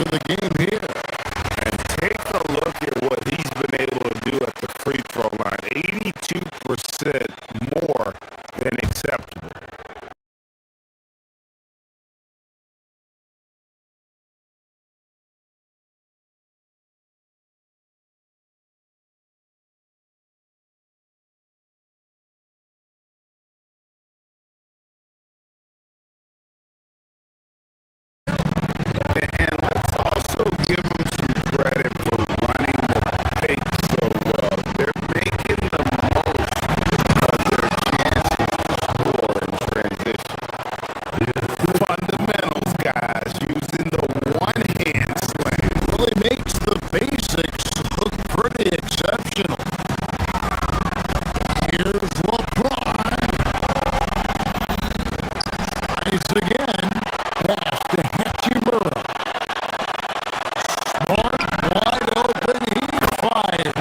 in the game here. And take a look at what he's been able to do at the free throw line. 82% more than acceptable. And let's also give them some credit for running the pace so well. They're making the most of their chances to score in transition. Fundamentals, guys, using the one-hand slam. Really makes the basics look pretty exceptional. Here's LeBron. Nice again. Pass to Hachimura. Smart, wide open, he fired.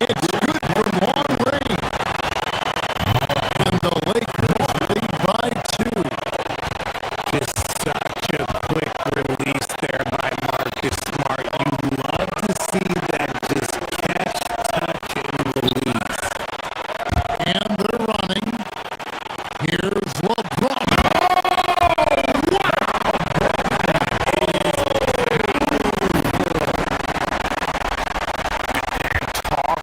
It's good from long range. And the Lakers lead by 2. Just such a quick release there by Marcus Smart. You love to see that just catch, touch, and release. And they're running. Here's LeBron. Talk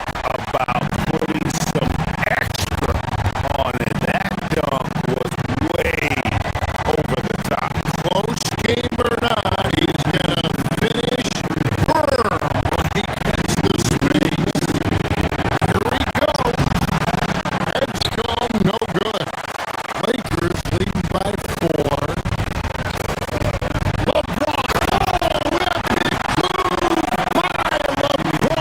about putting some extra on it. That dunk was way over the top. Close game or not, he's going to finish firm when he gets the space. Here we go. Heads come, no good. Lakers leading by 4. LeBron, oh, epic move by LeBron.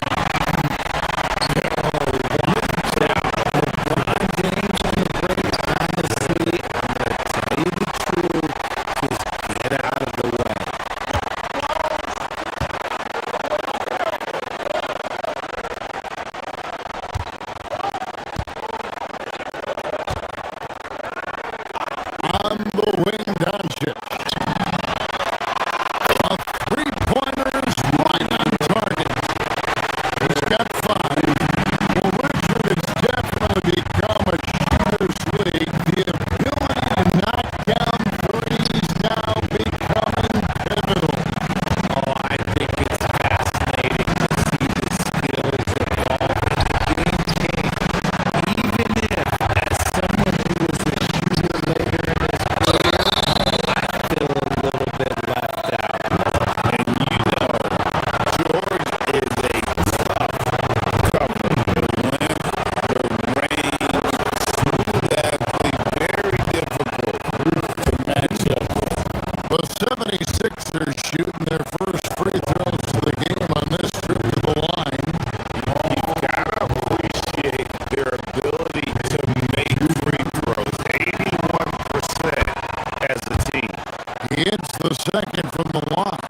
LeBron James on the break, honestly, I'm going to tell you the truth, just get out of the way. On the wing, Doncic. A three-pointer is right on target. He's got 5. Well, Richard has definitely become a shooter's league. The ability to knock down threes now becoming pivotal. Oh, I think it's fascinating to see the skills evolve in the game change. Even if, as someone who was a shooter later in his career, I feel a little bit left out. And you know, George is a tough cover. The length, the range, smooth athlete, very difficult to match up with. The 76ers shooting their first free throws of the game on this trip to the line. You've got to appreciate their ability to make free throws. 81% as a team. He hits the second from the line.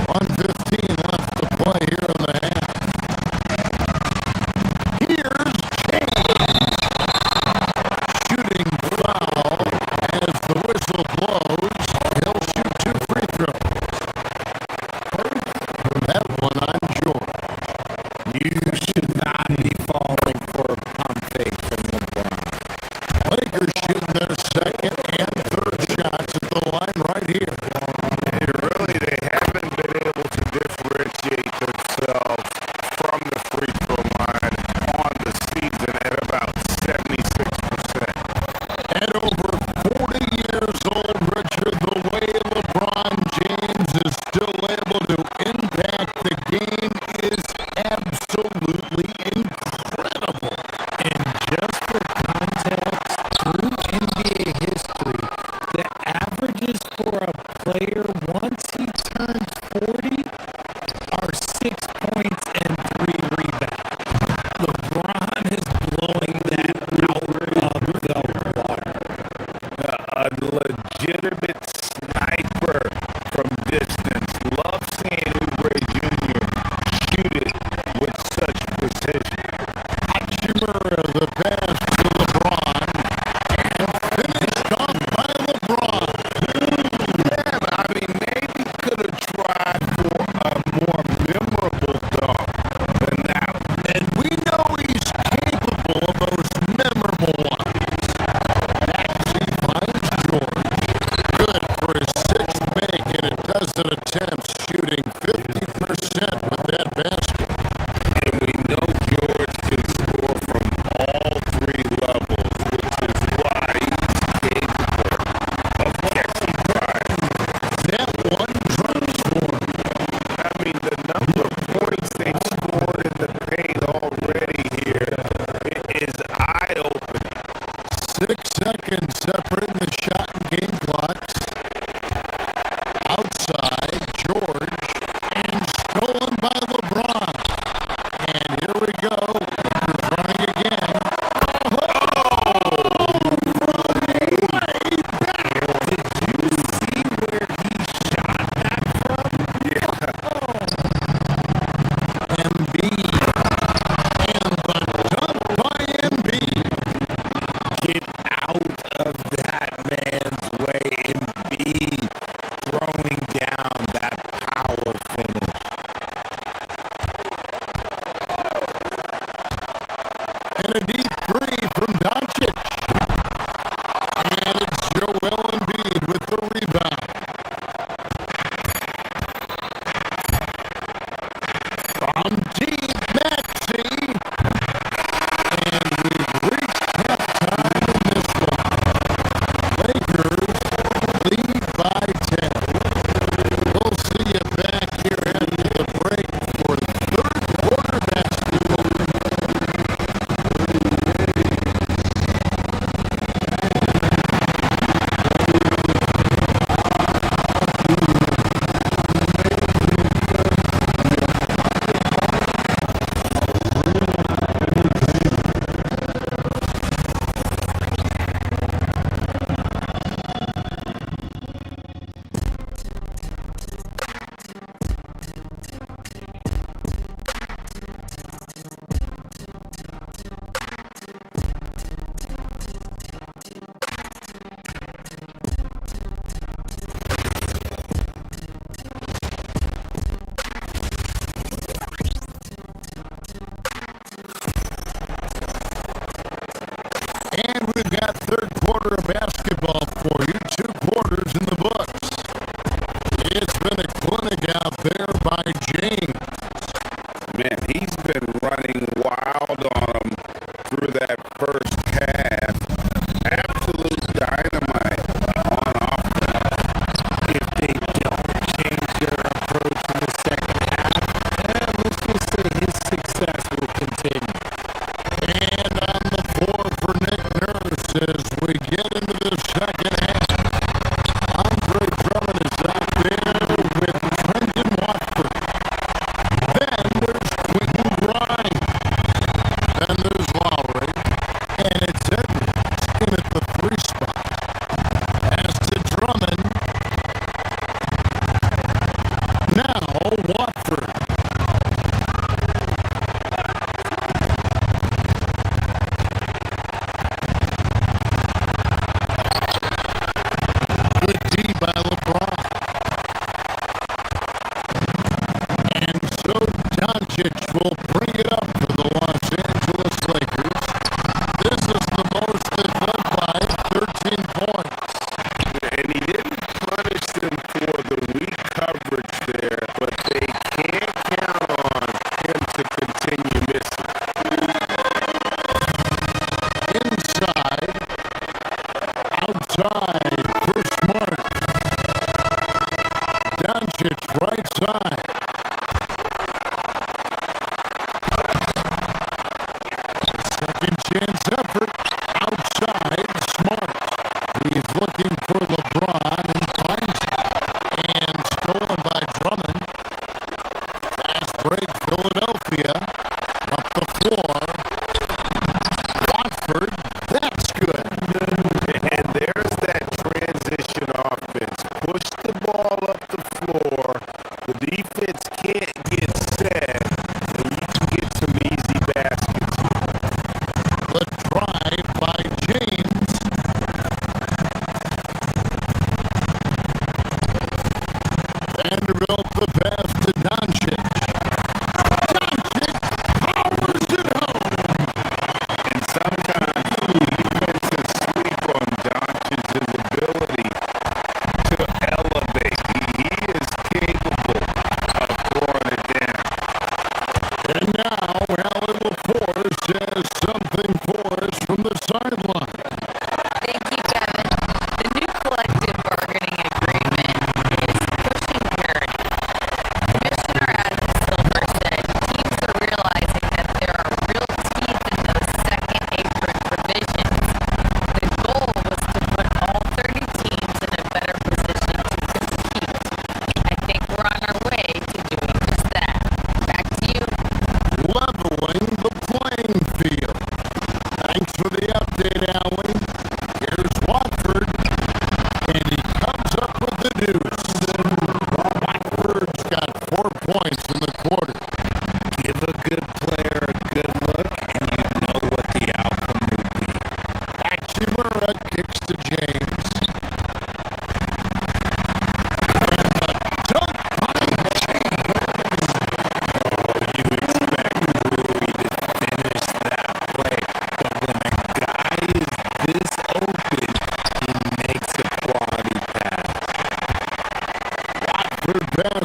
1:15 left to play here in the half. Here's James. Shooting foul as the whistle blows. He'll shoot 2 free throws. That one on George. You should not be falling for a pump fake from LeBron. Lakers shooting their second and third shots at the line right here. And really, they haven't been able to differentiate themselves from the free throw line on the season at about 76%. At over 40 years old, Richard, the way LeBron James is still able to impact the game is absolutely incredible. And just for context, through NBA history, the averages for a player once he turns 40 are 6 points and 3 rebounds. LeBron is blowing that out of the water. A legitimate sniper from distance. Love seeing Oubre Jr. shoot it with such precision. Hachimura, the pass to LeBron. And finished off by LeBron. shooting 50% with that basket. And we know George can score from all three levels, which is why he's capable of catching fire. That one drops for him. I mean, the number of points they've scored in the paint already here is eye-opening. 6 seconds separating the shot and game clocks. Outside, George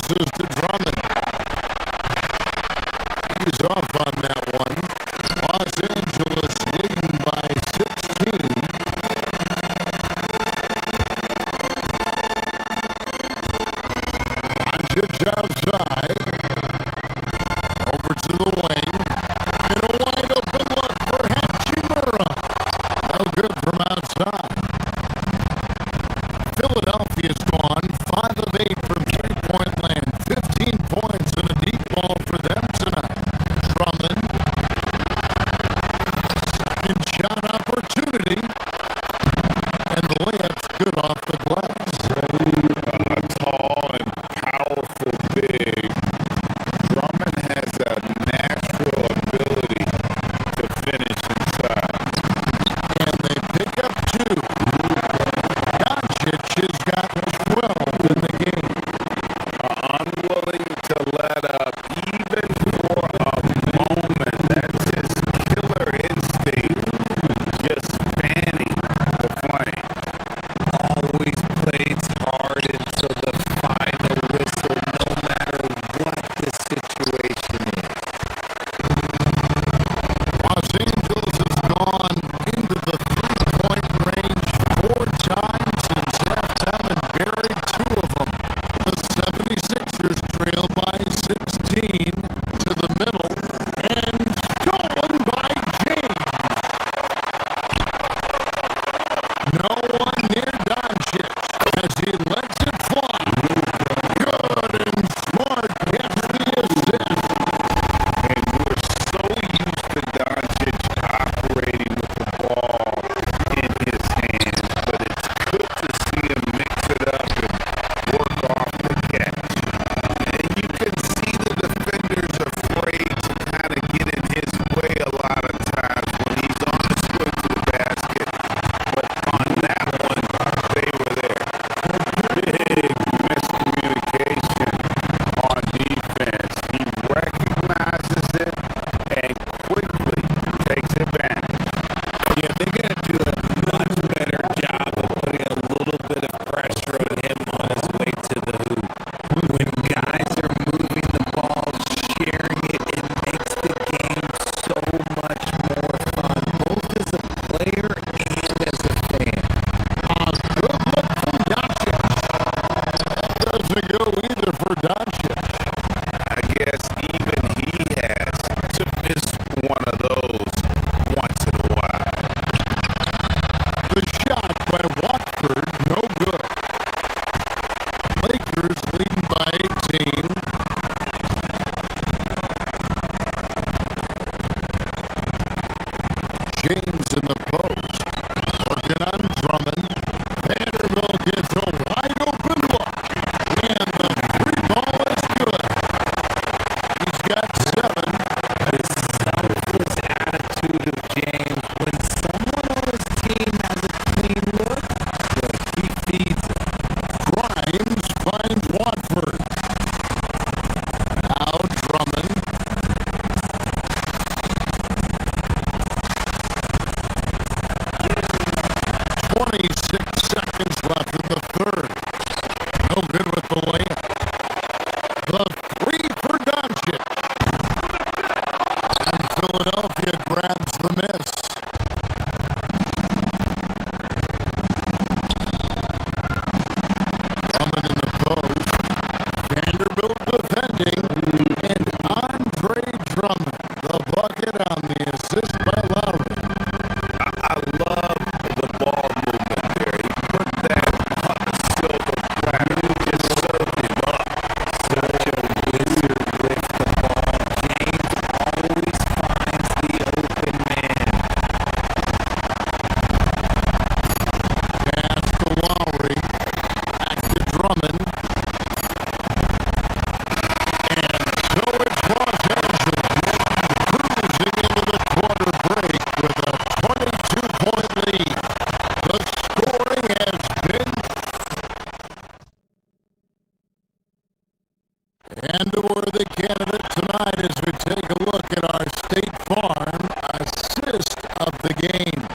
passes to Drummond. He's off on that one. Los Angeles leading by 16. Doncic outside. Over to the wing. And a wide open look for Hachimura. No good from outside. Philadelphia's gone 5 of 8 from three-point land. 15 points and a deep ball for them tonight. Drummond. Second shot opportunity. And the layup's good off the glass. Tall and powerful big. Drummond has a natural ability to finish inside. And they pick up 2. Doncic has got 12 in the game. Unwilling to let up even for a moment. That's his killer instinct. Just fanning the flame. Always plays hard until the final whistle, no matter what the situation is. Los Angeles has gone into the three-point range 4 times since halftime and buried 2 of them. The 76ers trail by 16 to the middle and stolen by James. No one near Doncic as he lets it fly. Good and smart gets the assist. And we're so used to Doncic operating with the ball in his hands, but it's good to see him mix it up and work off the catch. And you can see the defenders afraid to kind of get in his way a lot of times when he's on his way to the basket. But on that one, they were there. Big miscommunication on defense. He recognizes it and quickly takes advantage. Yeah, they're going to do a much better job of putting a little bit of pressure on him on his way to the hoop. When guys are moving the ball, sharing it, it makes the game so much more fun, both as a player and as a fan. Good look from Doncic. Doesn't go either for Doncic. I guess even he has to miss one of those once in a while. The shot by Watford, no good. Lakers leading by 18. James in the post. Working on Drummond. Vanderbilt gets a wide open look. And the free ball is good. He's got 7. The selfless attitude of James. When someone on his team has a clean look, he feeds it. Grimes finds Watford. Now Drummond. 26 seconds left in the third. No good with the layup. The 3 for Doncic. And Philadelphia grabs the miss. Drummond in the post. Vanderbilt defending. And Andre Drummond, the bucket on the assist by Lowry. I love the ball movement there. He put that on the silver platter, just served it up. Such a wizard with the ball. James always finds the open man. Pass to Lowry. Back to Drummond. And so it's Los Angeles cruising into the quarter break with a 22-point lead. The scoring has been... And we're the candidate tonight as we take a look at our State Farm assist of the game.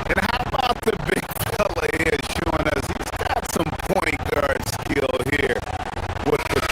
And how about the big fella here showing us he's got some point guard skill here with the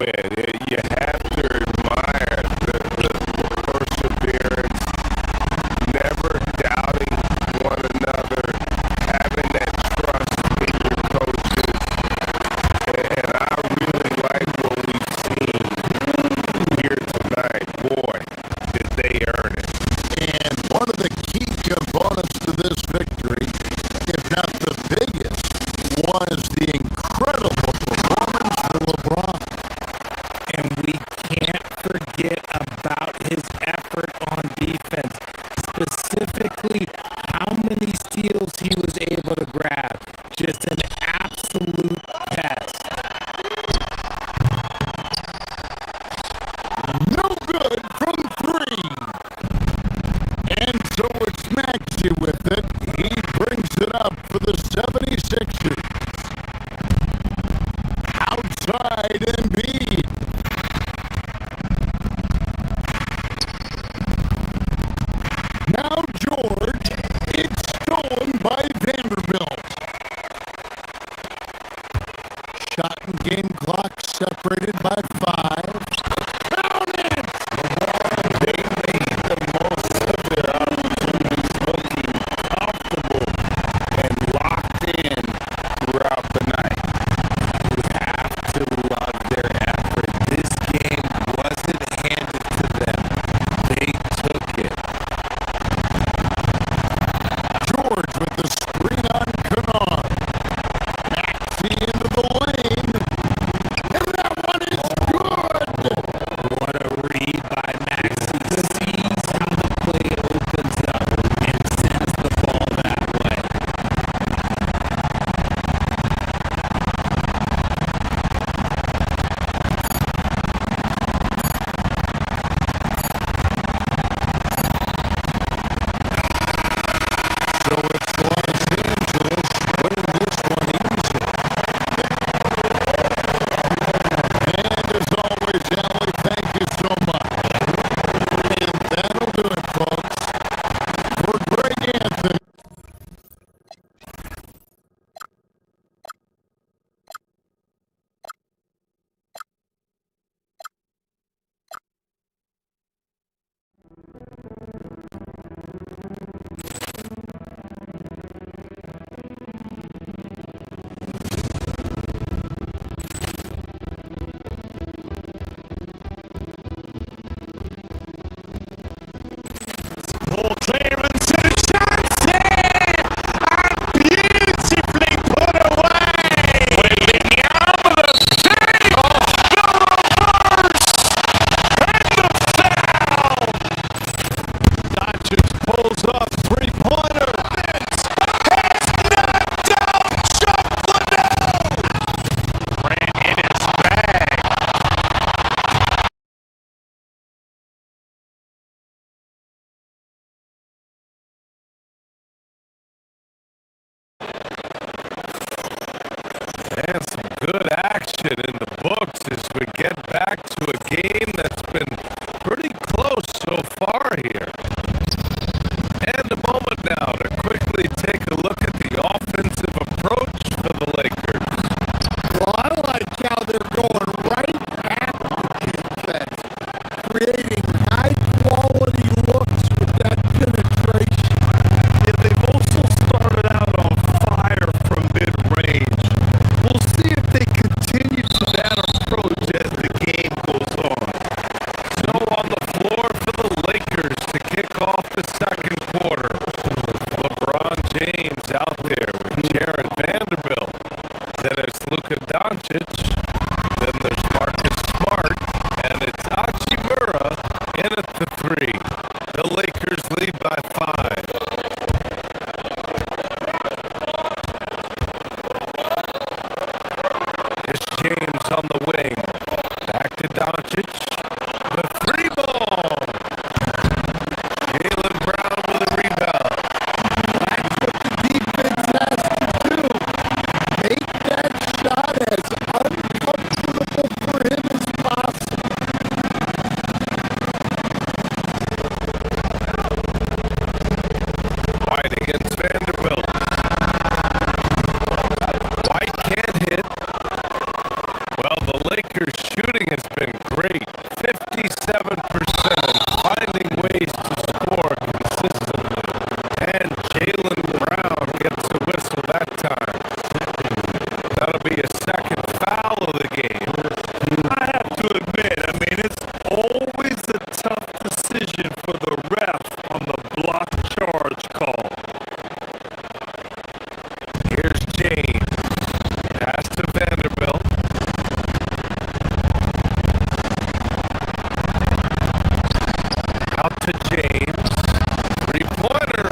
win. You have to admire the perseverance, never doubting one another, having that trust in your coaches. And I really like what we've seen here tonight. Boy, did they earn it. And one of the key components to this victory, if not the biggest, was the incredible performance from LeBron. And we can't forget about his effort on defense, specifically how many steals he was able to grab. Just an absolute pest. No good from three. And so it's Maxey with it. He brings it up for the 76ers. Outside Embiid. Now George. It's stolen by Vanderbilt. Shot and game clock separated by 5. Count it! They made the most of their opportunities, looking comfortable and locked in throughout the night. You have to love their effort. This game wasn't handed to them. They took it. George with the screen on Kennard. Maxey into the lane. And that one is good! What a read by Maxey. Sees how the play opens up and sends the ball that way. So it's Los Angeles winning this one easy. And as always, Allie, thank you so much. And that'll do it, folks. For Greg Anthony. Paul clearance and a chance there! And beautifully put away! With the arm of the save! The reverse! And the foul! Doncic pulls up three-pointer. Has knocked down Chuck Liddell! Ran in his bag. And some good action in the books as we get back to a game that's been pretty close so far here. And a moment now to quickly take a look at the offensive approach for the Lakers. Well, I like how they're going right at the defense, creating high-quality looks with that penetration. Yeah, they've also started out on fire from mid-range. We'll see if they continue to that approach as the game goes on. So on the floor for the Lakers to kick off the second quarter. LeBron James out there with Jared Vanderbilt. Then it's Luka Doncic. Then there's Marcus Smart. And it's Hachimura in at the 3. The Lakers lead by 5. It's James on the wing. Back to Doncic. The 3 ball. Jaylen Brown with a rebound. That's what the defense has to do. Make that shot as uncomfortable for him as possible. White against Vanderbilt. White can't hit. Well, the Lakers shooting has to James. Three-pointer.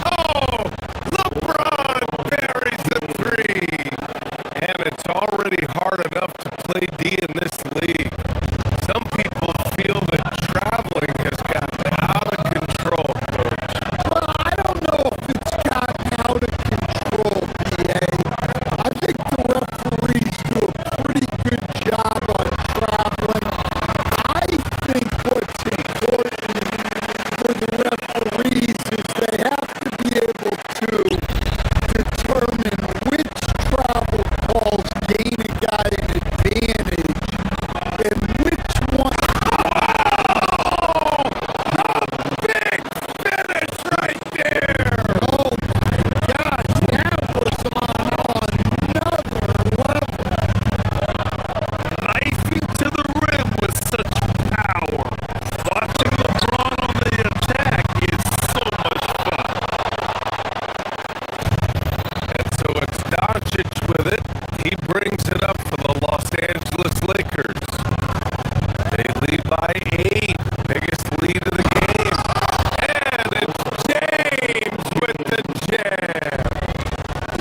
Oh! LeBron buries the three. And it's already hard enough to play D in this league. Some people feel that traveling has gotten out of control, Coach. Well, I don't know if it's gotten out of control, BA. I think the referees do a pretty good job on traveling. I think what's important for the referees is they have to be able to determine which travel calls gain a guy an advantage and which one. Big finish right there. Oh my gosh, that was on another level. Knifing to the rim with such power. Watching LeBron on the attack is so much fun. And so it's Doncic with it. He brings it up for the Los Angeles Lakers. They lead by 8. Biggest lead of the game. And it's James with the jam.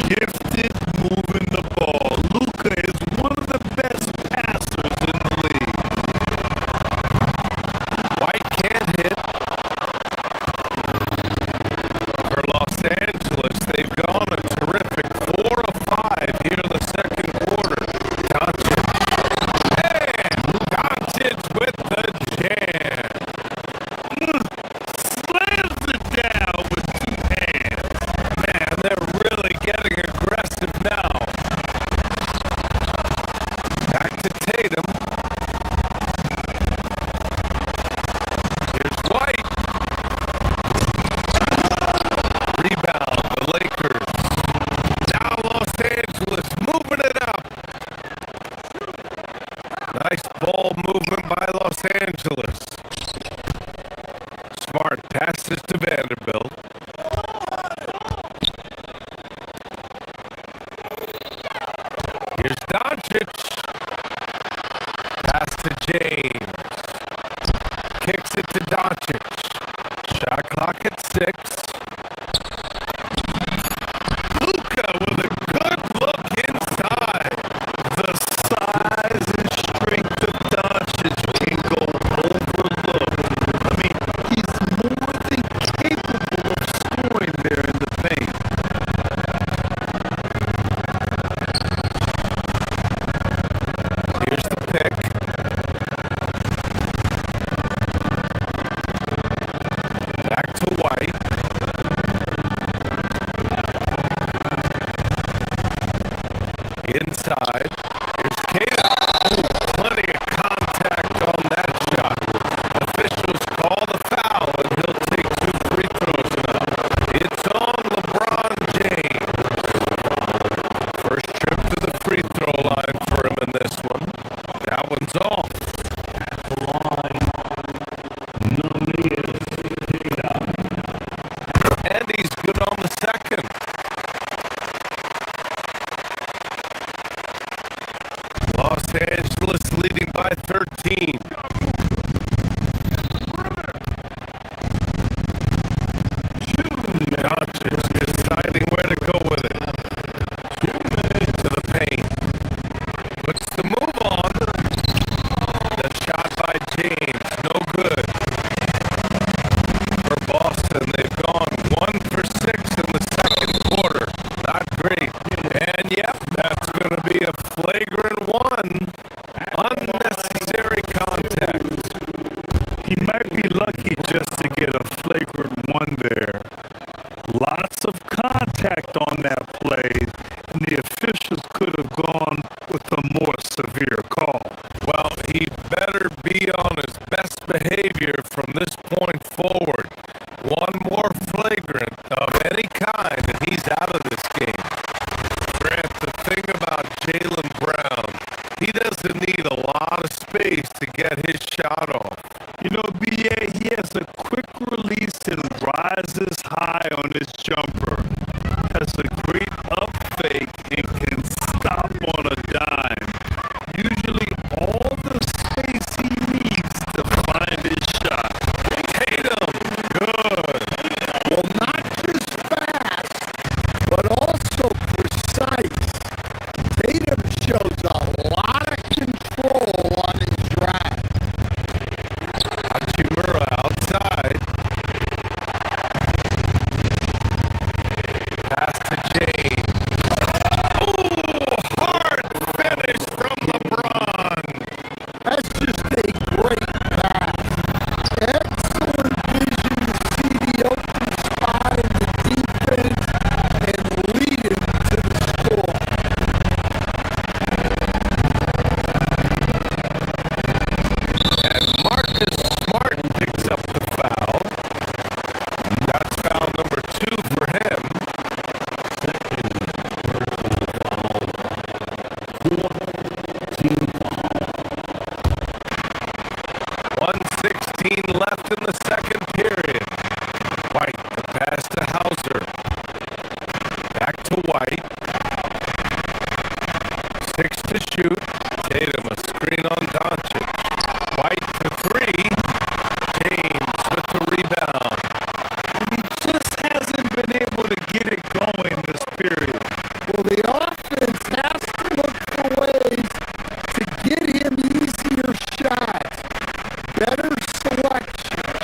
Gifted moving the ball. Luka is one of the best passers in the league. White can't hit. For Los Angeles, they've gone a terrific 4 of 5 here in the second quarter. Doncic. And Doncic with the jam. Slams it down with 2 hands. Man, they're really getting aggressive now. Back to Tatum. Here's White. Rebound, the Lakers. Now Los Angeles moving it up. Nice ball movement by Los Angeles. Smart passes to Vanderbilt. Here's Doncic. Pass to James. Kicks it to Doncic. Shot clock at 6. Luka with a good look inside. The size and strength of Doncic can go overlooked. I mean, he's more than capable of scoring there in the paint. Here's the pick. Back to White. Inside. Here's Tatum. Plenty of contact on that shot. Officials call the foul, and he'll take 2 free throws now. It's on LeBron James. First trip to the free throw line for him in this one. That one's off. At the line. And he's good on the second. Los Angeles leading by 13. Doncic deciding where to go with it. To the paint. Puts the move on. The shot by James. No good. For Boston, they've gone 1 for 6 in the second quarter. Not great. And yep, that's going to be a flagrant 1. Unnecessary contact. He might be lucky just to get a flagrant 1 there. Lots of contact on that play, and the officials could have gone with a more severe call. Well, he better be on his best behavior from this point forward. One more flagrant of any kind, and he's out of this game. Grant, the thing about Jaylen Brown, he doesn't need a lot of space to get his shot off. You know, BA, he has a quick release and rises high on his jumper. Has a great up fake and can stop on a dime. Usually all the space he needs to find his shot. in the second period. White, the pass to Hauser. Back to White. 6 to shoot. Tatum, a screen on Doncic. White to 3. James with the rebound. And he just hasn't been able to get it going this period. Well, the offense has to look for ways to get him easier shots, better selection.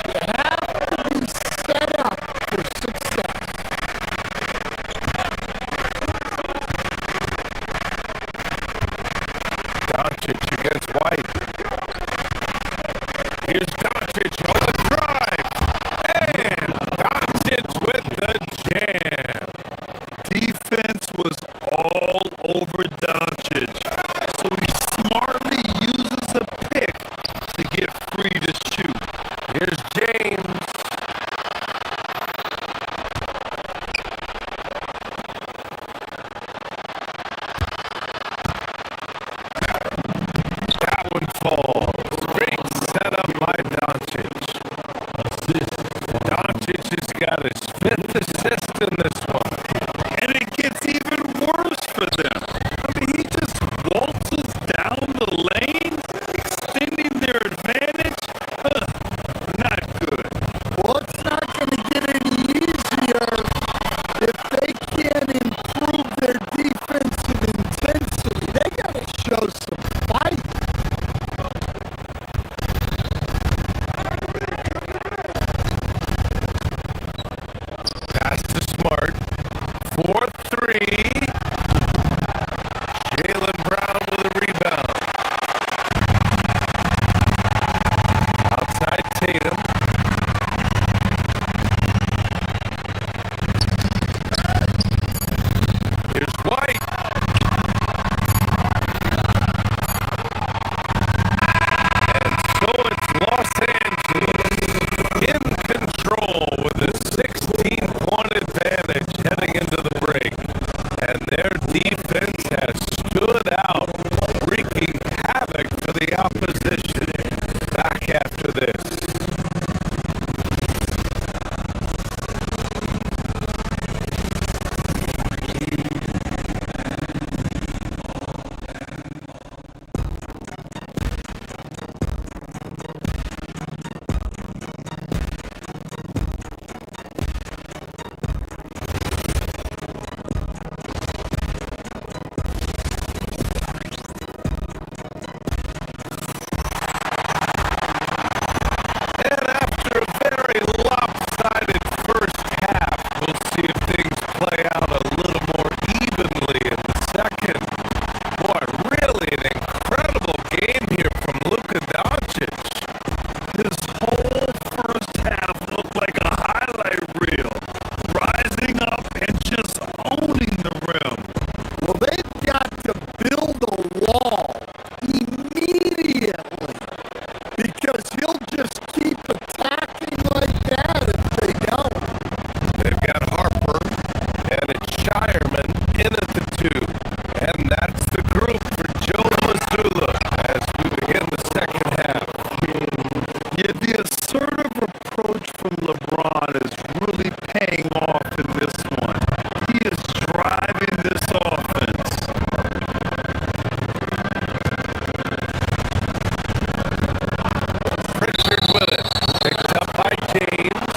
You have to be set up for success. Doncic against White. Here's Doncic on the drive. And Doncic with the jam. Defense was all over Doncic, so he smartly uses a pick to get free to shoot. Here's James. That one falls. Great setup by Doncic. Doncic has got his 5th assist in this one. And it gets even worse for them. I mean, he just waltzes down the lane, extending their advantage. Not good. Well, it's not going to get any easier if they can't improve their defensive intensity. They got to show some fight. Pass to Smart. 4-3. Jaylen Brown with a rebound. Outside Tatum. Here's White. And so it's Los Angeles in control with a 16-point advantage heading into the break. And their defense has stood out, wreaking havoc for the opposition. Back after this. And after a very lopsided first half, we'll see if things play out a little more evenly in the second. Boy, really an incredible game here from Luka Doncic. His whole first half looked like a highlight reel, rising up and just owning the rim. Well, they've got to build a wall immediately because he'll just keep attacking like that if they don't. They've got Harper and it's Shireman in at the 2. And that's the group for Joe Mazzulla as we begin the second half. Yeah, the assertive approach from LeBron is really paying off in this one. He is driving this offense. Pritchard with it. Picked up by James.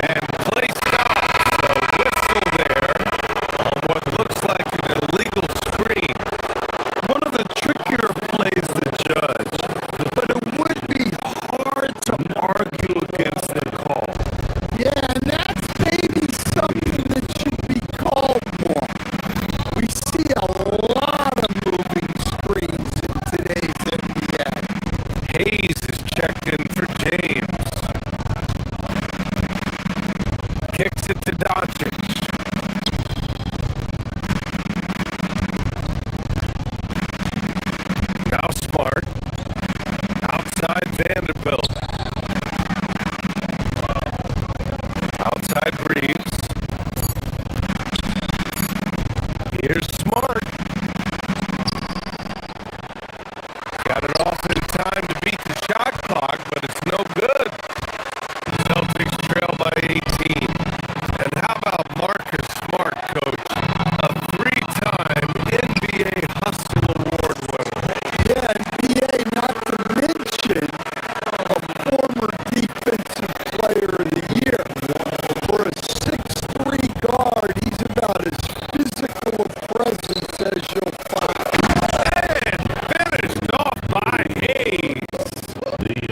And placed off. The whistle there on what looks like an illegal screen. One of the trickier plays to judge, but it would be hard to argue against the call. Yeah, and that's maybe something that should be called more. We see a lot of moving screens in today's NBA. Hayes is checked in for James. Kicks it to Doncic. Now Smart. Outside Vanderbilt. Outside Reeves. Here's Smart. Got it off in time to beat the shot clock, but it's no good. Hayes.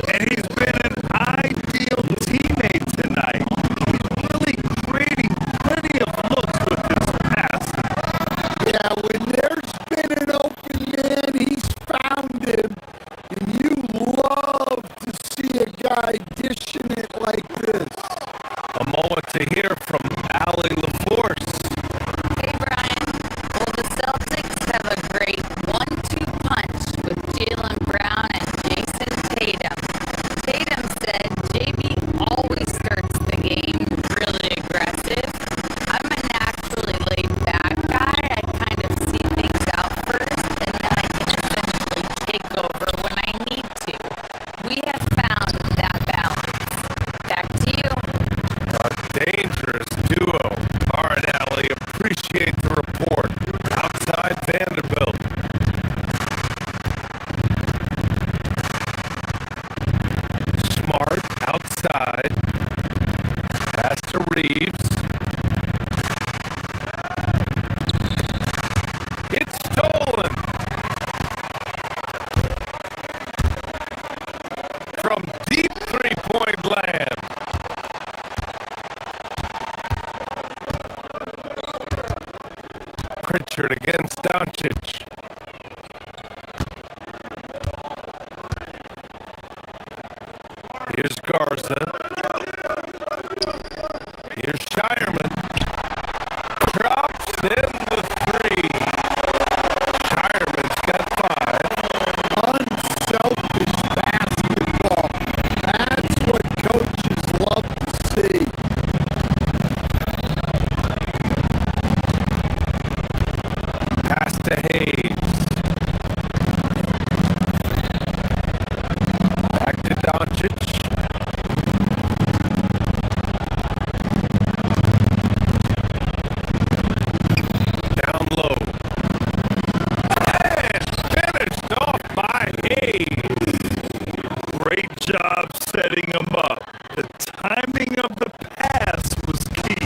And he's been an ideal teammate tonight. Really creating plenty of looks with his passing. Yeah, when there's been an open man, he's found him. And you love to see a guy dishing it like this. A moment to hear from Allie LaForce. Hey, Brian. Well, the Celtics have a great 1-2 punch with Jaylen Brown and Jason Tatum. Tatum said JB always starts the game really aggressive. I'm a naturally laid-back guy. I kind of see things out first, and then I can essentially take over when I need to. We have found that balance. Back to you. A dangerous duo. All right, Allie, appreciate the report. Outside Vanderbilt. Smart outside. Pass to Reeves. It's stolen. From deep three-point land. Pritchard against Doncic. Here's Garza. Here's Shireman. Drops in the three. Shireman's got 5. Unselfish basketball. That's what coaches love to see. Pass to Hayes. Back to Doncic. Down low. And finished off by Hayes. Great job setting him up. The timing of the pass was key.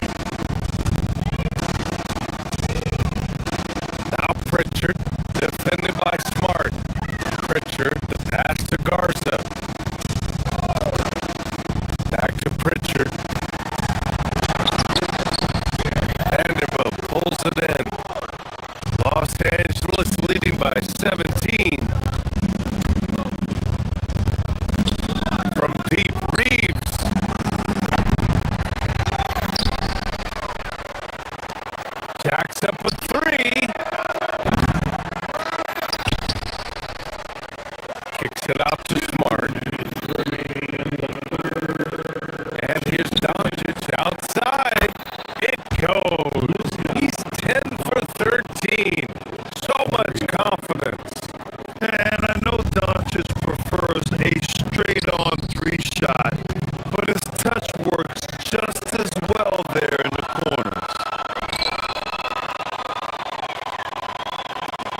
Now Pritchard, defended by Smart. Pritchard, the pass to Garza. Back to Pritchard. Vanderbilt pulls it in. Los Angeles leading by 17. From deep, Reeves. Jacks up a 3. Kicks it out to Smart. And here's Doncic outside. It goes. He's 10 for 13. So much confidence. And I know Doncic prefers a straight-on 3-shot, but his touch works just as well there in the corners.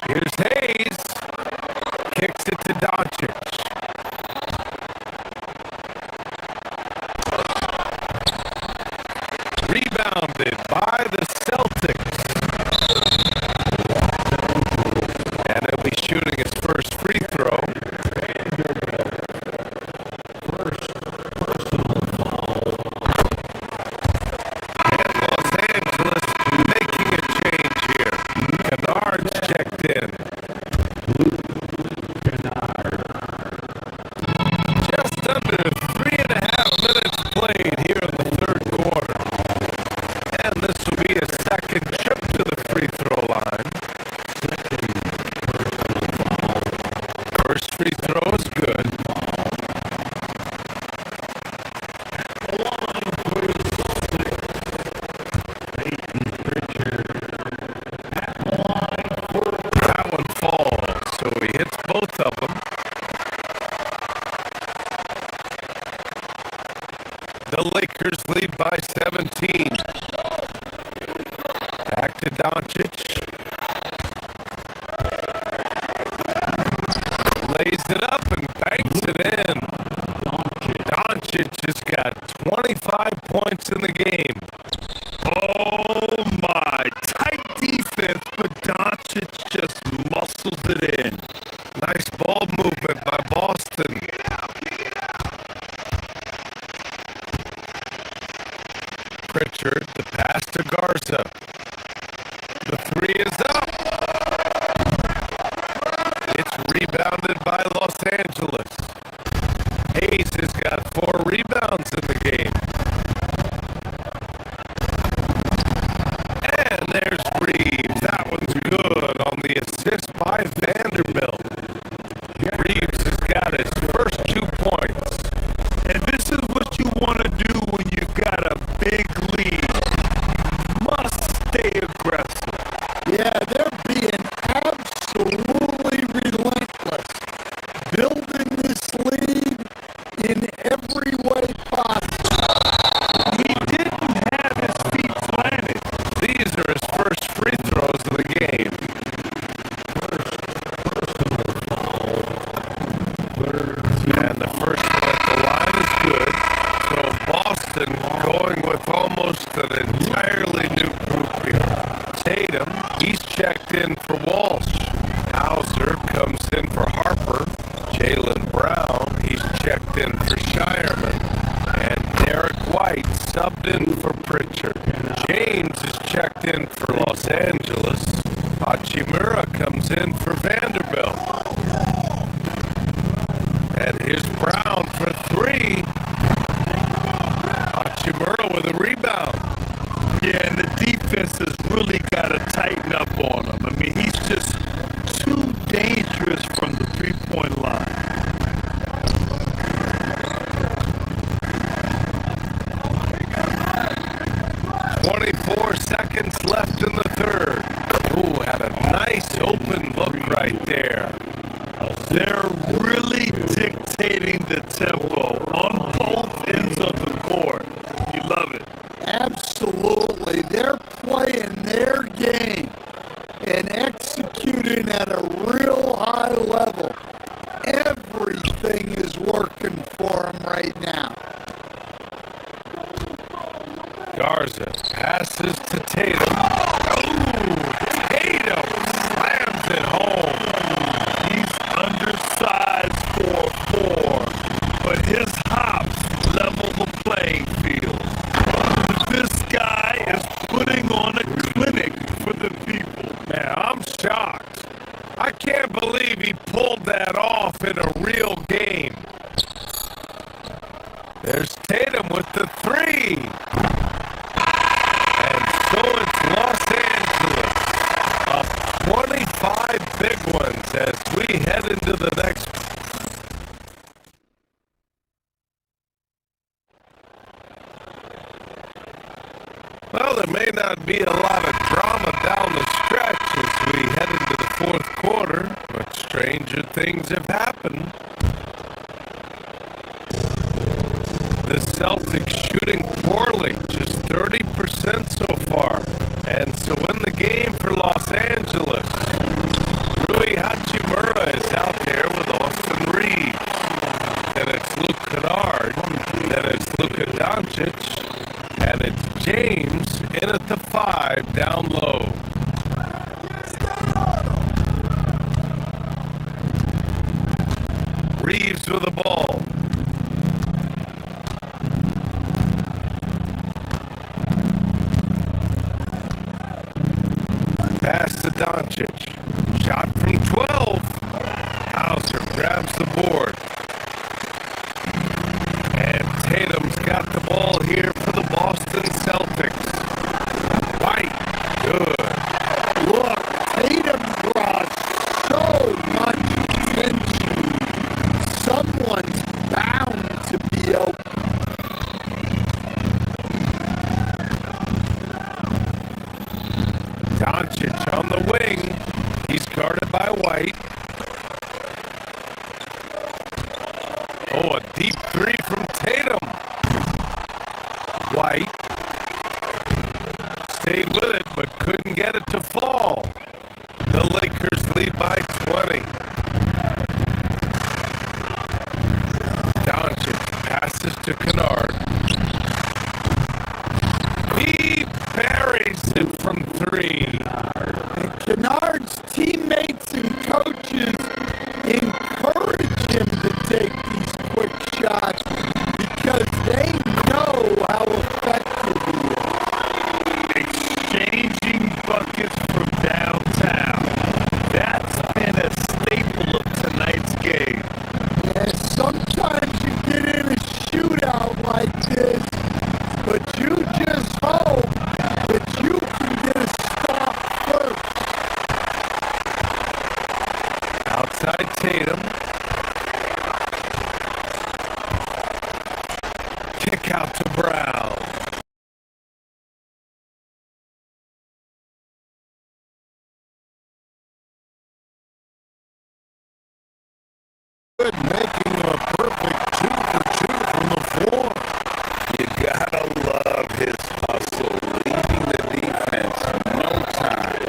Here's Hayes. Kicks it to Doncic. Rebounded by the Celtics. And he'll be shooting his first free throw. And Los Angeles making a change here. Kennard's checked in. Just under 3.5 minutes played here in the third quarter. And this will be a second trip to the free throw line. First free throw is good. That one falls, so he hits both of them. The Lakers lead by 17. Back to Doncic. Lays it up and banks it in. Doncic has got 25 points in the game. Oh my, tight defense, but Doncic just muscles it in. Nice ball movement by by Boston. Pritchard, the pass to Garza. The three is up. It's rebounded by Los Angeles. Hayes has got 4 rebounds in the game. And there's Reeves. That one's good on the assist by Vanderbilt. Reeves has got his first 2 points. And this is what you want to do when you've got a big lead. Must stay aggressive. Yeah, they're being absolutely relentless. Building this lead in every way possible. He didn't have his feet planted. These are his first free throws of the game. And the first one at the line is good. So Boston going with almost an entirely new group here. Tatum, he's checked in for Walsh. Hauser comes in for Harper. Jaylen Brown, he's checked in for Shireman. And Derek White subbed in for Pritchard. James is checked in for Los Angeles. Hachimura comes in for Vanderbilt. And here's Brown for 3. Hachimura with a rebound. Yeah, and the defense has really got to tighten up on him. I mean, he's just too dangerous from the three-point line. .24 seconds left in the third. Ooh, had a nice open look right there. They're really dictating the tempo on both ends of the court. You love it. Absolutely. They're playing their game and executing at a real high level. Everything is working for them right now. Garza passes to Tatum. Ooh, Tatum slams it home. He's undersized for a 4, but his hops level the playing field. This guy is putting on a clinic for the people. Man, I'm shocked. I can't believe he pulled that off in a real game. There's Tatum with the 3. And so it's Los Angeles. Up 25 big ones as we head into the next. Well, there may not be a lot of drama down the stretch as we head into the fourth quarter, but stranger things have happened. The Celtics shooting poorly, just 30% so far. And so in the game for Los Angeles, Rui Hachimura is out there with Austin Reeves. Then it's Luke Kennard. Then it's Luka Doncic. And it's James in at the 5 down low. Reeves with the ball. Pass to Doncic. Shot from 12. Hauser grabs the board. And Tatum's got the ball here for the Boston Celtics. White. Good. Look, Tatum brought so much attention. Someone's bound to be open. Doncic on the wing. He's guarded by White. Oh, a deep 3 from Tatum. White stayed with it, but couldn't get it to fall. The Lakers lead by 20. Doncic passes to Kennard. He buries it from 3. And Kennard's teammates and coaches encourage him take these quick shots because they know how effective he is. Exchanging buckets from downtown. That's been a staple of tonight's game. And sometimes you get in a shootout like this, but you just hope that you can get a stop first. Outside Tatum. Kick out to Brown. Good, making a perfect 2 for 2 from the floor. You gotta love his hustle, leaving the defense no time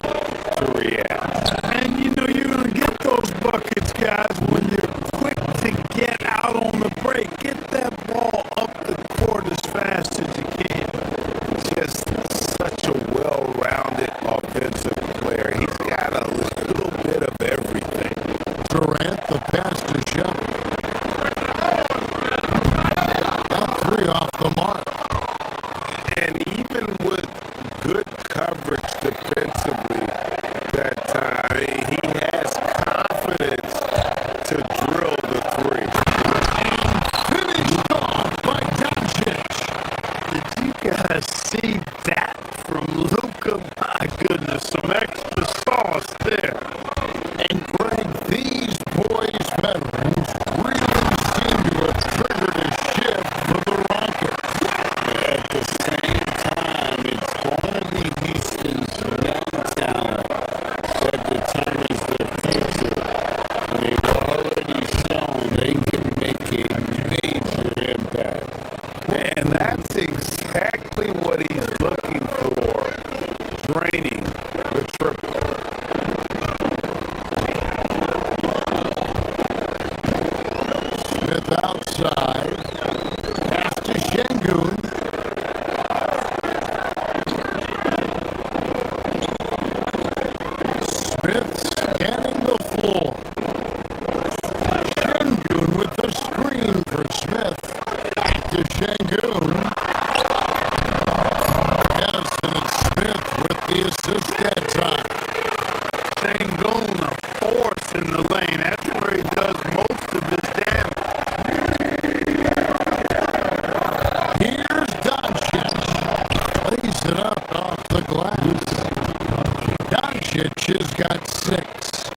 to react. And you know you're going to get those buckets, guys, when you're quick to get out on the break. Get that ball up the court as fast as you can. Just such a well-rounded offensive player. He's got a little bit of everything. Durant, the pass to Shep. That 3 off the mark. And even with good coverage defensively that time, he has confidence to drill the 3. Finished off by Doncic. Did you guys see that from Luka? My goodness, some extra sauce there. And Greg, these boys veterans really seem to have triggered a shift for the Rockets. At the same time, it's going to be Houston's young talent that determines their future. They've already shown they can make a major impact. And that's exactly what he's looking for, draining the triple. Smith outside. Pass to Şengün. Smith scanning the floor. Şengün with the screen for Smith. Back to Şengün. Yes, and it's Smith with the assist that time. Şengün, a force in the lane. That's where he does most of his damage. Here's Doncic. Lays it up off the glass. Doncic has got 6.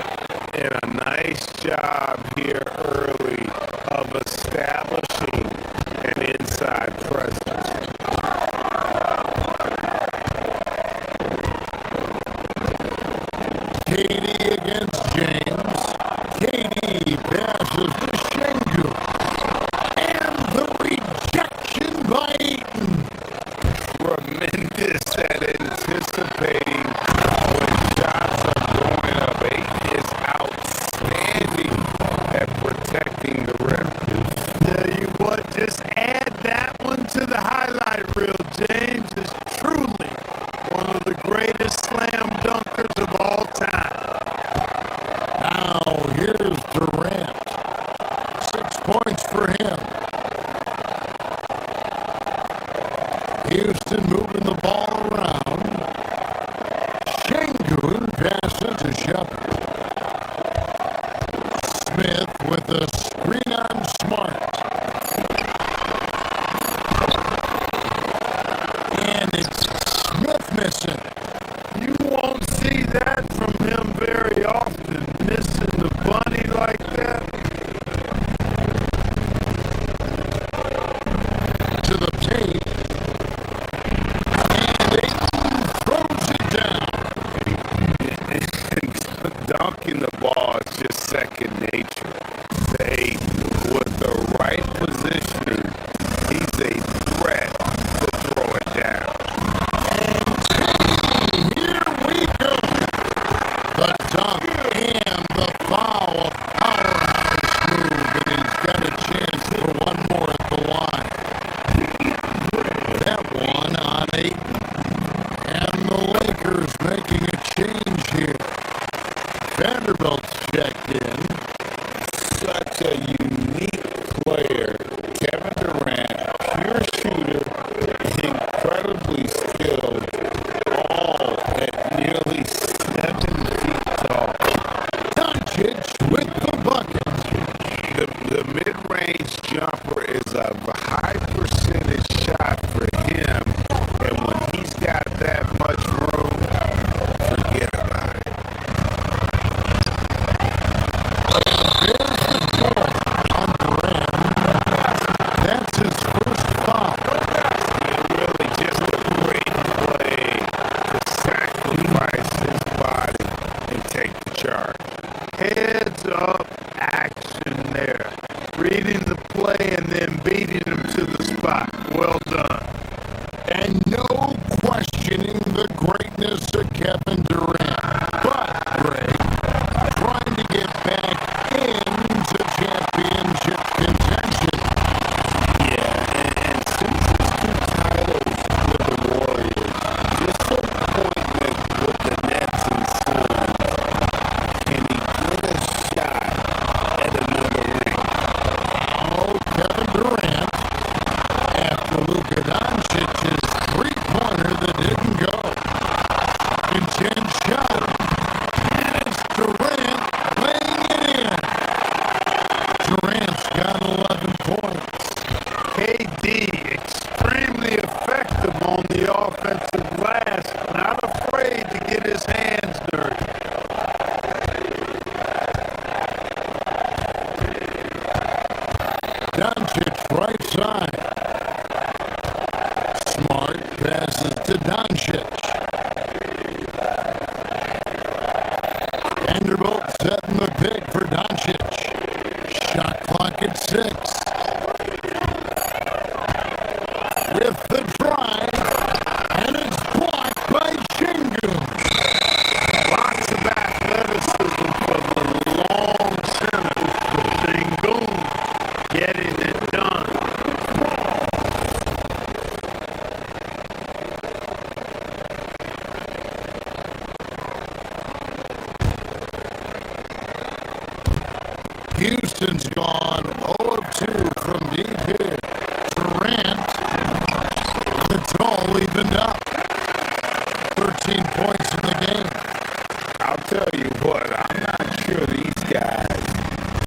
And a nice job here early of establishing an inside presence. KD against James. KD passes to Şengün. And the rejection by Ayton. Tremendous at anticipating when shots are going up. Ayton is outstanding at protecting the rim. Tell you what, just add that one to the highlight reel. James is truly one of the greatest slam dunkers of all time. Now, here's Durant. 6 points for him. Houston moving the ball around. Şengün passes to Shepard. Smith with a screen on Smart. And it's Smith missing. You won't see that from him very often, missing the bunny like that. To the paint. And Ayton throws it down. Dunking the ball is just second nature. They, with the right positioning, he's a threat to throw it down. Here we go. The dunk and the foul. Powerhouse move, and he's got a chance for one more at the line. That one on 8. And the Lakers making a change here. Vanderbilt's checked in. Such a unique jumper is a high percentage shot for him, and when he's got that much room, forget about it. On Durant. That's his first foul. Really just a great play to sacrifice his body and take the charge. Heads up action there. Reading the play and then beating him to the spot. Well done. And no questioning the greatness of Kevin Durant. But, Greg, trying to get back into championship contention. Yeah, and since his two titles with the Warriors, disappointment with the Nets and Suns, can he get a shot at another ring? Oh, Kevin Durant, after Luka Doncic's three-pointer that didn't go. Intense shot. And it's Durant laying it in. Durant's got 11 points. KD, extremely effective on the offensive glass, not afraid to get his hands dirty. Doncic right side. Smart passes to Doncic. Vanderbilt setting the pick for Doncic. Shot clock at 6. With the drive, and it's blocked by Shingun. Lots of athleticism for the long center. Shingun getting it done. Houston's gone 0-2 from deep here. Durant, it's all evened up. 13 points in the game. I'll tell you what, I'm not sure these guys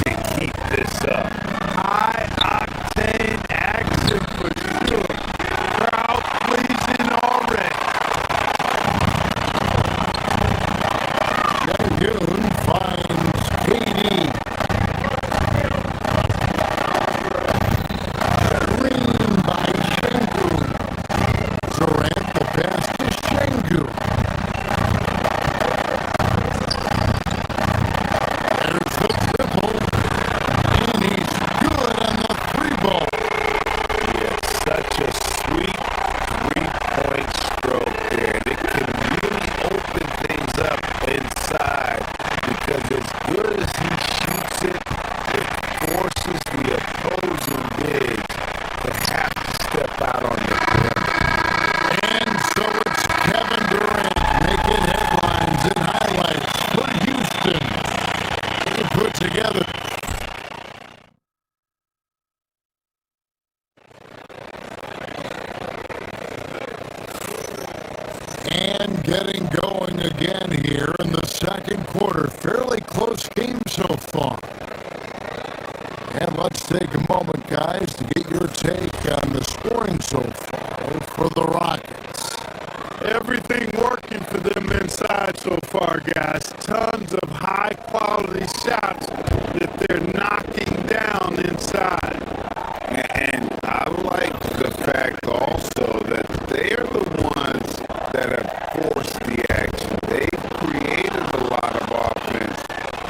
can keep this up. High octane action for sure. Crowd pleasing already. Shingun finds KD. Green by Shingun. Durant the pass to Shingun. There's the triple, and he's good on the three ball. It's such a sweet three-point stroke there. And it can really open things up inside because as good as he shoots it, it forces the opposing bigs to have to step out on the rim. And so it's Kevin Durant making headlines and highlights for Houston. He put together. And getting going again here in the second quarter. Fairly close game so far. And let's take a moment, guys, to get your take on the scoring so far for the Rockets. Everything working for them inside so far, guys. Tons of high-quality shots that they're knocking down inside. And I like the fact also that they're the ones that have forced the action. They've created a lot of offense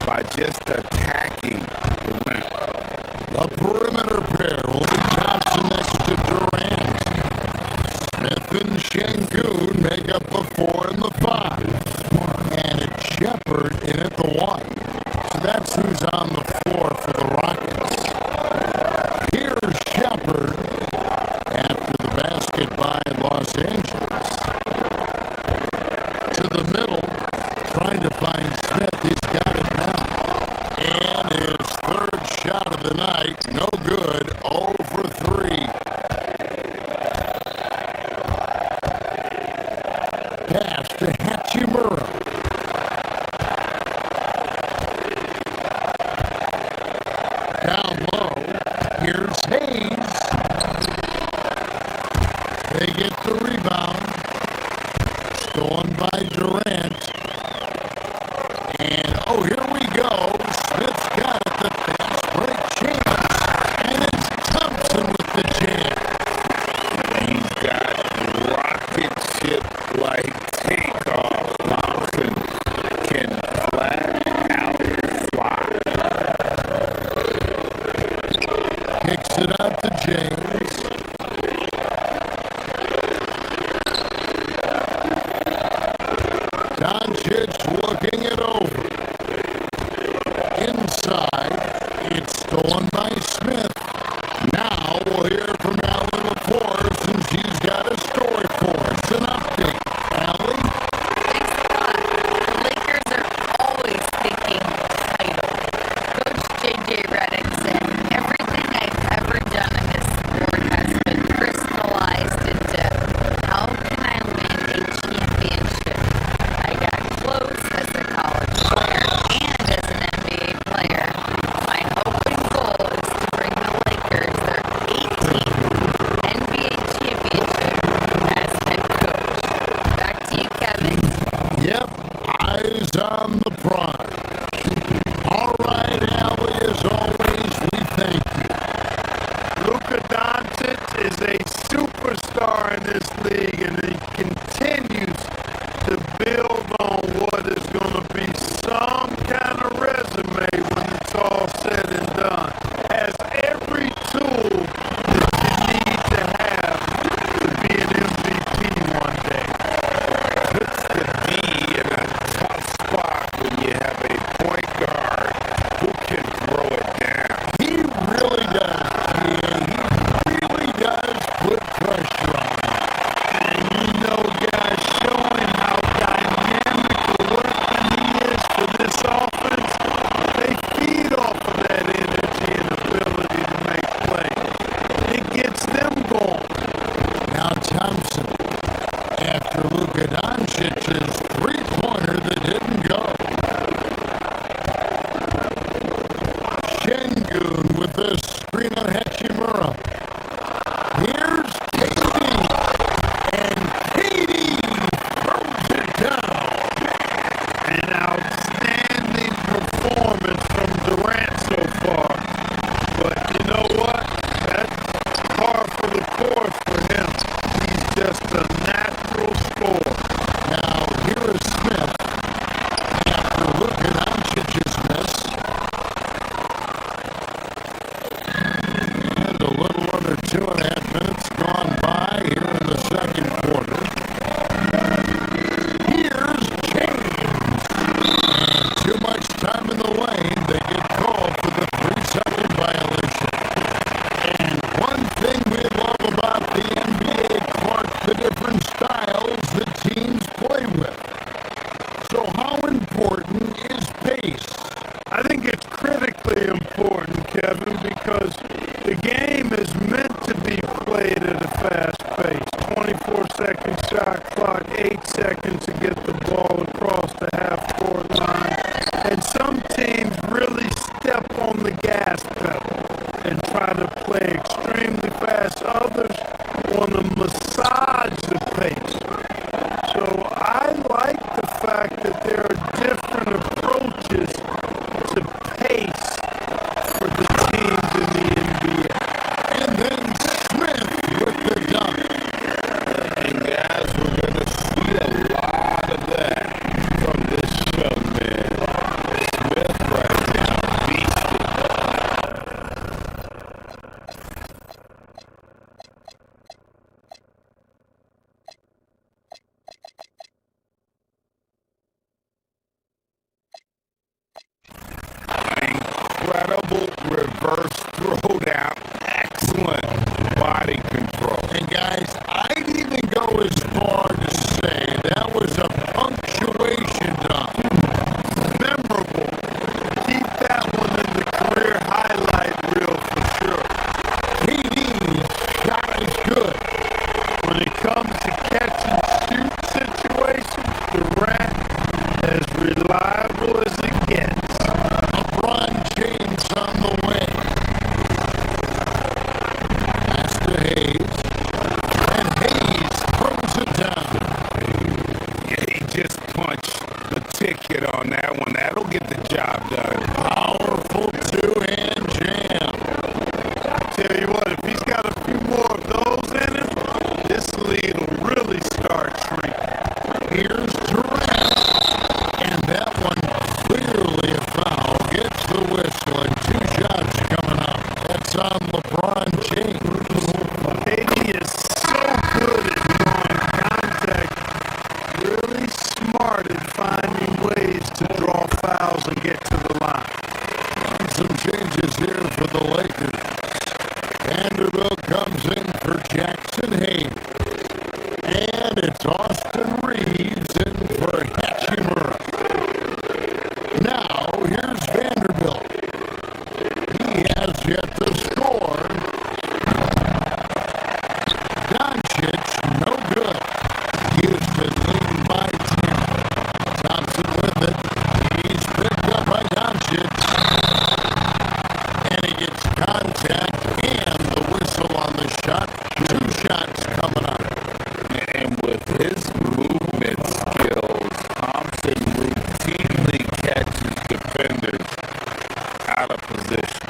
by just attacking the rim. The perimeter pair will be Thompson next to Durant. Smith and Shingun make up the 4 and the 5. And it's Shepard in at the 1. So that's who's on the floor for the Rockets. Here's Shepard after the basket by Los Angeles. To the middle, trying to find Smith. He's got it now. And his third shot of the night, no good, 0 for 3. Pass to Hachimura. Down low, here's Hayes. by Durant. And, oh, here we go. Smith's got it, the fast break chance. And it's Thompson with the jam. He's got rocket ship like takeoff. Thompson can flat out fly. Kicks it out to James. Doncic looking it over. Inside, it's stolen by Smith. Now we'll hear from Allie LaForce, and she's got a story for us. An update. Allie? Thanks a lot. The Lakers are always thinking title. Coach J.J. Redick said, everything I've ever done in this sport has been crystallized into how can I win a championship. I got close as a college player and as an NBA player. My hope and goal is to bring the Lakers their 18th NBA championship as head coach. Back to you, Kevin. Yep, eyes on the prize. All right, Allie, as always, we thank you. Luka Doncic is a superstar in this league, and he continues to build on what is going to be some kind of resume when it's all said and done. Has every tool that you need to have to be an MVP one day. Puts the D in a tough spot when you have a point guard who can throw it down. He really does. He really does put pressure on him. And you know, guys, showing how dynamic a weapon he is for this offense, they feed off of that energy and ability to make plays. It gets them going. Now Thompson, after Luka Doncic's three-pointer that didn't go. Şengün with the screen on Hachimura. Here's Katie, and Katie throws it down. An outstanding performance from Durant so far. But you know what? That's par for the course for him. He's just a natural scorer. Now here is Smith after Luka Doncic's miss. And a little under 2.5 minutes gone by here in the second quarter. Here's James. And too much time in the lane. They get called for the 3-second violation. And one thing we love about the NBA, Clark, the different styles that teams play with. So how important is pace? I think it's critically important, Kevin, because the game is meant to be played at a fast pace. 24-second shot clock, 8 seconds to get the ball across the half-court line. And some teams really step on the gas pedal and try to play extremely fast. Others want to massage the pace. So I like the fact that there are different approaches to pace for the teams in the NBA. And then Smith with the dunk. And guys, we're going to see a lot of that from this show, man. Smith right now, beasted. Incredible reverse throwdown. Excellent body control. And guys, I'd even go as far to say that was a punctuation dunk. Memorable. Keep that one in the career highlight reel for sure. KD's shot is good. When it comes to catch and shoot situations, Durant as reliable as it gets. LeBron James on the way. Pass to Hayes. And Hayes throws it down. AJ just punch the ticket on that one. That'll get the job done. Powerful two-hand jam. Tell you what, if he's got a few more of those in him, this lead will really start shrinking. Here's Durant. And that one clearly a foul. Gets the whistle and 2 shots coming up. That's on LeBron James. KD is so good at drawing contact. Really smart at finding ways to draw fouls and get to the line. And some changes here for the Lakers. Vanderbilt comes in for Jackson Hayes. And it's Austin Reeves in for Hachimura. Now, here's Vanderbilt. He has yet to score. Doncic, no good. Houston leading by 10. Thompson with it. He's picked up by Doncic. And he gets contact and the whistle on the shot. 2 shots coming up. And with his movement skills, Thompson routinely catches defenders out of position.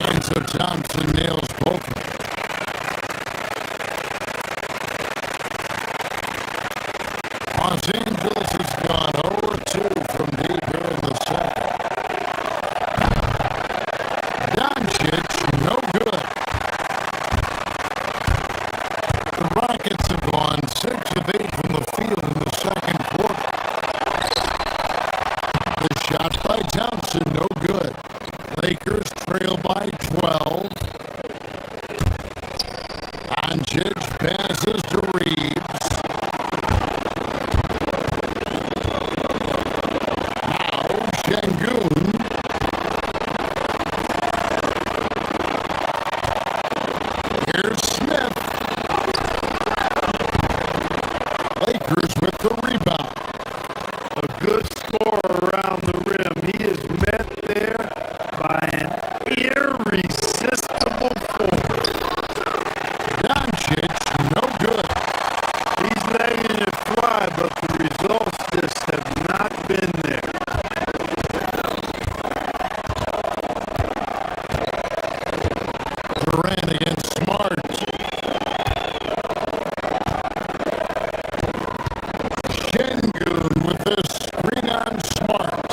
And so Thompson nails both. Los Angeles has gone 0-2 from deep here in the second. Doncic, no good. The Rockets have gone 6 of 8 from the field in the second quarter. The shot by Thompson, no good. Lakers trail by 12. Doncic passes to Reeves. Now Şengün. Here's Smith. Lakers with the rebound. A good scorer around the rim. He is met there by an irresistible force. Doncic, no good. He's letting it fly, but the results just have not been there. Durant against Smart. Şengün with the screen on Smart.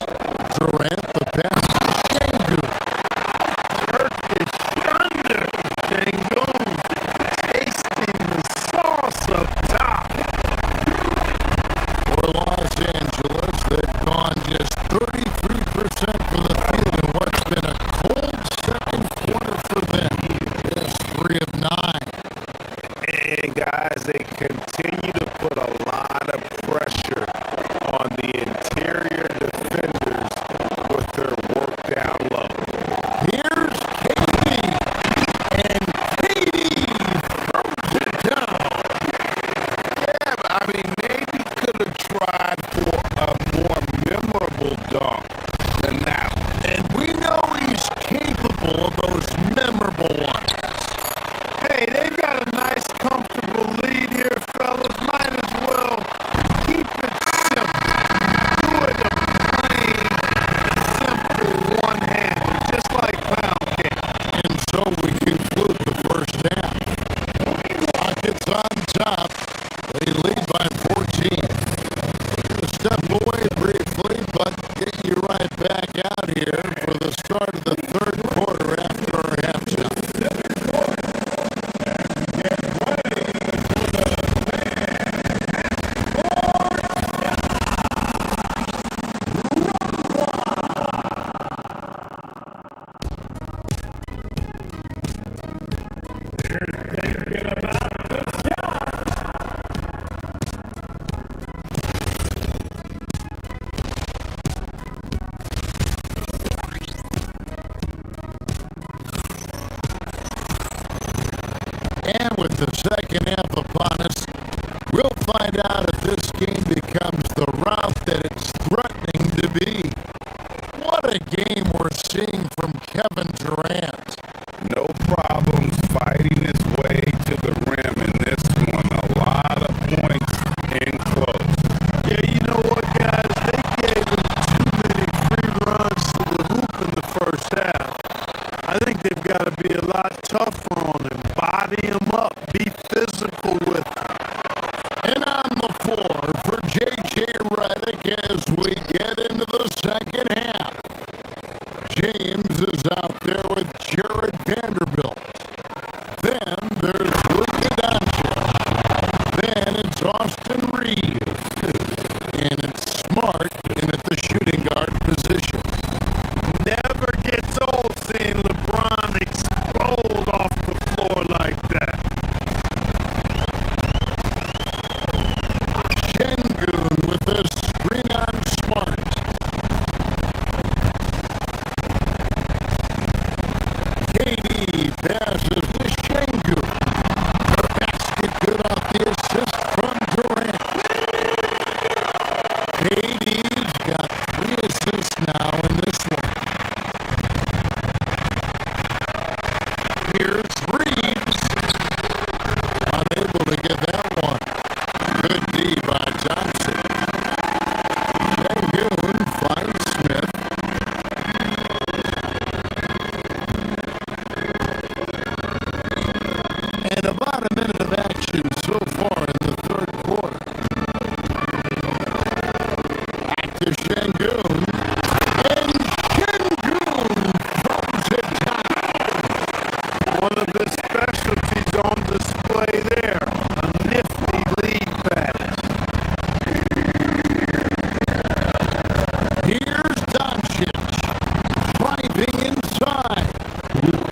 Durant, the pass to Şengün. Turkish thunder. Şengün tasting the sauce up top. For Los Angeles, they've gone just 33% from the field in what's been a cold second quarter for them. Just 3 of 9. And guys, they continue to put a lot of pressure on the interior defenders with their work down low. Here's KD, and KD throws it down. Yeah, but I mean, maybe could have tried for a more memorable dunk than that one. And we know he's capable of those memorable ones. Hey, they've got a nice, comfortable lead here, fellas. Might as well keep it simple. Do it a plain, simple one-hander, just like pound cake. And so we conclude the first half. Rockets on top. They lead by 14. We'll step away briefly, but get you right back out here for the start of the third quarter after our halftime. And with the second half upon us, we'll find out if this game becomes the rout that it's threatening to be. What a game we're seeing from Kevin Durant. No problems fighting his way to the rim in this one. A lot of points tougher on him, body him up, be physical with him. And on the floor for J.J. Redick as we get into the second half. James is out there with Jared Vanderbilt. Then there's Luka Doncic. Then it's Austin Reeves. And it's Smart in at the shooting guard position. Never gets old seeing LeBron explode off the floor like that. Şengün with a screen on Smart. KD passes to Şengün. The basket good off the assist from Durant. KD's got 3 assists now in this one. Here's Reeves. Unable to get that one. Good D by Johnson. Şengün finds Smith. And about a minute of action so far in the third quarter. Back to Şengün. And Şengün throws it down. One of his specialties on display there, a nifty lead pass. Here's Doncic driving inside.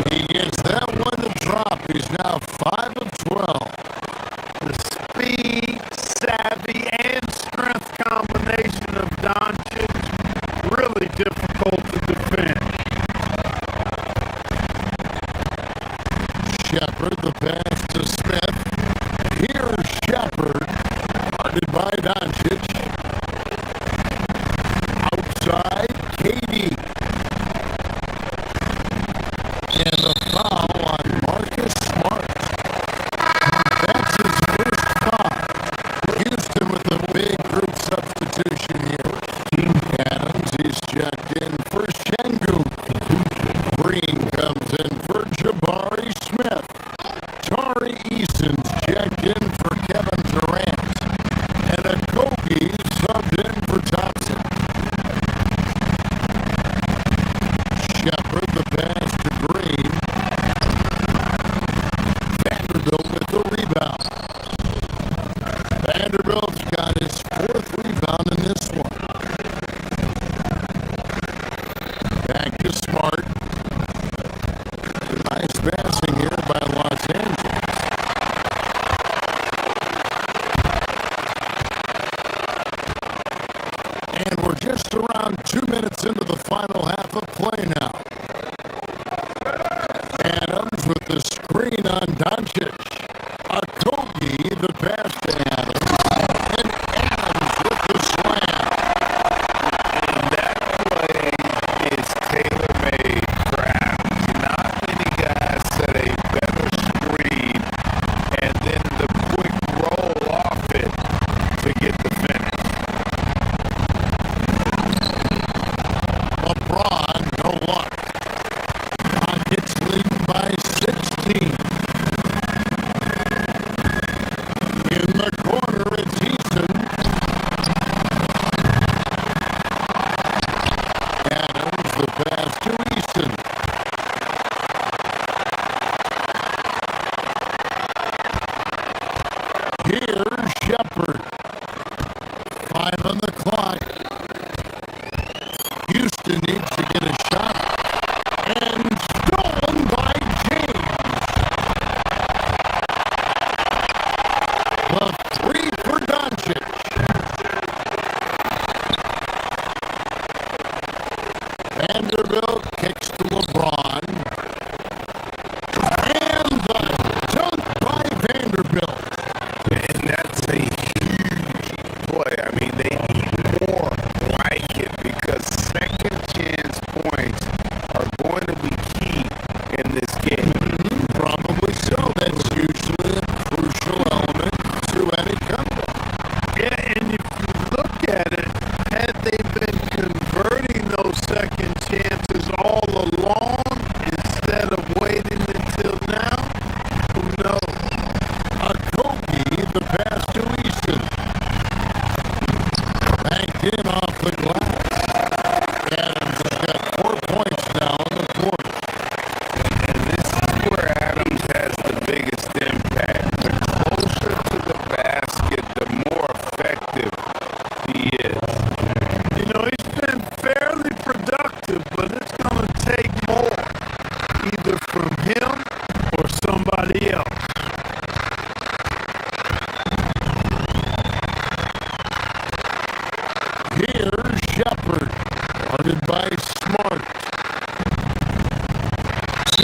He gets that one to drop. He's now 5 of 12. The speed, savvy, and strength combination of Doncic, really difficult to defend. Shepard, the pass to Smith. Here's Shepard, guarded by Doncic. Outside, KD. And the foul on Marcus Smart. That's his first foul. Houston with a big group substitution here. Adams, he's checked in for Şengün. Green comes in for Jabari Smith. Tari Eason's checked in for Kevin Durant. And Okogie subbed in for Thompson. Shepard, the pass to Green. Vanderbilt with the rebound. Vanderbilt's got his 4th rebound in this one. Back to Smart. Nice passing here by Los Angeles. And we're just around 2 minutes into the final half of play now. Adams with the screen on Doncic. Okogie, the pass to Adams. And Adams with the slam. That play is tailor-made for Adams. Not many guys set a better screen and then the quick roll off it to get the finish. LeBron, no luck. Rockets leading by 16. In the corner, it's Eason. Adams, the pass to Eason. Here's Shepard. 5 on the clock. Houston needs to get a shot. And stolen by James. The 3 for Doncic. Vanderbilt kicks to LeBron. And the dunk by Vanderbilt. And that's a huge play. I mean, they needed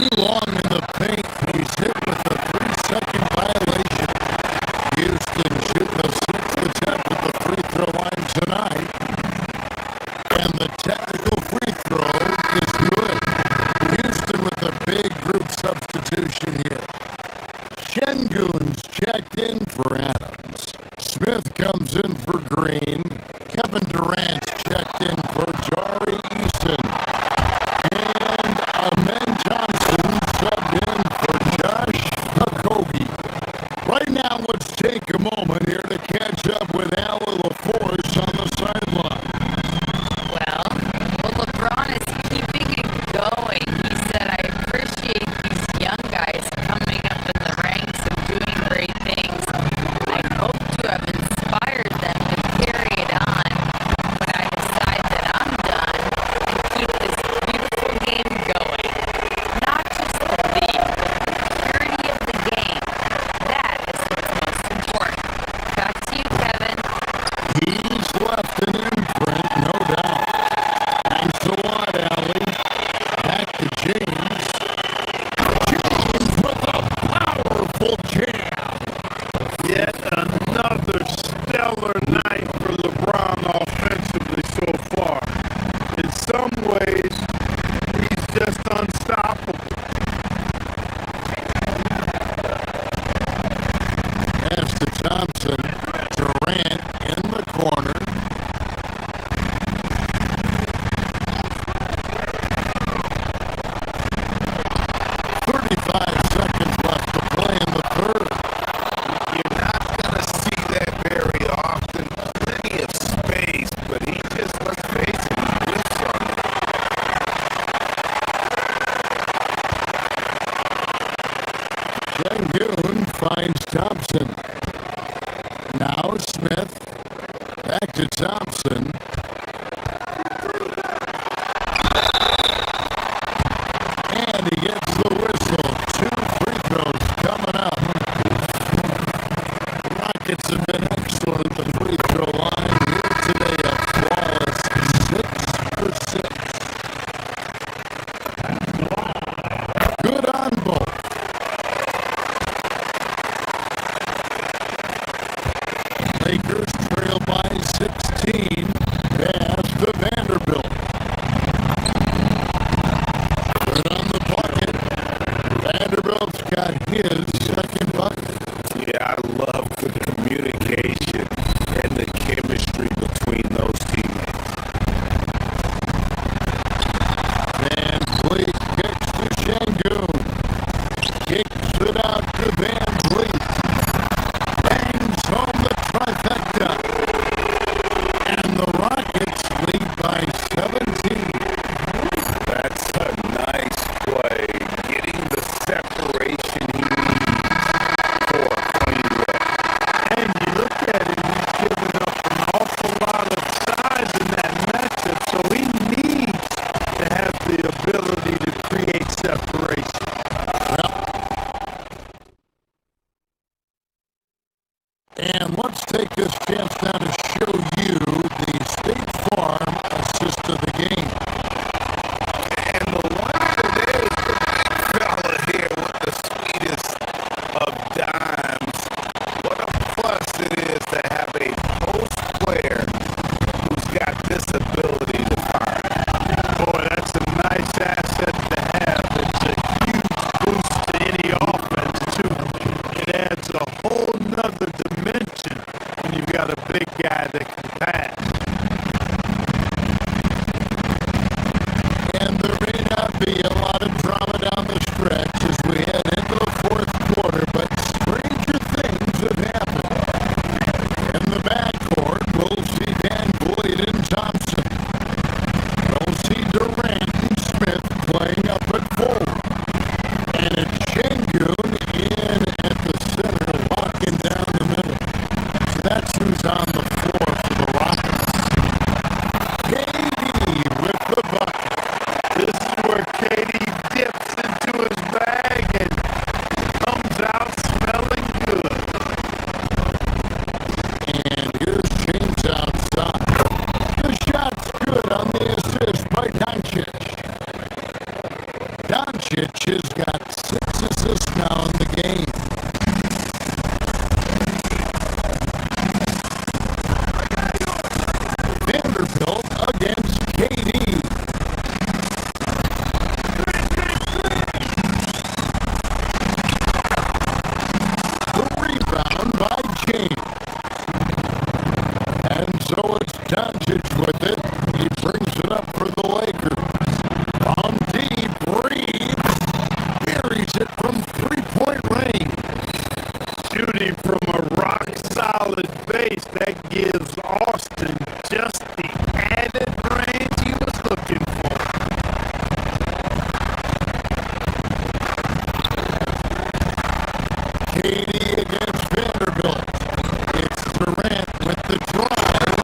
too long in the paint. He's hit with a 3-second violation. Houston shooting a 6 attempt at the free throw line tonight. And the technical free throw is good. Houston with a big group substitution here. Şengün's checked in for Adams. Smith comes in for Green. Kevin Durant's checked in for Jari Eason. And Amen Johnson subbed in for Josh Okogie. Right now, let's take a moment here to catch up with Allie LaForce on the sideline. Well, LeBron is keeping it going. He said, I appreciate these young guys coming up in the ranks and doing great things. I hope to have inspired them to carry it on when I decide that I'm done and keep this beautiful game going. Not just the league, but the purity of the game. That is what's most important. Back to you, Kevin. He's left an imprint, no doubt. Thanks a lot, Allie. Back to James. James with a powerful jam. Yet another stellar night for LeBron offensively so far. In some ways, he's just unstoppable. Pass to Thompson. Durant in the corner. Seconds left to play in the third. You're not going to see that very often. Plenty of space, but he just, let's face it, he whiffs on it. Şengün finds Thompson. Now Smith. Back to Thompson. And he gets the whistle. 2 free throws coming up. The Rockets have been excellent at the free throw line here today. A flawless 6 for 6. Good on both. Lakers trail by 16. Pass to Vanderbilt. Good on the bucket. Vanderbilt's got his second bucket. Yeah, I love the communication and the chemistry between those teammates. Van Vliet kicks to Şengün. Kicks it out to Van Vliet. Bangs home the trifecta. And the Rockets lead by 17. That's a nice play, getting the separation he needs for a clean look. And you look at him, he's giving up an awful lot of size in that matchup, so he needs to have the ability to create separation. And let's take this chance now to show you the State Farm assist of the game. And the wonder is the big fella here with the sweetest of dimes. What a plus it is to have a post player who's got this ability to fire. Boy, that's a nice asset to have. It's a huge boost to any offense, too. It adds a whole nother dimension when you've got a big guy that can pass. And there may not be a lot of drama down the stretch as we head into the fourth quarter, but stranger things have happened. In the backcourt, we'll see Van Vliet and Thompson. We'll see Durant and Smith playing up at forward. And it's Şengün in at the center, locking down the middle. So that's who's on the floor for the Rockets. KD with the bucket. This is where KD dips into his bag and comes out smelling good. And here's James outside. The shot's good on the assist by Doncic. Doncic has got the game. Vanderbilt against KD. The rebound by James. And so it's Doncic with it. He brings it up for the Lakers. On deep, Reeves buries it from three-point range. Shooting from a rock-solid base, that gives Austin just the added range he was looking for. KD against Vanderbilt. It's Durant with the drive.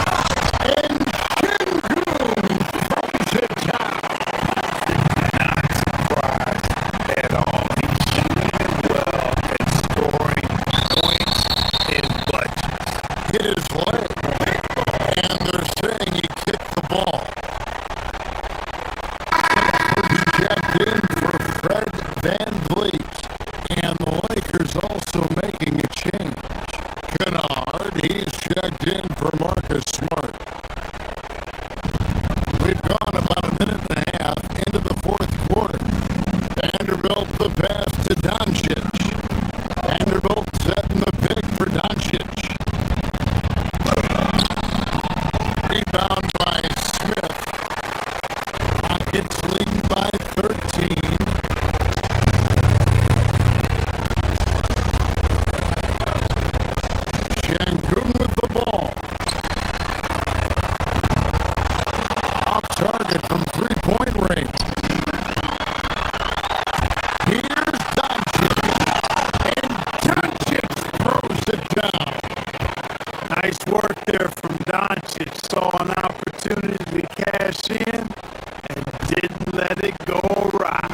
And Şengün throws it down. Not surprised at all. He's shooting well and scoring points in bunches. Hit his leg. And they're saying he kicked the ball. Checked in for Fred VanVleet. And the Lakers also making a change. Kennard, he's checked in for Marcus Smart. We've gone about a minute and a half into the fourth quarter. Vanderbilt the pass to Doncic. Vanderbilt setting the pick for Doncic. Rebound by Smith. Rockets lead by 13. Şengün with the ball. Off target from three-point range. Here's Doncic. And Doncic throws it down. Nice work there from Doncic. Saw an opportunity to cash in and didn't let it go awry.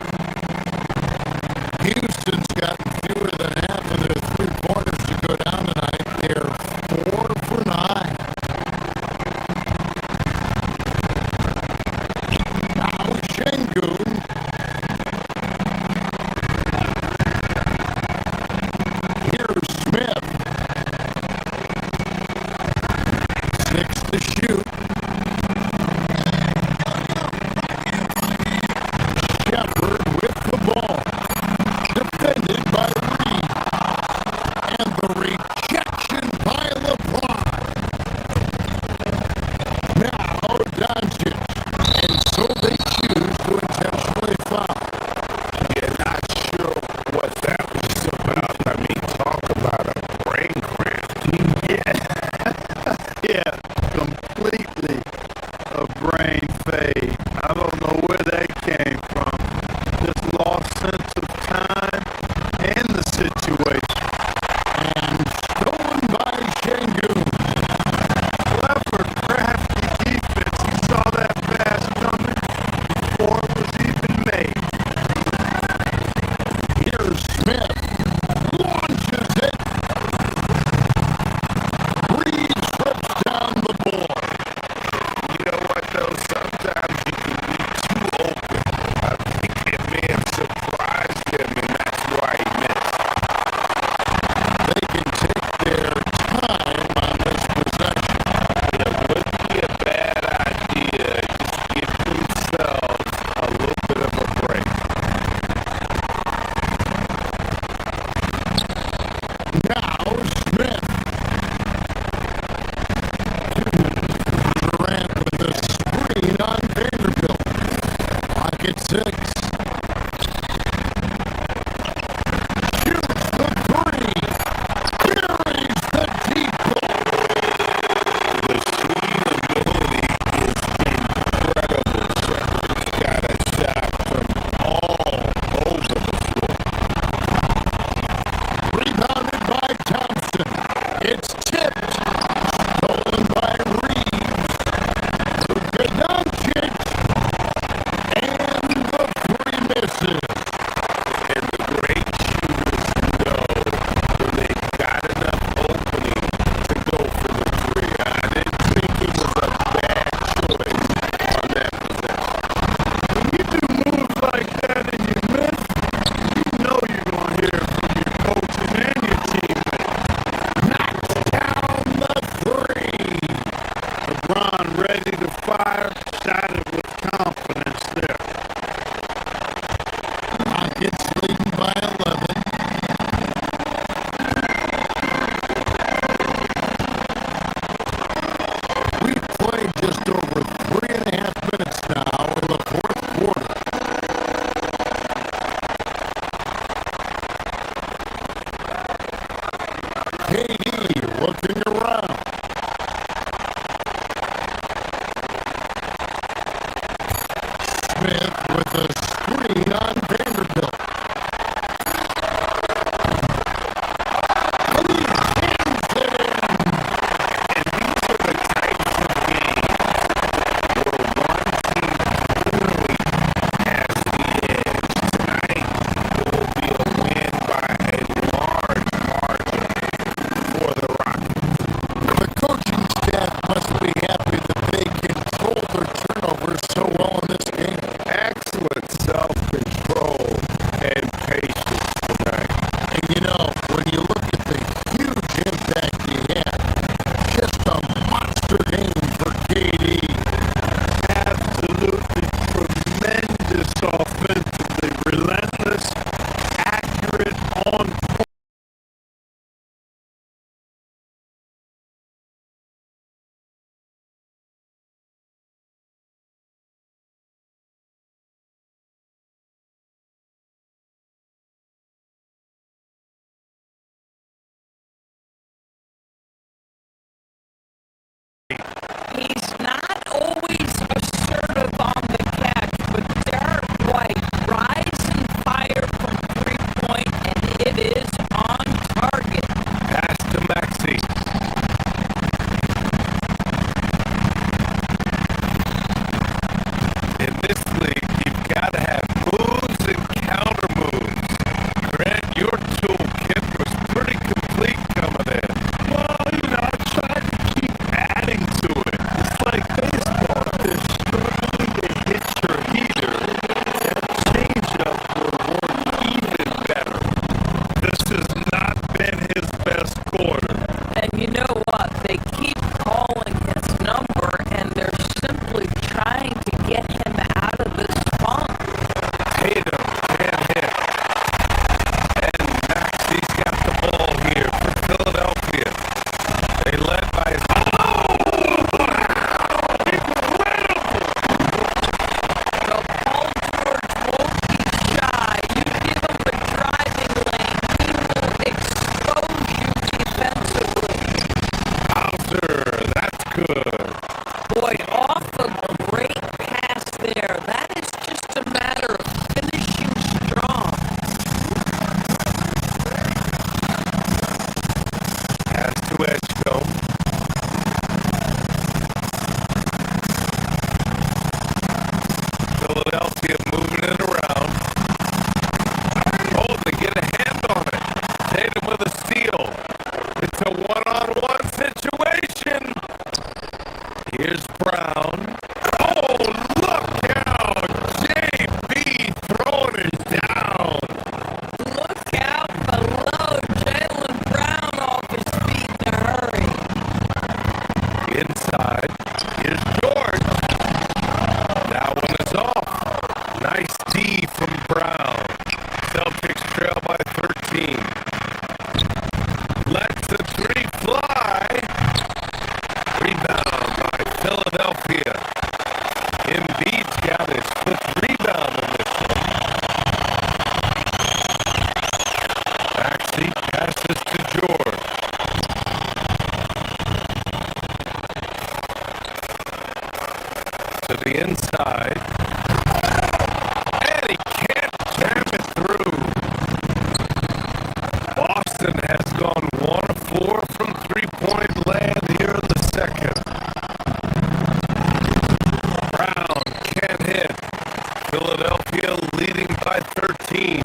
Houston's gotten fewer than half of their three-pointers to go down tonight. They're 4 for 9. Now Şengün. Here's Smith. 6 to shoot. Shepard with the ball. Defended by Reed. And the rejection by LeBron. Now Doncic. And so they choose to intentionally foul. Yeah, not sure what that was about. I mean, talk about a brain cramp. Yeah. Yeah, completely a brain fade. I don't know where that came from. Just lost sense of time and the situation. And stolen by Şengün. Clever, crafty defense. He saw that pass coming before it was even made. Here's Smith. Launches it. Reed slips down the board. You know what, though? Sometimes you can be too open. I think it may have surprised him, and that's why he missed. They can take their time on this possession. It wouldn't be a bad idea. Just give themselves a little bit of a break. He's not always assertive on the catch, but Derek White rise and fire from three-point, and it is on target. Pass to Maxey. In this league, you've got to have moves and counter moves. Grant, your toolkit was pretty complete coming in. Well, I tried to keep adding to it. It's like baseball. They're struggling to hit your heater. That changeup will work even better. This has not been his best quarter. And you know what? They keep calling his number, and they're simply trying to get him out of this funk. Tatum can't hit. And Maxey's got the ball here for Philadelphia. They led by his... Oh! Incredible! So Paul George won't be shy. You give him a driving lane, he will expose you defensively. Hauser, that's good. Boy, off a great pass there. That is just a matter of finishing strong. Pass to Edgecombe. Philadelphia moving it around. Oh, they get a hand on it. Tatum with a steal. It's a one-on-one situation. Here's Brown. Oh, look out! JB throwing it down. Look out below. Jaylen Brown off his feet in a hurry. Inside. Here's George. That one is off. Nice D from Brown. Celtics trail by 13. Lets the three fly. Rebound by Philadelphia. Embiid's got his fifth rebound in this one. Maxey passes to George. To the inside. And he can't jam it through. Boston has gone 1 of 4 from three-point land here in the second. Brown can't hit. Philadelphia leading by 13.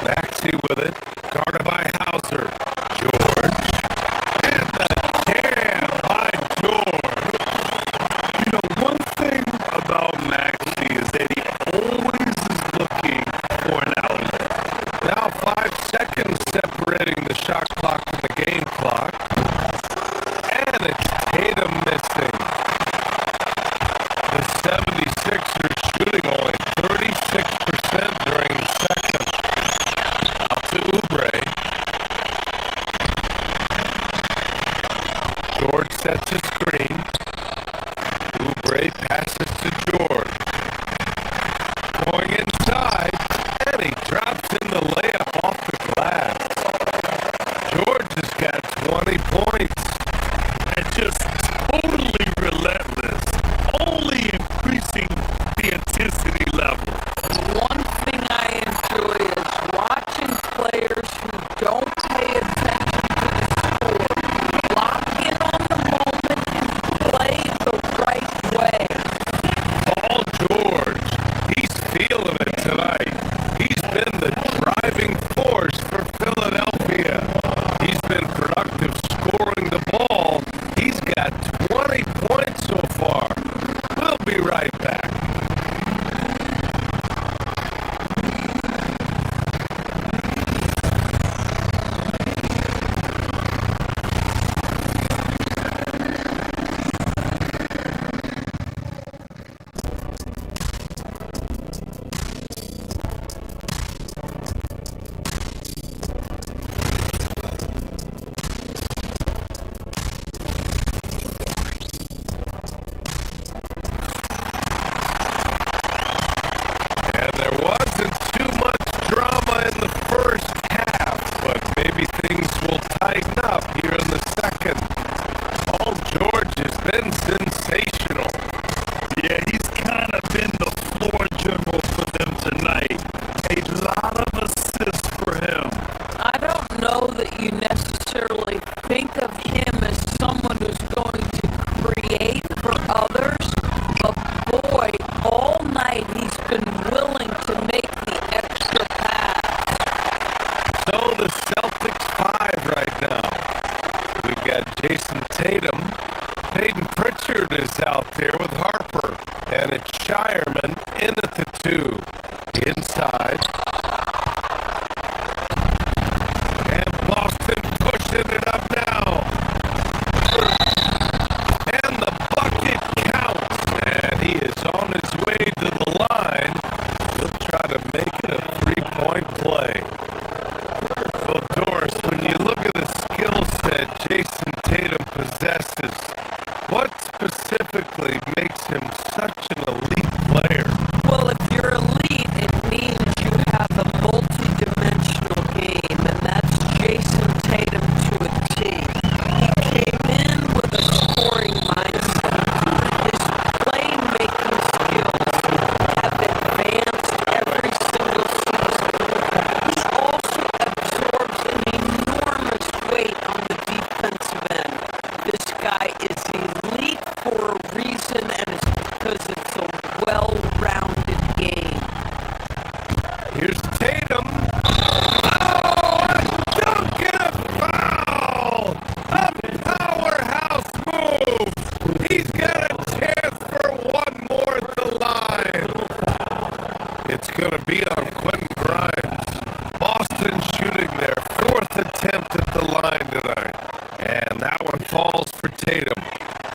Maxey with it. Guarded by Hauser. George. And the jam by George. You know, one thing about Maxey is that he always is looking for an outlet. Now 5 seconds separating the shot clock from the game clock. And it's Tatum missing. The 76ers shooting only 36% during the second. Out to Oubre. George sets a screen. Oubre passes to George. Going inside, and he drops in the layup off the glass. George has got 20 points. And just totally relentless. Only increasing the intensity level. One thing I enjoy is watching players who don't pay attention to the score lock in on the moment and play the right way. Paul George, he's feeling it tonight. He's been the driving force for Philadelphia. He's been productive scoring the ball. He's got 20 points so far. We'll be right back. tighten up here in the second. Paul George has been sensational. know that you necessarily think of him as someone who's going to create for others, but boy, all night he's been willing to make the extra pass. So the Celtics 5 right now. We've got Jason Tatum. Peyton Pritchard is out there with Harper. And it's Shireman in at the 2. Inside. And Boston pushing it up now. And the bucket counts. And he is on his way to the line. He'll try to make it a 3-point play. Well, Doris, when you look at the skill set Jason Tatum possesses, what specifically makes him such an elite player? Well, if you're elite, it means you have a multi-dimensional game, and that's Jason Tatum to a T. He came in with a scoring mindset. His playmaking skills have advanced every single season. He also absorbs an enormous weight on the defensive end. This guy is elite for a reason, and it's because it's a well-rounded game. Here's Tatum. Oh, a dunk and a foul! A powerhouse move! He's got a chance for one more at the line. It's going to be on Quentin Grimes. Boston shooting their 4th attempt at the line tonight. And that one falls for Tatum.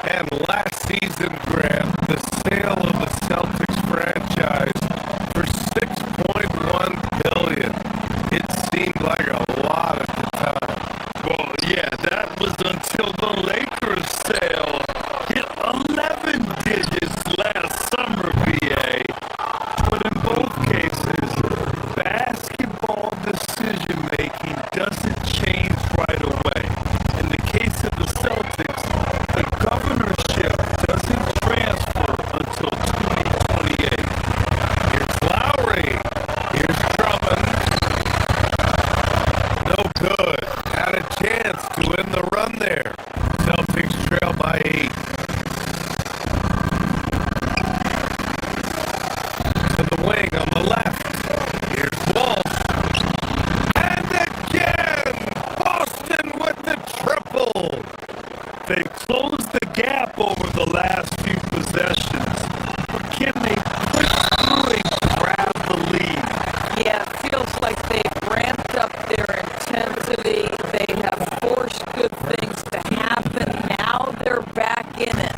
And last season, Grant, the sale of the Celtics franchise for $6.1 billion. It seemed like a lot at the time. Well, yeah, that was until the Lakers sale hit 11 digits last summer, VA. But in both cases, basketball decision-making doesn't change right away. In the case of the Celtics, the governorship doesn't transfer until 2028. Here's Lowry. Here's Drummond. No good. Had a chance to win the run there. Celtics trail by 8. To the wing on the left. Here's Wolf. And again! Boston with the triple. They've closed the gap over the last few possessions, but can they push through and grab the lead? Yeah, it feels like they've ramped up their intensity. They have forced good things to happen. Now they're back in it.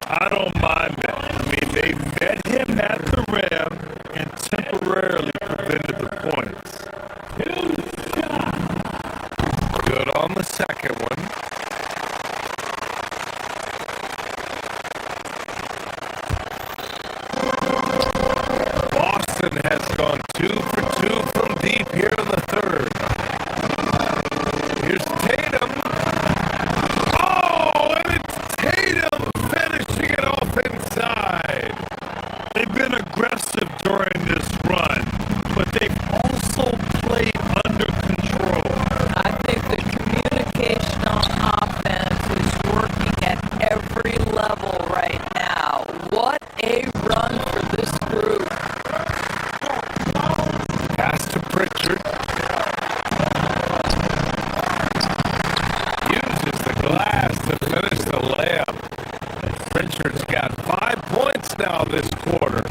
I don't mind that. I mean, they met him at the rim and temporarily prevented the points. Good on the second one. Boston has gone 2 for 2 from deep here in the 3rd. Here's Tatum. Oh, and it's Tatum finishing it off inside. They've been aggressive during this run, but they've also played under control. I think the communication on offense is working at every level right now. What a run for this group. Pass to Pritchard. Uses the glass to finish the layup. Pritchard's got 5 points now this quarter.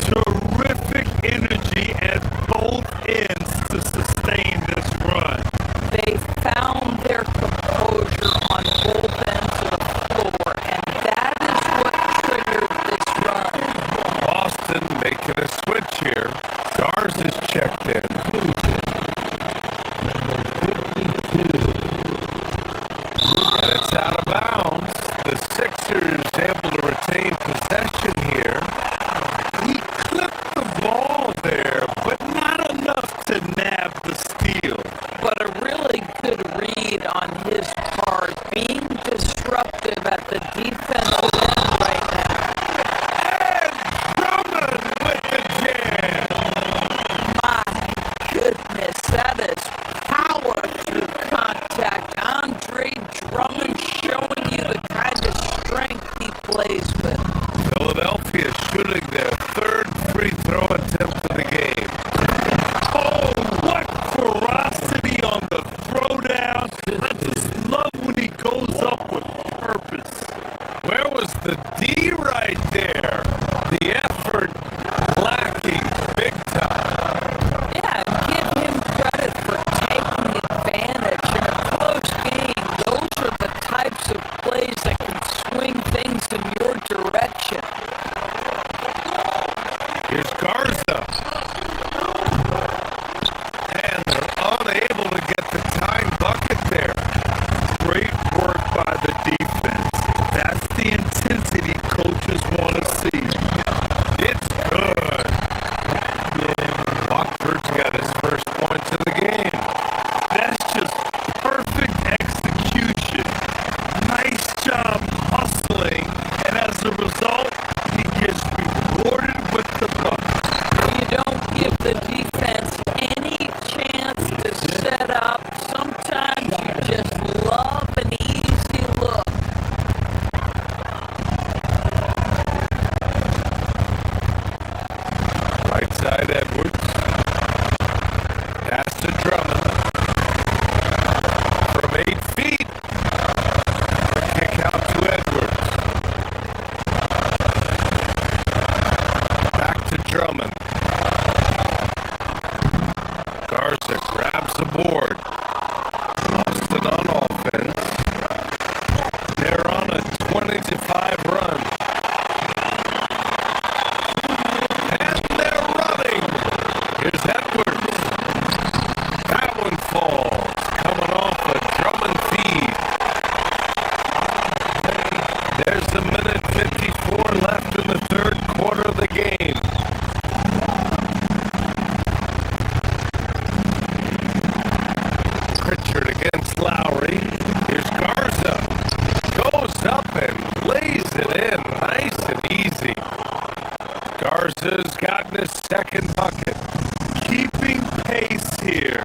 Terrific energy at both ends to sustain this run. They found their composure on both ends of the floor, and that is what triggered this run. Boston making a switch here. Garza's checked in. And it's out of bounds. The Sixers able to retain possession here. He clipped the ball there, but not enough to nab the steal. But a really good read on his part, being disruptive at the defensive end right now. And Drummond with the jam. My goodness, that is power through unable to get the tying bucket there. Great work by the defense. That's the intensity coaches want to see. It's good. Watford's got his first points of the game. That's just perfect execution. Nice job hustling, and as a result, he gets rewarded with the buck. You don't give the defense any chance to set up. Sometimes you just love an easy look. Right side Edwards. Pass to Drummond. From 8 feet. Kick out to Edwards. Back to Drummond. Garza grabs the board. Boston on offense. They're on a 20-5 run. And they're running. Here's Edwards. That one falls. Coming off a Drummond feed. There's a minute 54 left in the third quarter of the game. Pritchard against Lowry. Here's Garza. Goes up and lays it in. Nice and easy. Garza's gotten his second bucket. Keeping pace here.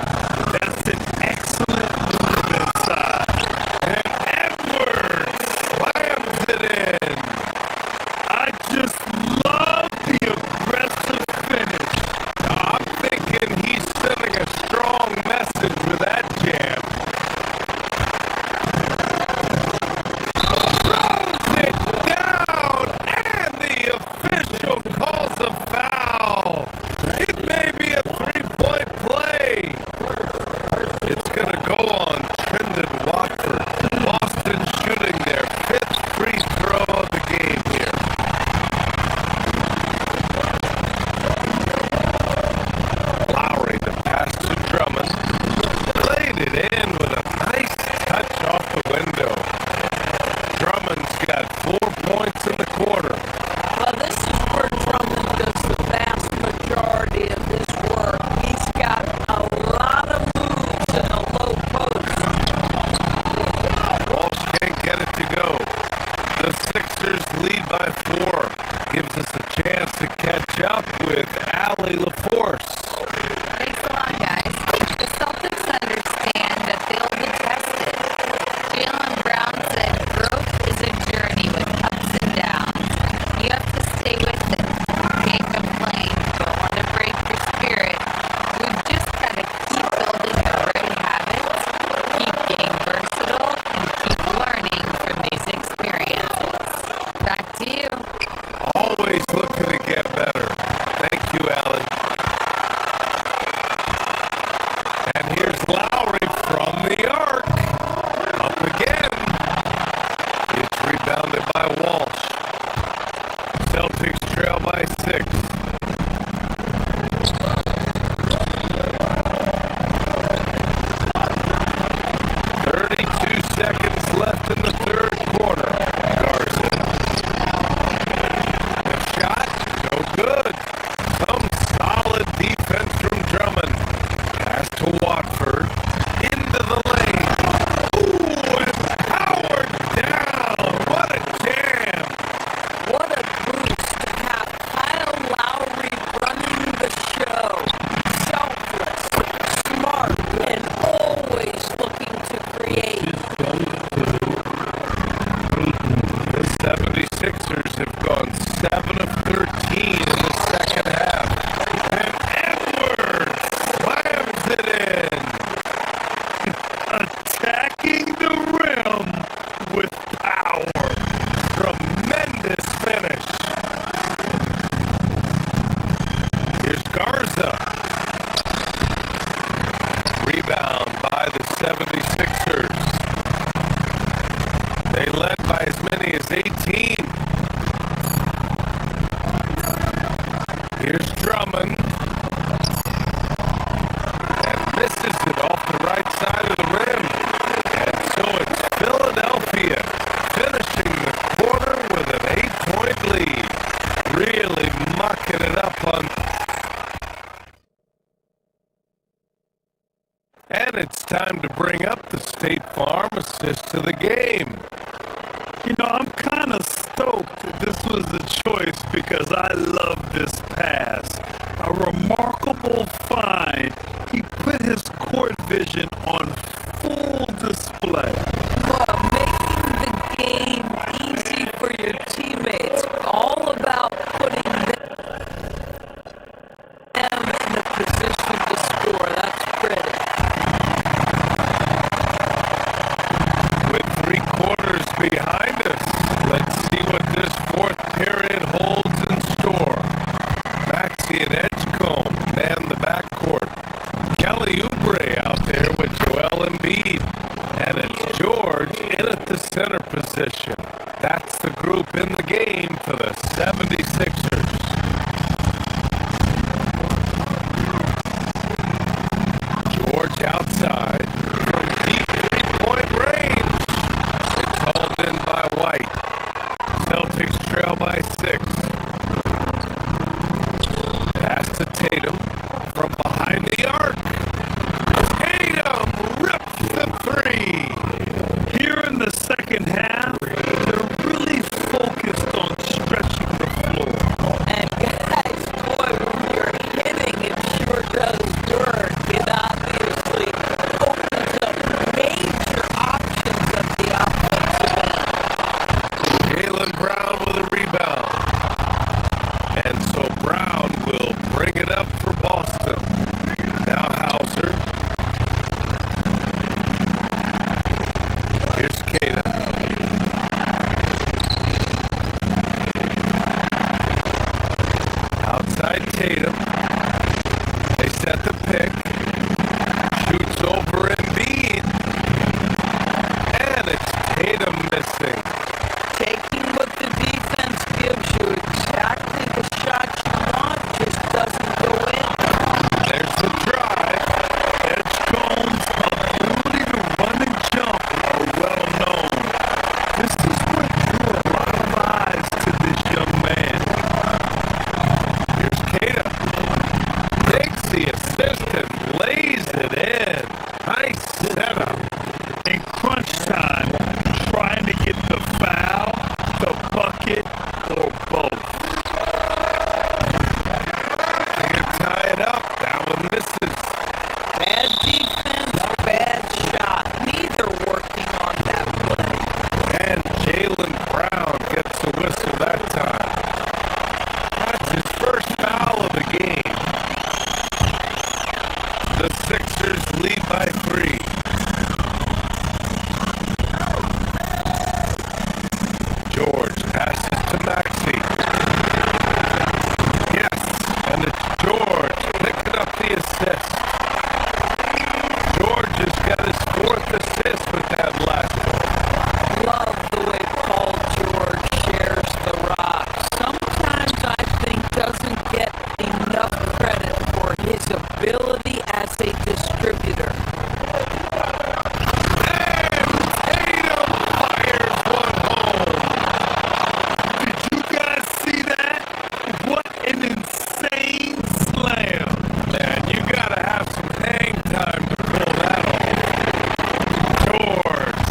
That's an excellent move inside. And Edwards slams it in. I just love the aggressive finish. I'm thinking he's sending a strong message with that jam. Throws it down, and the official calls a foul. It may be a three-point play. It's going to go on Trendon Watford. Boston shooting their fifth free throw of the game here. Lowry, the pass to Drummond. Laid it in with a nice touch off the window. Drummond's got 4 points in the quarter. Well, this is where Drummond does the vast majority of his work. He's got a lot of moves in a low post. Walsh can't get it to go. The Sixers lead by 4. Gives us a chance to catch up with Allie LaForce. Thanks a lot, guys. The Celtics understand that they'll be tested. Jaylen Brown said growth is a journey with ups and downs. You have to stay with it. Can't complain. Don't want to break your spirit. We've just got to keep building the right habits, keep being versatile, and keep learning from these experiences. Back to you. Always looking to get better. Thank you, Allie. And here's Lowry from the arc. Up again. It's rebounded by Walsh. Celtics trail by 6. Seconds left in the third quarter. Garza. The shot, no good. Some solid defense from Drummond. Pass to Watford. Into the lane. Ooh, and powered down. What a jam. What a boost to have Kyle Lowry running the show. Selfless, smart, and always looking to create. The 76ers have gone 7 of 13 in the second half. And Edwards slams it in. Attacking the rim with power. Tremendous finish. Here's Garza. Rebound by the 76ers. They led by as many as 18. Here's Drummond. And misses the side of the rim. And so it's Philadelphia finishing the quarter with an 8-point lead. Really mucking it up on. And it's time to bring up the State Farm assist to the game. You know, I'm kind of stoked that this was the choice because I love this pass. A remarkable find. He put his court vision on full display. Making the game easy for your teammates. All about putting them in a position to score. That's pretty. With 3 quarters behind us, let's see what this fourth period holds in store. Maxey and Edgecombe man the backcourt. Kelly Oubre out there with Joel Embiid. And it's George in at the center position. That's the group in the game for the 76ers. George outside from deep 3-point range. It's hauled in by White. Celtics trail by 6. Pass to Tatum from behind the arc. Tatum rips the 3. Here in the second half, they're really focused on stretching the floor. And guys, boy, when you're hitting, it sure does work. It obviously opens up major options at the offensive end. Jaylen Brown with a rebound. And so Brown will bring it up for Boston. Now Hauser. Here's Kata. Outside Tatum. They set the pick. Shoots over Embiid. And it's Tatum missing. Taking what the defense gives you, exactly the shots you want, just doesn't go in. There's the drive. Edgecombe's ability to run and jump are well known. This is what drew a lot of eyes to this young man. Here's Kata. Takes the assist and lays it in. Nice setup. In crunch time, trying to get the foul, the bucket, or both. Can't tie it up. That one misses. Bad defense, bad shot. Neither working on that play. And Jaylen Brown gets the whistle that time. That's his first foul of the game. The Sixers lead by 3. George passes to Maxey. Yes, and it's George picking up the assist. George has got his 4th assist with that last one. Love the way Paul George shares the rock. Sometimes I think doesn't get enough credit for his ability as a distributor. And Tatum fires one home. Did you guys see that? What an insane slam. Man, you gotta have some hang time to pull that off. George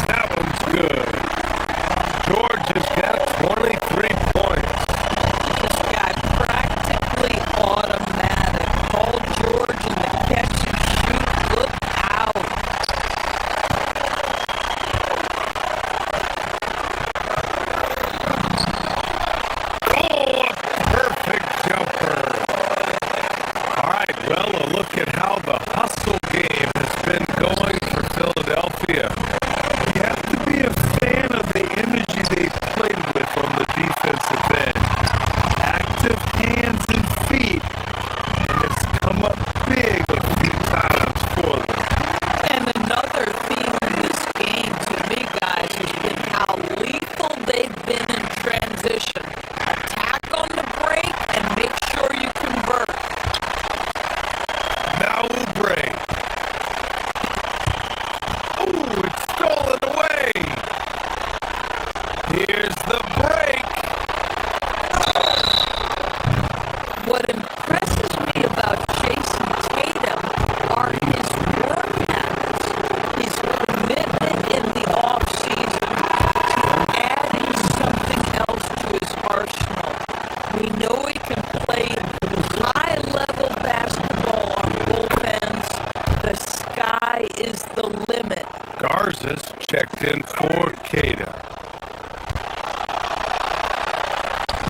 sky is the limit. Garza's checked in for Cada.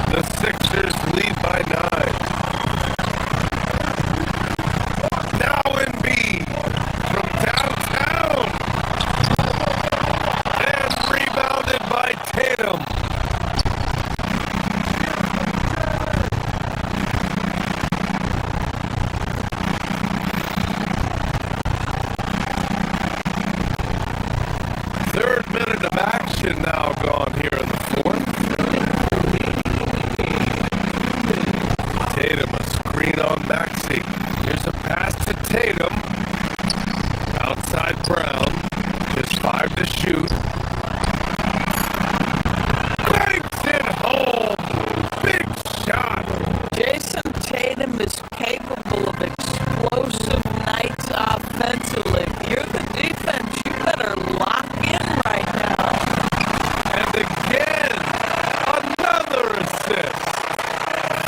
The Sixers lead by 9. Now Embiid from downtown. And rebounded by Tatum. Third minute of action now gone here in the fourth. Tatum, a screen on Maxey. Here's a pass to Tatum. Outside Brown. Just 5 to shoot. Banks it home. Big shot. Jason Tatum is capable of explosive nights offensively. If you're the defense, you better lock in right now. And again, another assist.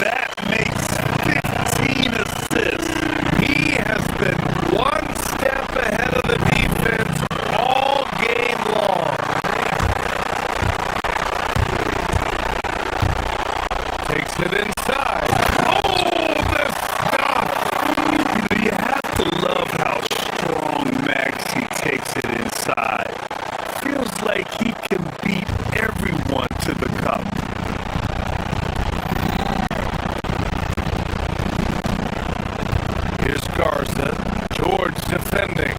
That makes 15 assists. He has been one step ahead of the defense all game long. Takes it inside. Oh, the stop! You have to love how strong Maxey takes it inside. Feels like he can beat everyone to the cup. Here's Garza. George defending.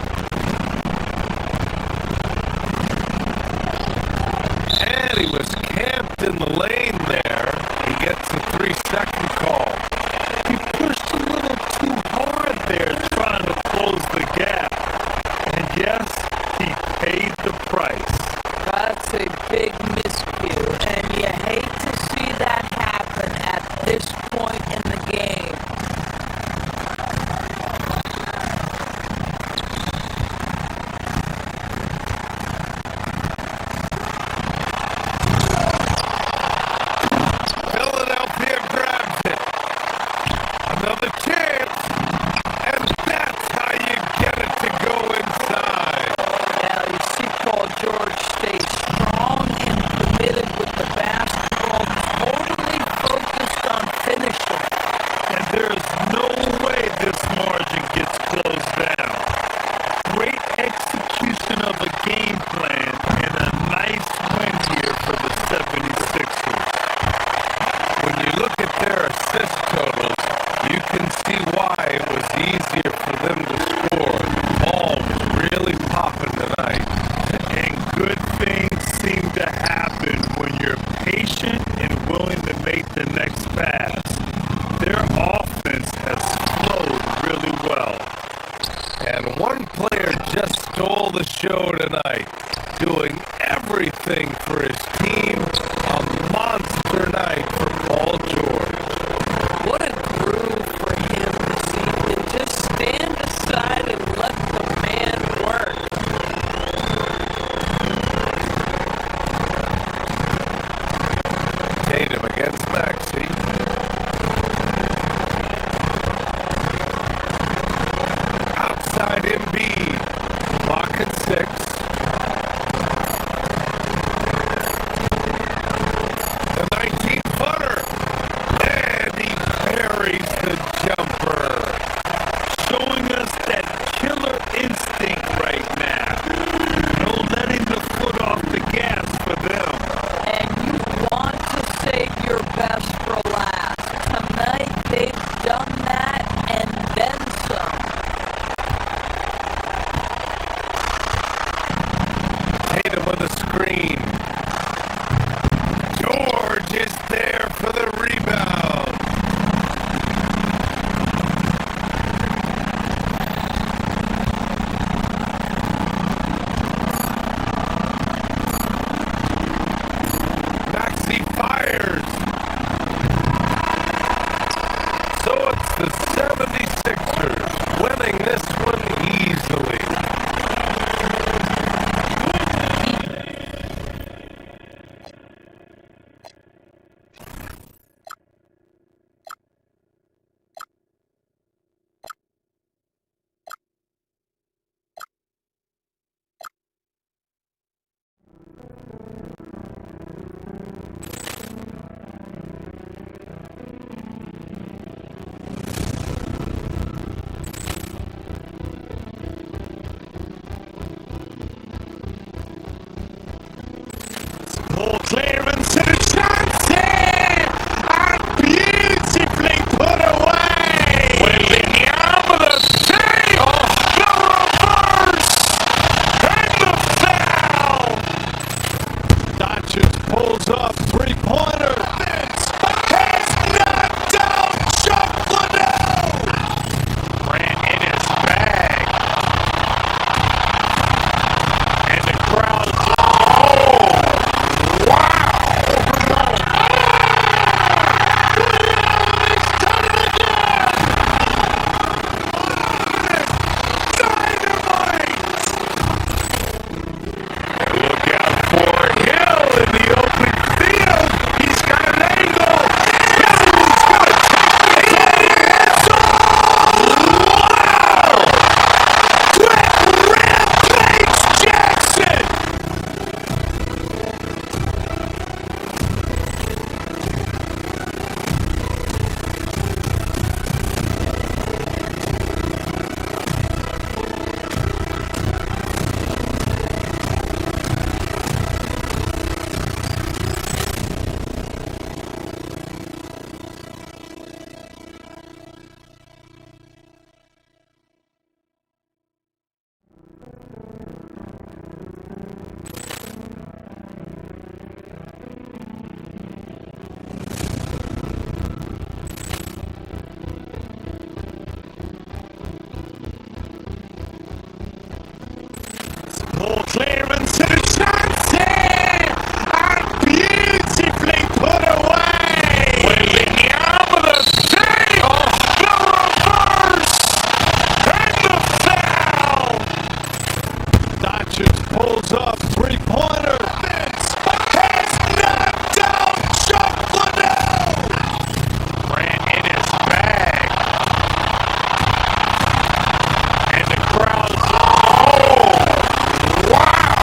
And he was camped in the lane there. He gets a 3-second call. He pushed a little too hard there trying to close the gap. And yes, he paid the price. That's a big miscue, and you hate to see that happen at this point in the game. Philadelphia grabs it. Another chance. And that's how you get it to go inside. Now you see Paul George stay strong and committed with the basketball, totally focused on finishing. And there's no way this margin gets closed down. Great execution of a game plan and a nice win here for the 76ers. When you look at their assist totals, you can see why it was easier for them to score. The ball was really popping tonight. And good things seem to happen when you're patient and willing to make the next pass. Their offense has flowed really well. And one player just stole the show tonight, doing everything for his team. A monster night for Paul George. What a groove for him this evening. Just stand aside and let the man work. Tatum against Maxey. Outside Embiid. Clock at 6. The 19-footer. And he buries the jumper. Showing us that killer instinct right now. No letting the foot off the gas for them. And you want to save your best for last. Tonight they've done that and then some. Tatum with a screen. George is there for the rebound. Maxey fires. So it's the 76ers winning this one easily. pulls up, three-pointer. Vince has knocked out Chuck Liddell. Grant in his bag. And the crowd's, wow.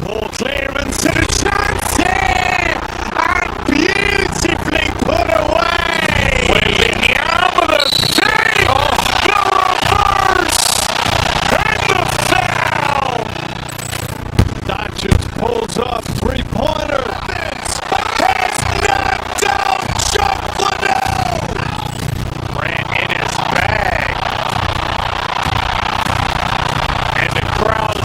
Ball clearance to the Chauncey! And beautifully put away! William with a save! The reverse! And the foul! Doncic pulls up, three-pointer. Vince has knocked out Chuck Liddell! Grant in his bag. And the crowd's,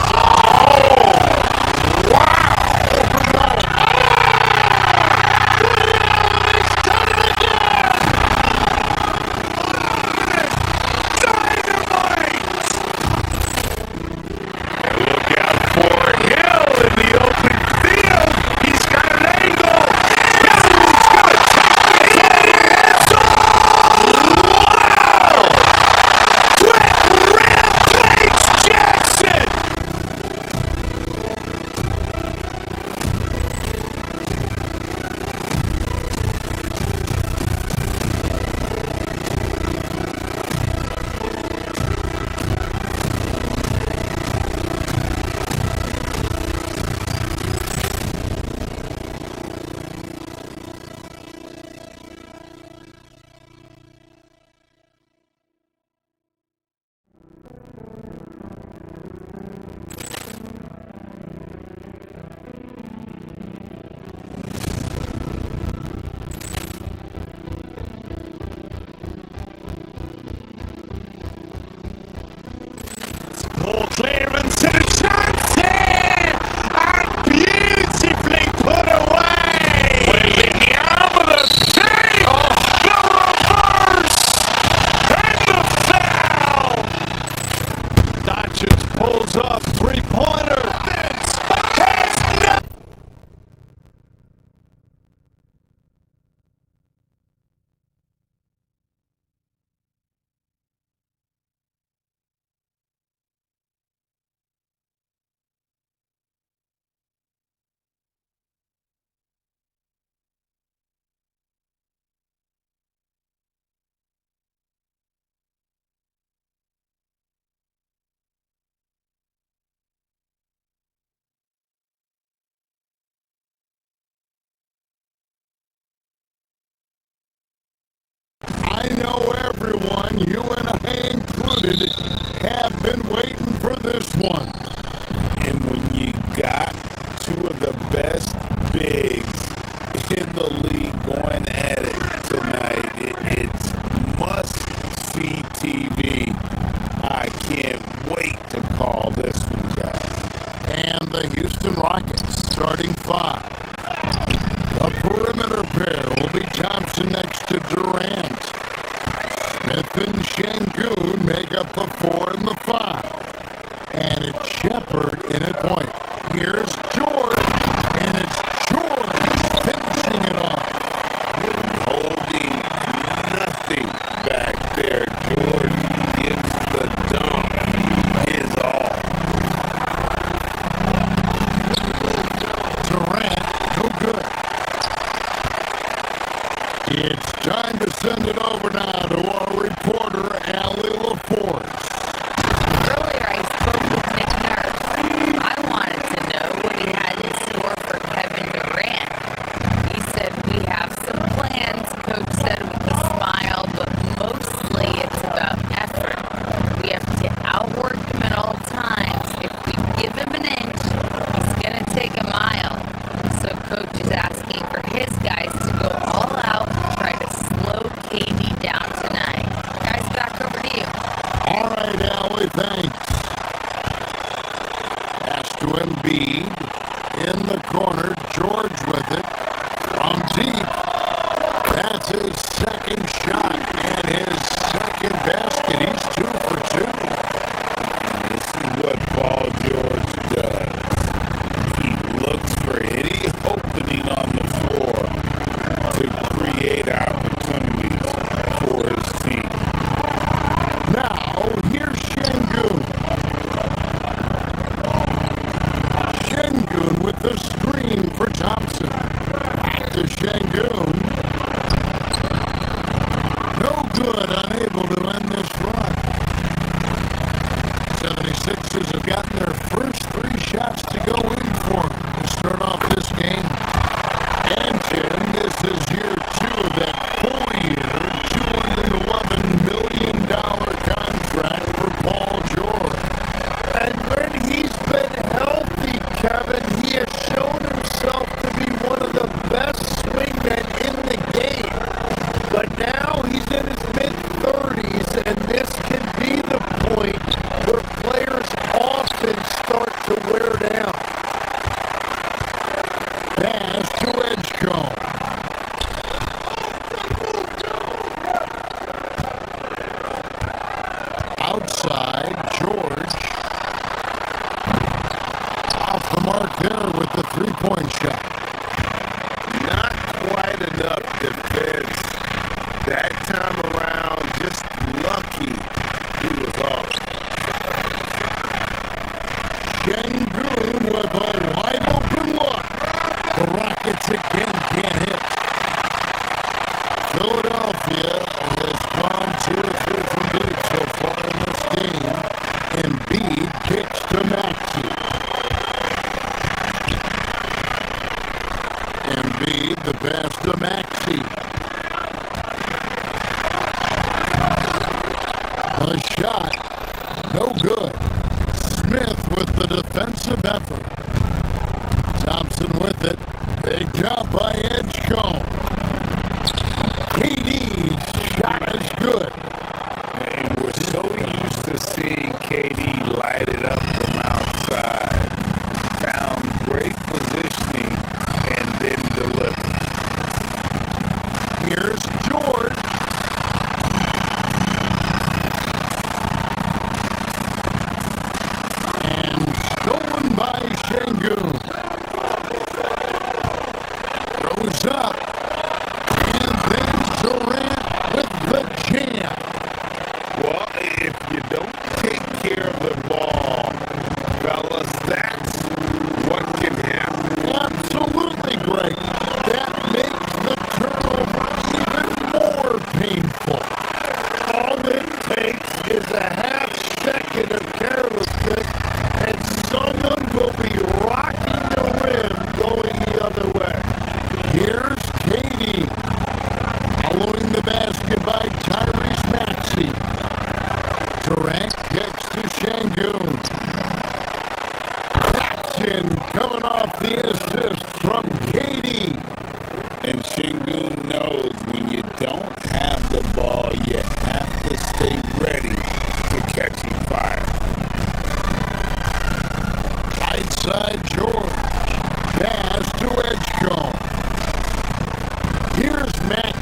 ball clearance to the Chauncey! And beautifully put away! William with a save! The reverse! And the foul! Doncic pulls up, three-pointer. Vince has knocked. I know everyone, you and I included, have been waiting for this one. And when you got two of the best bigs in the league going at it tonight, it's must-see TV. I can't wait to call this one, guys. And the Houston Rockets starting five. A perimeter pair will be Thompson next to Durant. Smith and Şengün make up the 4 and the 5. And it's Shepard in at point. Here's George, and it's George finishing it off. Holding nothing back there, George. It's the dunk is all. Edgecombe. Outside, George. Off the mark there with the three-point shot. Not quite enough defense. That time around, just lucky he was off. Shengun with a wide open look. The Rockets again can't hit. Philadelphia has gone 2 or 3 from deep so far in this game. Embiid kicks to Maxey. Embiid, the pass to Maxey. The shot, no good. Smith with the defensive effort. Thompson with it. Big job by Edgecombe. KD's shot is good. And we're so used to seeing KD light it up from outside. Found great positioning and then delivered. Here's George. And stolen by Shengun. Throws up. And then Durant with the jam. Well, if you don't take care of the ball, fellas, that's what can happen. Absolutely great. That makes the turnover even more painful. All it takes is a half second of carelessness, and someone will be rocking the rim going the other way. Here's Katie. Following the basket by Tyrese Maxey. Durant kicks to Shengun. Jackson coming off the assist from Katie. And Shingun knows when you don't have the ball, you have to stay ready for catching fire. Right side George. Pass to Edgecombe. Here's Maxey.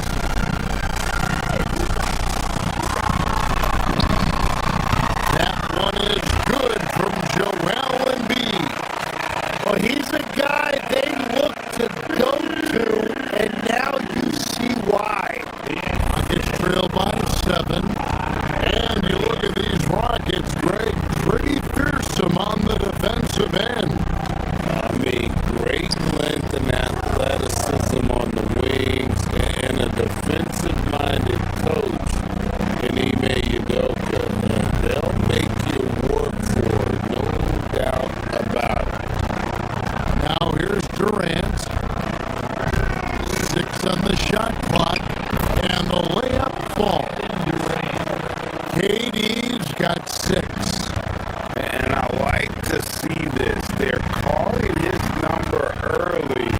That one is good from Joel Embiid. Well, he's a guy they look to go to, and now you see why. Rockets trail by 7. And you look at these Rockets, Greg, pretty fearsome on the defensive end. I mean, great length and athleticism on the wings, and a defensive-minded coach in Ime Udoka. They'll make you work for it, no doubt about it. Now here's Durant. 6 on the shot clock. And the layup falls. KD's got 6. And I like to see this. They're calling his number early,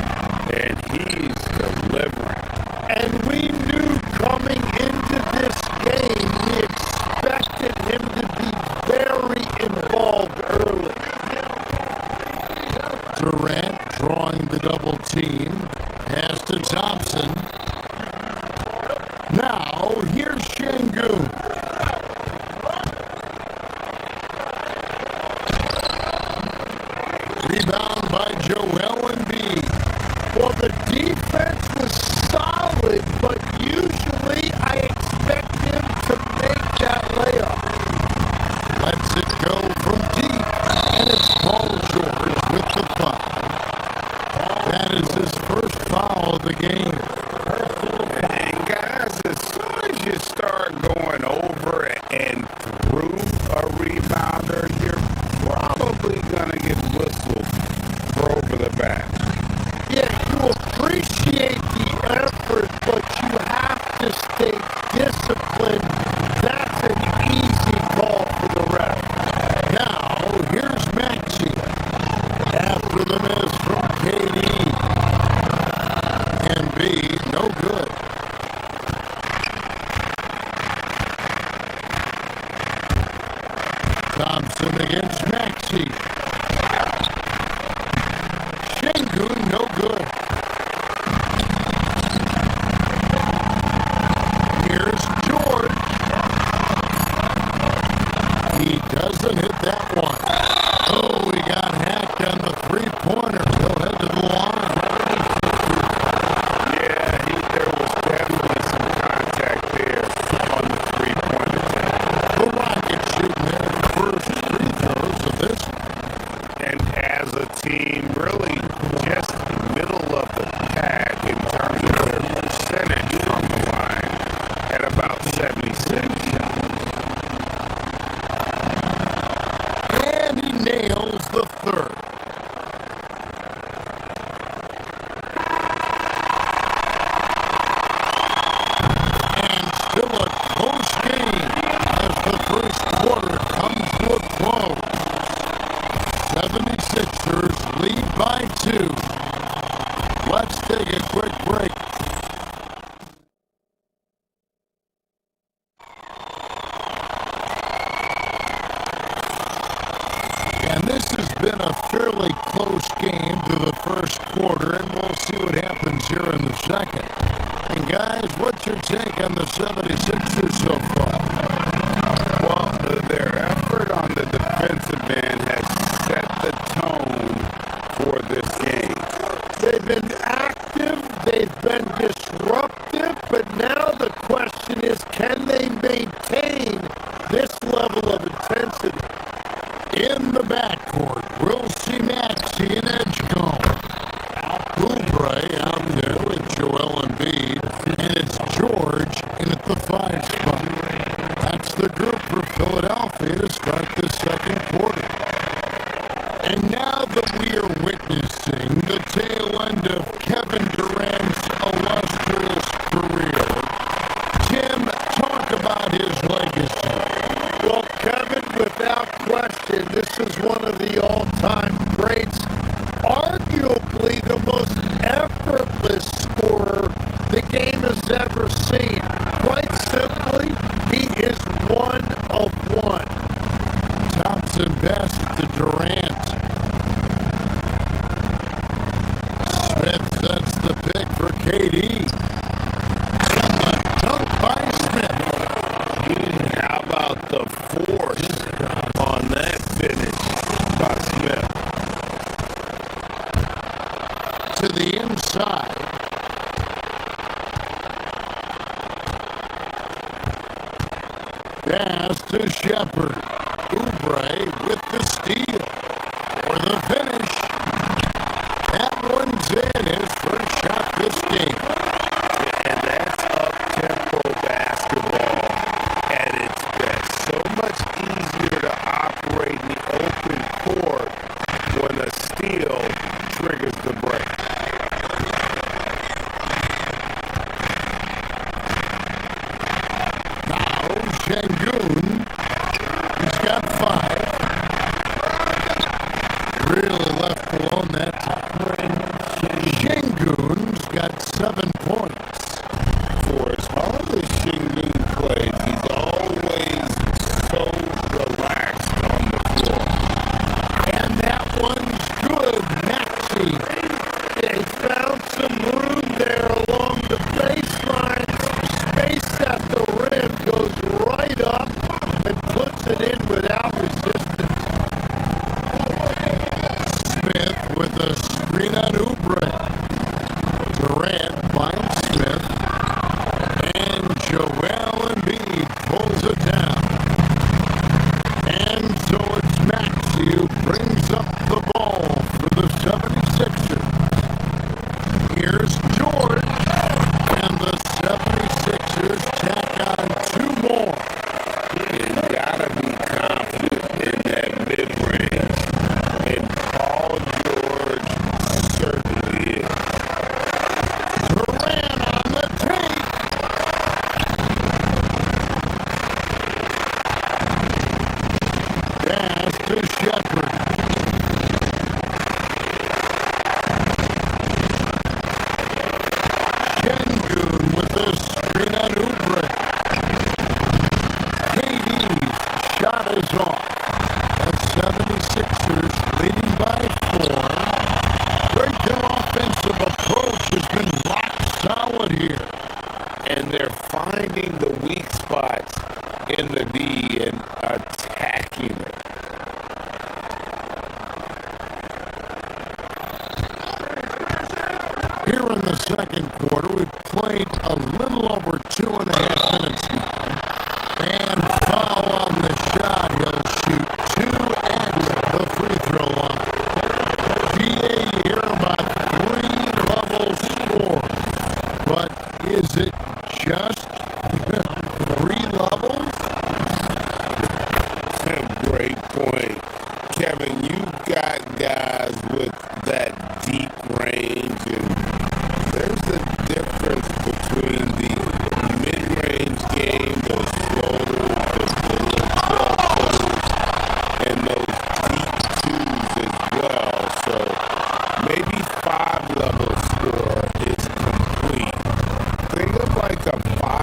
and he's delivering. And we knew coming into this game, we expected him to be very involved early. Durant drawing the double team. Pass to Thompson. Now, here's Shengun. Rebound by Joel Embiid. Well, the defense was solid, but usually I expect him to make that layup. Lets it go from deep. And it's Paul George with the foul. That is his first foul of the game. And guys, as soon as you start going over and through a rebounder, you're probably going to get whistled for over the back. Yeah, you appreciate the effort, but you have to stay disciplined. That's an easy call for the ref. Now, here's Maxey. After the miss from KD. second. And guys, what's your take on the 76ers so far? Well, their effort on the defensive end has set the tone for this game. They've been active, they've been disruptive, but now the question is, can they maintain this level of intensity? In the backcourt, we'll see Maxey and Edgecombe. Oubre out there with Joel Embiid, and it's George in at the 5 spot. That's the group for Philadelphia to start the second quarter. And now that we are witnessing the tail end of Kevin Durant's illustrious career, Tim, talk about his legacy. Well, Kevin, without question, this is one of the all-time greats, arguably the most effortless scorer the game has ever seen. Quite simply, he is one of one. Tops and best to Durant. Smith sets the pick for KD. And the dunk by Smith. How about the force on that finish by Smith? To the inside. Pass to Shepard. Oubre with the steal. For the finish. That one's in, his first shot this game. And that's up-tempo basketball at its best. So much easier to operate in the open court when a steal triggers the break. Now, Şengün, he's got 5. Really left alone that time. Şengün's got 7 points. For as hard as Şengün plays, he's always so relaxed on the floor. And that one's good, Maxey. They found some room there along the baseline. Space at the rim, goes right up and puts it in without resistance. Smith with a screen on Oubre. Durant finds Smith. And Joel Embiid pulls it down. And so it's Maxey who brings up the ball for the 76ers. Here's George. And the 76ers tack on 2 more. You gotta be confident in that mid-range. And Paul George certainly is. Durant on the tape. Pass to Shepard. Şengün with a screen on Oubre. KD's shot is off. The 76ers leading by 4. Their offensive approach has been rock solid here. And they're finding the weak spots in the D and attacking it. Here in the second quarter, we've played a little over 2.5 minutes now. And foul on the shot. He'll shoot 2 at the free throw line. GA here about 3 level scores. But is it just 3 levels? Great point. Kevin, you've got guys with that deep range, and there's a difference between the mid-range game, those floaters, those little 12-footers, and those deep 2s as well. So maybe 5-level score is complete. Think of like a 5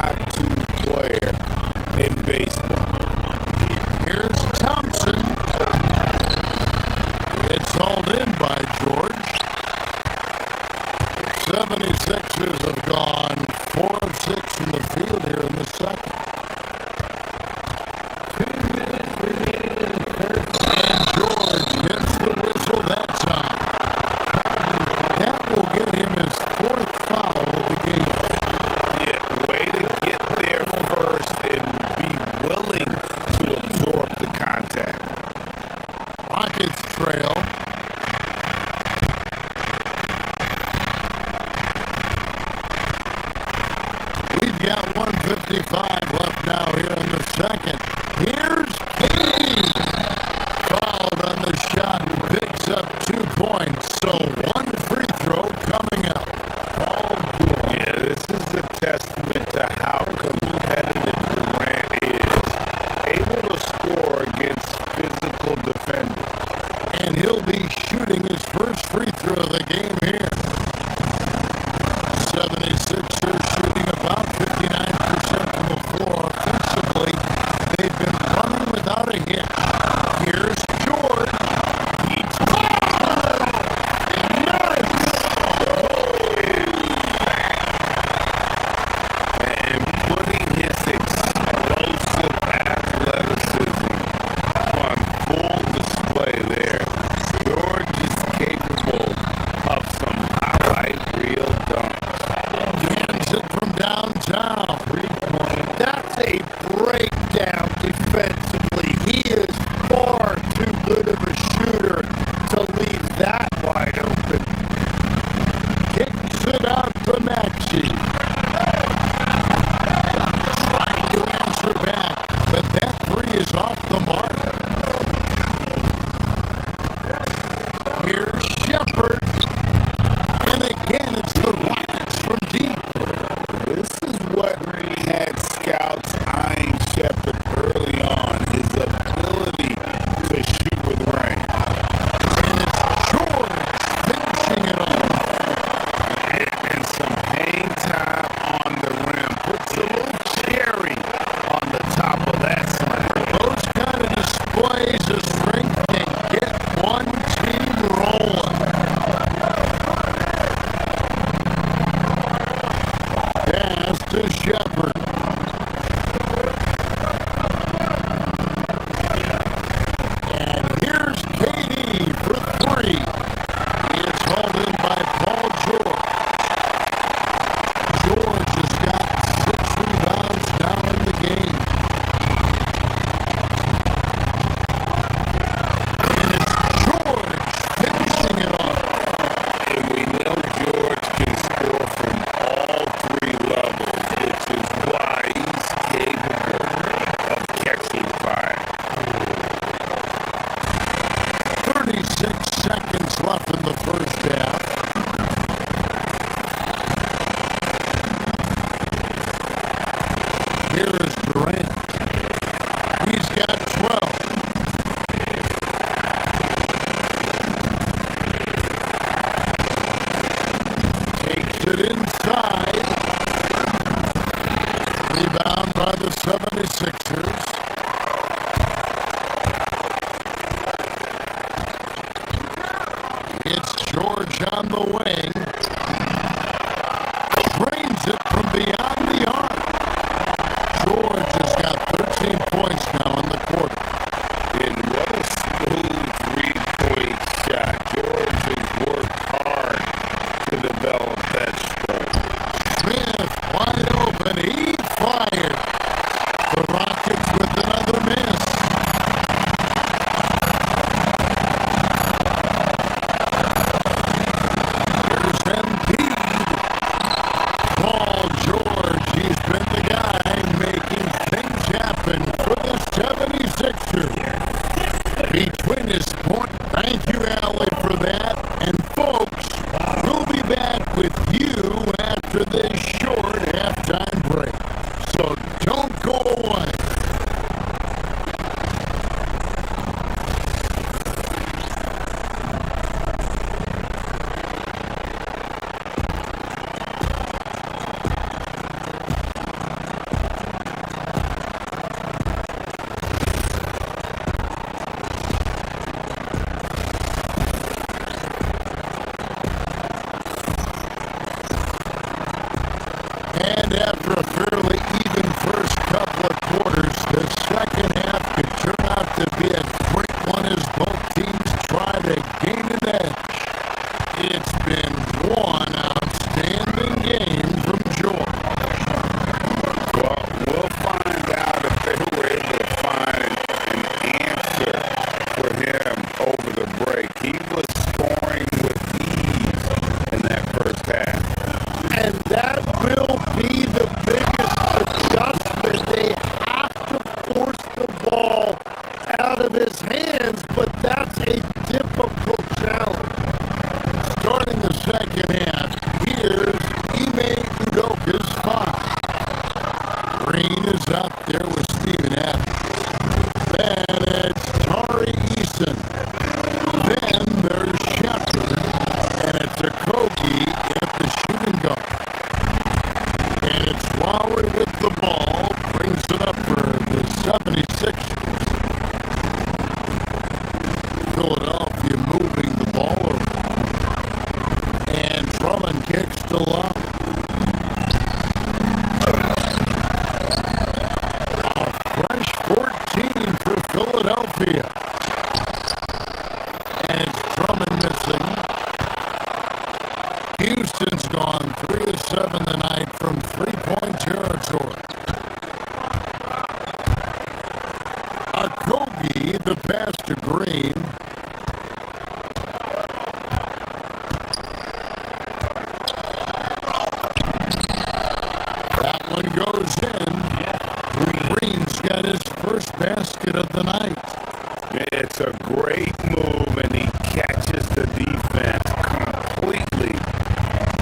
76ers have gone 4 of 6 from the field here in the second. 2 minutes remaining in the third. And George gets the whistle that time. That will get him his 4th foul of the game. Yeah, way to get there first and be willing to absorb the contact. Rockets trail. We've got 1:55 left now here in the second. Here's Katie. Fouled on the shot and picks up 2 points. So 1 free throw coming up. Yeah, this is a testament to how competitive Durant is. Able to score against physical defenders. And he'll be shooting his first free throw of the game here. 76ers shooting about 59% from the floor. Offensively, they've been running without a hit. Here's George. He's And putting his explosive athleticism on full display there. George is capable of some highlight reel dunks. Hands it from downtown. 3-point. That's a breakdown defensively. He is far too good of a shooter to leave that wide open. Kicks it out to Maxey. Trying to answer back, but that 3 is off the mark. Here's Shepard. And again, it's the Rockets from deep. This is what had scouts eyeing Shepard early on, his ability to shoot with range. And it's George finishing it off. And some hang time on the rim. Puts a little cherry on the top of that slam. Those kind of displays of strength can get one team rolling. Pass to Shepard. And here's Katie for 3. He is hauled in by Paul George. George has got 6 rebounds now in the game. And it's George finishing it off. And we know George can score from all 3 levels, which is why he's capable of catching fire. 36 seconds left in the first half. Here is Durant. He's got 12. Takes it inside. Rebound by the 76ers. It's George on the wing. Drains it from beyond the arc. George has got 13 points now in the quarter. And what a smooth 3-point shot. George has worked hard to develop that stroke. Smith wide open. He fired. The Rockets with another miss. Here's Embiid. Paul George, he's been the guy making things happen for the 76ers. Between his point. Thank you, Allie, for that. And folks, we'll be back with you after this short halftime break. to be a great one as both teams try to gain an edge. It's been one outstanding game from George. Well, we'll find out if they were able to find an answer for him over the break. He was scoring with ease in that first half. And that will be the biggest adjustment. They have to force the ball out of his hands, but that's a difficult challenge. Starting the second half, here's Ime Udoka's 5. Green is up there with Steven Adams. Then it's Tari Eason. Then there's Shepard. And it's Okogie at the shooting guard. And it's Lowry with the ball. Brings it up for the 76ers. Philadelphia moving the ball over. And Drummond kicks to Lowry. A fresh 14 for Philadelphia. And it's Drummond missing. Houston's gone 3 of 7 tonight from three-point territory. Okogie, the pass to Green. That one goes in. Green's got his first basket of the night. It's a great move, and he catches the defense completely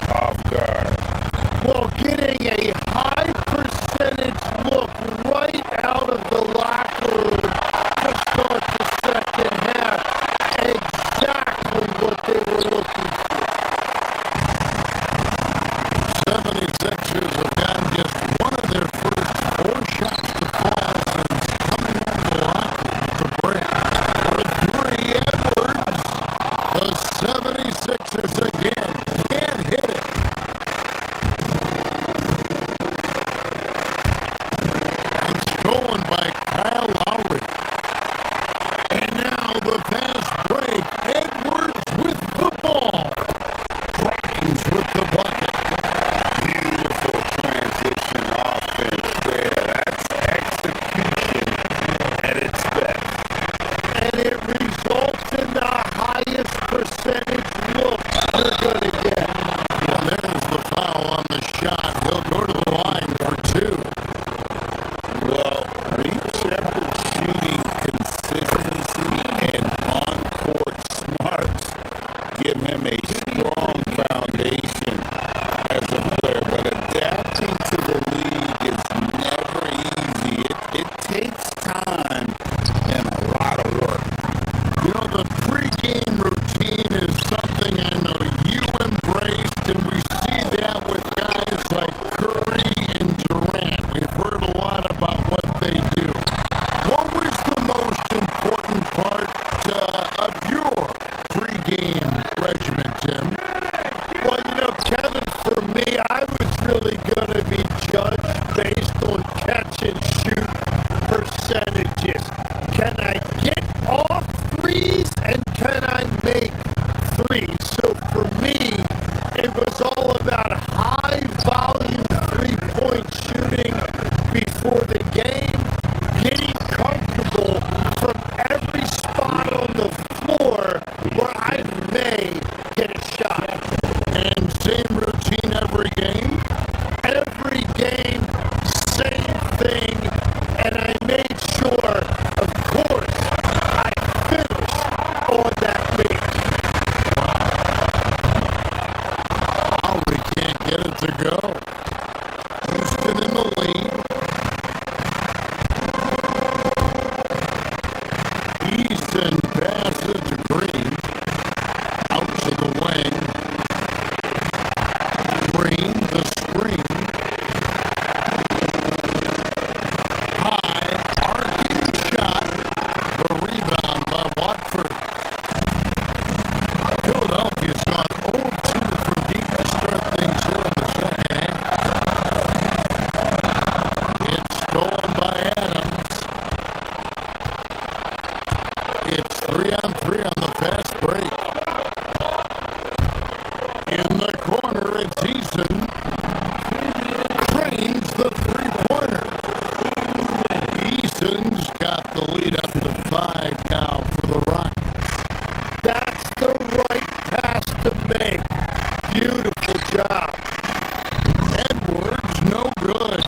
off guard. Well, getting a high percentage look right out of the locker room to start the second half. Exactly what they were looking for. 76ers have gotten just one of their first 4 shots to fall since coming out of the locker room to break. For 3 Edwards, the 76ers again can't hit it. It's stolen by Kyle Lowry. And now the fast break. Edwards with the ball. Grimes with the bucket. Beautiful transition offense there. That's execution at its best. And it results in the highest percentage look you're going to get. Well, there's the foul on the shot. He'll go to the line for 2. Well, Reed Shepard's shooting consistency and on-court smarts give him a strong foundation as a player, but adapting to the league is never easy. It takes time and a lot of work. You know, the pregame routine is something I know you embraced, and we see that with guys like Curry and Durant. We've heard a lot about what they do. What was the most important part of your pregame regimen, Tim? Well, you know, Kevin, for me, I was really going to be judged based on catch and shoot percentages. Can I get off threes and can I make threes? So for me, it was all about high volume 3-point shooting before the game, getting comfortable from every spot on the floor where I may get a shot. And same routine every game? Every game, same thing. And I made sure, of course, I finished on that beat. Lowry can't get it to go. got the lead up to 5 now for the Rockets. That's the right pass to make. Beautiful job. Edwards, no good.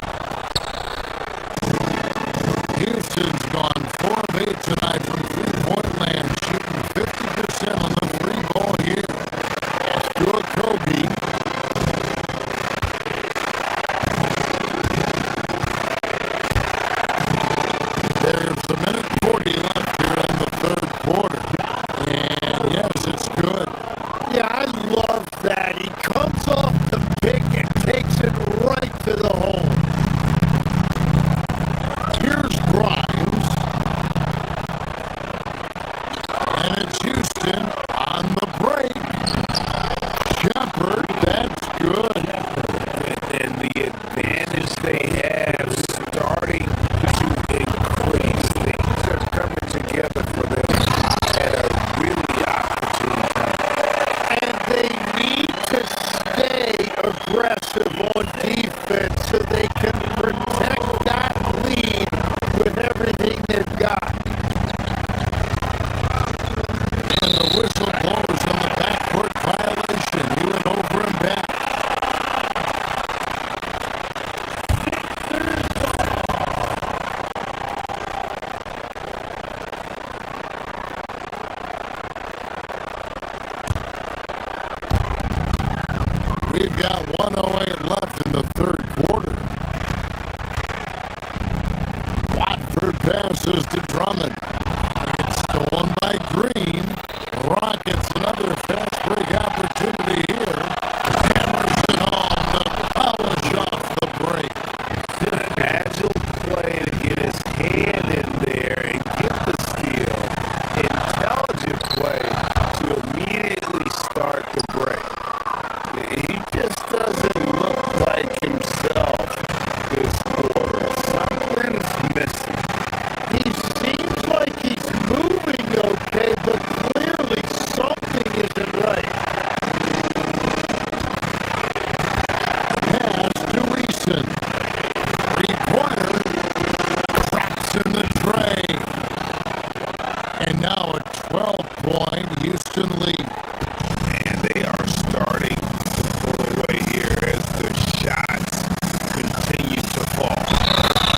Houston's gone 4 of 8 tonight from three-point land, shooting 50% on the three ball here. Stuart Kobe. There's a minute 40 left here in the third quarter. And yes, it's good. Yeah, I love that. He comes off the pick and takes it right to the hole. Here's Grimes. And it's Houston on the break. Shepard, that's good. And the advantage they have starting to increase. Things are coming together for them at a really opportune time. And they need to stay aggressive on defense so they can protect that lead with everything they've got. And the whistle blows on the backcourt violation. He went over and back. We've got 1:08 left in the third quarter. Watford passes to Drummond. It's stolen by Green. Rockets, another fast break opportunity here. Hammers it home. The polish off the break. An agile play to get his hand in there and get the steal. Intelligent play to immediately start the break. He just doesn't look like himself this quarter. Something's missing. He seems like he's moving okay, but clearly something isn't right. Pass to Eason. Three-pointer. Cracks in the tray. And now a 12-point Houston lead. And they are starting to pull away here as the shots continue to fall.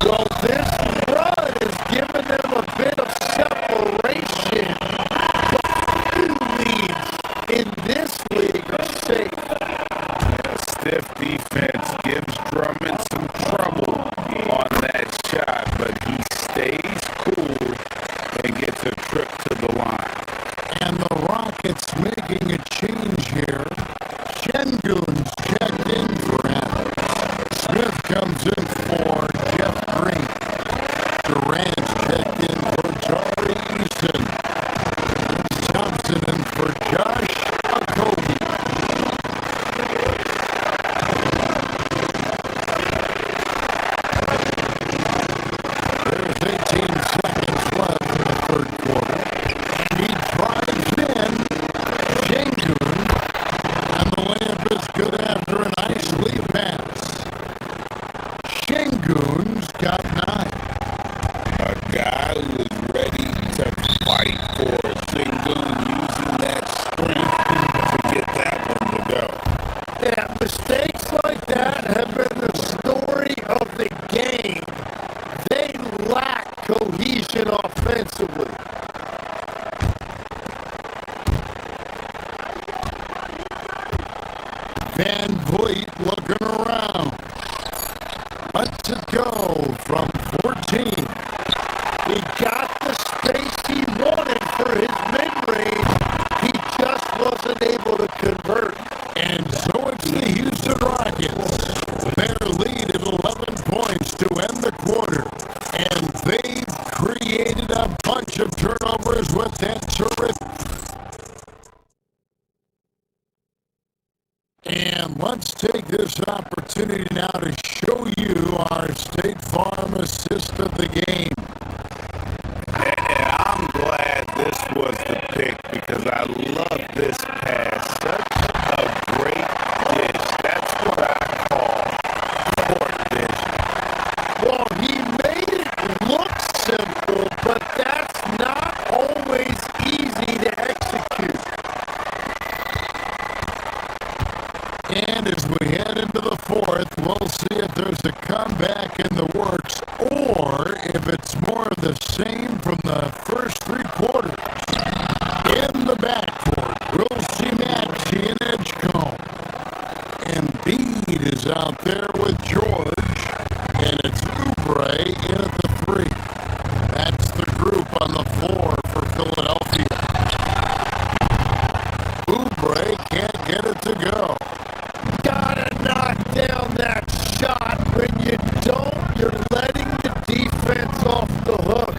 Well, this run has given them a bit of separation. But few leads in this league are safe. A stiff defense gives Drummond some trouble on that shot, but he stays cool and gets a trip to the line. And the Rockets making a change here. Şengün's checked in for him. Smith comes in for Jeff Green. Durant's checked in for Jari Eason. Thompson in for Josh Okogie. There's 18 seconds left in the third quarter. And he drives in. Şengün. And the layup is good after a nice lead pass. Şengün's got 9. A guy who is ready to fight for Şengün, using that strength to get that one to go. Yeah, mistakes like that have been the story of the game. They lack cohesion offensively. Van Vliet looking around. Lets it go from 14. He got the space he wanted for his mid-range. He just wasn't able to convert. And so it's the Houston Rockets. Their lead at 11 points to end the quarter. And they've created a bunch of turnovers with that terrific. And let's take this opportunity now to show you our State Farm assist of the game. And I'm glad this was the pick because I love this pass. Such a great dish. That's what I call court vision. Well, he made it look simple, fourth, we'll see if there's a comeback in the works or if it's more of the same from the first three quarters. In the backcourt, we'll see Maxey and Edgecombe. Embiid is out there with George, and it's Oubre in at the three. That's the group on the floor for Philadelphia. Oubre can't get it to go. Gotta knock down that shot. When you don't, you're letting the defense off the hook.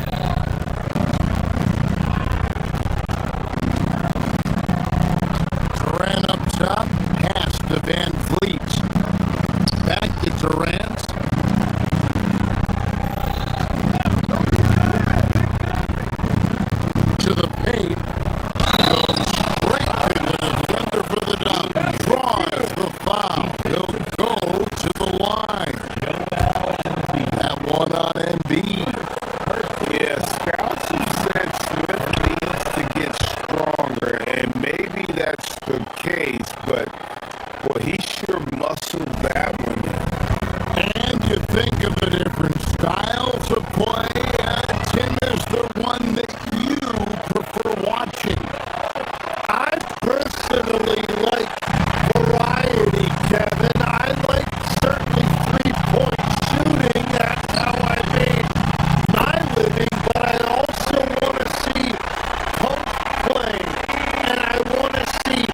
Durant up top, pass to Van Vliet. Back to Durant. To the paint. Goes straight to the defender for the dunk. Draws the foul. He'll go to the line. That one on Embiid. Yeah, scouts have said Smith needs to get stronger, and maybe that's the case, but boy, he sure muscled that one in. And you think of the different styles of play. Tim is the one that you prefer watching. I personally like variety, Kevin. I like certainly three-point shooting. That's how I made my living. But I also want to see post play, and I want to see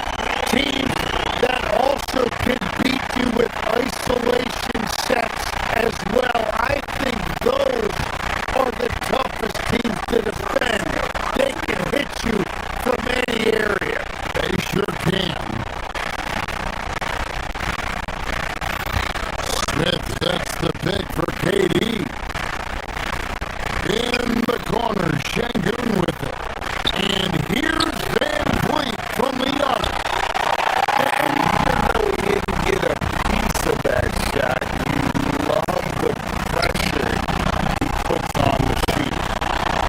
teams that also can beat you with isolation sets as well. I think those are the toughest teams to defend. They can hit you from any area. They sure can. Smith sets the pick for KD. In the corner, Şengün with it. And here's Van Vliet from the arc. And even though he didn't get a piece of that shot, you love the pressure he puts on the shooter.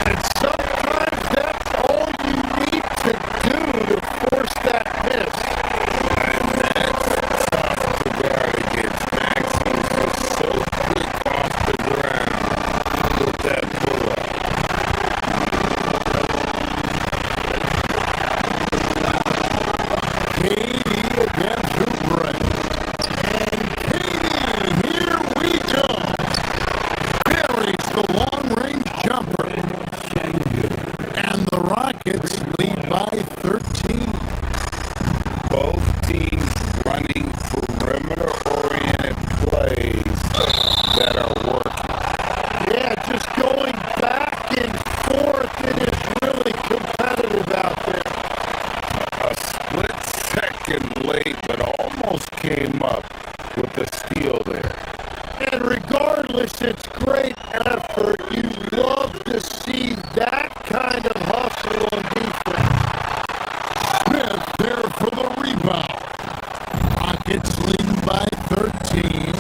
And sometimes that's all you need to do to force that miss. And that's tough to guard against. Maxey was so quick off the ground with that pull-up. KD against Oubre. And KD, here we go. Buries the long-range jumper. And the Rockets lead by 13. Both teams running perimeter-oriented plays that are working. Yeah, just going back and forth. It is really competitive out there. A split second late, but almost came up with the steal there. And regardless, it's great effort. You love to see that kind of hustle on defense. Smith there for the rebound. Rockets leading by 13.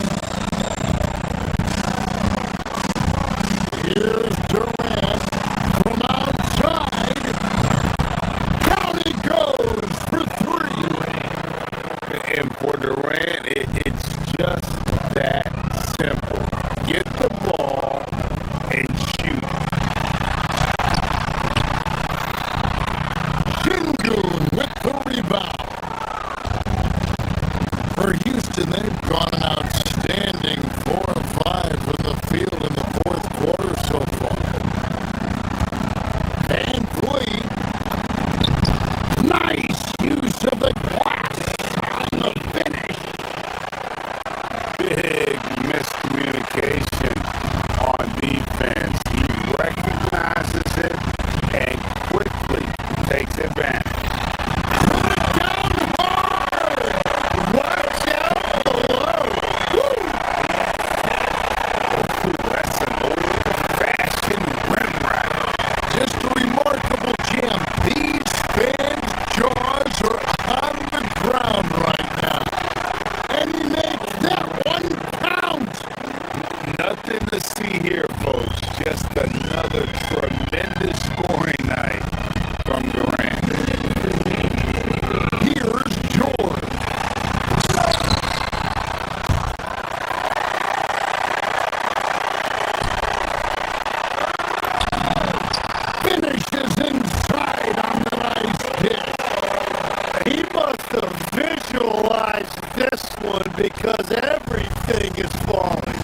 Here's Durant from outside. Down he goes for three. And for Durant, it's just that simple. Get the ball and shoot. Şengün with the rebound. For Houston, they've gone an outstanding 4 of 5 from the field in the fourth quarter so far. Van Vliet, nice use of the glass on the finish. Big miscommunication on defense. He recognizes it and quickly takes advantage. Put it down hard. Watch out below. Woo! Ooh, that's an old-fashioned rim runner. Just a remarkable jam. These fans' jaws are on the ground right now. And he makes that one count. Nothing to see here, folks. Just another tremendous scoring night from Durant. Here's George. because everything is falling.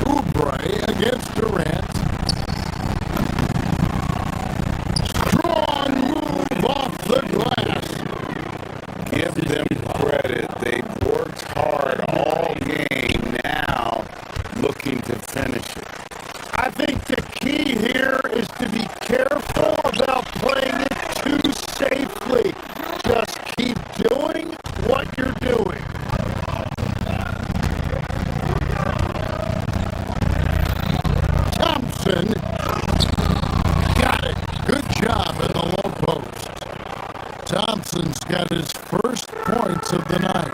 Oubre against Durant. Strong move off the glass. Give them credit. They've worked hard all game, now looking to finish it. I think the key here is to be careful about playing it too safely. Just keep doing what you're doing. Thompson got it. Good job in the low post. Thompson's got his first points of the night.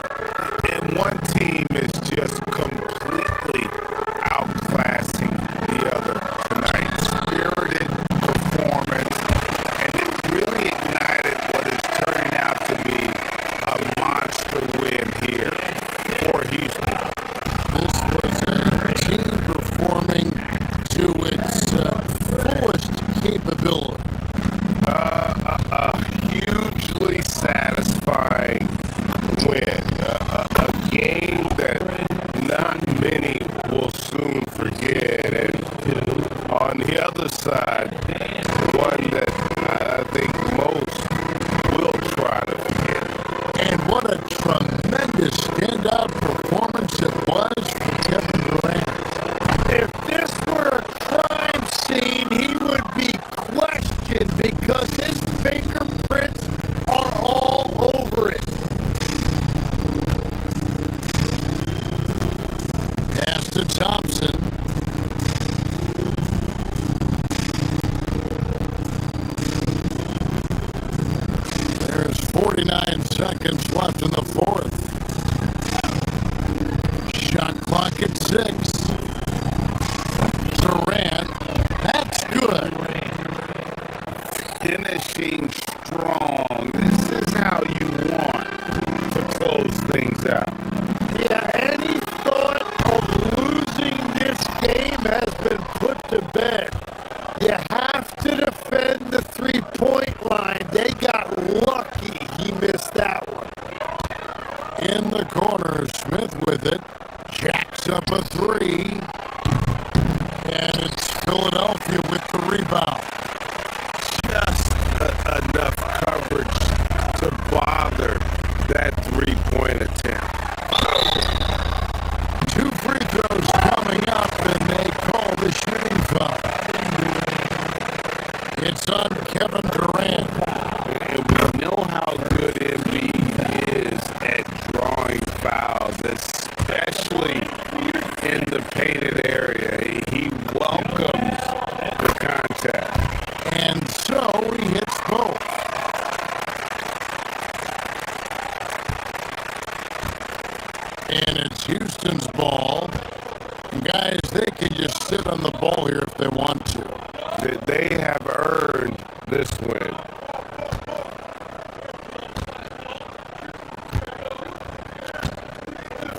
And one team is just completely outclassing the other tonight. Spirited performance, and it really ignited what is turning out to be a monster win here for Houston. This was a team performing to its fullest capability. Hugely satisfying win. A game that not many will soon forget. And on the other side, one that I think most will try to forget. And what a tremendous standout performance it was for Kevin Durant. If this were a crime scene, he would be questioned because his fingerprints are all over it. Pass to Thompson. There's 49 seconds left in the fourth. Shot clock at 6. Durant, that's good. Finishing strong. This is how you want to close things out. Yeah, any thought of losing this game has been put to bed. You have to defend the three-point line. They got lucky he missed that one. In the corner, Smith with it. Jacks up a three. And it's Philadelphia with the rebound. Just enough coverage to bother that three-point attempt. 2 free throws coming up, and they call the shooting foul. It's on Kevin Durant. And we know how good Embiid is at drawing fouls, especially in the painted area. He welcomes the contact. And so he hits both. And it's Houston's ball. Guys, they can just sit on the ball here if they want to. They have earned this win.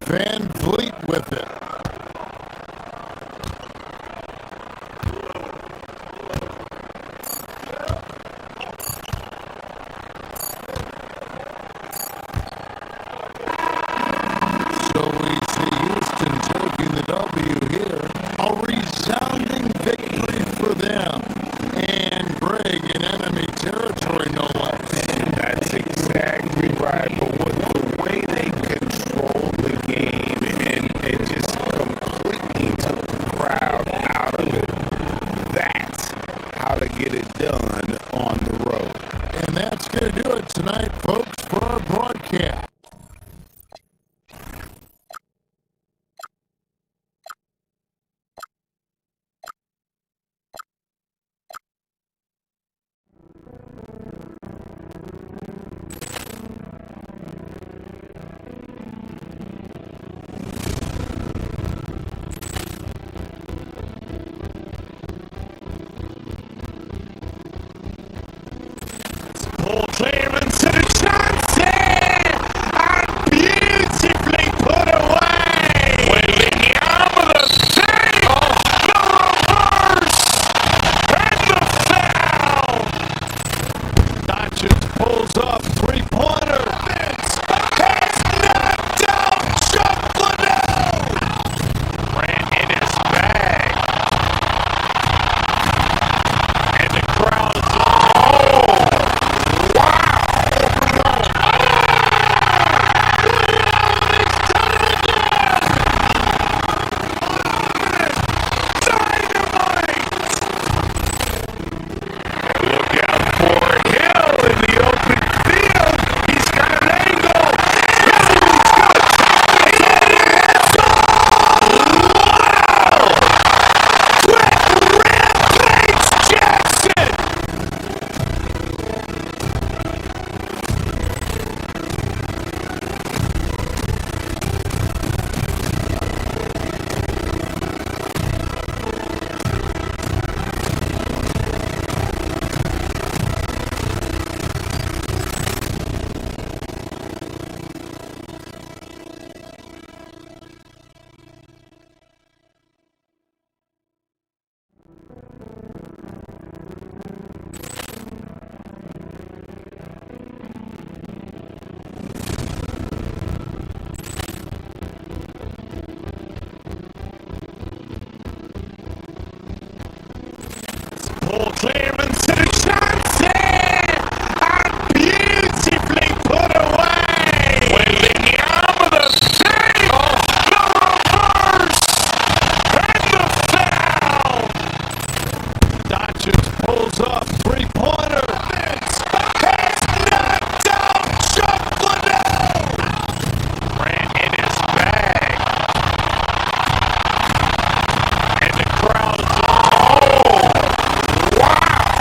Van Vliet with it. So we see Houston taking the W here. A resounding victory for them. And Greg in enemy territory, no less. And that's exactly right. But with the way they control the game and just completely took the crowd out of it, that's how to get it done on the road. And that's going to do it tonight, folks, for our broadcast. Paul Clearance to the Johnson! Ball clearance to the Johnson! And beautifully put away! Wembanyama the save! The reverse! And the foul! Doncic pulls up, three-pointer. It's knocked out, shuffling out! Ran in his bag. And the crowd is, oh! Wow!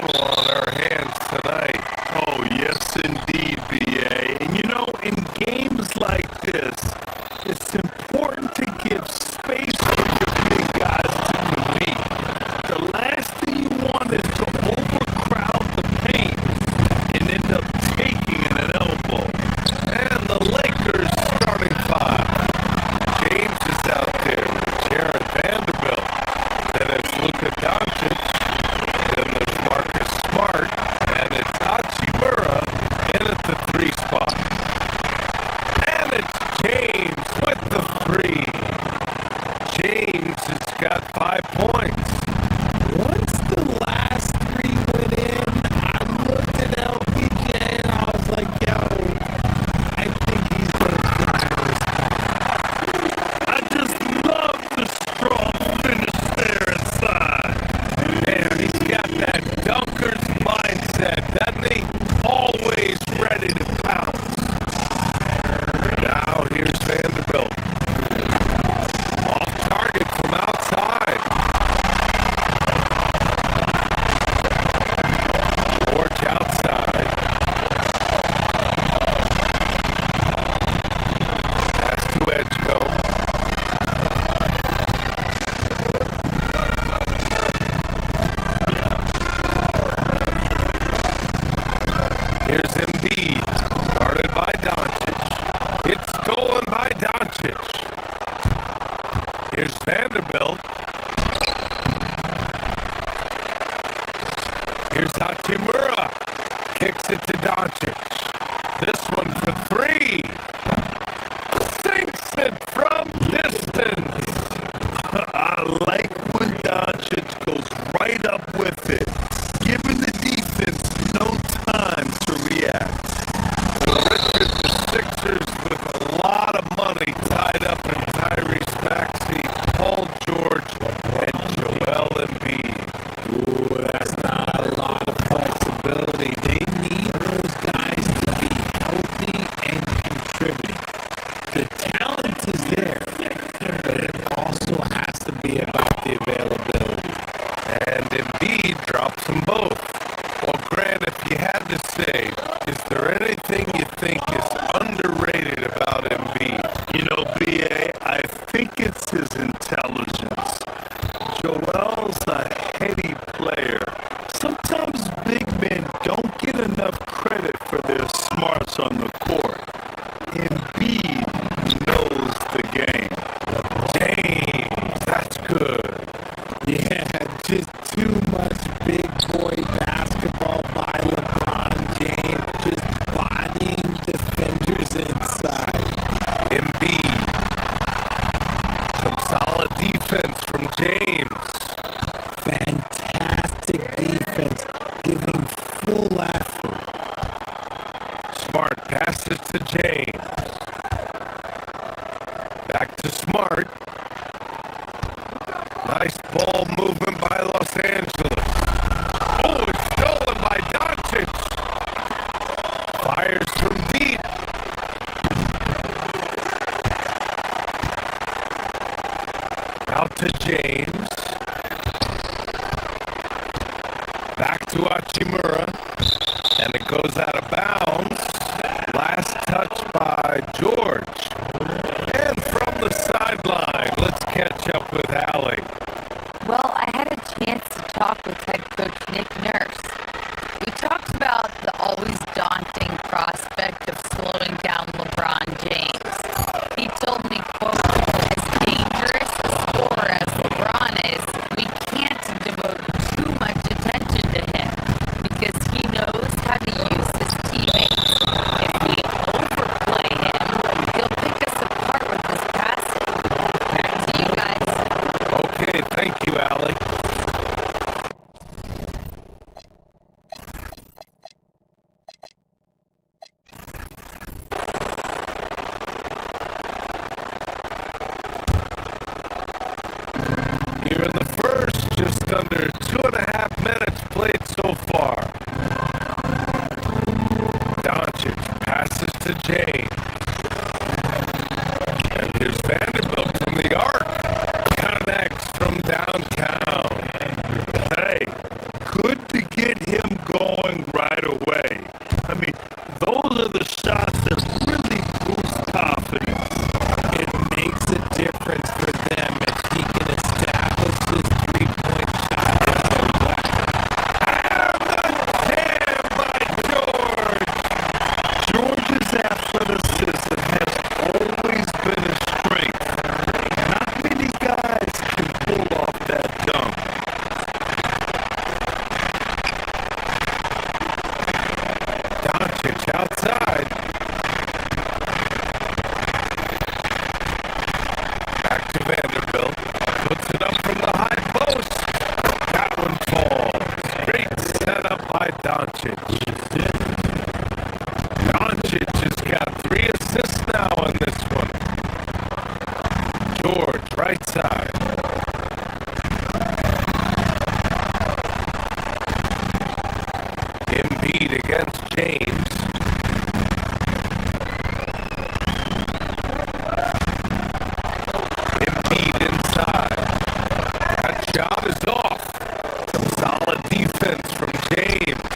battle on our hands tonight. Oh, yes, indeed, BA. And you know, in games like this, it's important to give space for your big guys to compete. The last thing you want is to overcrowd the paint and end up taking an elbow. And the Lakers starting five. James is out there. Jared Vanderbilt. Then it's Luka Doncic. Then there's Marcus Smart. And it's Hachimura in at the three spot. And it's James with the three. James has got 5 points. Once the last three went in, I looked at LPJ and I was like, yo, I think he's going to drive this back. I just love the strong finish there inside. Man, he's got that dunker's mindset, doesn't he? Always ready to pounce. Now here's Vanderbilt. Off target from outside. George outside. That's to Edgeko. Here's Embiid, guarded by Doncic. It's stolen by Doncic. Here's Vanderbilt. Here's Hachimura. Kicks it to Doncic. This one for three. Sinks it from distance. I like when Doncic goes right up with it, giving the defense no time to react. The Sixers with a lot of money tied up in Tyrese Maxey, Paul George, and Joel Embiid. Ooh, that's not a lot of flexibility. They need those guys to be healthy and contributing. The talent is there, but it also has to be about the availability. And Embiid drops them both. Well, Grant, if you had to say, is there anything you think is underrated about Embiid? You know, BA, I think it's his intelligence. Joel's a heady player. Sometimes big men don't get enough credit for their smarts on the court. Embiid knows the game. James, that's good. Yeah, just too much big boy basketball by LeBron James, just bodying defenders inside. Embiid. Some solid defense from James. Fantastic defense, giving full effort. Smart passes to James. Back to Smart. Nice ball movement by Los Angeles. Oh, it's stolen by Doncic. Fires from deep. Out to James. Back to Hachimura. And it goes out of bounds. Last touch by George. And from the sideline, let's catch up with Allie. Well, I had a chance to talk with head coach Nick Nurse. We talked about the always daunting prospect of slowing down LeBron James. He told me, quote, as dangerous a scorer as LeBron is, we can't devote too much attention to him because he knows how to use his teammates. If we overplay him, he'll pick us apart with his passing. Back to you guys. Okay, thank you, Allie. Here in the first, just under 2.5 minutes played so far. Doncic passes to James. And here's Vanderbilt from the arc. Connects from downtown. Hey, good to get him those are the shots that really boost confidence. It makes a difference for them if he can establish his three-point shot as a weapon. And the jam by George. George's athleticism has always been a strength. Not many guys can pull off that dunk. Doncic outside. Back to Vanderbilt. Puts it up from the high post. That one falls. Great setup by Doncic. Doncic has got 3 assists now on this one. George, right side. Embiid against James. Embiid inside. That shot is off. Solid defense from James.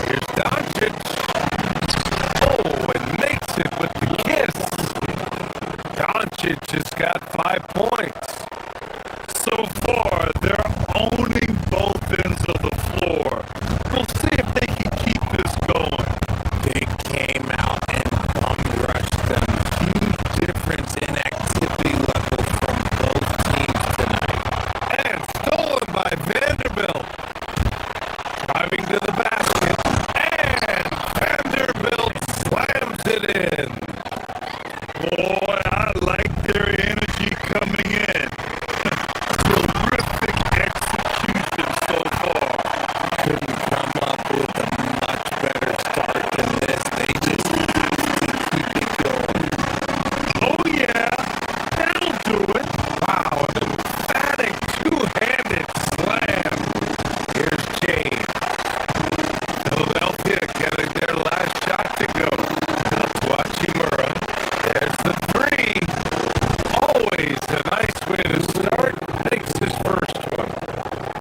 Here's Doncic. Oh, and makes it with the kiss. Doncic has got 5 points. So far, they're owning both ends of the floor. We'll see if they can keep this going. They came out and bum rushed them. Huge difference in activity level from both teams tonight. And stolen by Vanderbilt. Driving to the basket. And Vanderbilt slams it in. Boy, I like their energy coming in. Terrific execution so far. Couldn't come up with a much better start than this. They just have to keep it going. Oh yeah, that'll do it. Wow, an emphatic two-handed slam. Here's James. Philadelphia getting their last shot to go. Now to Hachimura. There's the 3. Always a nice way to start. Makes his first one.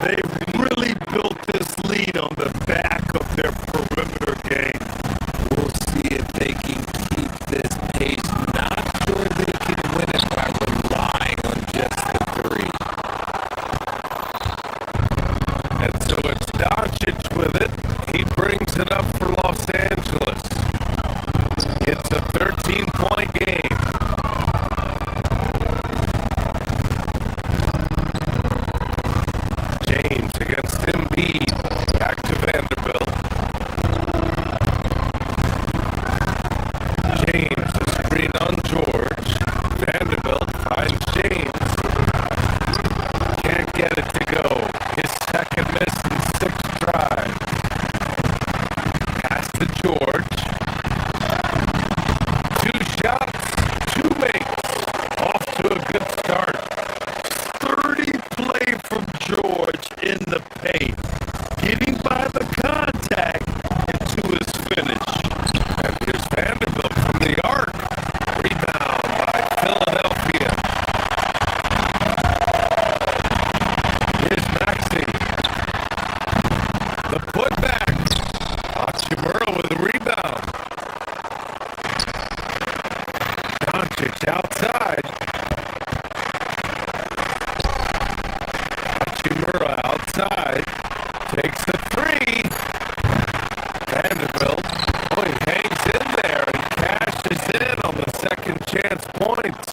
They've really built this lead on the back of their perimeter game. We'll see if they can keep this pace. Not sure they can win it by relying on just the 3. And so it's Doncic with it. He brings it up for Los Angeles. It's a 13-point game. James against Embiid. Back to Vanderbilt. James, the screen on George. Vanderbilt finds James. Can't get it to go. His second miss in 6th drive. Pass to George. 2 shots, 2 makes. Off to a good start. 30 play from George in the paint. Getting by the contact into his finish. And here's Vanderbilt from the arc. Rebound by Philadelphia. Here's Maxey. The putback. Hachimura with the rebound. Doncic outside. Hachimura outside. Takes the 3. Vanderbilt. Oh, he hangs in there and cashes in on the second chance points.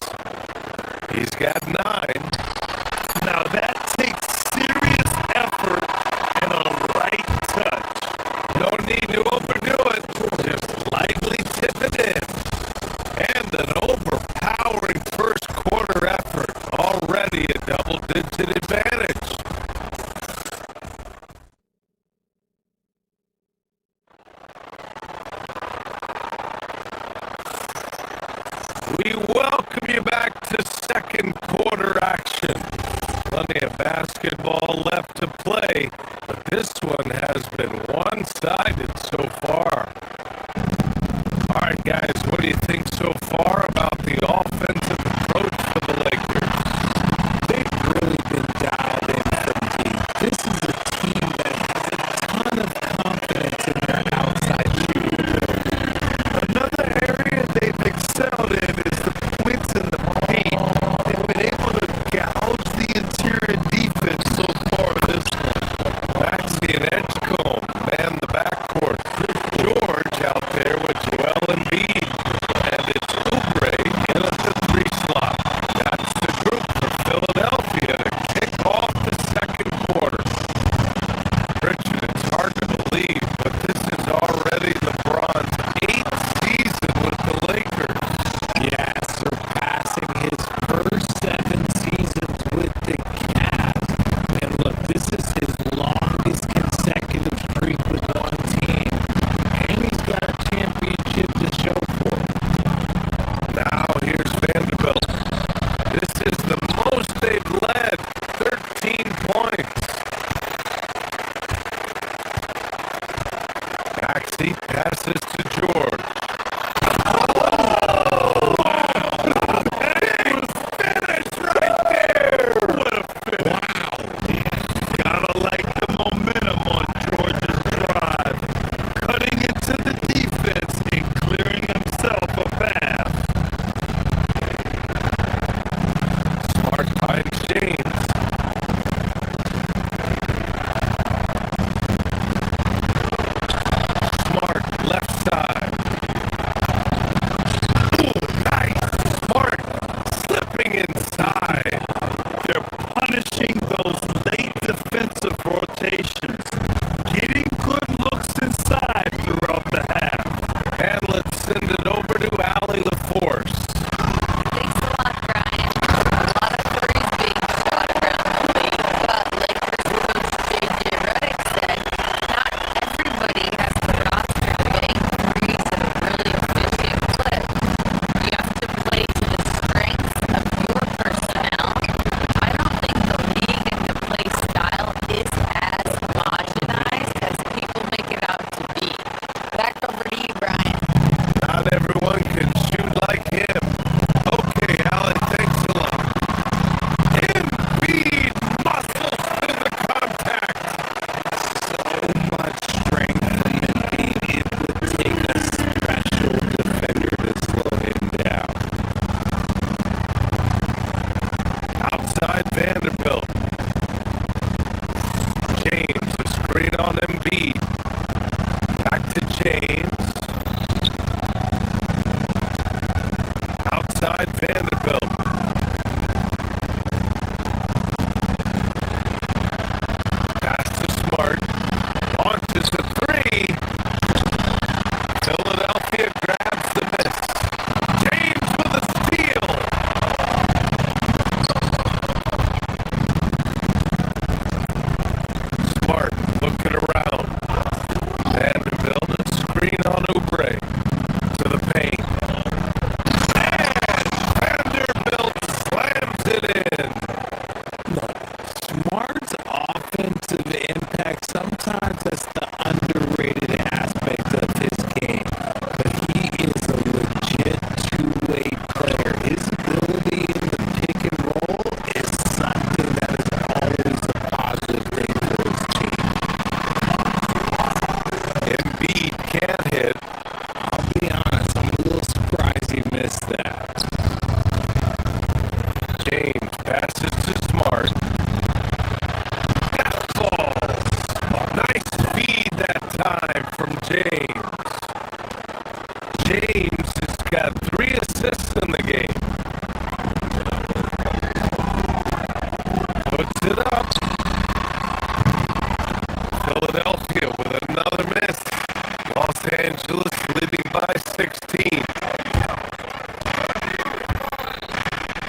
He's got 9. Now that takes serious effort and a right touch. Don't need to overdo it. Just lightly tip it in. And an overpowering first quarter effort. Already a double-digit advantage. We welcome you back to second quarter action. Plenty of basketball left to play, but this one has been one-sided so far. All right, guys, what do you think so far about the offensive approach for the Lakers? They've really been dialed in from deep. This is a team that has a ton of LeBron's 8th season with the Lakers. Yeah, surpassing his first 7 seasons with the Cavs. And look, this is his longest consecutive streak with one team. And he's got a championship to show for it. Now here's Vanderbilt. This is the most they've led, 13 points. Maxey passes to George. Gotta like the momentum on George's drive, cutting into the defense and clearing himself a path. Smart finds James. Smart left side. Ooh, nice. Smart slipping inside. They're punishing those late defensive rotations, getting good looks inside throughout the half. Hamlet send it over to Allie LaForce. Thanks a lot, Brian. A lot of threes being shot around the league, but Lakers coach JJ Redick said not everybody has the roster to make threes at a really efficient clip. You have to play to the strengths of your personnel. I don't think the league and the play style is as homogenized as people make it out to be. Back over to you, Brian. Not everyone can shoot like him. Okay, Allen, thanks a lot. Embiid muscles through the contact. So much strength from Embiid. It would take a special defender to slow him down. Outside Vanderbilt. James, a screen on Embiid. Back to James. Outside Vanderbilt. Pass to Smart. Launches a three. Philadelphia grabs the miss. James with a steal. Smart looking around. Vanderbilt, a screen on Oubre. To the paint. And Vanderbilt slams it in. Smart's offensive impact, sometimes that's the underrated aspect of his game, but he is a legit two-way player. His ability in the pick and roll is something that is always a positive thing for his team. Embiid can't hit. I'll be honest, I'm a little surprised he missed that. James passes to Smart. That falls. Nice feed that time from James. James has got 3 assists in the game. Puts it up. Philadelphia with another miss. Los Angeles leading by 16.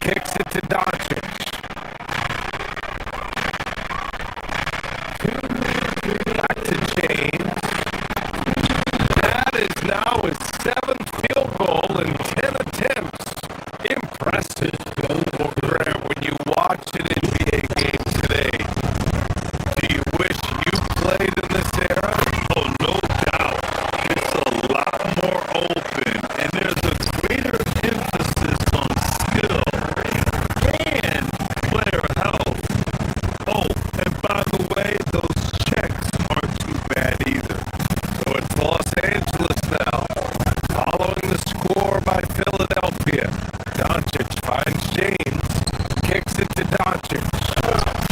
Kicks it to Doncic. Back to James. That is now his 7th field goal in 10 attempts. Impressive. Well, Graham, when you watch an NBA game today, do you wish you played in this era? Oh, no doubt. It's a lot more open, and there's a greater emphasis on skill and player health. Oh, and by the way, those checks aren't too bad either. So it's Los Angeles now, following the score by Philadelphia. Doncic finds James, kicks it to Doncic,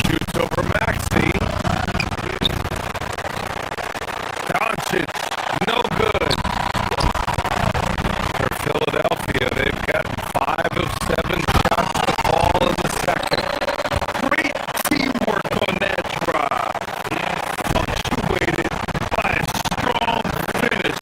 shoots over Maxey. Doncic, no good. For Philadelphia, they've got 5 of 7 shots to fall in the second. Great teamwork on that drive. Punctuated by a strong finish.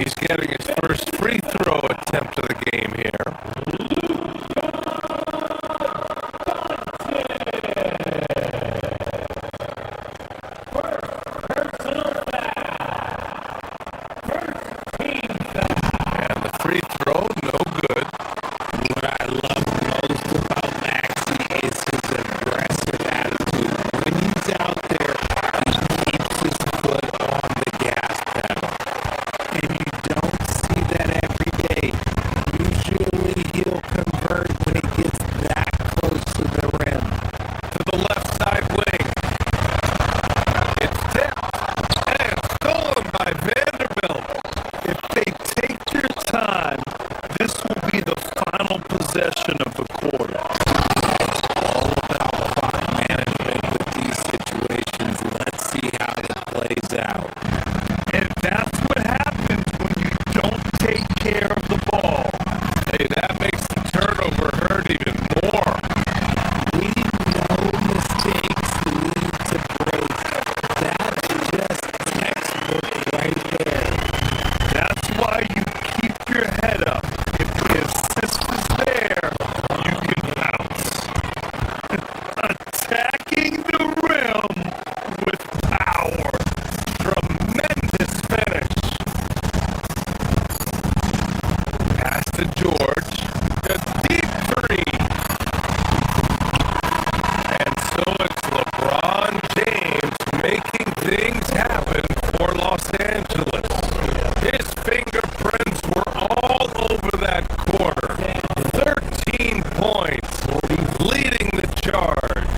He's getting his first free throw attempt of the game here. And the free throw, no good. What I love most about Maxey is his aggressive attitude. When he's out there, he keeps his foot on the gas pedal. And you don't see that every day. Usually he'll convert when he gets that close to the rim. To the left side wing. It's tipped and stolen by Vanderbilt. If they take their time, this will be the final possession of the quarter. It's all about clock management with these situations. Let's see how it plays out. And that's what happens when you don't take care of the ball. Hey, that makes the turnover hurt even more. We know mistakes lead to breaks. That's just textbook right there. That's why you keep your head up. If the assist is there, you can bounce. Attacking the rim with power. Tremendous finish. Pass to George. A deep three. And so it's LeBron James making things happen for Los Angeles. His fingerprints were all over that quarter. 13 points, leading the charge.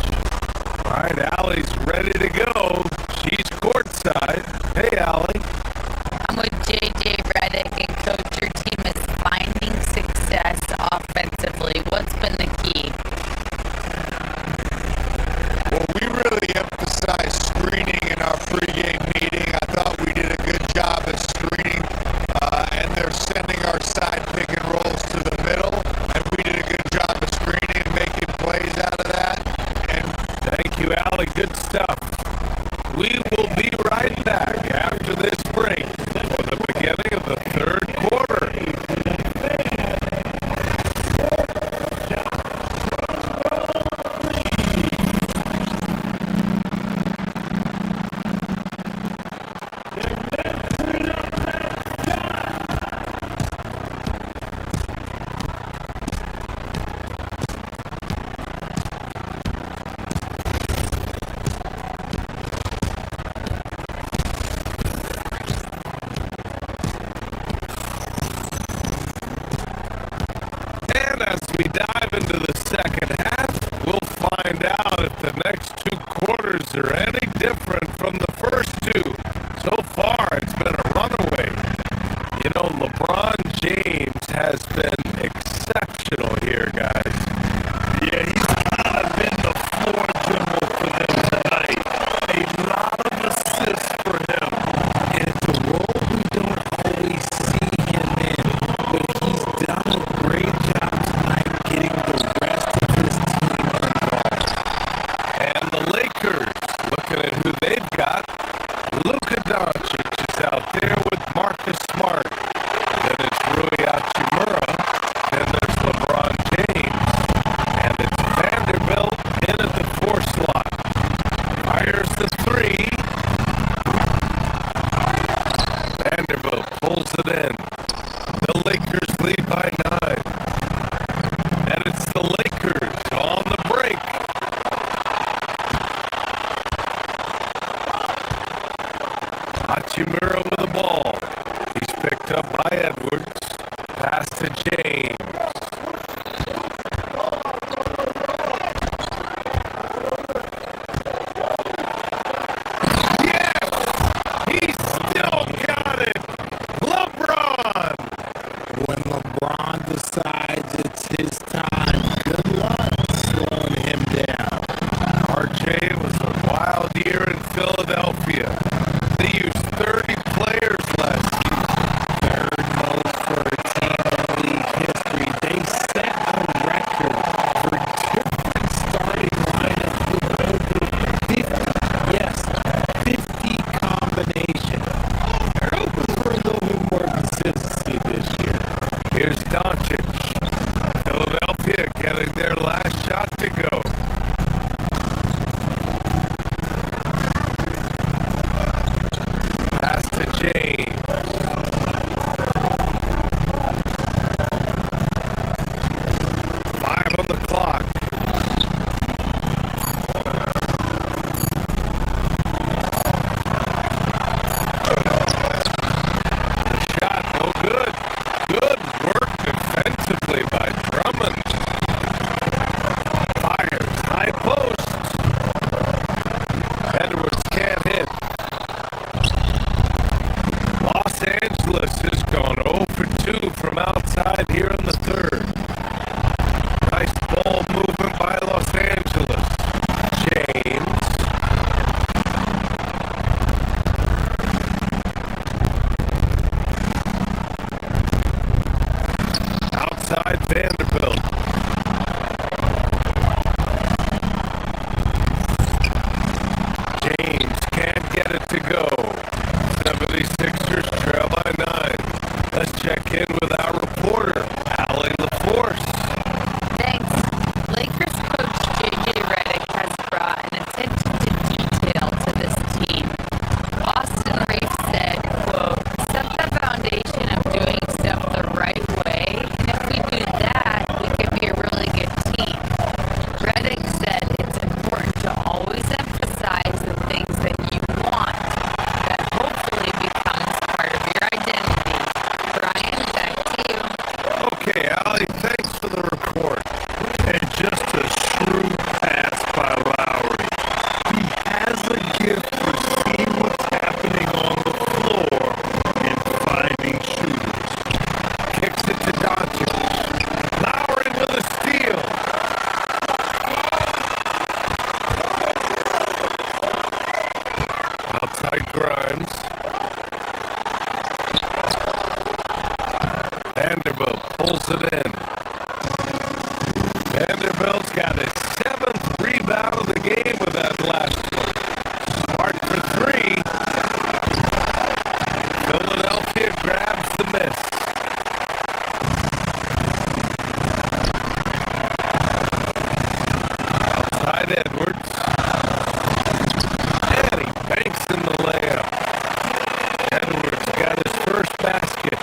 All right, Allie's ready to go. She's courtside. Hey, Allie. I'm with JJ Redick, and coach, your team is finding success offensively. What's been the key? Well, we really emphasized screening in our pregame meeting. I thought we did a good job at screening, and they're sending our side pick and rolls to the middle, and we did a good job of screening and making plays out of that. And Thank you, Allie. Good stuff. We will be right back after this break for the beginning of the third quarter. And as we dive into the second half, we'll find out if the next two quarters are any different from the first two. So far, it's been a runaway. You know, LeBron James has been exceptional here, guys. Yeah, he's kind of been the floor general for them tonight. A lot of assists for him. And it's a role we don't always see him in, but he's done a great job tonight getting the rest of his team involved. And the Lakers, looking at who they've got, Luka Doncic is out there with Marcus Smart. Then it's Rui Hachimura. Then there's LeBron James. And it's Vanderbilt in at the 4 slot. Fires the 3. Vanderbilt pulls it in. The Lakers lead by 9. And it's the Lakers on the break. Hachimura with the ball. He's picked up by Edwards. Pass to James. Yes! He still got it! LeBron! When LeBron decides it's his time, good luck slowing him down. RJ was a wild year in Philadelphia. They used 30 players last year. Third most for a team in league history. They set a record for different starting lineups with over 50, yes, 50 combinations. They're open for a little bit more Angeles has gone 0 for 2 from outside here in the third. Nice ball movement by Los Angeles. James. Outside Vanderbilt. James can't get it to go. 76ers trail by 9. Let's check in with our reporter, Allie LaForce. Thanks. Lakers coach JJ Redick has brought an attention to detail to this team. Austin Reeves said, quote, set the foundation of doing stuff the right way, and if we do that, we can be a really good team. Redick said it's important to always emphasize the things that you want, that hopefully becomes part of your identity. Brian, back to you. Okay, Allie, thanks for the report. And just a shrewd pass by Lowry. He has a gift for seeing what's happening on the floor and finding shooters. Kicks it to Doncic. Lowry with a steal. Outside Grimes. Vanderbilt pulls it in. Vanderbilt's got his 7th rebound of the game with that last one. Smart for 3. Philadelphia grabs the miss. Outside Edwards. And he banks in the layup. Edwards got his first basket.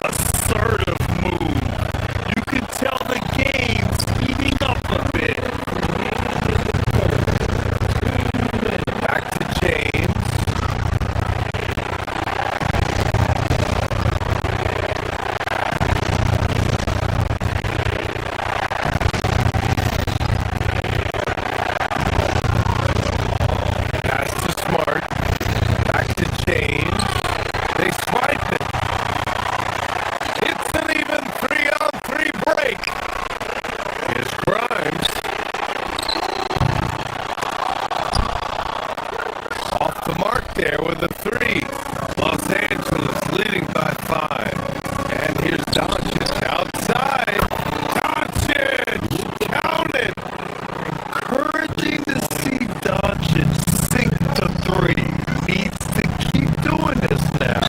Assertive move. You can tell the game's heating up a bit. Back to James. Pass to Smart. Back to James. They swipe it. It's an even 3-on-3 break. Here's Grimes. Off the mark there with a 3. Los Angeles leading by 5. And here's Doncic outside. Doncic! Count it! Encouraging to see Doncic sink the 3. Needs to keep doing this now.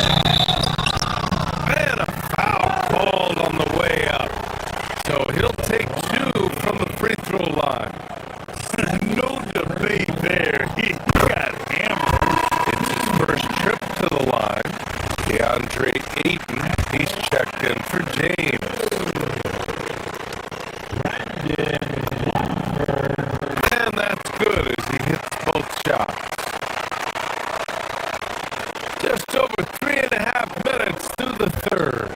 Man, a foul called on the way up. So he'll take 2 from the free throw line. No debate there. He got hammered. It's his first trip to the line. DeAndre Ayton, he's checked in for James. And that's good as he hits both shots. Just over 3.5 minutes through the third.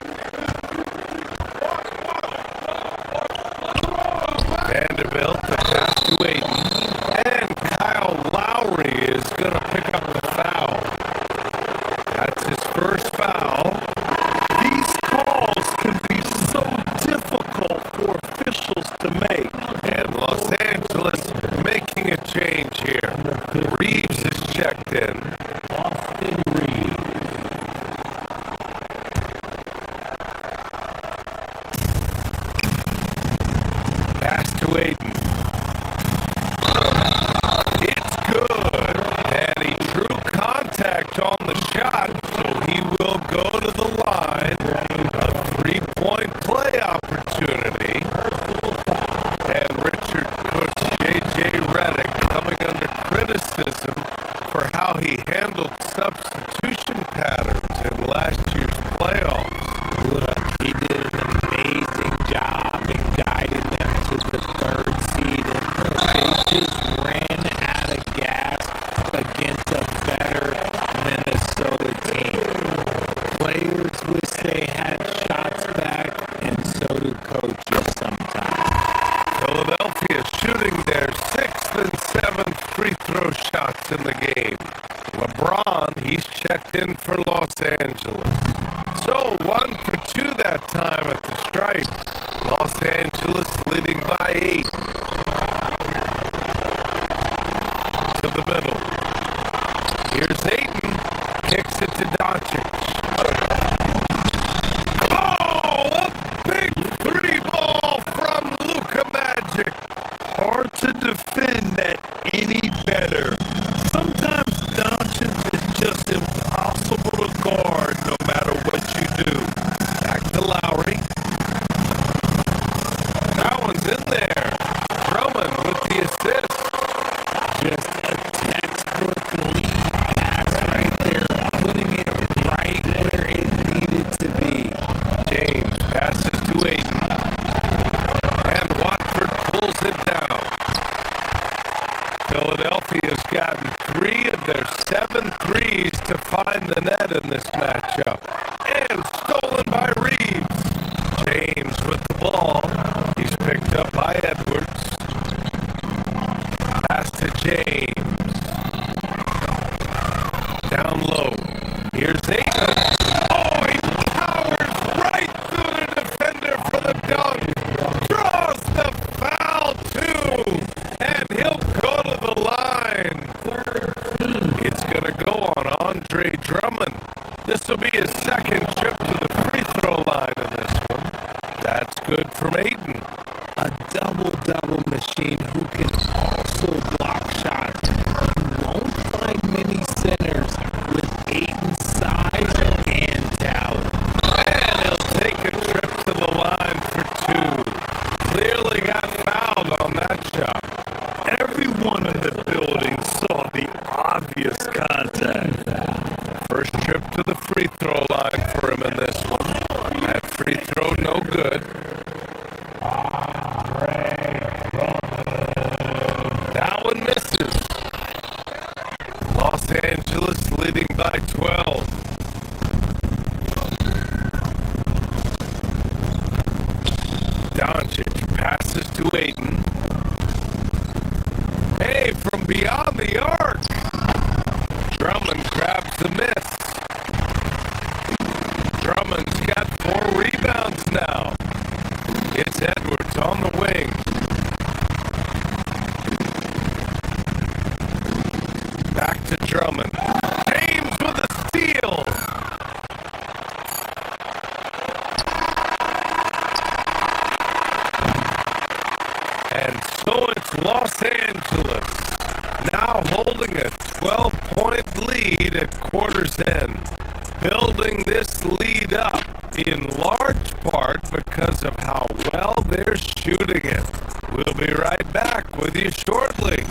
Vanderbilt, the pass to Ayton. And Kyle Lowry is going to pick up the foul. That's his first foul. These calls can be so difficult for officials to make. And Los Angeles making a change here. Reeves is checked in. Austin Reeves. Pass to Ayton. It's good. And he drew contact on the shot, so he will go to the line. A 3-point play opportunity. And Richard Coach JJ Redick coming under criticism for how he handled substitution patterns in last year's playoffs. Look, he did an amazing job in guiding them to the 3rd seed, and they just ran out of gas against a better Minnesota team. Players wish they had shots back, and so do coaches sometimes. Philadelphia shooting their 6th and 7th free throw shots in the game. LeBron, he's checked in for Los Angeles. So 1 for 2 that time at the stripe. Los Angeles leading by 8. To the middle. Here's Ayton. Kicks it to Doncic. Oh, a big 3 ball from Luka Magic. Hard to defend that any better. Sometimes Doncic is just impossible to guard no matter what you do. Back to Lowry. That one's in there. Drummond with the assist. Just a textbook lead pass right there, putting it right where it needed to be. James passes to Ayton. And Watford pulls it down. Philadelphia's gotten 3 of their 7 threes to find the net in this matchup. And stolen by Reeves. James with the ball. He's picked up by Edwards. Pass to James. Down low. Here's Ayton. Oh, he powers right through the defender for the dunk. Draws the foul, too. And he'll go to the line. It's going to go on Andre Drummond. This will be his second trip to the free throw line in this one. That's good from Ayton. A double-double machine who can also block shots. You won't find many centers with Ayton's size and talent. And he'll take a trip to the line for 2. Clearly got fouled on that shot. Everyone in the building saw the obvious contact. First trip to the free throw line for him in this one. That free throw no good. That one misses. Los Angeles leading by 12. Doncic passes to Ayton. Hey, from beyond the arc. Drummond grabs the miss. Drummond's got 4 rebounds now. It's Edwards on the wing. Back to Drummond. James with a steal. And so it's Los Angeles now holding a 12-point lead at quarter's end. Building this lead up in large part because of how well they're shooting it. We'll be right back with you shortly.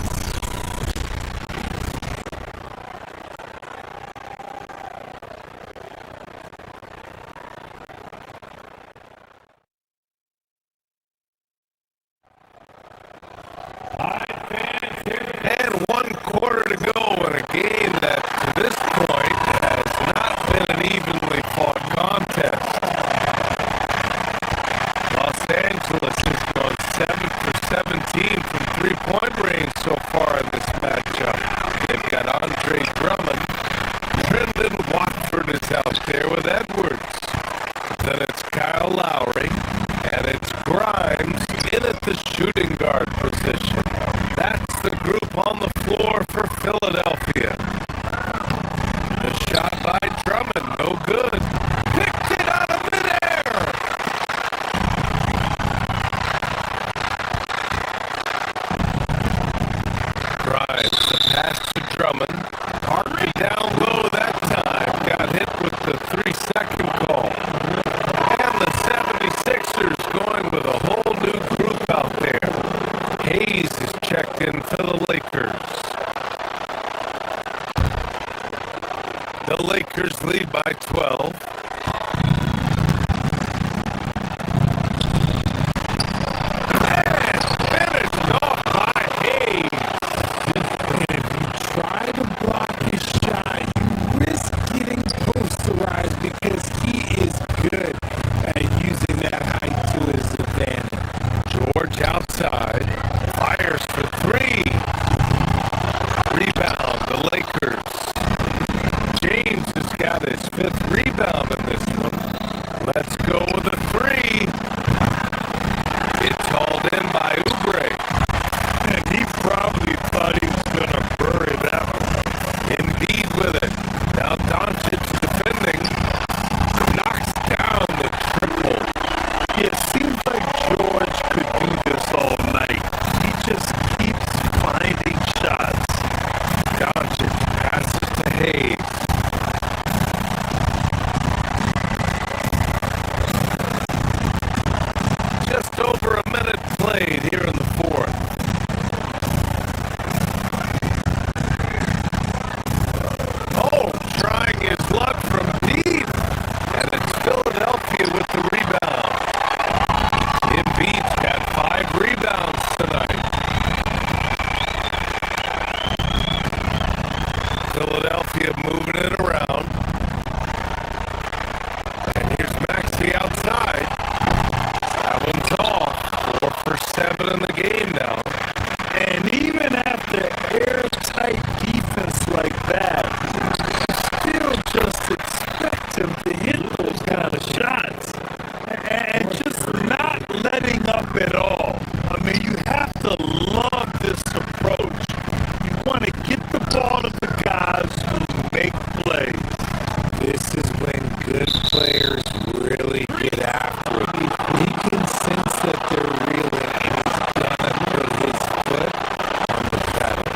And 1 quarter to go in a game that, to this point, has not been an evenly fought contest. Los Angeles has gone 7 for 17 from 3-point range so far in this matchup. They've got Andre Drummond. Brendan Watford is out there with Edwards. Then it's Kyle Lowry. And it's Grimes in at the shooting guard position. That's the group on the floor for Philadelphia. The shot by Drummond, no good. Picked it out of midair. Grimes, the pass to Drummond. Harvey down low that time. Got hit with the 3-second call. And the 76ers going with a whole new group out there. Hayes is checked in for the Lakers. The Lakers lead by 12. And finished off by Hayes. And if you try to block his shot, you risk getting posterized because he is good at using that height to his advantage. George outside. Fires for 3. Rebound, the Lakers. James has got his 5th rebound in this one. Hayes. Just over a minute played here in the fourth. Oh, trying his luck from deep. And it's Philadelphia with the rebound. Embiid's got 5 rebounds tonight. Philadelphia moving it around. And here's Maxey outside. That one's off. 4 for 7 in the game now. And even after airtight defense like that, you still just expect him to hit those kind of shots. And just not letting up at all. I mean, you have to love this approach. You want to get the ball to the guys who make plays. This is when good players really get after it. He can sense that they're reeling, and he's gonna put his foot on the pedal.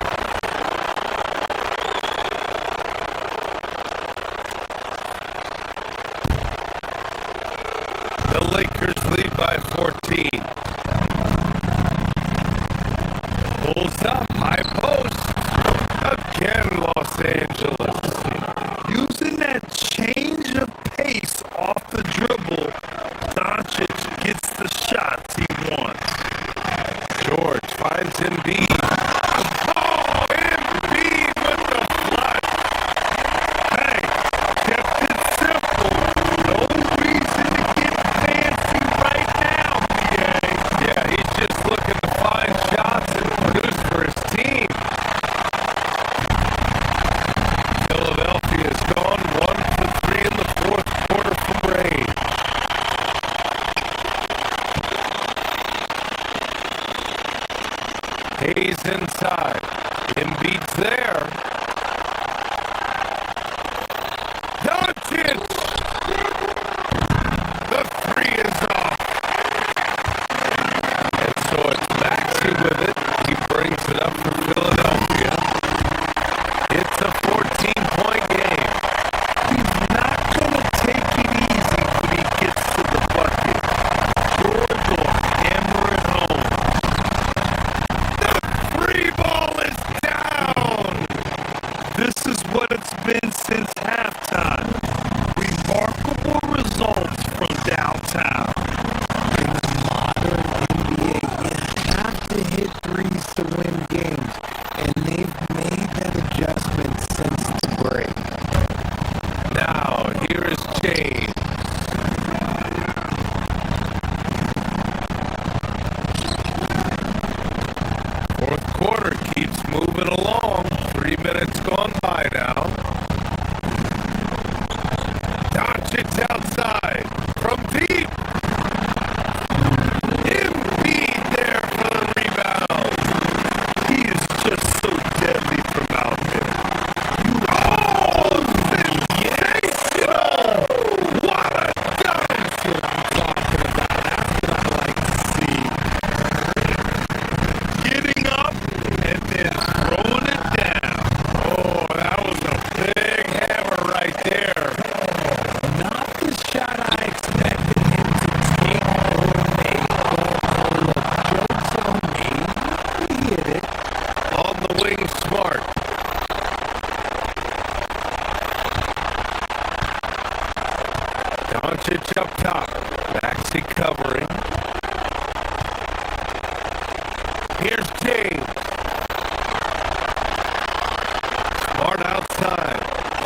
The Lakers lead by 14. Pulls up, high post. Again, Los Angeles. Using that change of pace off the dribble, Doncic gets the shots he wants. George finds Embiid. Oh, Embiid with the flush. Hey, kept it simple. No reason to get fancy right now, PA. Yeah, he's just looking to find shots and produce for his team. Philadelphia's gone 1 for 3 in the fourth quarter from range. Hayes inside. Embiid's there. Doncic! The 3 is off. And so it's Maxey with it. He brings it up for Philadelphia. It's a 14-point game. He's not going to take it easy when he gets to the bucket. George will hammer it home. The 3 ball is down. This is what it's been since halftime. Remarkable results from downtown. In the modern NBA, you have to hit threes to win games, and they've made that adjustment since the break. Now, here is James. Fourth quarter keeps moving along. 3 minutes gone by now. Doncic outside from deep. Embiid there for the rebound. He is just so deadly from out there. Oh, sensational! What a dunk! That's what I'm talking about. That's what I like to see. Getting up and then throwing it down. Oh, that was a big hammer right there. Not the shot I expected him to take or make, but look, joke's on me. He hit it. On the wing, Smart. Doncic up top. Maxey covering. Here's James. Smart outside.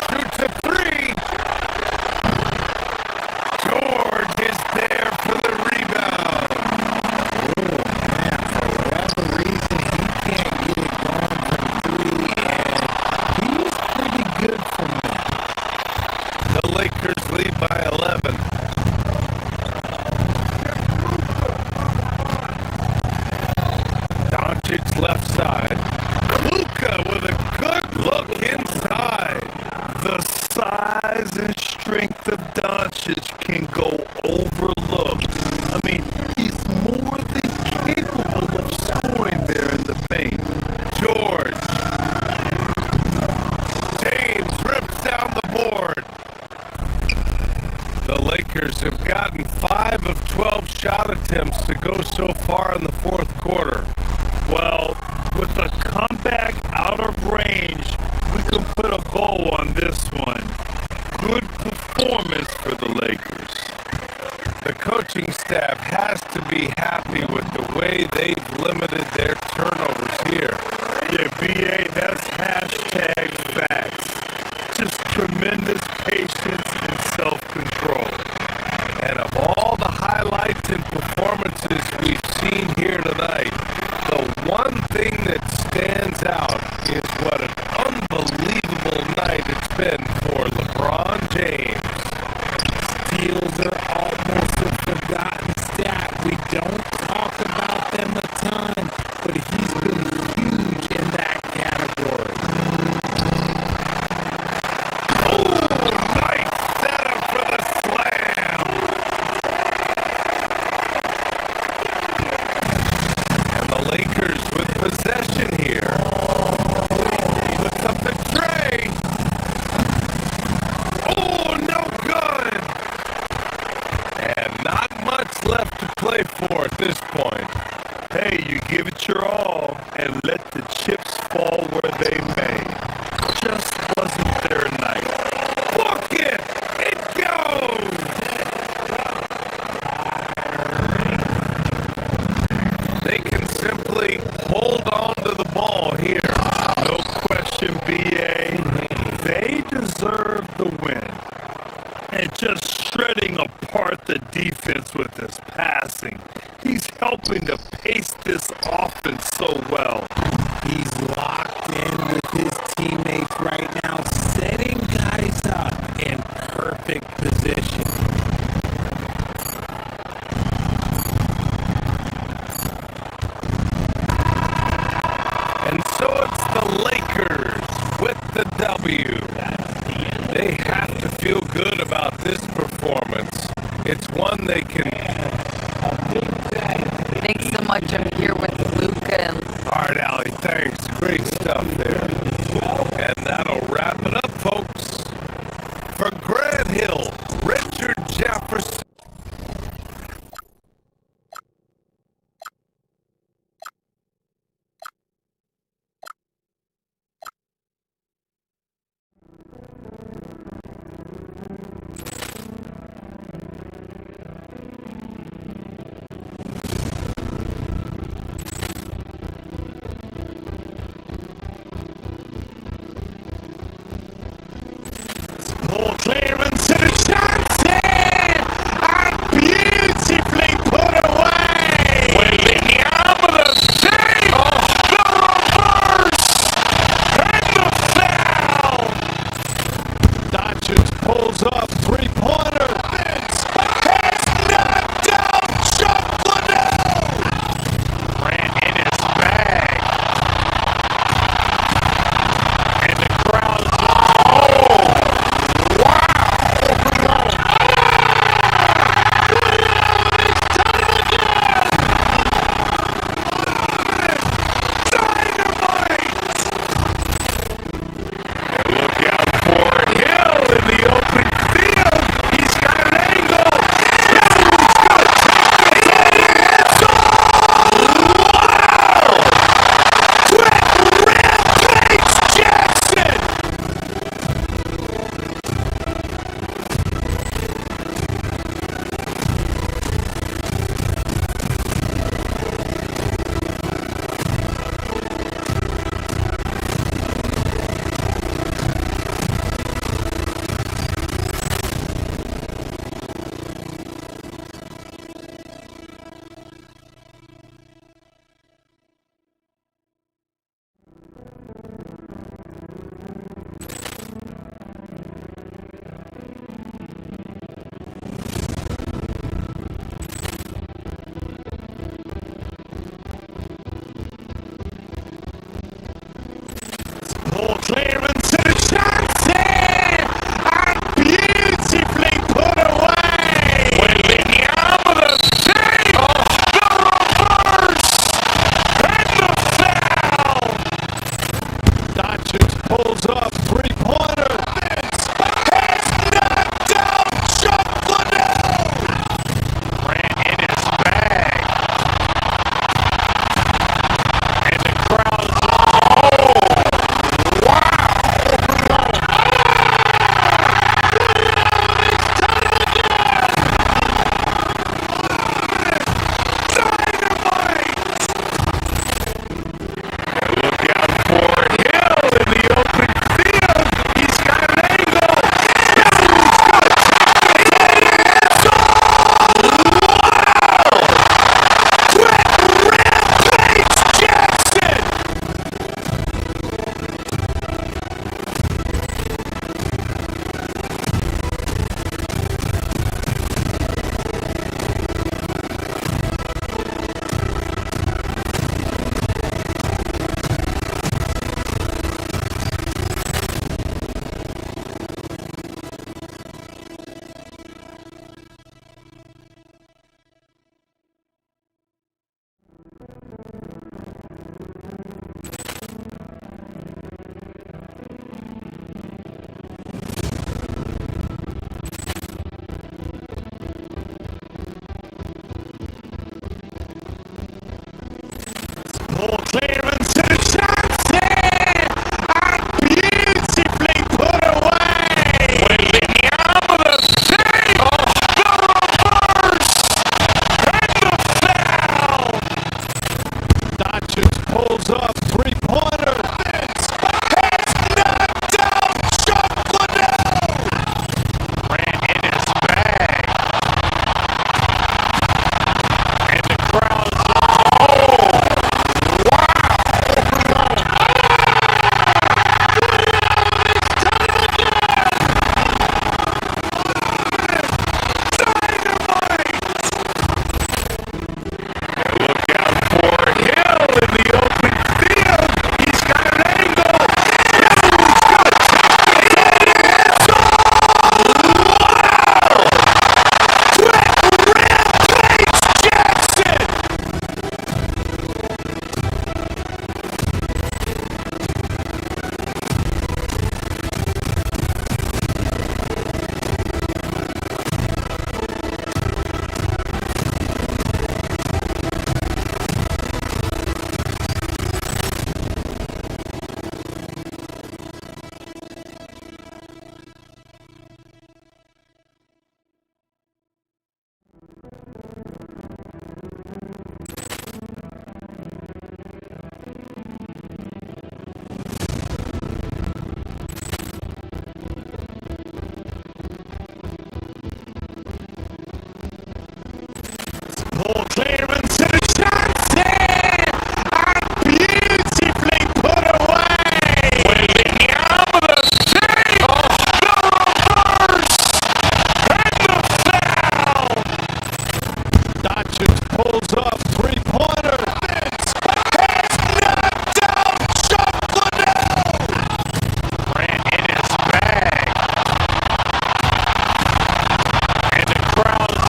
Shoots a 3. George is there for the rebound. Oh, man, for whatever reason, he can't get it going from 3, and he's pretty good from that. The Lakers lead by 11. Doncic left side. Luka with a good look inside. The size and strength of Doncic can go overlooked. I mean, he's more than capable of scoring there in the paint. George. James Lakers have gotten 5 of 12 shot attempts to go so far in the fourth quarter. Well, with a comeback out of range, we can put a bow on this one. Good performance for the Lakers. The coaching staff has to be happy with the way they've limited their turnovers here. Yeah, BA, that's hashtag facts. Just tremendous patience and self-control. And of all the highlights and performances we've seen here tonight, the one thing that stands out is what an unbelievable night it's been for LeBron James. Steals are almost a forgotten stat. We don't talk about them a ton, but he's been huge in that category. Nice setup for the slam. And the Lakers with possession here. He looks up the tray. Oh, no good. And not much left to play for at this point. Hey, you give it your all and let the chips fall where they may. Just wasn't their night. Book it! It goes! They can simply hold on to the ball here. No question, BA. They deserve the win. And just shredding apart the defense with his passing. He's helping to pace this offense so well. He's locked in with his teammates right now, setting guys up in perfect position. And so it's the Lakers with the W. They have to feel good about this performance. It's one they can... Thanks so much. I'm here with Luca. All right, Allie, thanks. Great stuff there. And that'll wrap it up, folks. For Grant Hill, Richard Jefferson. Ball clearance to the chance and beautifully put away. Waving the arm of the save, the reverse, and the foul. Doncic pulls up, three-pointer. Vince has knocked out Chuck Liddell. Grant in his bag. And the crowd is Ball clearance to the chance and beautifully put away. Waving the arm of the save, the reverse, and the foul. Doncic pulls up, three-pointer. Vince has knocked out Chuck Liddell. pulls up, three-pointer. It's knocked out. Shot Liddell. Ran in his bag. And the crowd's Paul clearance to the Johnson! And beautifully put away! Waiting out the save! The reverse! And the foul! Doncic pulls up, three-pointer. It's knocked out! Shot Liddell! Ran in his bag. And the crowd's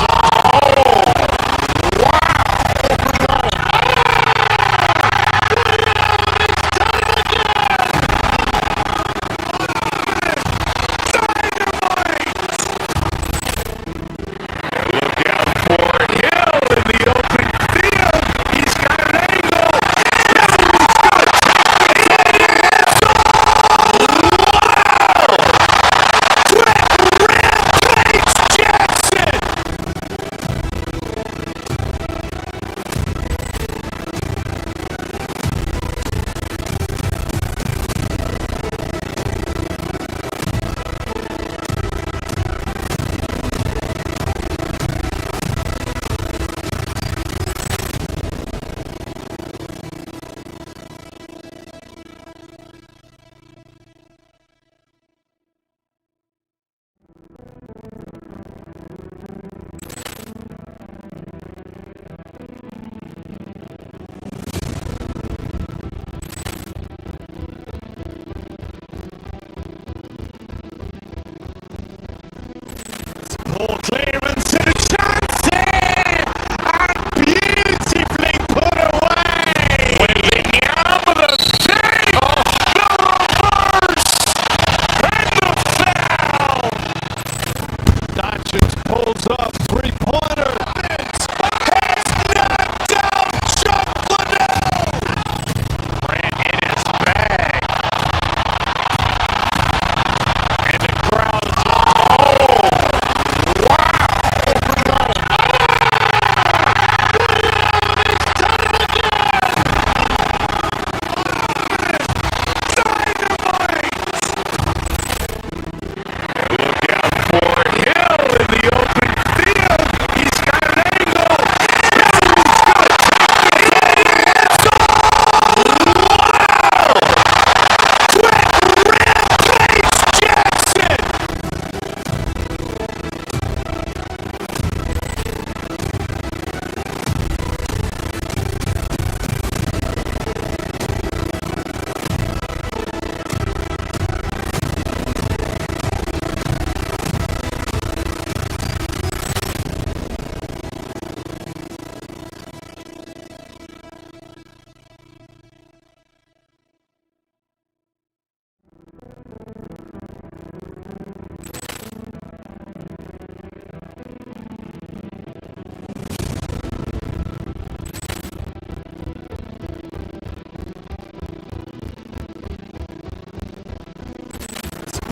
Paul clearance to the Johnson! And beautifully put away! Waiting out the save! The reverse! And the foul! Doncic pulls up, three-pointer. It's knocked out! Shot Liddell! Ran in his bag. And the crowd's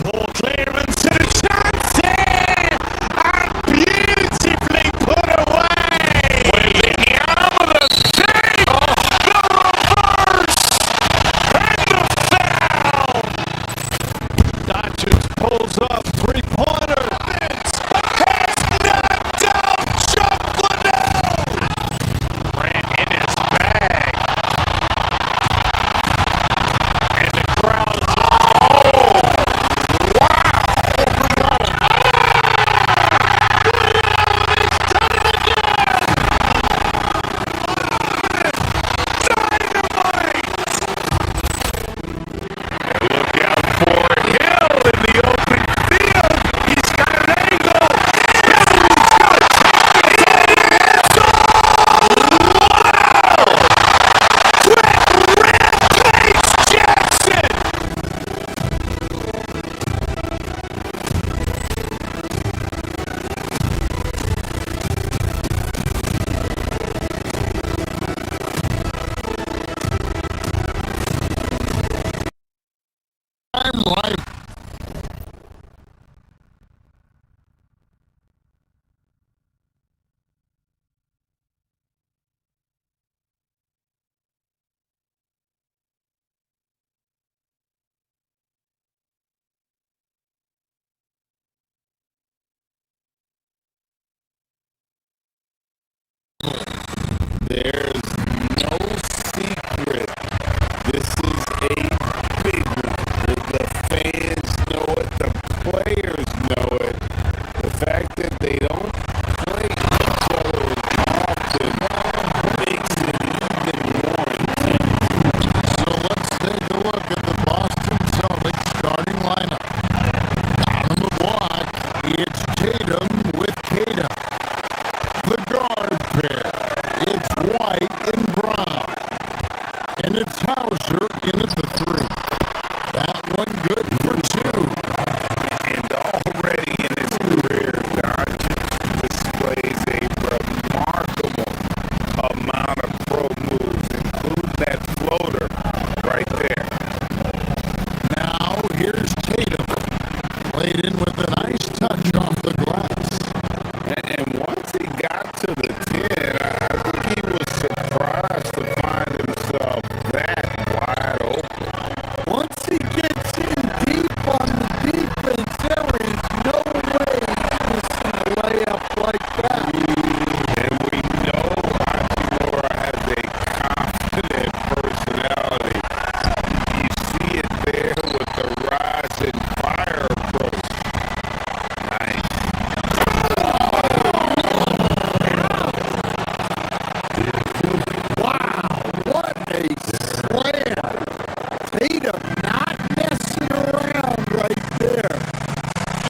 Paul clearance to the Johnson! And beautifully put away! Waiting out the save! The reverse! life. There's no secret. This is a big one. The fans know it. The players know it. The fact that they don't play each other as often makes it even more intense. So let's take a look at the Boston Celtics starting lineup. On the block, it's Tatum with Tatum. The guard pair, it's White and Brown. And it's Hauser in at the 3. That one good for 2. And already in his career, Doncic displays a remarkable amount of pro moves, including that floater right there. Now here's Tatum, played in with a nice touch off the glass. And once he got to the 10, I think he was surprised to find himself that wide open. Once he gets in deep on the defense, there is no way he's missing a layup like that. And we know Hachimura has a confident personality. You see it there with the rise and fire approach. Nice. Wow, what a slam. Tatum not messing around right there.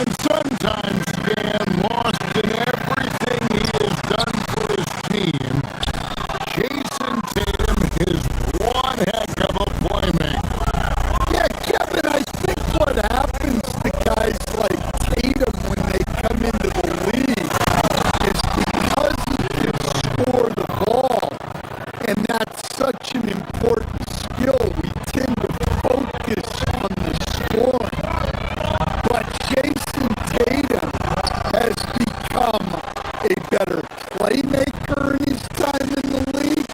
And sometimes, Dan, lost in everything he has done for his team, Jason Tatum is one heck of a playmaker. Yeah, Kevin, I think what happens to guys like Tatum when they come into the league is because he can score the ball, and that's such an important skill, we tend to focus on the scoring. But Jason Tatum has become a better playmaker in his time in the league.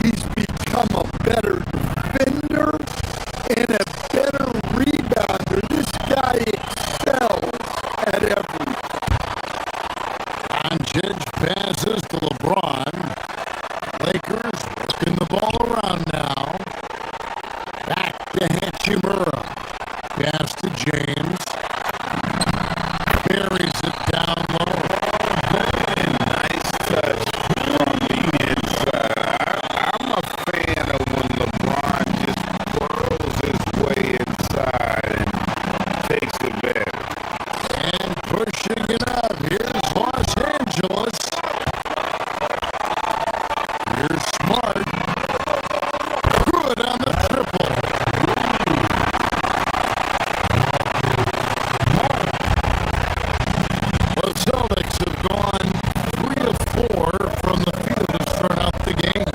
He's become a better defender and a better rebounder. This guy excels at everything. Doncic passes to LeBron. Lakers working the ball around now. Back to Hachimura. Pass to James. Carries it down low. And nice touch from the inside. I'm a fan of when LeBron just burrows his way inside and takes advantage. And pushing it up. Here's Los Angeles. Here's Smart. Good on the triple. The Celtics have gone 3 of 4 from the field to start out the game.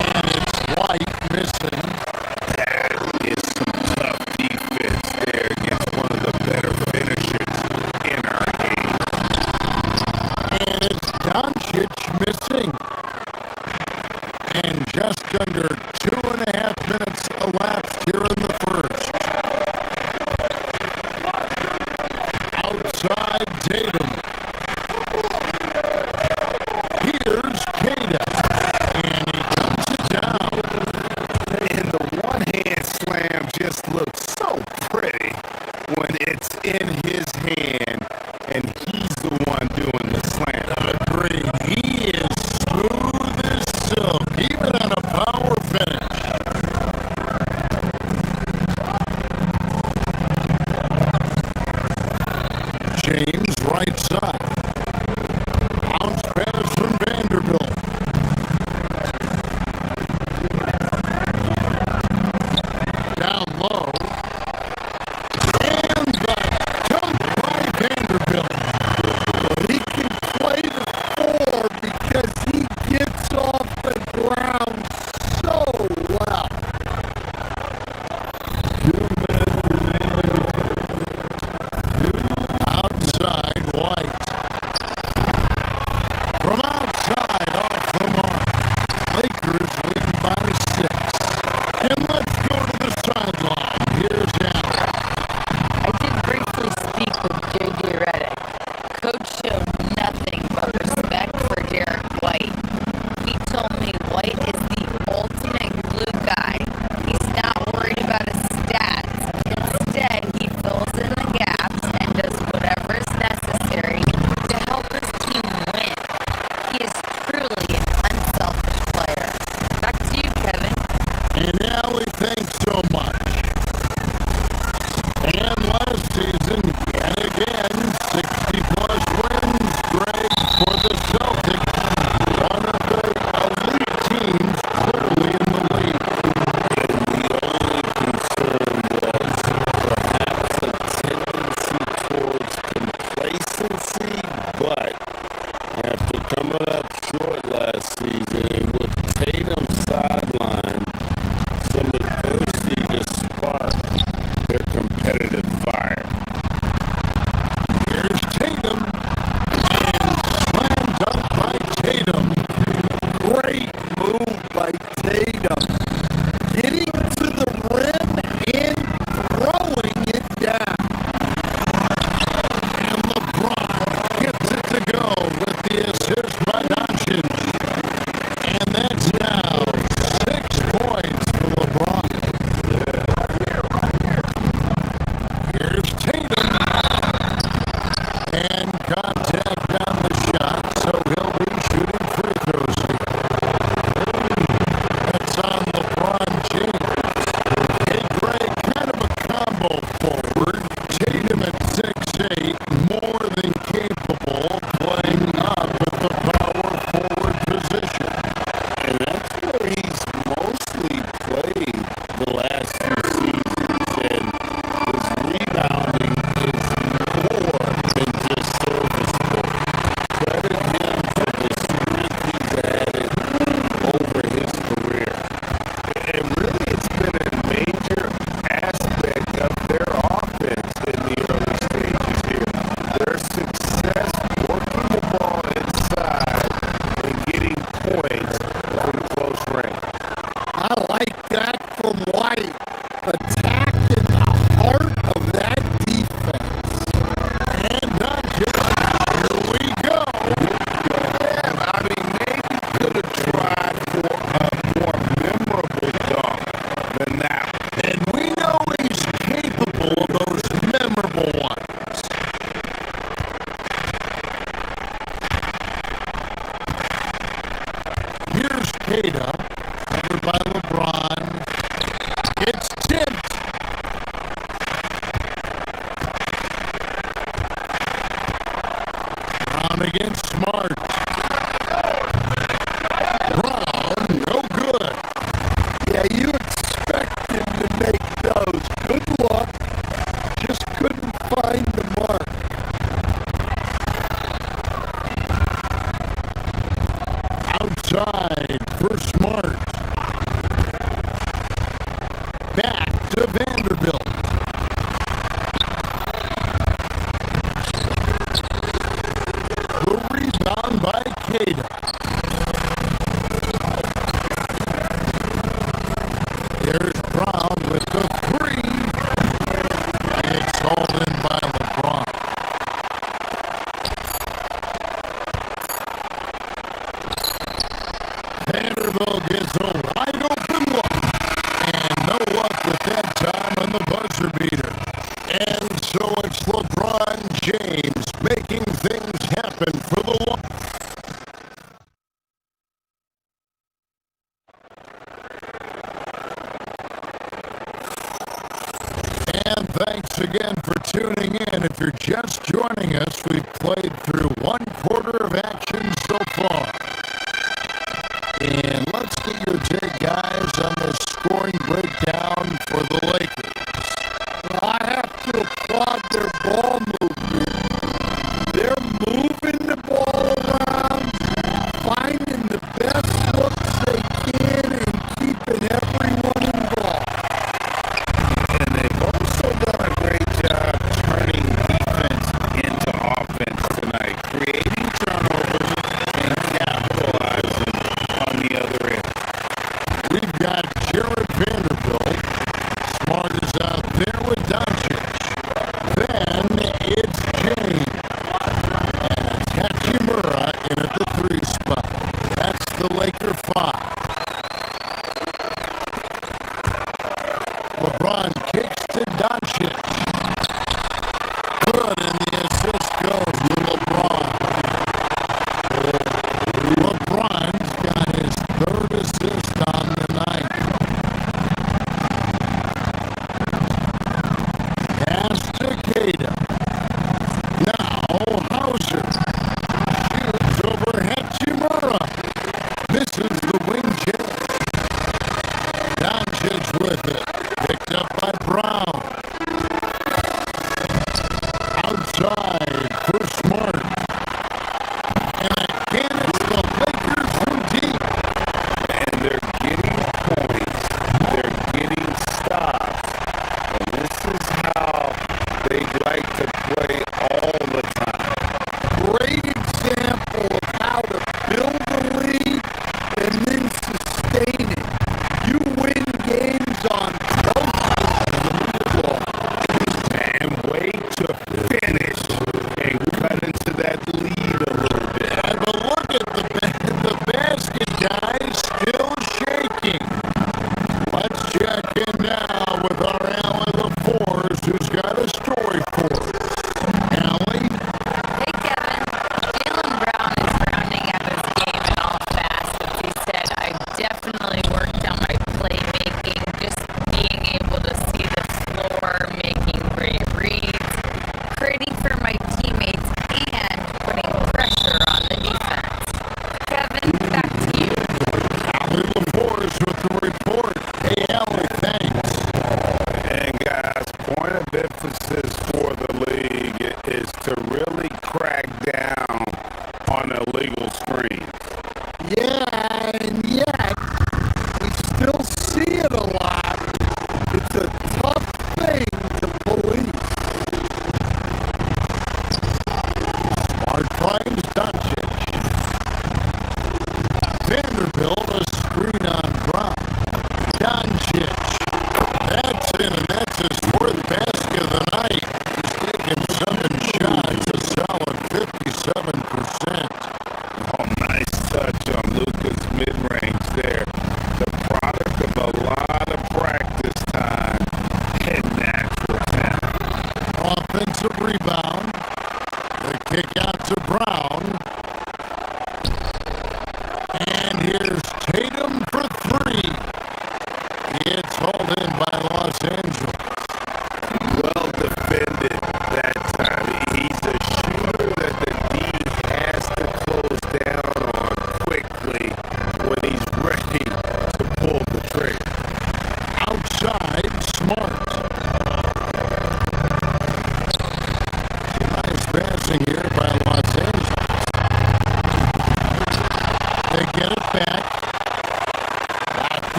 And it's White missing. That is some tough defense there against one of the better finishers in our game. And it's Doncic missing. And just under 2.5 minutes elapsed here in the first. Outside Tatum. Here's Tatum. And he comes it down. And the one-hand slam just looks so pretty when it's in his hand and he's the one doing the slam. I agree. He is smooth as silk, even on a power finish. by Tatum. Getting to the rim and throwing it down. And LeBron gets it to go with the assist by Doncic. And that's now 6 points for LeBron. Here's Tatum. And contact on the shot, so he'll be shooting free throws here. That's on LeBron James. Hey, Greg, kind of a combo forward. Tatum at 6'8", more than capable of playing up at the power forward position. And that's where he's mostly played the last few seasons. And his rebounding is more than just serviceable. Credit him for the strength he's added over his career. And really, it's been a major aspect of their offense in the early stages here. Their success working the ball inside and getting points from close range. I like that from White. Attacking the heart of that defense. And Doncic, here we go. Yeah, I mean, maybe could have tried for a more memorable dunk than that. And we know he's capable of those memorable ones. Here's Tatum, covered by LeBron. It's tipped. Brown against Smart. Brown, no good. Yeah, you expect him to make those. Good luck. Just couldn't find the mark. Outside for Smart. Back to Vanderbilt. The rebound by Tatum. There's Brown with the 3. It's hauled in by LeBron. Vanderbilt gets a wide open look. And no luck with that time on the buzzer beater. And so it's LeBron James making things happen for the long. And thanks again for tuning in. If you're just joining us, we've played through 1 quarter of action so far. And let's get your take, guys, on this scoring breakdown for the Lakers. Well, I have to applaud their ball movement. They're moving the ball around, finding the best looks they can, and keeping everyone involved. And they've also done a great job turning defense into offense tonight, creating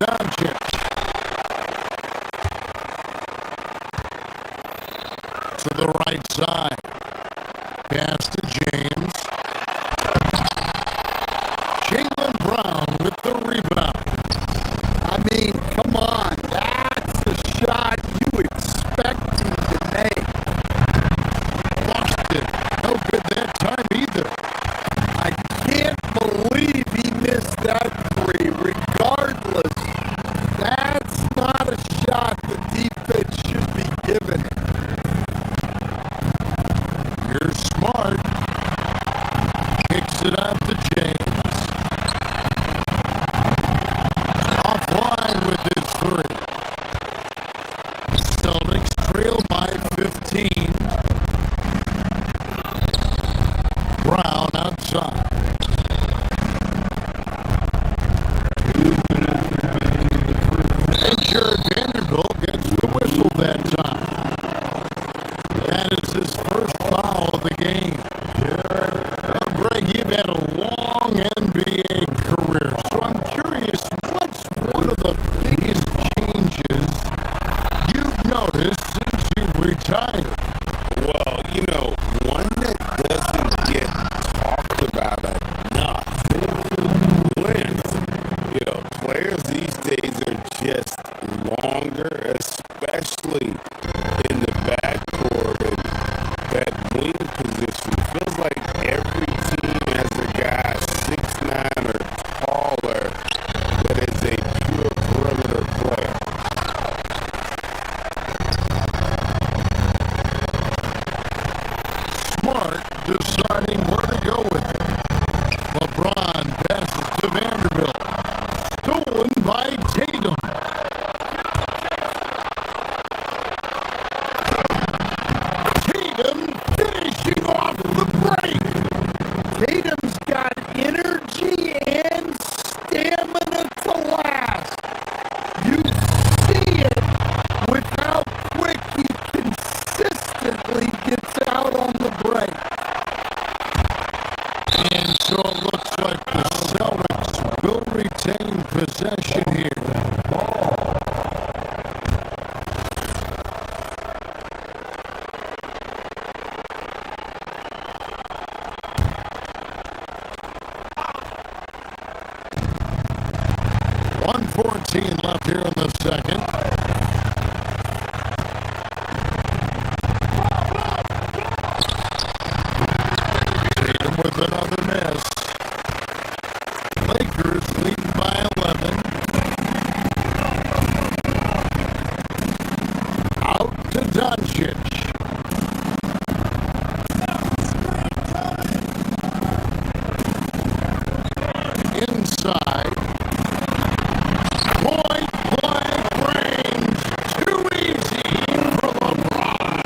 Doncic. To the right side. Pass to James. Jaylen Brown with the rebound. I mean, come on. That's a shot you expect him to make. Lost it. No good that time either. I can't believe he missed that three. Regardless, that's not a shot the defense should be giving him. Here's Smart. Kicks it out to James. Offline with his three. Celtics trail by 15. Brown outside. And Jared Vanderbilt gets the whistle that time. That is his first foul of the game. Greg, you've had a long NBA career, so I'm curious, what's one of the biggest changes you've noticed since you've retired? Well, one that doesn't get talked about enough. Length. Players these days are just longer, especially in the backcourt. And that wing position feels like every team has a guy 6'9" or taller that is a pure perimeter player. Smart deciding where to go with it. LeBron passes to Vanderbilt. Stolen by Tatum. Tatum finishing off the break. Tatum's got energy and stamina to last. You see it with how quick he consistently gets out on the break. And so it looks like the Celtics will retain possession here. 1:14 left here in the second. Tatum with another miss. Lakers leading by 11. Out to Doncic. Inside. Point blank range. Too easy for LeBron.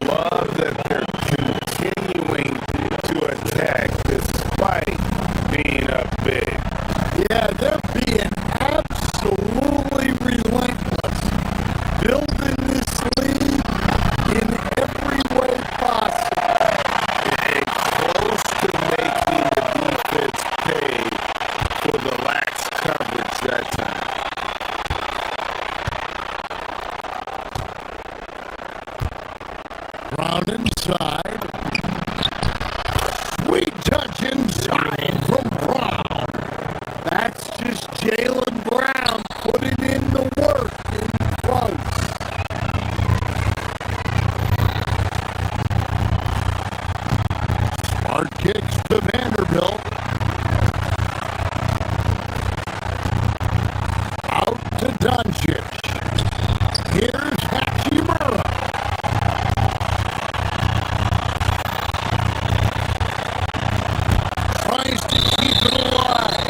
Love that they're continuing to attack despite being up big. Yeah, they're being absolutely relentless. Building this lead in every way possible. And close to making the defense pay for the lax coverage that time. Brown inside. Sweet touch inside from Brown. That's just Jaylen Brown putting in the work in close. Smart kicks to Vanderbilt. Out to Doncic. Here's Hachimura. Tries to keep it alive.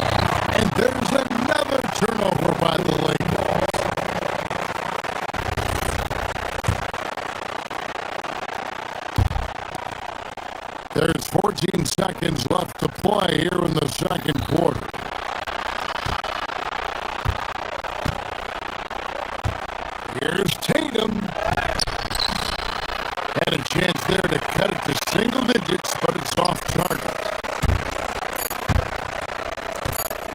And there's another turnover by the Lakers. There's 14 seconds left to play here in the second quarter. Here's Tatum. Had a chance there to cut it to single digits, but it's off target.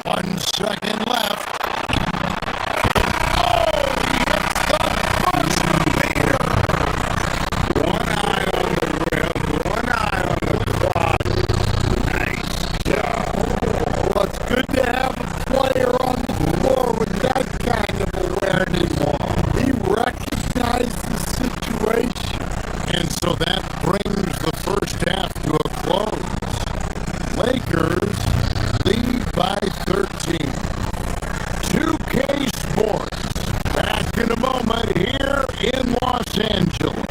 1 second left. So that brings the first half to a close. Lakers lead by 13. 2K Sports back in a moment here in Los Angeles.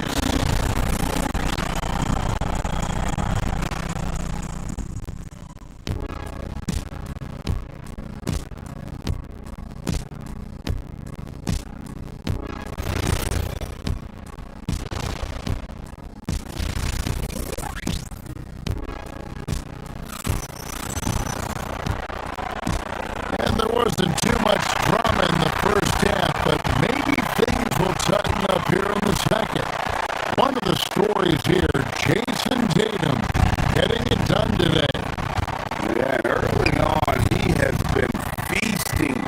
Wasn't too much drama in the first half, but maybe things will tighten up here in the second. One of the stories here, Jason Tatum getting it done today. Yeah, early on, he has been feasting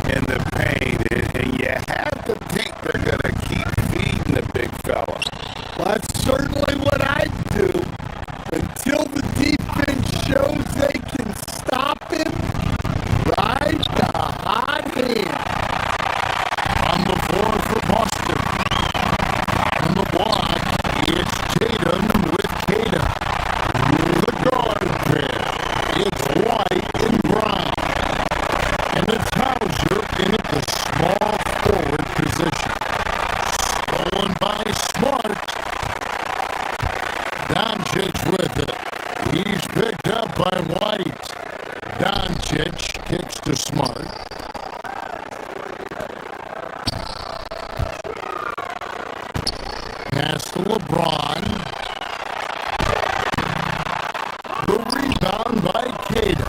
in the paint, and you have to think they're going to keep feeding the big fella. Well, that's certainly what I do until the defense shows they can stop him. Right, the hot hand. On the floor for Boston. On the block, it's Tatum with Tatum. The guard pair. It's White and Brown. And it's Hauser in at the small forward position. Stolen by Smart. Doncic with it. He's picked up by White. Doncic kicks to Smart. Pass to LeBron. The rebound by Kata.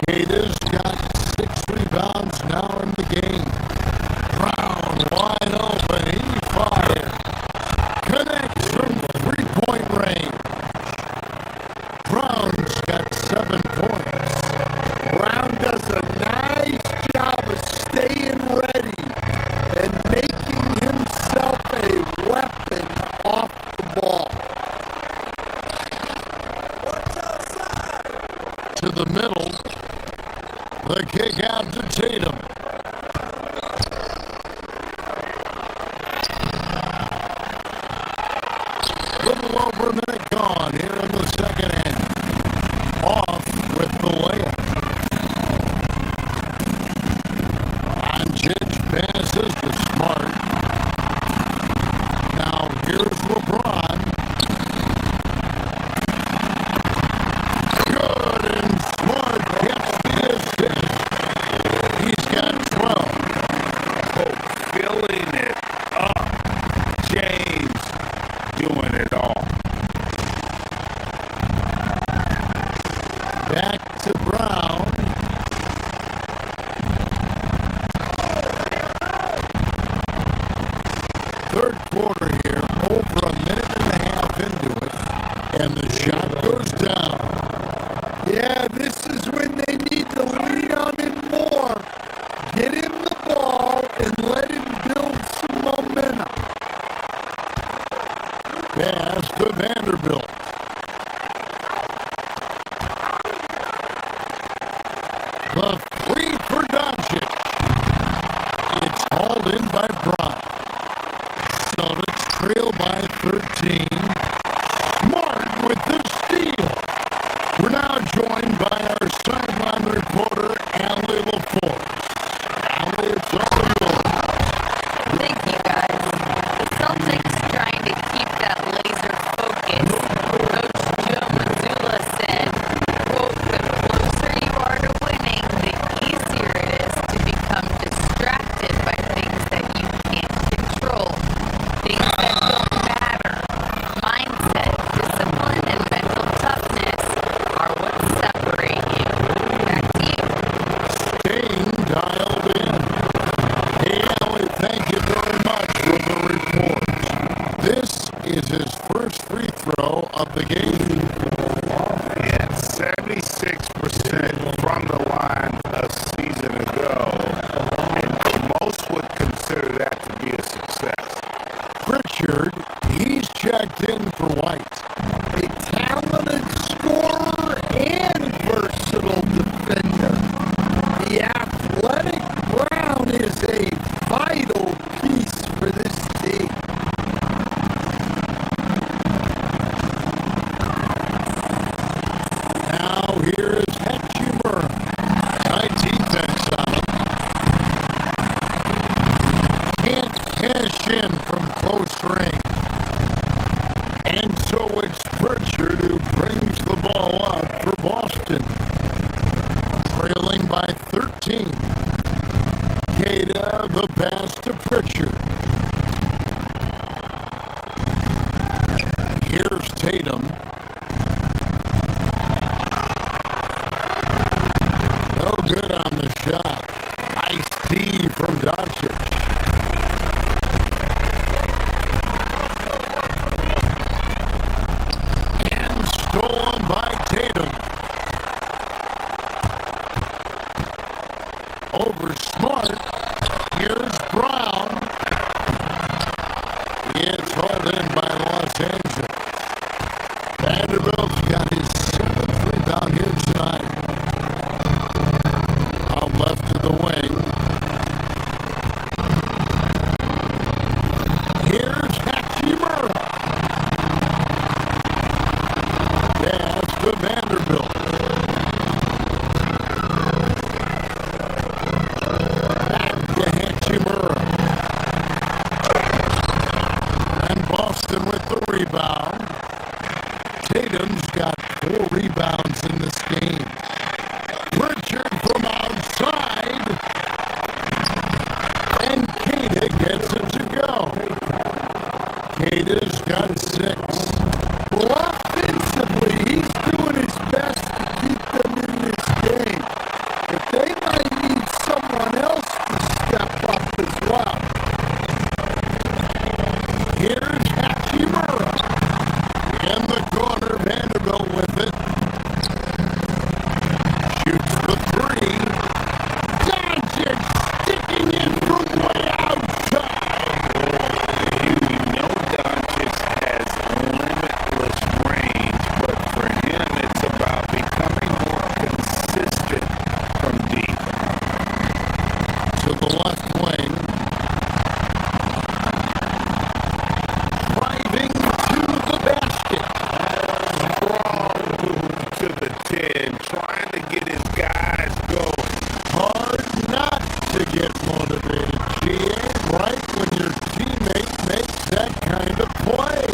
Kata's got 6 rebounds now in the game. Brown wide open. He fires. Connects from 3-point range. Brown's got 7 points. Brown does a nice job of staying ready and making himself a weapon off the ball. To the middle. The kick out to Tatum. Little over a minute gone here in the second half. Off with the layup. Doncic passes to Smart. Now here's LeBron. Good, and Smart gets the assist. He's got 12. Oh, filling it up. James doing it all. Back to Brown. Third quarter here, over a minute and a half into it, and the shot goes down. Yeah, this is when they need to lean on him more. Get him the ball and let him build some momentum. Pass to Vanderbilt. The three for Doncic. It's hauled in by Brown. Celtics trail by 13. Smart with the steal. We're now joined by our sideline reporter, Allie LaForce. Allie, it's all yours. Thank you, guys. The Celtics trying to keep that laser focus. Coach Joe Mazzulla said, quote, the closer you are to winning, the easier it is to become distracted by things that you can't control, things that don't matter. Mindset, discipline, and mental toughness are what separate you. Back to you. Staying dialed in. Hey, Allie, thank you very much for the report. This is his first free throw of the game. Yeah, 76% from the line a season ago, and most would consider that to be a success. Pritchard, he's checked in for White. A talented scorer and versatile defender. The athletic Brown is a vital piece for this team. trailing by 13. Cada, the pass to Pritchard. Here's Tatum. No good on the shot. Nice D from Doncic. And stolen by Tatum. Over Smart. Here's Brown. It's hauled in by Los Angeles. Vanderbilt's got his 7th rebound here tonight. Out left to the wing. Here's Hachimura. Pass to Vanderbilt. Back to Hachimura. And Boston with the rebound. Tatum's got 4 rebounds in this game. Pritchard from outside. And Cada gets it to go. Cada's got 6. Well, offensively, he's doing his best to keep them in this game. But they might need someone else to step up as well. Here's Hachimura. In the corner, Vanderbilt with it. Shoots the 3. Doncic sticking in from way outside. We know Doncic has limitless range, but for him it's about becoming more consistent from deep. To the left wing. Driving to the basket. To the 10, trying to get his guys going. Hard not to get motivated, GA, right when your teammate makes that kind of play.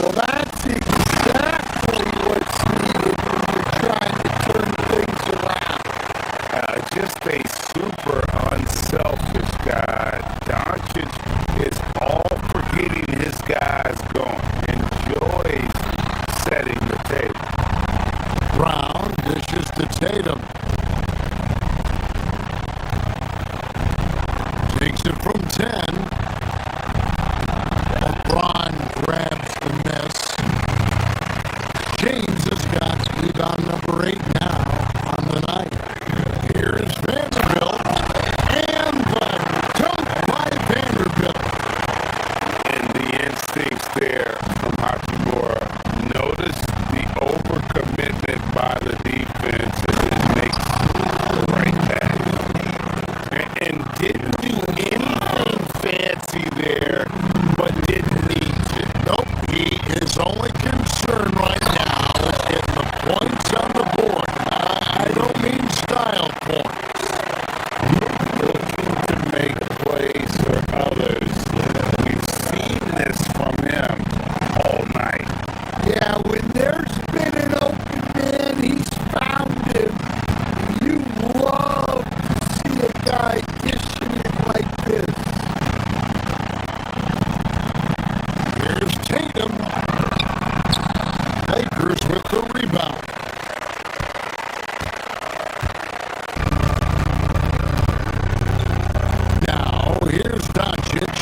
Well, that's exactly what's needed when you're trying to turn things around. Just a super unselfish guy. Doncic is all for getting his guys going. Enjoys setting the table. Brown dishes to Tatum. Takes it from 10. LeBron grabs the miss. James has got rebound number 8 now on the night. Here is Vanderbilt. And the dunk by Vanderbilt. And the instincts there from Hachimura. Notice the overcommitment by the defense and then makes the right pass. And didn't do anything fancy there, but didn't need to. Nope, he is only concerned right now with getting the points on the board. I don't mean style points. Looking to make plays for others. We've seen this from him all night. Yeah, when there's been an open man, he's found him. You love to see a guy dishing it like this. Here's Tatum. Lakers with the rebound. Now, here's Doncic.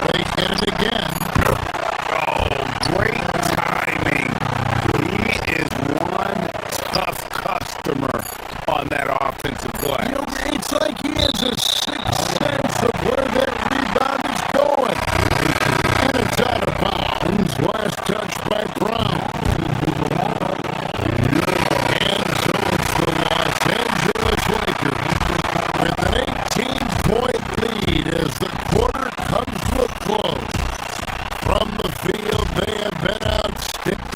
They get it again. Oh, great timing. He is one tough customer on that offensive play. You know, it's like he has a sixth sense of where that rebound is going. And it's out of bounds. Last touch by Brown. And so it's the Los Angeles Lakers with an 18-point lead as the quarter comes to a close. From the field, they have been outstanding.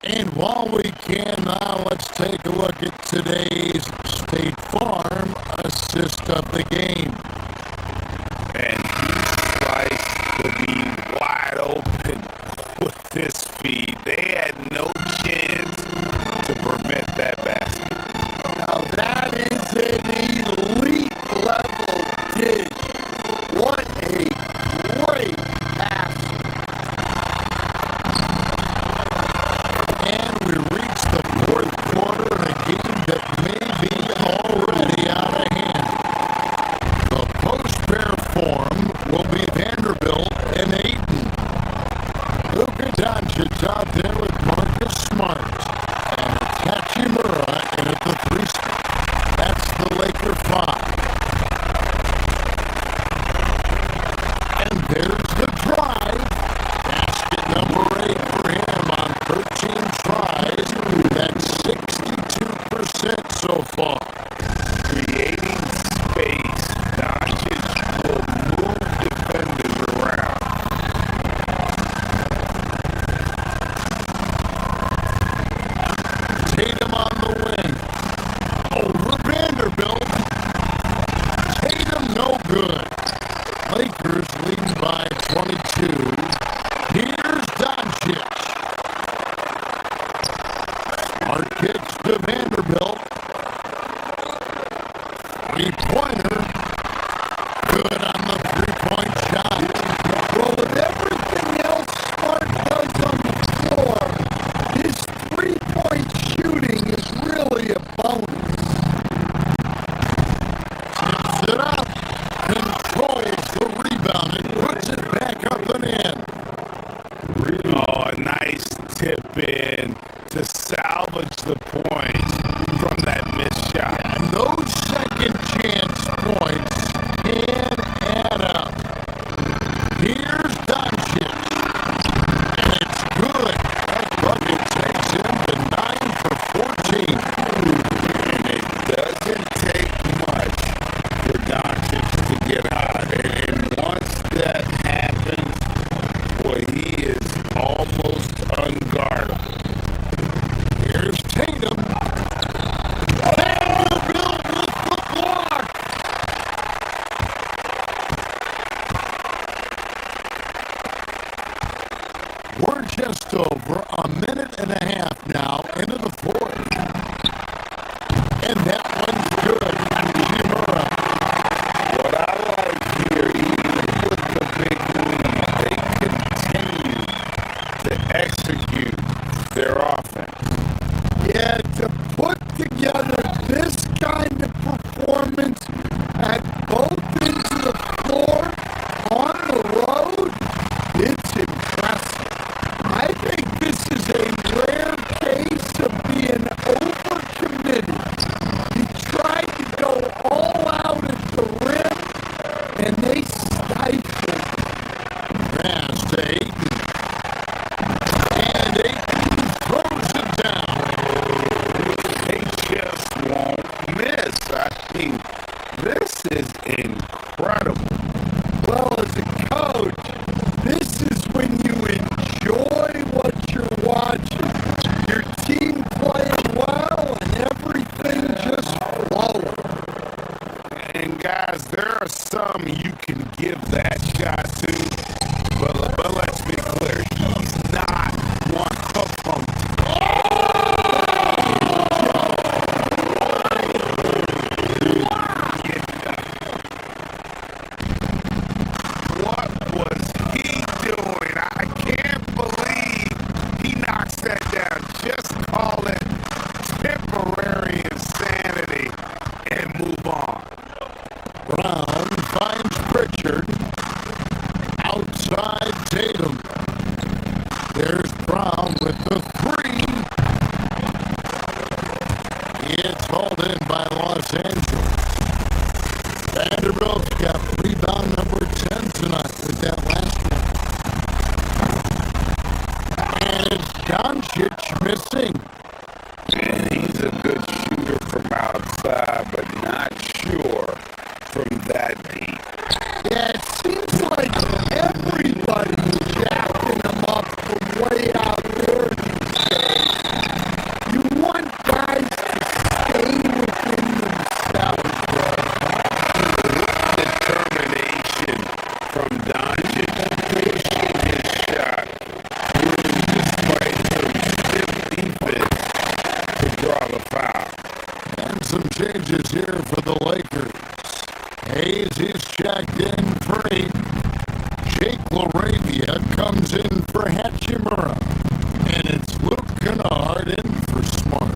And while we can now, let's take a look at today's State Farm assist of the game. And he sliced to be wide open with fist feed. They had no chance to prevent that basket. Now that is an elite level dish. What a great pass. And we reach the fourth quarter in a game that may be already out of hand. The post-pair form will be Vanderbilt and Ayton. Luka Doncic out there with Marcus Smart and Hachimura in at the 3 spot. That's the Laker 5. And there's the drive. Basket number 8 for him on 13 tries. That's 62% so far. Creating space, Doncic will move defenders around. Tatum on the wing. Over Vanderbilt. Tatum no good. Lakers leading by 22. Here's Doncic. Smart kicks to Vanderbilt. Three-pointer. Good on the three-point shot. Well, with everything else Smart does on the floor, his three-point shooting is really a bonus. Tips it up. Controls the rebound and puts it back up and in. Oh, a nice tip in to salvage the point from that missed shot. And those second chance points can add up. Here's Doncic. And it's good. That bucket takes him to 9 for 14. And it doesn't take much for Doncic to get out. And once that happens, boy, he is almost unguardable. Here's Tatum. Vanderbilt with the block. We're just over a minute and a half now into the fourth. And that one's good. Hachimura. What I like here, even with the big lead, they continue to execute their offense. Yeah, to put together this kind of performance at both ends of the floor on the road, it's impressive. I think this is a rare case of being overcommitted. He tried to go all out at the rim, and they stifled. Pass to Ayton. And Ayton throws it down. They just won't miss. I mean, this is incredible. Well, as a coach, this is when you enjoy what you're watching. Your team playing well and everything just flowing. And guys, there are some you can give that shot to, but let's be clear, he's not one of them. What was he doing? I can't believe he knocks that down. Just call it temporary insanity and move on. Brown finds Pritchard. Outside Tatum. There's Brown with the three. It's hauled in by Los Angeles. Vanderbilt's got rebound number 10 tonight with that last one. And it's Doncic missing. And he's a good shooter from outside, but not sure from that deep. Yeah, it seems like everybody's jacking him up from way out there these days. You want guys to stay within themselves. Determination from Doncic pushing his shot. draw the foul. And some changes here for the Lakers. Hayes is checked in for 8. Jake LaRavia comes in for Hachimura. And it's Luke Kennard in for Smart.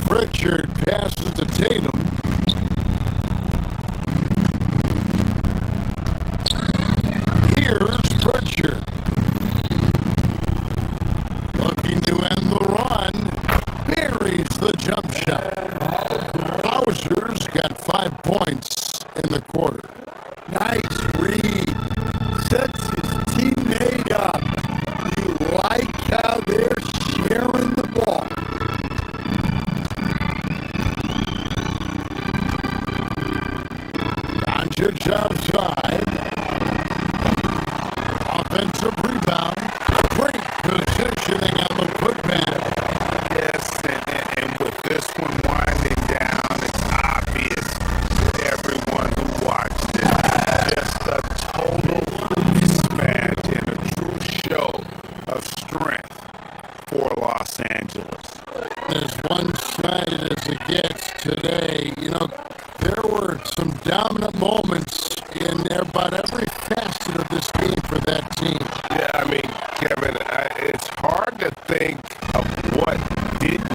Pritchard passes to Tatum. Here's Pritchard. Looking to end the run. Buries the jump shot. Hauser's got 5 points in the quarter. Nice read. Sets his teammate up. You like how they're sharing the ball. Doncic outside. Offensive rebound. Great positioning on the putback. Yes, and with this one winding down, it's obvious to everyone who watched it. Just a total mismatch and a true show of strength for Los Angeles. As one-sided as it gets today, there were some dominant moments in about every facet of this game for that team. Yeah, I mean, Kevin, it's hard to think of what didn't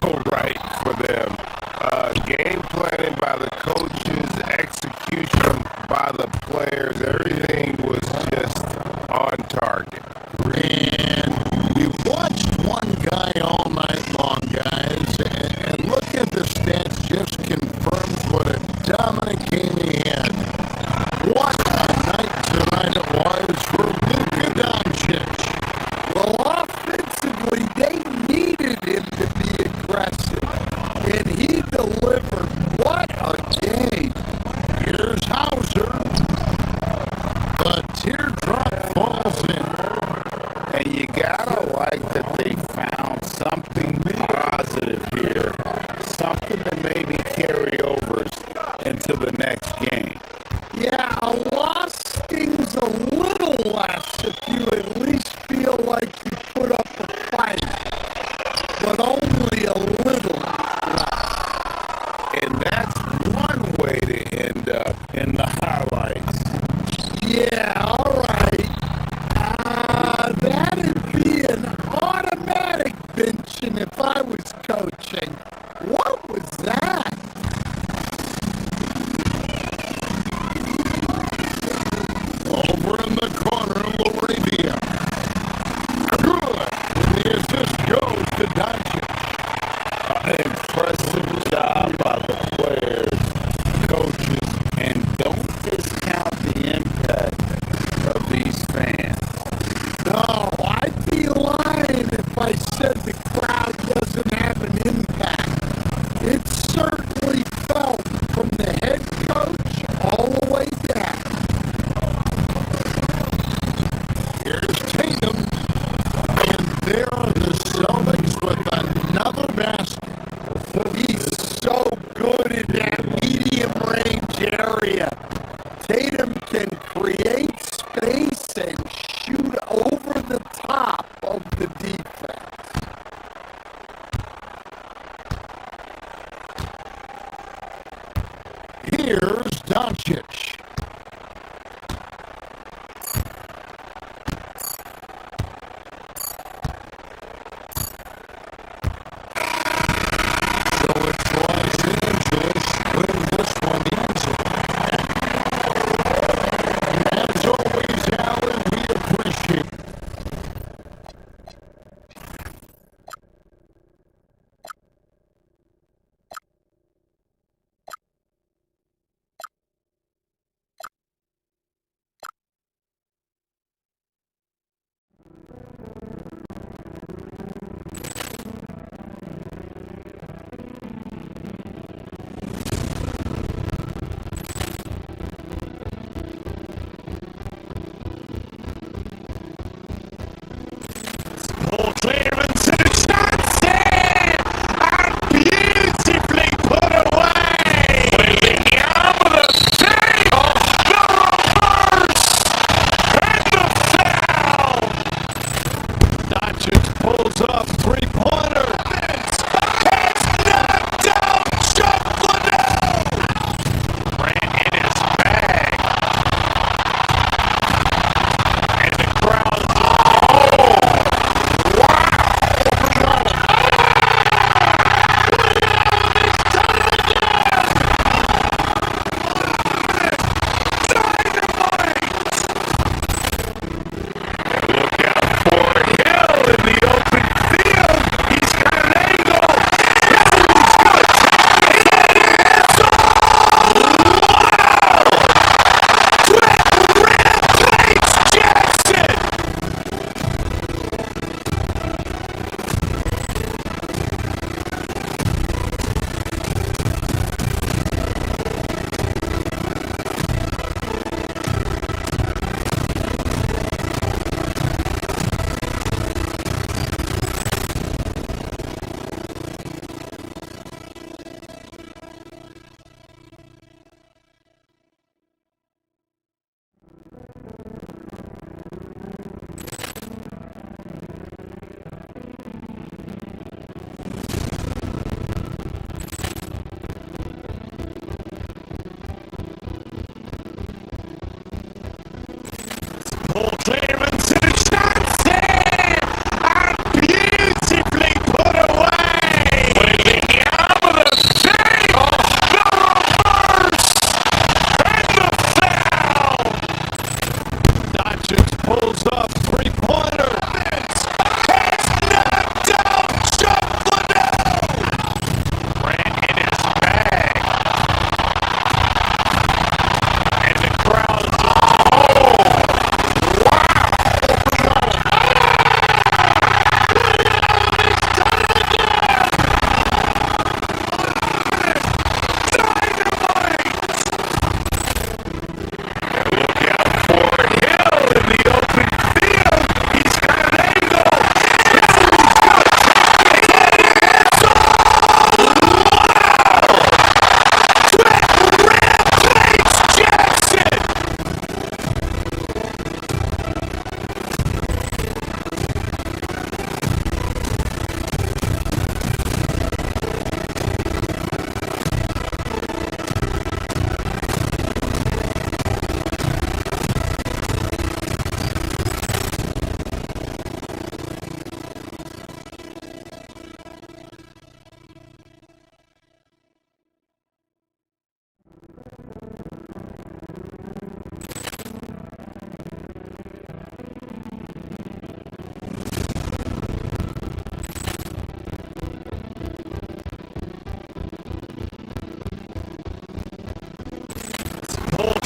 go right for them. Game planning by the coaches, execution by the players, everything was just on target. And we watched one guy all night long, guys, and look at the stats just confirms what a dominant game he had. What a night tonight it was for Luka Doncic. Well, offensively, they needed him to be aggressive, and he delivered. What a game. Here's Hauser. The teardrop falls in. And you gotta like that they found something positive here, something to maybe carry over into the next game. Yeah, a loss stings a little less if you at least feel like you put up a fight, but only a little less. And that's one way to end up in the highlights. Yeah, all right. That'd be an automatic benching if I was coaching. What was that? Over in the corner, LaRavia. Good. The assist goes to Doncic. Impressive job by the players, coaches, and don't discount the impact of these fans. No, I'd be lying if I said the crowd doesn't have an impact. It's certainly felt from the head coach all the way down. Here's Tatum. And there are the Celtics with another basket. He's so good in that medium range area. Tatum can create space and shoot over the top of the defense. Here's Doncic. So it's Los Angeles win this one easy. As always, Alan, we appreciate it. pulls up, three-pointer. It's knocked down, Chuck Liddell. Ran in his bag. And the crowd, pulls up, three-pointer. It's knocked down, Chuck Liddell. Ran in his bag. And the crowd,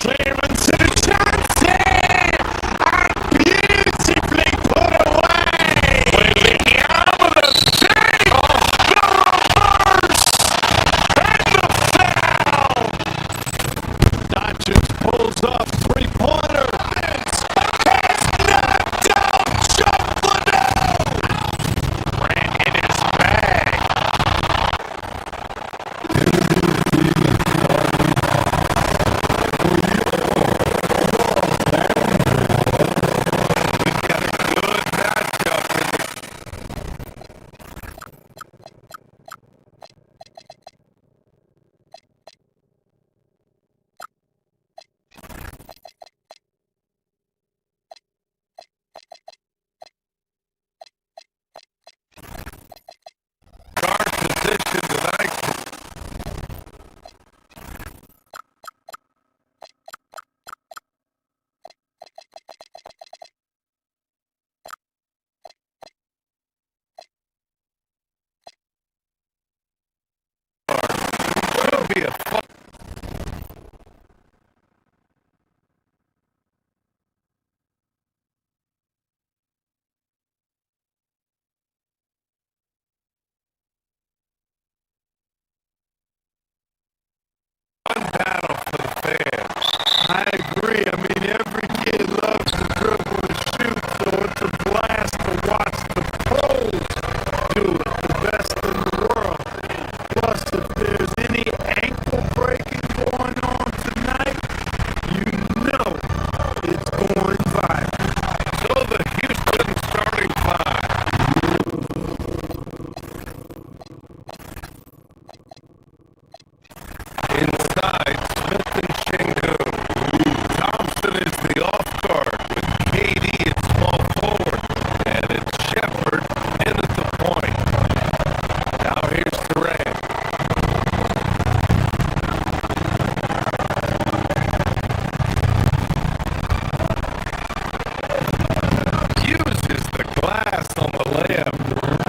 Clarence to the Johnson! Beautifully put away! The arm of the save! The reverse! And the foul! Dodgers pulls up, three-pointer. It's knocked down, Chuck Liddell! Ran in his bag. Position tonight. Should be a fun. Battle for the fans. I agree. I mean, every kid loves to dribble and shoot, so it's a blast to watch the pros do it, the best in the world. Plus, if there's any ankle KD at small forward, and it's Shepard in at the point. Now here's Durant. Uses the glass on the layup.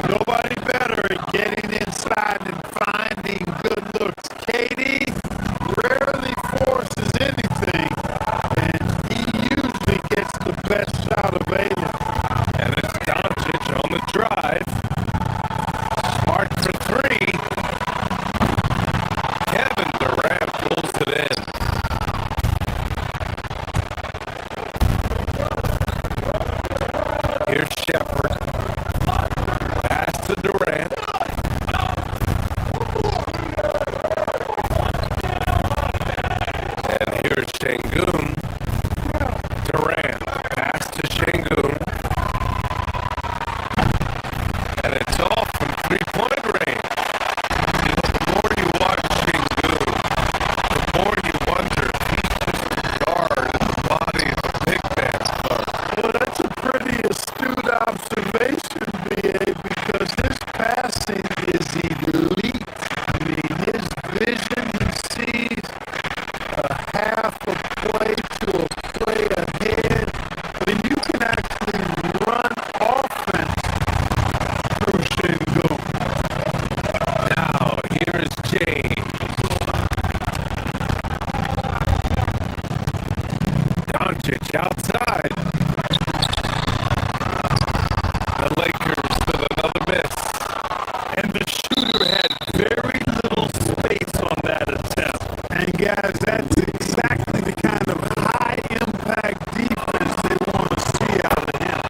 Nobody better at getting inside and finding good looks. KD rarely forces anything, and he usually gets the best shot available. And it's Doncic on the drive. Smart for three. Kevin Durant pulls it in. Here's Shepard. Pass to Durant. And here's Şengün. Durant. Pass to Şengün. And it's off from three-point range. You know, the more you watch Şengün, the more you wonder if he's just a guard in the body of a big man. Well, that's a pretty astute observation, BA, because his passing is elite. I mean, his vision, he sees a half a play to a play ahead. I mean, you can actually run offense through Şengün. Now, here is James. Doncic outside. The Lakers with another miss. And the shooter had very little space on that attempt. And guys, that's exactly the kind of high-impact defense they want to see out of him.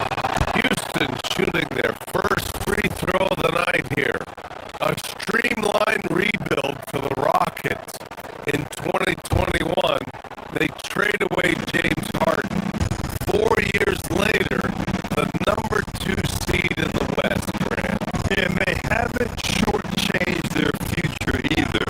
Houston shooting their first free throw of the night here. A streamlined rebuild for the Rockets. In 2021, they trade away James Harden. 4 years later, the number 2 seed in the West, Grant. And they haven't shortchanged their future either.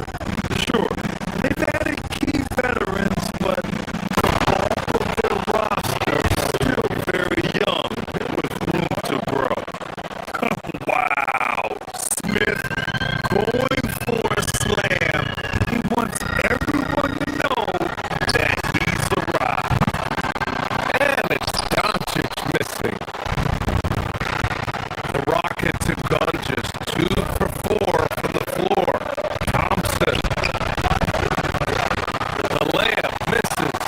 Sure, they've added key veterans, but the bulk of their roster is still very young with room to grow. Wow. Smith going for a slam. He wants everyone to know that he's arrived. And it's Doncic missing. The Rockets have gone just 2 for 4 from the floor. Thompson. The layup misses.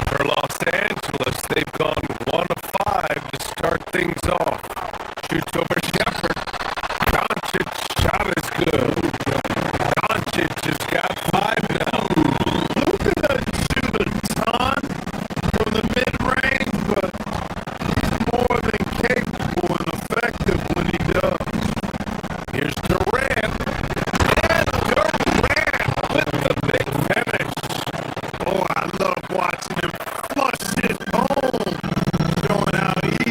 For Los Angeles, they've gone 1 of 5 to start things off. Shoots over Shepard. Doncic's shot is good. Doncic has got 5 now. Luka doesn't shoot a ton from the mid-range, but he's more than capable and effective when he does. Here's Durant. And Durant with the big finish. Oh, I love watching him flush it home, showing how he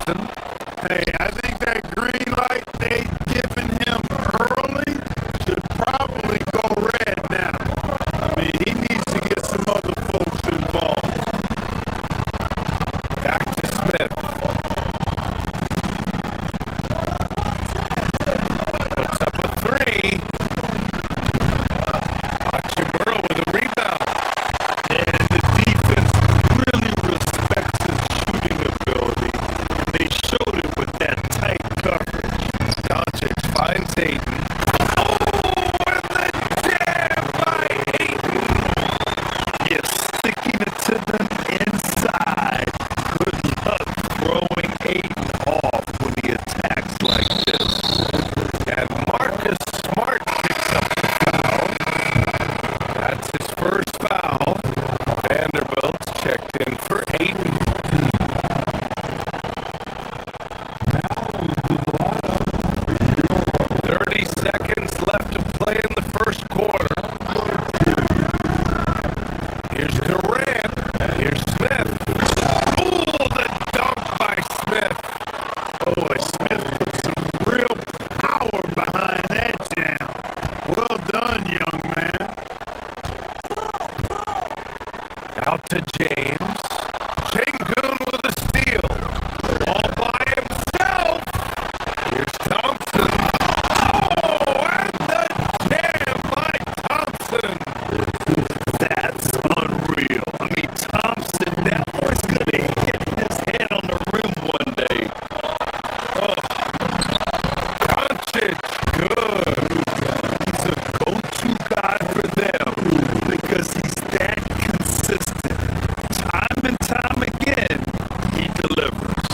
Thompson. Hey, I think that green light they giving him early should probably go red now. I mean, he needs to get some other folks involved. Back to Smith. Puts up a three. Hachimura with a rebound. And the defense really respects his shooting ability. They showed it with that tight coverage. Doncic finds Ayton. Oh, and the jam by Ayton. Yes, sticking it to them inside. Good luck throwing Ayton off when he attacks like this. And Marcus Smart picks up the foul. That's his first foul. Vanderbilt's checked in for Ayton. 30 seconds left to play in the first quarter. Here's Durant. Here's Smith. Ooh, the dunk by Smith. Boy, Smith put some real power behind that jam. Well done, young man. Out to James. Sengun with a steal. All by himself. Here's Thompson. Oh, and the jam by Thompson. That's unreal. I mean, Thompson, that was going to hit his head on the rim one day. Doncic, good. He's a go-to guy for them because he's that consistent. Time and time again, he delivers.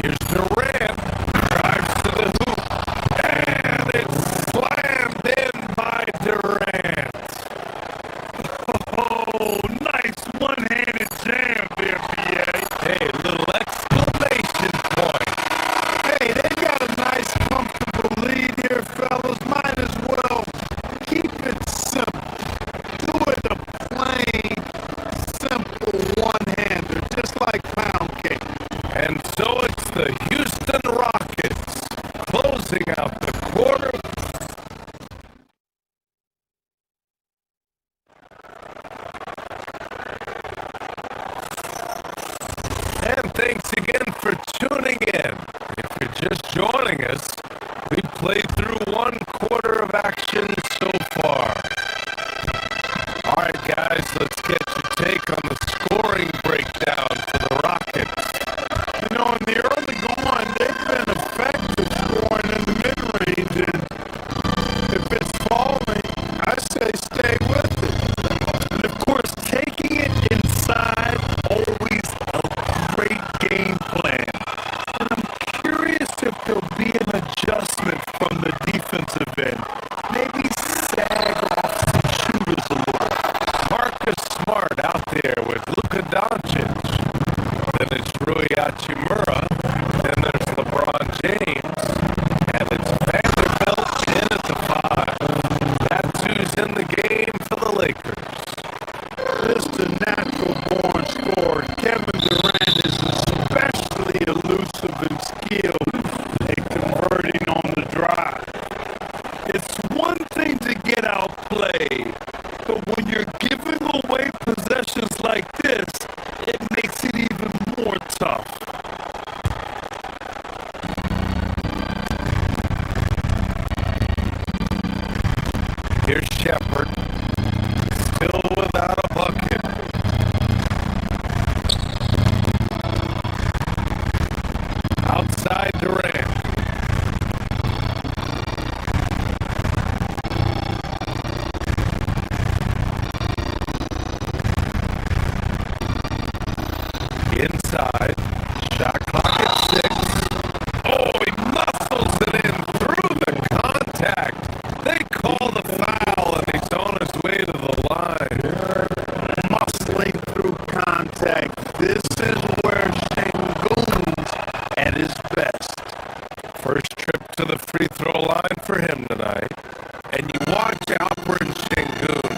Here's Durant. Drives to the hoop. And it's slammed in by Durant. Oh, nice one-handed jam there, BA. Hey, little exclamation point. Hey, they got a nice, comfortable lead here, fellas. Might as well keep it simple. Do it a plain, simple one-hander, just like pound cake. And so it's the Houston Rockets closing out the quarter. And thanks again for tuning in. If you're just joining us, we played through one quarter of action so far. All right, guys, let's get your take on the scoring breakdown for the Rockets. You know, in the early going, they've been effective scoring in the mid-range, and if it's falling, I say stay with it. And of course, taking it inside, always a great game plan. And I'm curious if there'll be an adjustment from the defensive end. Maybe sag off some shooters a little. Marcus Smart out there with Luka Doncic. Then it's Rui Hachimura. Then there's LeBron James. And it's Vanderbilt in at the 5. That's who's in the game for the Lakers. Just a natural-born scorer. Kevin Durant is especially elusive and skilled at converting on the drive. It's one thing to get outplayed, but when you're giving away possessions like this, it makes it even more tough. Here's Shepard. Still without a bucket. Outside Durant. Inside. Shot clock at 6. Oh, he muscles it in through the contact. They call the foul, and he's on his way to the line. Muscling through contact. This is where Sengun's at his best. First trip to the free throw line for him tonight. And you watch Alperen Sengun.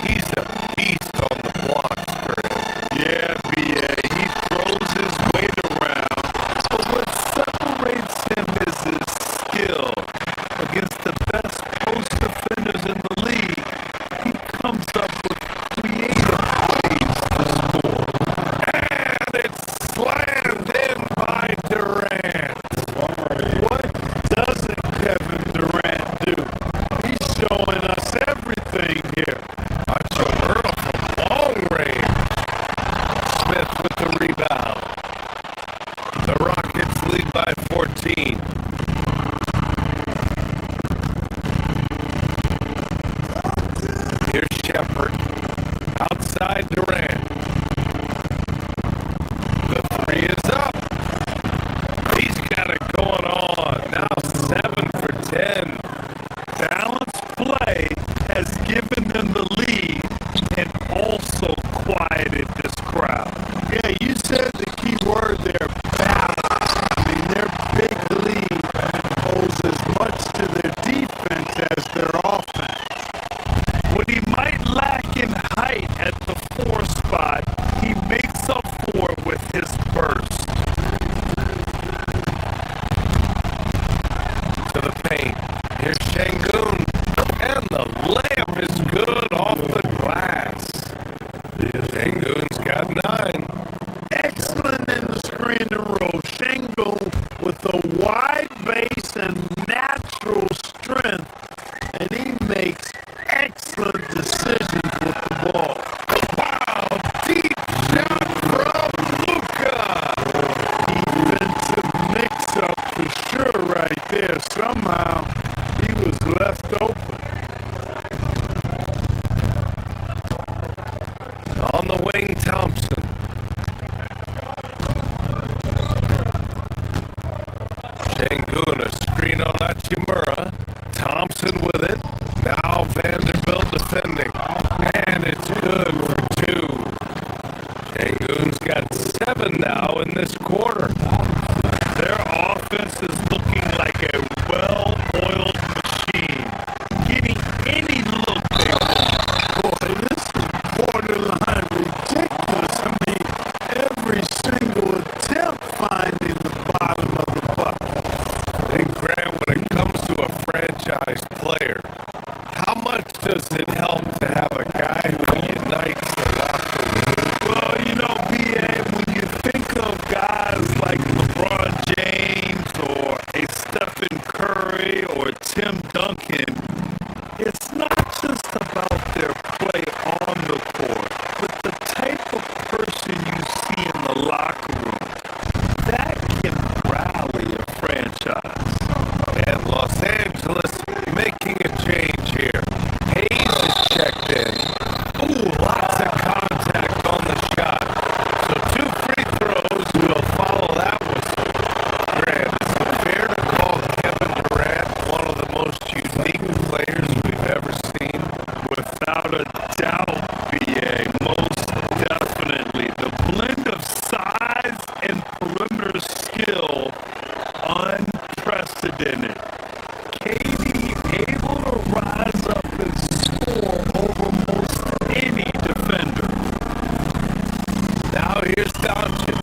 He's a beast on the blocks for him. Yeah, BA. He throws his weight around. Slammed in by Durant. What doesn't Kevin Durant do? He's showing us everything here. Hachimura from long range. Smith with the rebound. The Rockets lead by 14. Here's Shepard. Outside Durant. The three is up. He's got it going on. Now 7 for 10. Balanced play has given them the lead and also quieted this crowd. Yeah, you said the key word there, balance. I mean, their big lead owes as much to their defense as their offense. What he might lack in height at the 4 spot, he makes up for it with his burst. To the paint. Here's Şengün. And the layup is good off the glass. Şengün's got 9. Excellent in the screen and roll. Şengün with a wide base and natural strength, and he makes excellent decisions with the ball. Wow, deep shot from Luka. Defensive mix-up for sure right there. Somehow he was left open. On the wing, Thompson. Şengün, a screen on Hachimura. Thompson with it. Now Vanderbilt defending. And it's good for 2. Şengün's got 7 now in this quarter. Their offense is looking like a well-oiled machine. Getting any look they want. Boy, this is borderline ridiculous. I mean, every single attempt finding the bottom of the bucket. And Grant, when it comes to a franchise player, how much does it help to have a guy who unites the locker room? Well, you know, B.A., when you think of guys like LeBron James or a Stephen Curry or Tim Duncan, it's not just about their play on the court, but the type of person you see in the locker room that can rally a franchise. And Los Angeles making a change here. Hayes is checked in. Ooh, lots of contact on the shot. So 2 free throws will follow that whistle. Grant, is it fair to call Kevin Durant one of the most unique players we've ever seen? Without a doubt, B.A., most definitely. The blend of size and perimeter skill, unprecedented. KD able to rise up and score over most any defender. Now here's Doncic.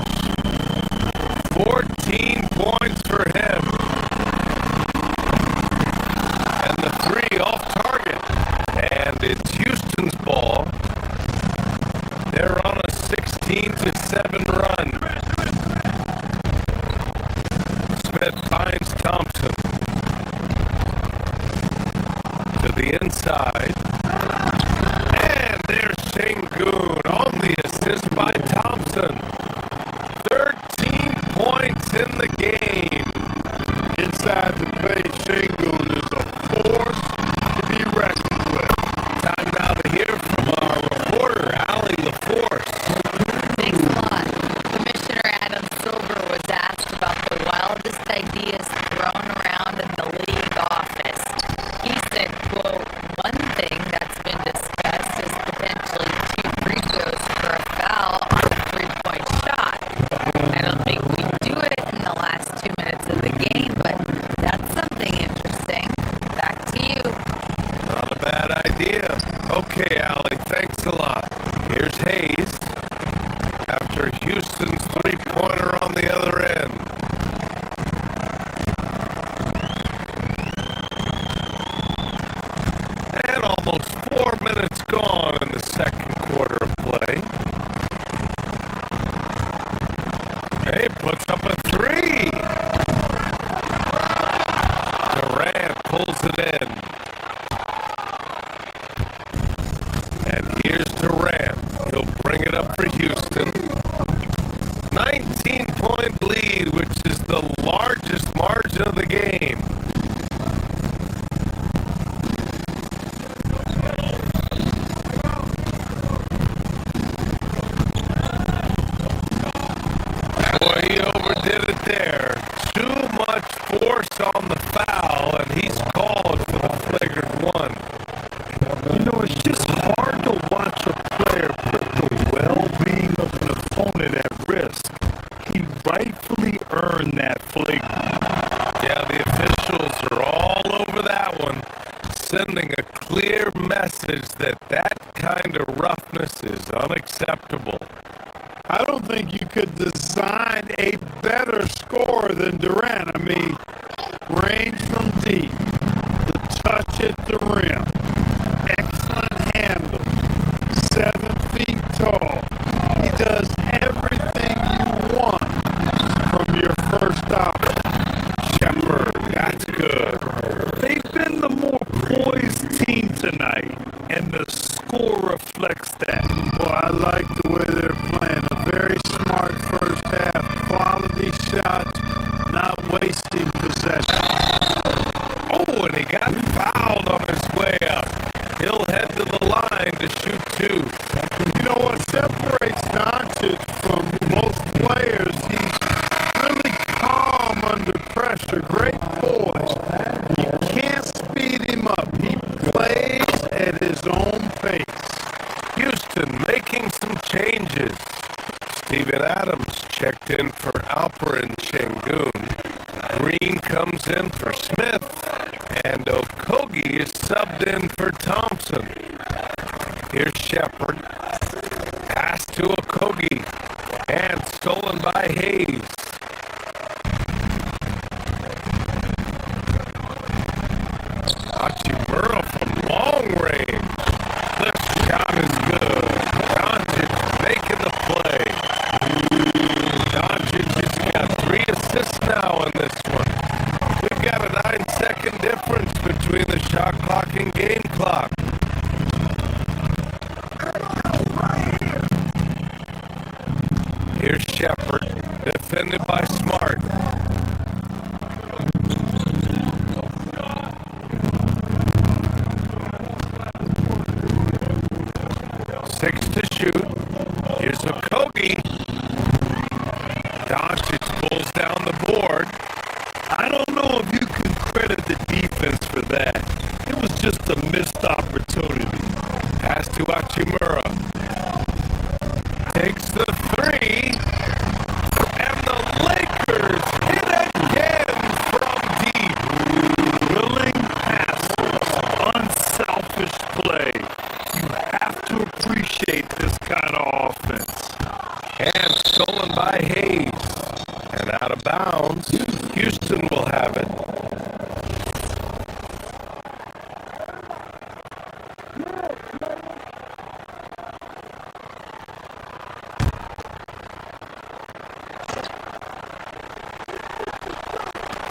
14 points for him. And the 3 off target. And it's Houston's ball. They're on a 16-7 run. Smith finds Thompson. To the inside. And there's Şengün on the assist by Thompson. 13 points in the game. Inside the paint, Şengün is a force to be reckoned with. Time now to hear from our reporter, Allie LaForce. Thanks a lot. Commissioner Adam Silver was asked about the wildest ideas thrown around in the league office. He said, quote, one thing that's been discussed is potentially 2 free throws for a foul on a 3-point shot. I don't think we do it in the last 2 minutes of the game, but that's something interesting. Back to you. Not a bad idea. Okay, Allie, thanks a lot. Here's Hayes. After Houston's 3-pointer on the other end. and puts up a three. Durant pulls it in. And here's Durant. He'll bring it up for Houston. 19-point lead, which is the largest margin of the game. Boy, he overdid it there. Too much force on the foul, and he's called for the flagrant one. You know, it's just hard to watch a player put the well-being of an opponent at risk. He rightfully earned that flagrant. Yeah, the officials are all over that one, sending a clear message that that kind of roughness is unacceptable. I don't think you could design a better scorer than Durant. I mean, range from deep, the touch at the rim, excellent handle, 7 feet tall. He does everything you want from your first option. Shepard, that's good. They've been the more poised team tonight, and the score reflects that. Well, I like the way they're playing. A very smart first half, quality shots, not wasting possession. Oh, and he got fouled on his way up. He'll head to the line to shoot two. You know what separates Doncic from most players? He's really calm under pressure. Great poise. You can't speed him up. He plays at his own pace. Houston making some changes. Steven Adams checked in for Alperen Şengün. Green comes in for Smith. And Okogie is subbed in for Thompson. Here's Shepard. Pass to Okogie. And stolen by Hayes. Hachimura from long range. This shot is good. Doncic making the play. Doncic has got 3 assists now in this one. We've got a 9-second difference between the shot clock and game clock. Here's Shepard, defended by Smart. Six to shoot. Here's Okogie. Doncic pulls down the board. I don't know if you can credit the defense for that. It was just a missed opportunity. Pass to Hachimura. Takes the three. And the Lakers hit again from deep. Willing passes, unselfish play. You have to appreciate this kind of offense. And stolen by Hayes. And out of bounds. Houston will have it.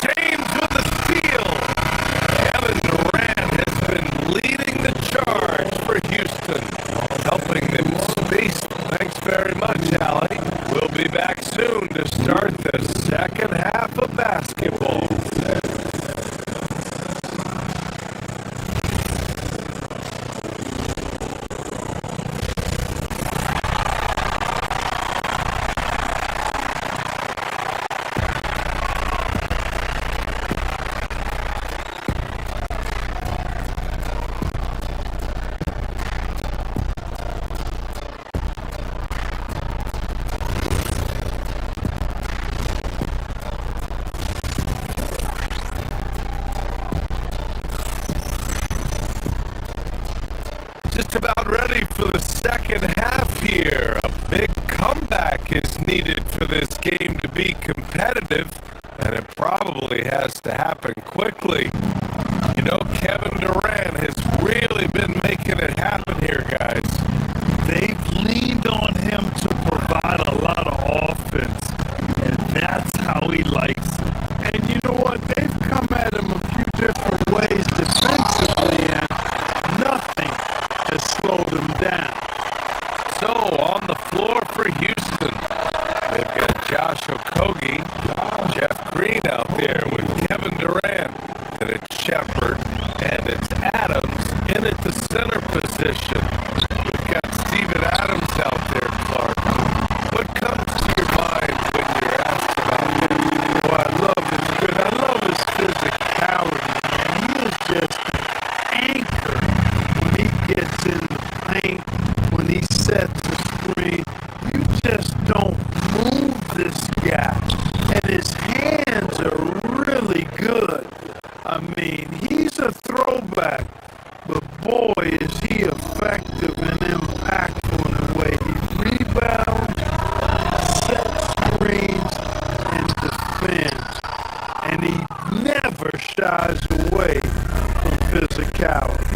James with the steal. Kevin Durant has been leading the charge for Houston, helping them space. Thanks very much, Allie. We'll be back soon to start the second half of basketball. Just about ready for the second half here. A big comeback is needed for this game to be competitive, and it probably has to happen quickly. You know, Kevin Durant has really been making it happen here, guys. They've leaned on him to provide a lot of offense, and he likes it. And you know what? They've come at him a few different ways defensively, and nothing has slowed him down. So, on the floor for Houston, they've got Josh Okogie, Jeff Green out there with Kevin Durant, and it's Shepard, and it's Adams in at the center position. We've got Steven Adams out there, Clark. What comes to your mind when you're asked about him? Oh, I love his good. I love his physicality. He is just an anchor when he gets in the paint, when he sets the screen. You just don't move this guy. And his hands are really good. I mean, he's a throwback, but boy, is he effective and impactful in the way he rebounds, sets screens, and defends. And he never shies away from physicality.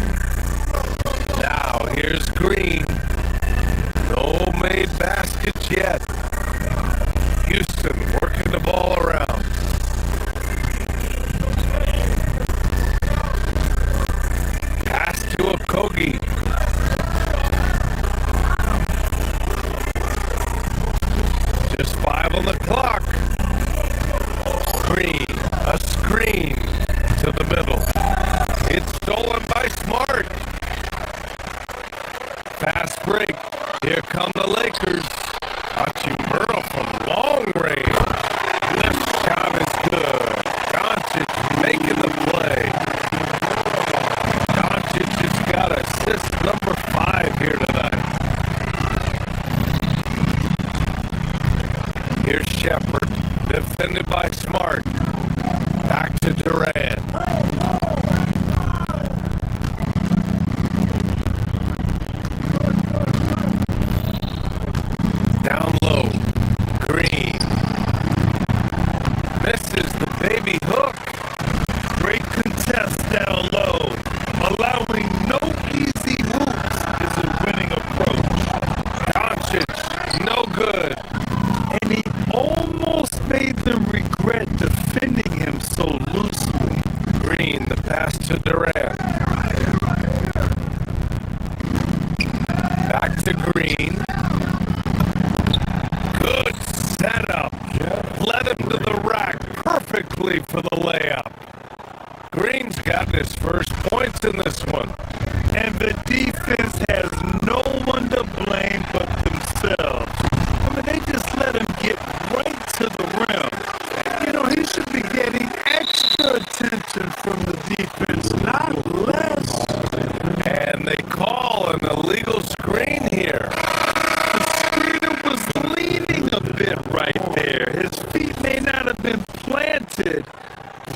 Now, here's Green. No made baskets yet. Houston working the ball around. Pass to Okogie. Just 5 on the clock. Green, a screen to the middle. It's stolen by Smart. Fast break. Here come the Lakers. Hachimura from long range. This shot is good. Doncic making the play. Doncic has got assist number 5 here tonight. Here's Shepard, defended by Smart. Back to Durant. Down low, Green. Misses the baby hook. Great contest down low. Allowing no easy moves is a winning approach. Doncic, no good. And he almost made them regret defending him so loosely. Green, the pass to Durant. Back to Green. Good setup. Led him to the rack perfectly for the layup. Green's got his first points in this one. And the defense has no one to blame but themselves. I mean, they just let him get right to the rim. You know, he should be getting extra attention from the defense, not less. And they call an illegal screen here. The screener was leaning a bit right there. His feet may not have been planted.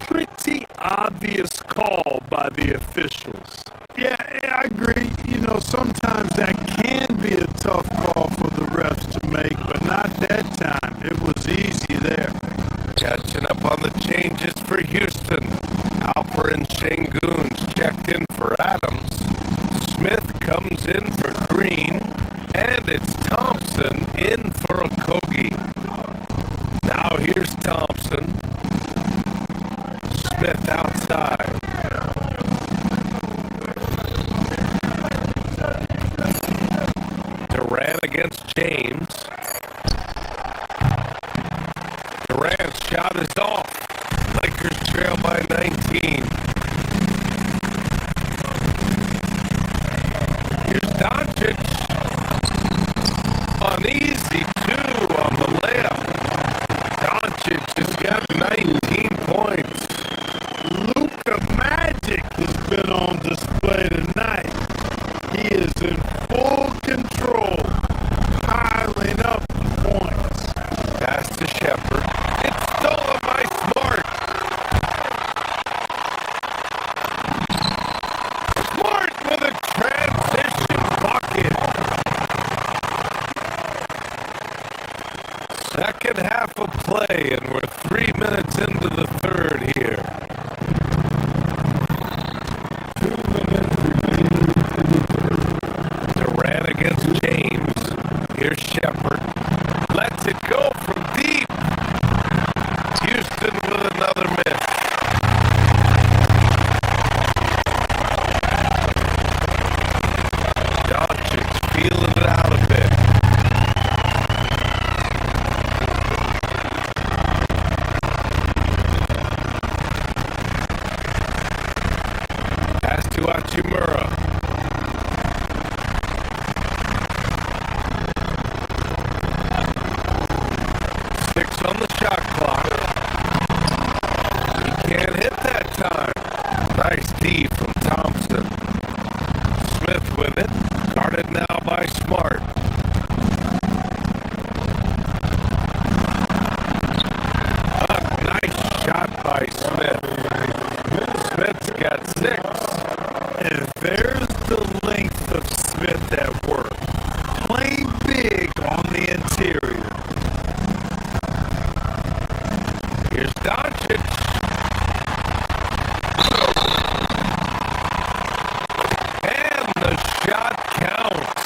Pretty obvious call by the officials. Yeah, I agree. You know, sometimes that can be a tough call for the refs to make, but not that time. It was easy there. Catching up on the changes for Houston. Alper and Şengün's checked in for Adams. Smith comes in for Green. And it's Thompson in for Okogie. Now here's Thompson. Smith outside. Durant against James. Durant's shot is off. Lakers trail by 19. Here's Doncic. Uneasy, too, on the layup. Doncic has got 19 points. Luka Magic has been on display tonight. He is in full control, piling up points. Pass to Shepard. It's stolen by Smart. Smart with a transition bucket. Second half of play, and we're 3 minutes into the third here. 2 minutes remaining. Durant against James. Here's Shepard. Lets it go from deep. Hachimura. 6 on the shot clock. He can't hit that time. Nice D from Thompson. Smith with it. Guarded now by Smart. A nice shot by Smith. Smith's got 6. And there's the length of Smith at work. Playing big on the interior. Here's Doncic. And the shot counts.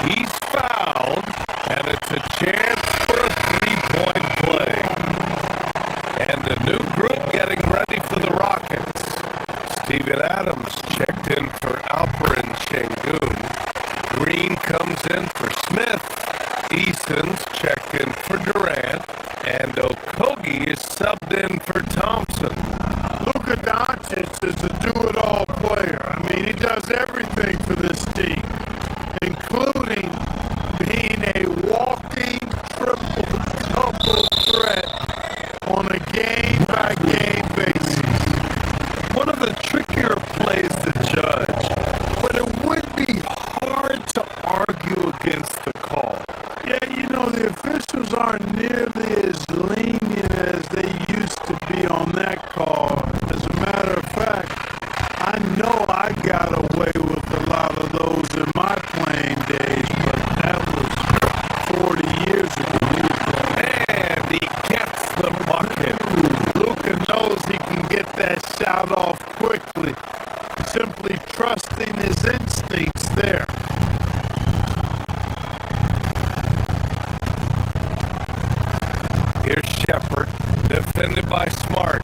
He's fouled, and it's a chance for a 3-point play. And the new group getting ready for the Rockets. Steven Adams checked in for Alperen Şengün. Green comes in for Smith. Eason's checked in for Durant. And Okogie is subbed in for Thompson. Luka Doncic is a do-it-all player. I mean, he does everything for this team, including being a walking triple-double threat on a game-by-game basis. One of the trickier plays to judge, but it would be hard to argue against the call. Yeah, you know, the officials aren't nearly as lenient as they used to be on that call. As a matter of fact, I know I got away with a lot of those in my playing days, but that was 40 years ago. And he gets the bucket. Luka knows he can get that shot off quickly, simply trusting his instincts there. Here's Shepard, defended by Smart.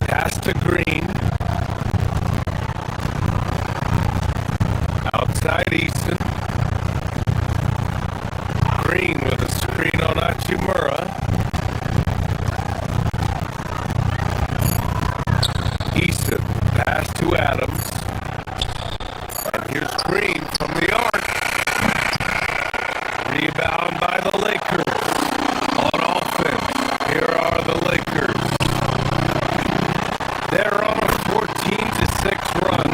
Pass to Green. Outside Easton. Green with a screen on Hachimura. Easton, pass to Adams. And here's Green from the arc. Rebound by the Lakers. On offense, here are the Lakers. They're on a 14-6 run.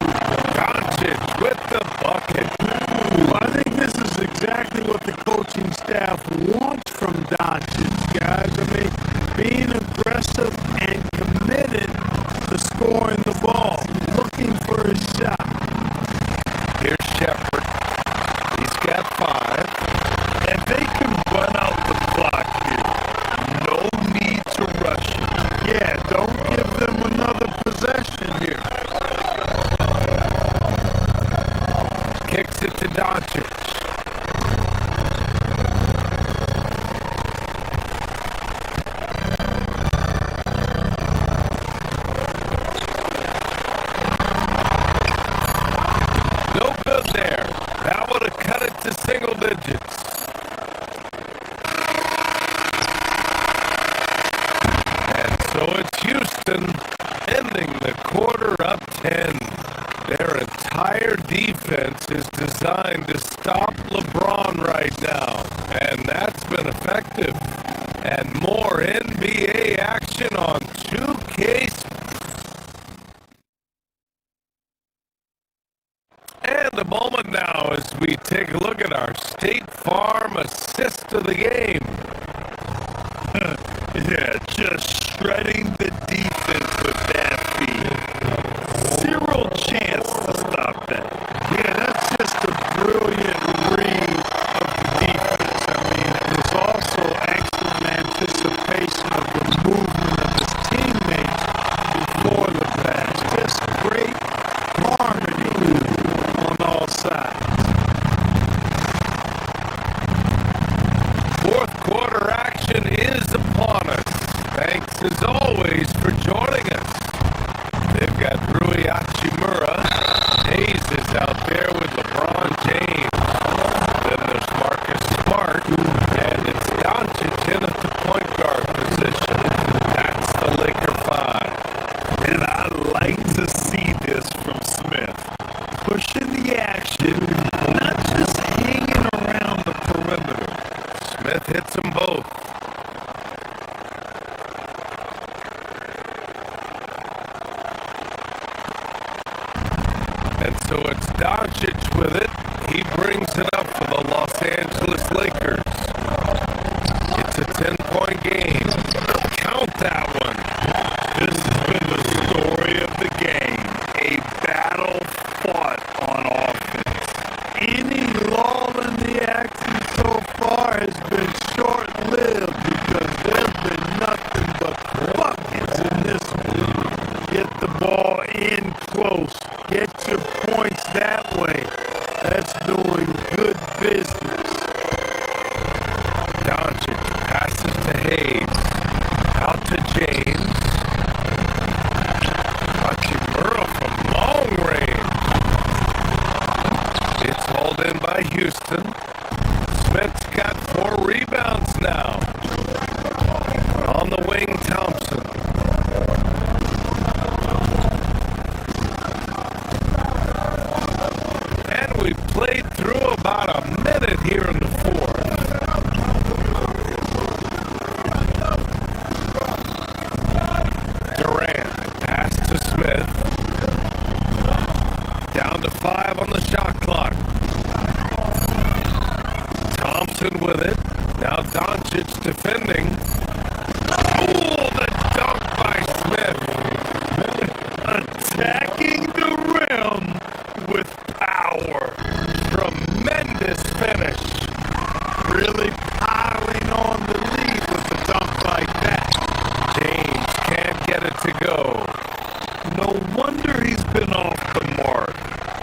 Doncic with the bucket. Well, I think this is exactly what the coaching staff wants from Doncic, guys. I mean, being aggressive and committed to scoring the ball, looking for a shot. Here's Shepard. He's got 5. And they can run out the clock here. No need to rush it. Yeah, don't give them another possession here. Kicks it to Doncic. No good there. That would have cut it to single digits. And so it's Houston ending the quarter up 10. Their entire defense is designed to stop LeBron right now, and that's been effective. And more NBA action on 2K. And a moment now as we take a look at our State Farm assist of the game. Yeah, just shredding the defense with that feed. 0 chance to stop that. Yeah, that's just a brilliant read of the defense. I mean, it was also excellent anticipation of the movement of his teammates before the pass. Just great harmony on all sides. Fourth quarter action is upon us. Thanks as always for joining us. They've got Rui Hachimura. Hayes is out there with LeBron James. Then there's Marcus Smart. And it's Doncic in at the point guard position. That's the Laker 5. And I hits them both. And so it's Doncic with it. He brings it up for the Los Angeles Lakers. It's a 10-point game. Count that one. This has been the story of the game. A battle fought on offense. Any lull in the action so far has been short-lived because there's been nothing but buckets in this one. Get the ball in close. Get your points that way. That's doing good business. Doncic passes to Hayes. Out to James. Hachimura from long range. It's hauled in by Houston. Smith's got 4 rebounds now. On the wing, Thompson. And we played through about a minute here in the fourth. Durant, pass to Smith. Down to 5 on the shot clock. Thompson with it. Now Doncic defending. Oh, the dunk by Smith. Attacking the rim with power. Tremendous finish. Really piling on the lead with a dunk like that. James can't get it to go. No wonder he's been off the mark.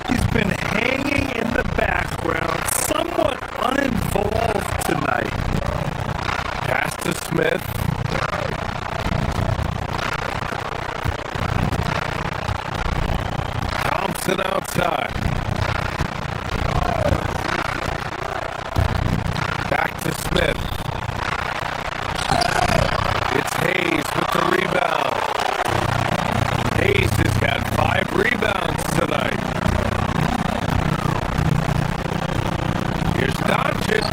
He's been hanging in the background, somewhat uninvolved tonight. Pass to Smith. Thompson outside. Back to Smith. It's Hayes with the rebound. Hayes has got 5 rebounds tonight. Here's Doncic.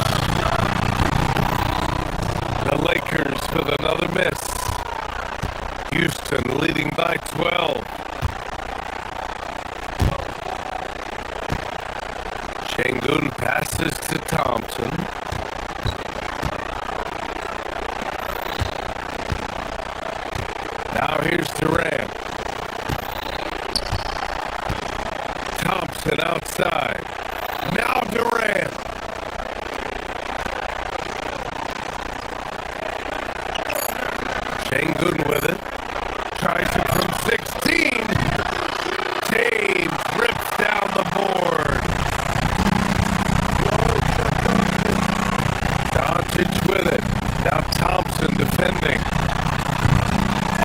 The Lakers with another miss. Houston leading by 12. Şengün passes to Thompson. Now here's Durant. Thompson outside. Now Durant. Şengün with it. Tries it from 16. James rips down the board. Doncic with it. Now Thompson defending.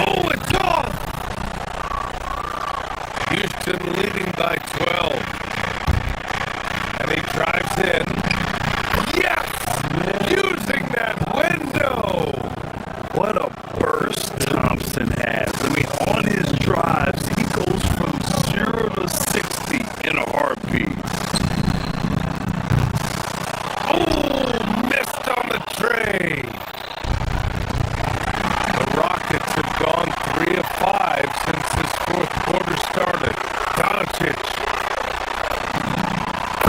Oh, it's off! Houston leading by 12. And he drives in. Yes! Using that window! What a burst Thompson has. I mean, on his drives, he goes from 0 to 60 in a heartbeat. Oh, missed on the tray. The Rockets have gone 3 of 5 since this fourth quarter started. Doncic.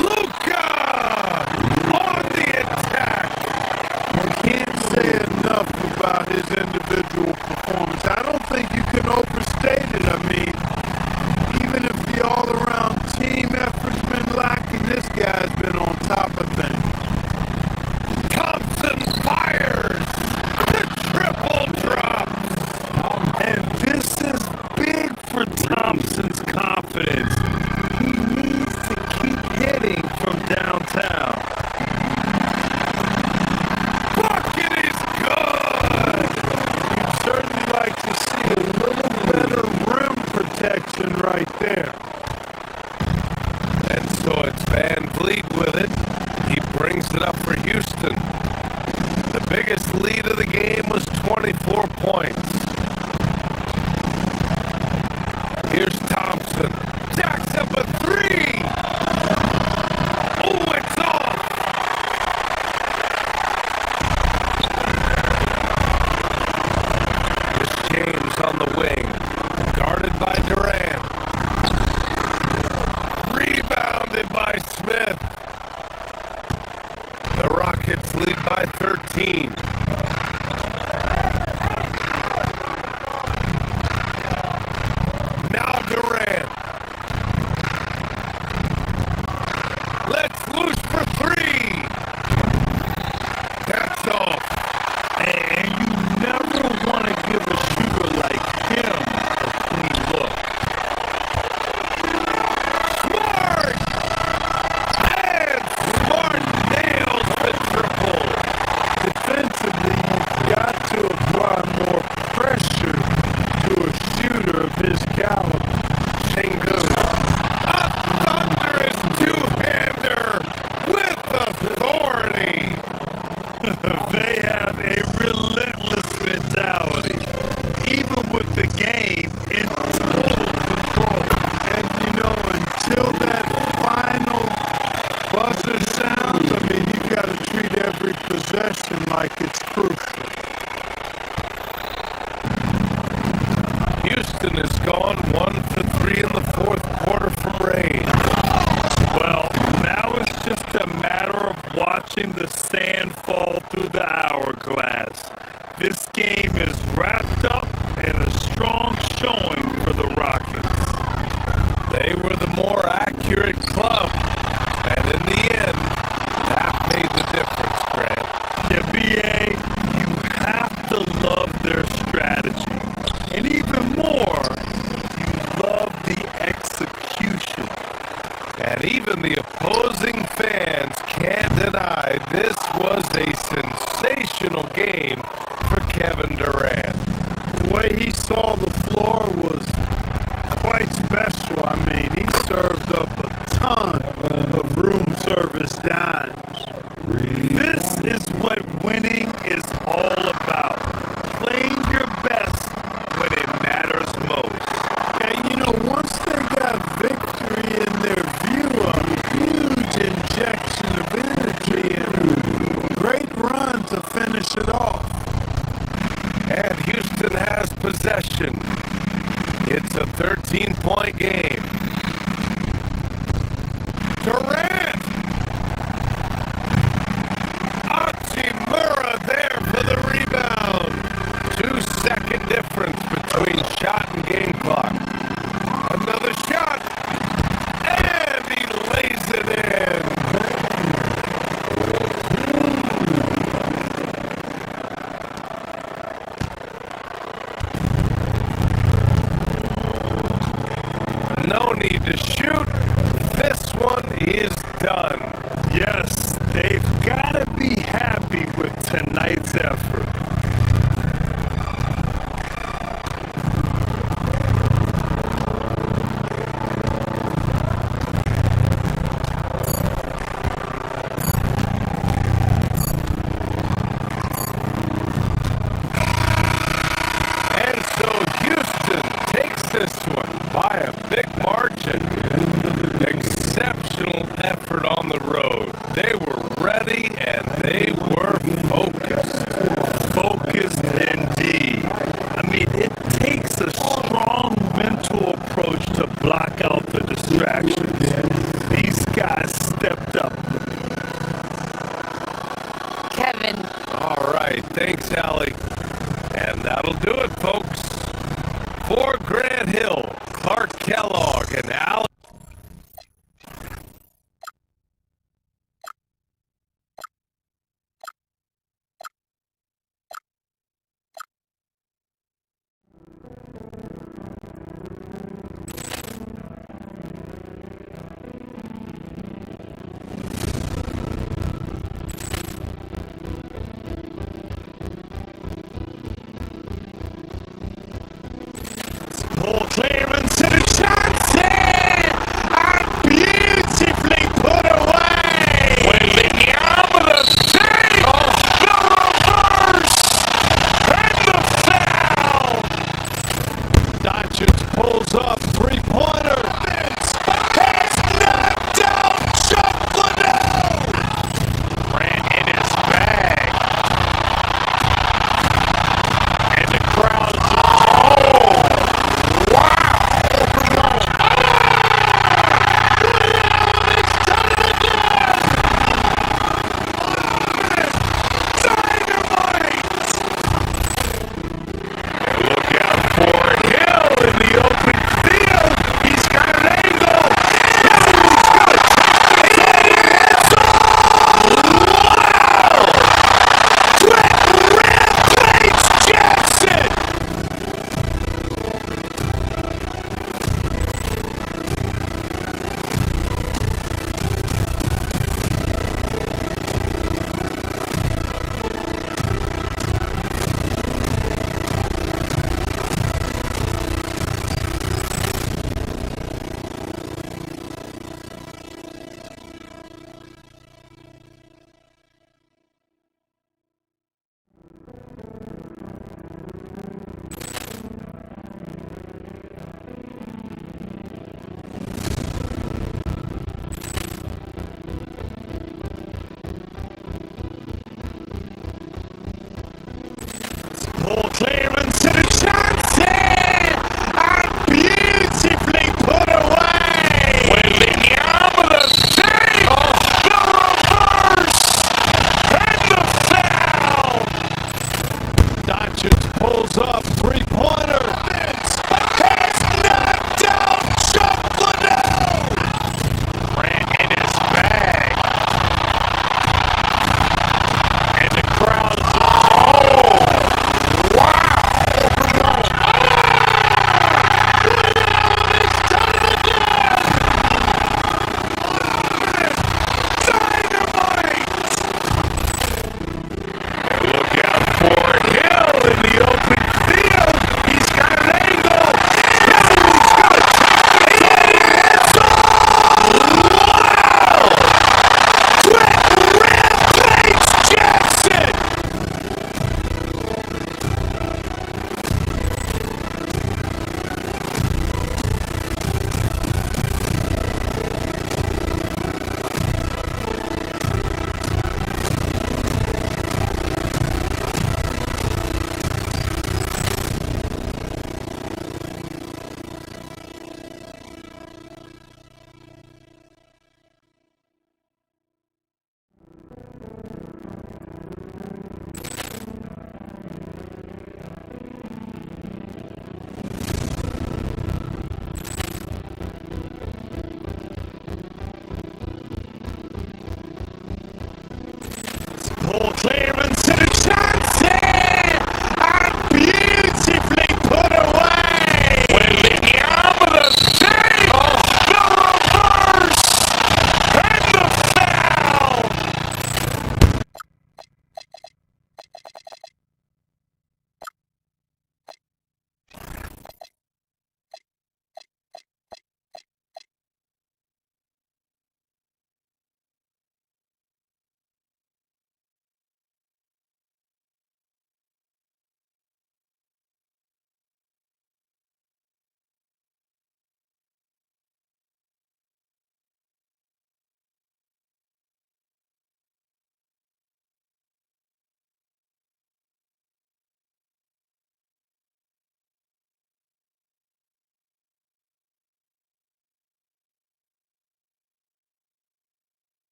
Luka! On the attack! You can't say enough about his individual performance. I don't think you can overstate it. I mean, even if the all-around team effort's been lacking, this guy's been on top of things. Thompson fires! The triple drop! And this is big for Thompson's confidence. He needs to keep hitting from downtown. Bucket is good! You'd certainly like to see a little better rim protection right there. And so it's Van Vliet with it. He brings it up for Houston. The biggest lead of the game was 24 points. Here's Thompson. Jacks up a 3! Oh, it's off! by 13. Now Durant. Let's loose for three. That's off. And you never want to give a shooter like him a clean look. Smart! And Smart nails the triple. Defensively, you've got to apply more pressure to a shooter of his caliber. Sengun. A thunderous two-hander with authority. They have a relentless mentality, even with the game in total control. And you know, until that final buzzer sounds, I mean, you got to treat every possession like it's crucial. Houston has gone 1 for 3 in the fourth quarter from range. Well, now it's just a matter of watching the sand fall through the hourglass. This game is wrapped up in a strong showing for the Rockets. They were the more accurate club, and in the end, that made the difference, Grant. Yeah, BA, you have to love their strategy. And even more, you love the execution. And even the opposing fans can't deny this was a sensational game for Kevin Durant. The way he saw the floor was quite special. I mean, he served up a ton of room service dimes. This is what winning is all about. Playing your best when it matters most. And you know, once they got victory in their view, a huge injection of energy and a great run to finish it off. And Houston has possession. It's a 13-point game. Durant! Hachimura there for the rebound. 2-second difference between shot and game clock. Another shot. And he lays it in. No need to shoot. This one is done. Yes, they've got to be happy with tonight's effort. And so Houston takes this one by a big margin. Exceptional effort on the road. They were ready and they were focused. Focused indeed. I mean, it takes a strong mental approach to block out the distractions. These guys stepped up. Kevin, All right, thanks, Allie. And that'll do it, folks. For Grant Hill, Clark Kellogg, and Allie. Ball clearance to Johnson!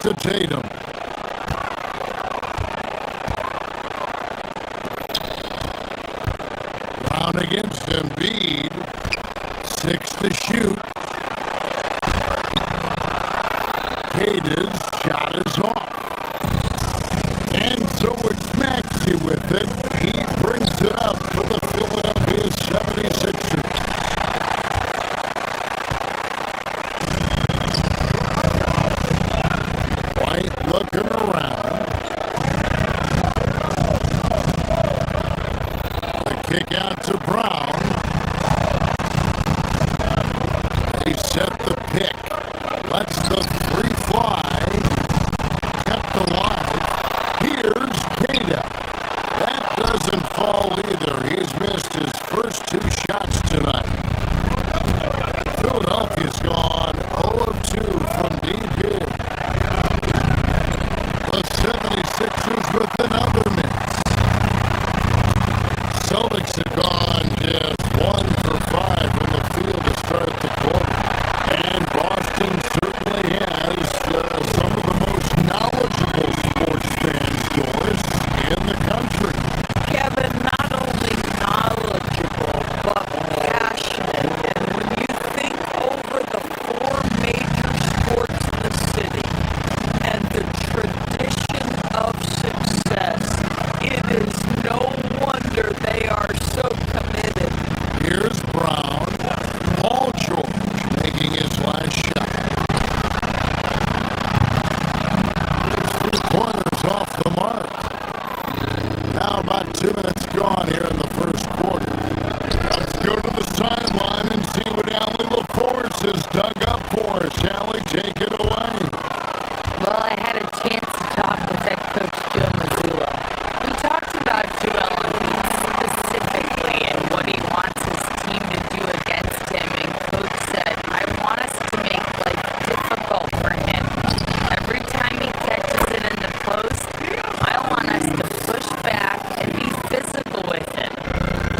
to Tatum. Brown against Embiid. 6 to shoot. Kata's shot is off. And so it's Maxey with it. He brings it up for the Philadelphia 76ers. White looking around. The kick out to Brown. They set the pick. Lets the free fly. Kept alive. Here's Kata. That doesn't fall either. He's missed his first 2 shots tonight. Philadelphia's gone 0 of 2 from deep here. The 76ers with another miss. Celtics have gone just 1 for 5 from the field to start the quarter. And Boston certainly has some of the most knowledgeable sports fans, Doris, in the country. Kevin, not only knowledgeable, but passionate. And when you think over the 4 major sports in the city and the tradition of success, it is no wonder they are so committed. Here's Brown. Paul George making his last shot. 2 pointers off the mark. Now about 2 minutes gone here in the first quarter. Let's go to the sideline and see what Allie LaForce has dug up for us. Allie, take it away. Well, I had a chance to talk with head coach Joe Mazzulla. We talked about Joel Embiid specifically and what he wants his team to do against him. And coach said, I want us to make life difficult for him. Every time he catches it in the post, I want us to push back and be physical with him.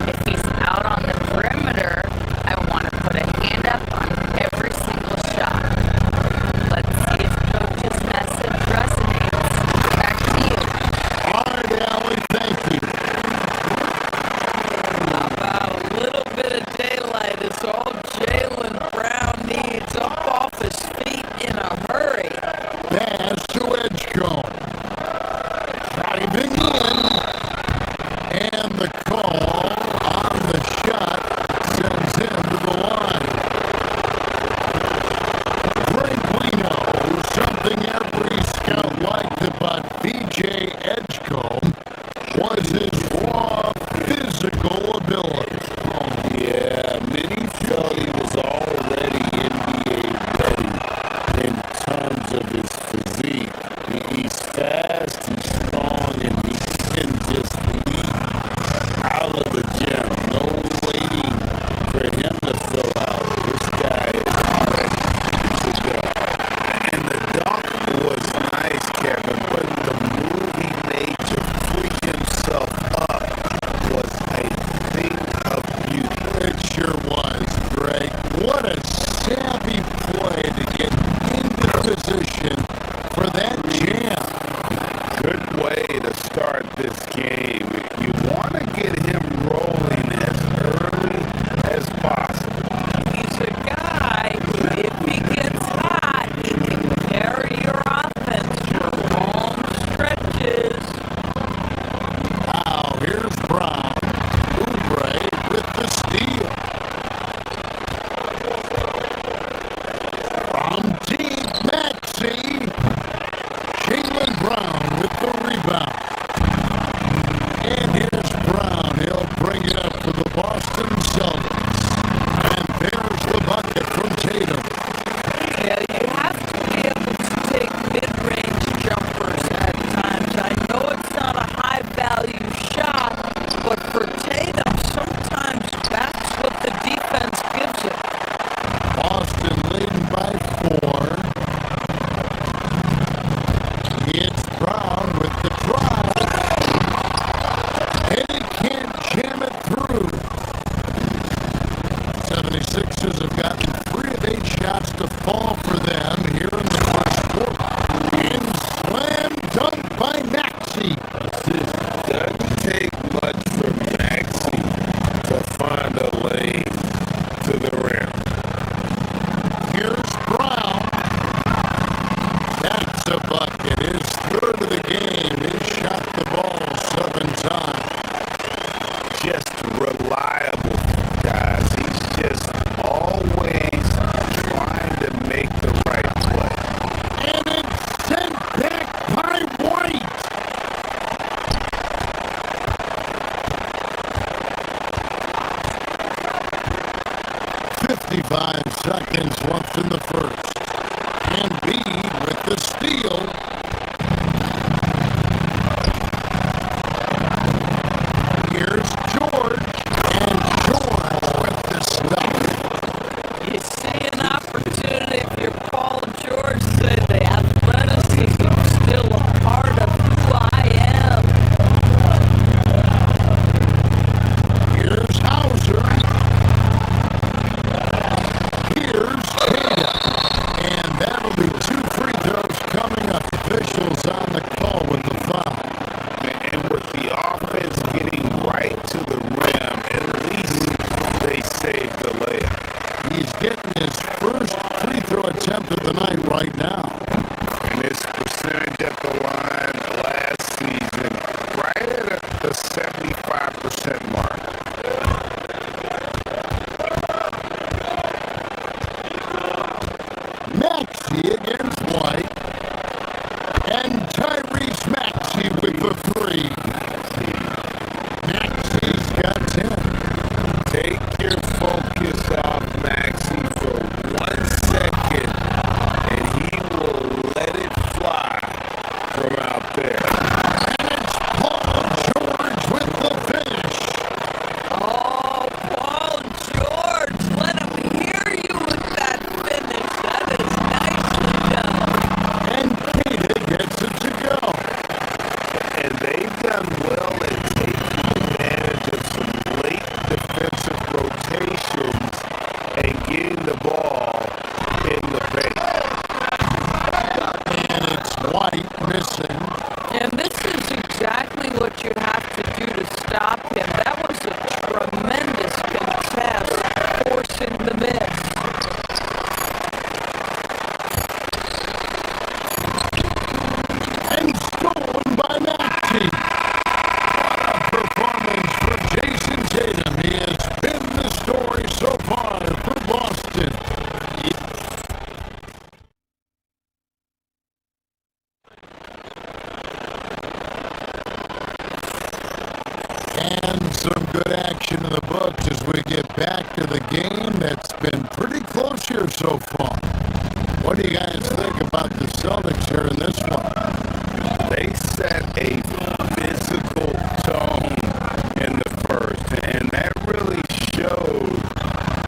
If he's out on the perimeter, I want to put a hand up on every single shot. Let's see if coach's message resonates. Back to you. All right, Allie, thank you. How about a little bit of daylight is all Jaylen Brown needs, up off his feet in a hurry. Pass to Edgecombe. Driving in. And the call on the shot sends him to the line. Frankly, know something every scout liked about BJ Edgecombe was his raw physical ability. Yeah, many felt he was already NBA ready in terms of his physique. He's fast, he's strong, and he can just leap out of the gym. No waiting for him to fill out. This guy is ready to go. And the dunk was nice, Kevin, but the move he made to free himself up was a thing of beauty. It sure was, Greg. What a savvy play to get into position for that jam. Good way to start this game. You want to get him rolling as early as possible. He's a guy who, if he gets hot, he can carry your offense for long stretches. Now, here's Brown. Oubre with the steal. From deep, Maxey. Jaylen Brown with the rebound. And here's Brown. He'll bring it up for the Boston Celtics. And there's the bucket from Tatum. Yeah, you have to be able to take mid-range jumpers at times. I know it's not a high-value shot, but for Tatum, sometimes that's what the defense gives him. Boston leading by 4. It's Brown with the drive. And he can't jam it through. 76ers have gotten 3 of 8 shots to fall for them here in the first quarter. And seconds left in the first. Embiid with the steal. Here's George, and George with the stuff. You see an opportunity if you're Paul George, say the athleticism is still a part of who I am. Here's Hauser. Here's Tatum. And that'll be 2 free throws coming up. Officials on the call with the foul. And with the offense getting right to the rim, at least they saved the layup. He's getting his first free throw attempt of the night right now. And his percentage at the line last season, right at the 75% mark. Maxey against White. And Tyrese Maxey with the 3. Maxey's got 10. Take your focus off Maxey for 1 second, and he will let it fly from out there. And it's Paul George with the finish. Oh, Paul George, let him hear you with that finish. That is nicely done. And Keita gets it to go. And they've done well at taking advantage of some late defensive rotations and getting the ball in the paint. And it's White missing. And this is exactly what you have to do to stop him. That was a tremendous contest, forcing the miss. And stolen by Maxey. What a performance for Jason Tatum. He has been the story so far for Boston. And some good action in the books as we get back to the game that's been pretty close here so far. What do you guys think about the Celtics here in this one? They set a physical tone in the first, and that really showed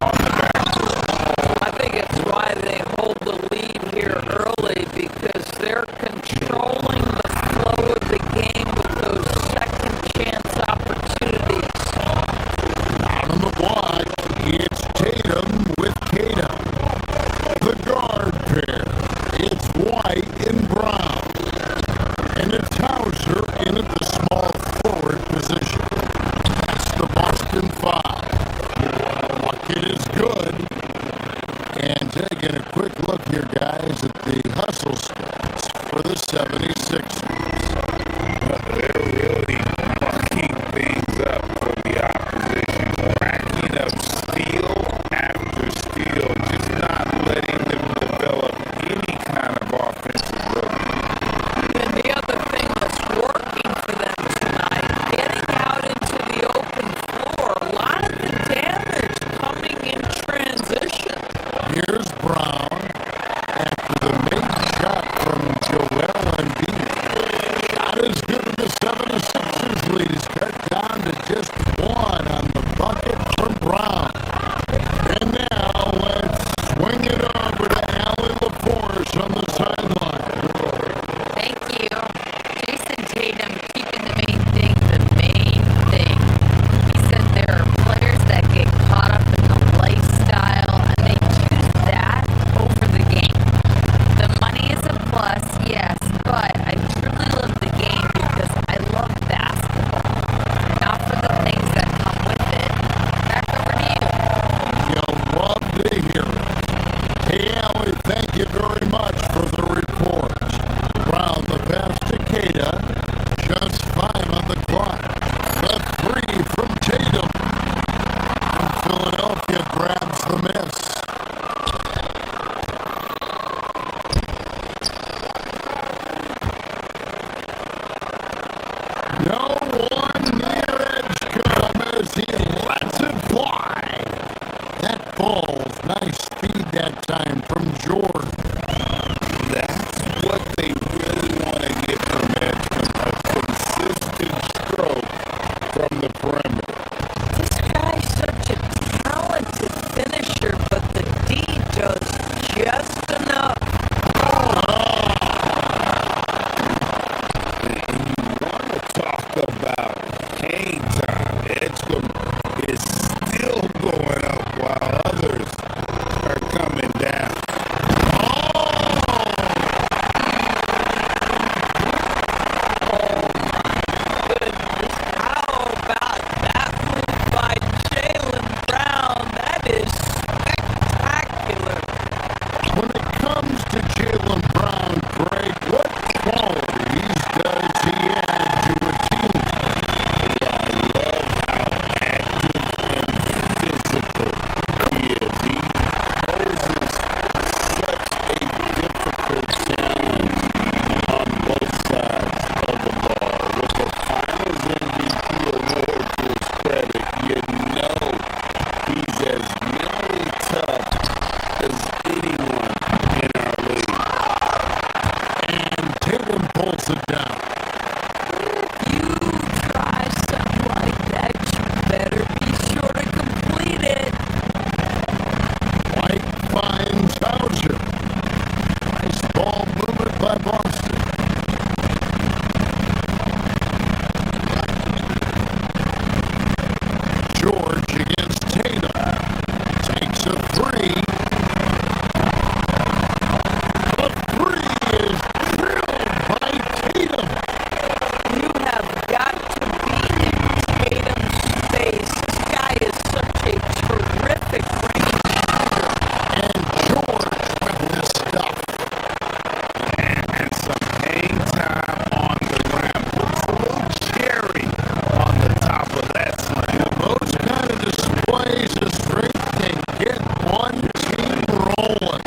on the backcourt. I think it's why they hold the lead here early, because they're controlling the flow of the game with those second chance opportunities. On the block, it's Tatum with Keita. The guard pair, it's White and Brown. And it's Hauser in at the small forward position. That's the Boston 5. Bucket is good. And taking a quick look here, guys, at the hustle stats for the 76ers. They're really bucking things up for the opposition, racking up steal after steal, just not letting them develop any kind of offensive rhythm. And the other thing that's working for them tonight, getting out into the open floor, a lot of the damage coming in transition. Here's Brown after the made shot from Joel Embiid. Not as good as the 76ers lead. Is cut down to just 1 on the bucket from Brown. And now let's swing it over to Allie LaForce on the sideline. Thank you. Jason Tatum keeping the main thing the main thing. He said there are players that get caught up in the lifestyle and they choose that over the game. The money is a plus, yes, but I truly love the game because I love basketball, not for the things that come with it. Back over to you. You'll love to hear it. Hey, Allie, thank you very much for the report. Brown, the pass to Keita. Just 5 on the clock. The 3 from Tatum. And Philadelphia grabs the miss. No one near edge come as he lets it fly. That ball's nice speed that time from George. That's what they really want to get from Edmond. A consistent stroke from the perimeter. This guy's such a talented finisher, but the D does just enough. And you want to talk about hang time. Edgecombe is still going up while others are coming down. Goodness, how about that move by Jaylen Brown? That is spectacular. When it comes to Jaylen Brown, Greg, what qualities does he add to a team? I love how active and physical he is. He poses such a difficult challenge on both sides of the ball. With the Finals MVP award to his credit, you know he's as mentally tough as anyone in our league. And Tatum pulls it down. If you try something like that, you better be sure to complete it. White finds Hauser. Nice ball movement by Boston. George against Tatum. Takes a three. The three is drilled by Tatum. You have got to be in Tatum's space. This guy is such a terrific range shooter. And George with the stuff. And some hang time on the rim. Puts a little cherry on the top of that slam. Those kind of displays of strength can get one team rolling.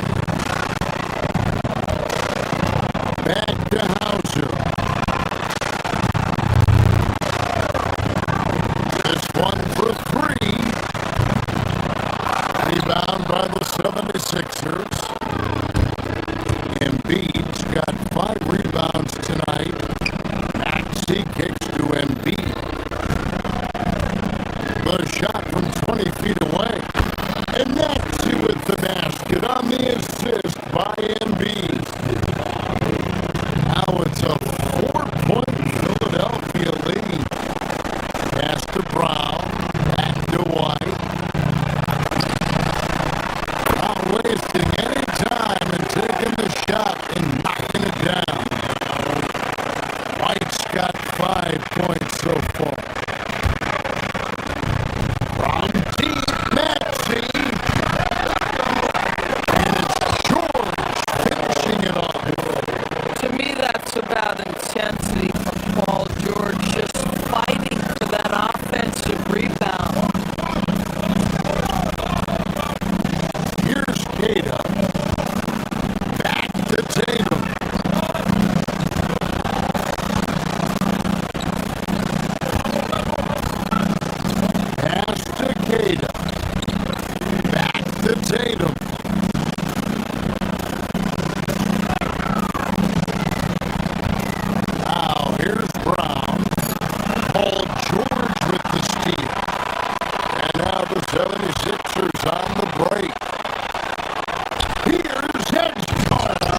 Back to Hauser. This one for three. Rebound by the 76ers. Embiid's got 5 rebounds tonight. Maxey kicks to Embiid. The shot from 20 feet away. And Maxey with the basket on the assist by Embiid. Now it's a 4-point Philadelphia lead. Pass to Brown. Back to White. Not wasting any time and taking the shot and knocking it down. White's got 5 points so far. From deep, Maxey. And it's George finishing it off. To me, that's about intensity from Paul George, just fighting for that offensive rebound. Here's Tatum. Back to Tatum. Pass to Tatum. Back to Tatum. Now here's Brown. Paul George with the steal. And now the 76ers on the break. Here's Edgecombe.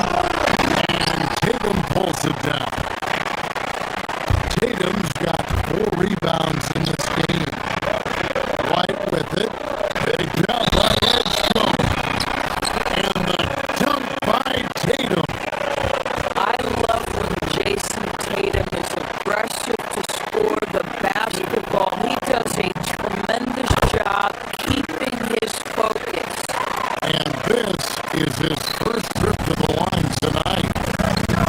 And Tatum pulls it down. Tatum's got 4 rebounds in this game. White with it. Picked up by Edgecombe. And the dunk by Tatum. I love when Jason Tatum is aggressive to score the basketball. He does a tremendous job keeping his focus. And this is his first trip to the line tonight.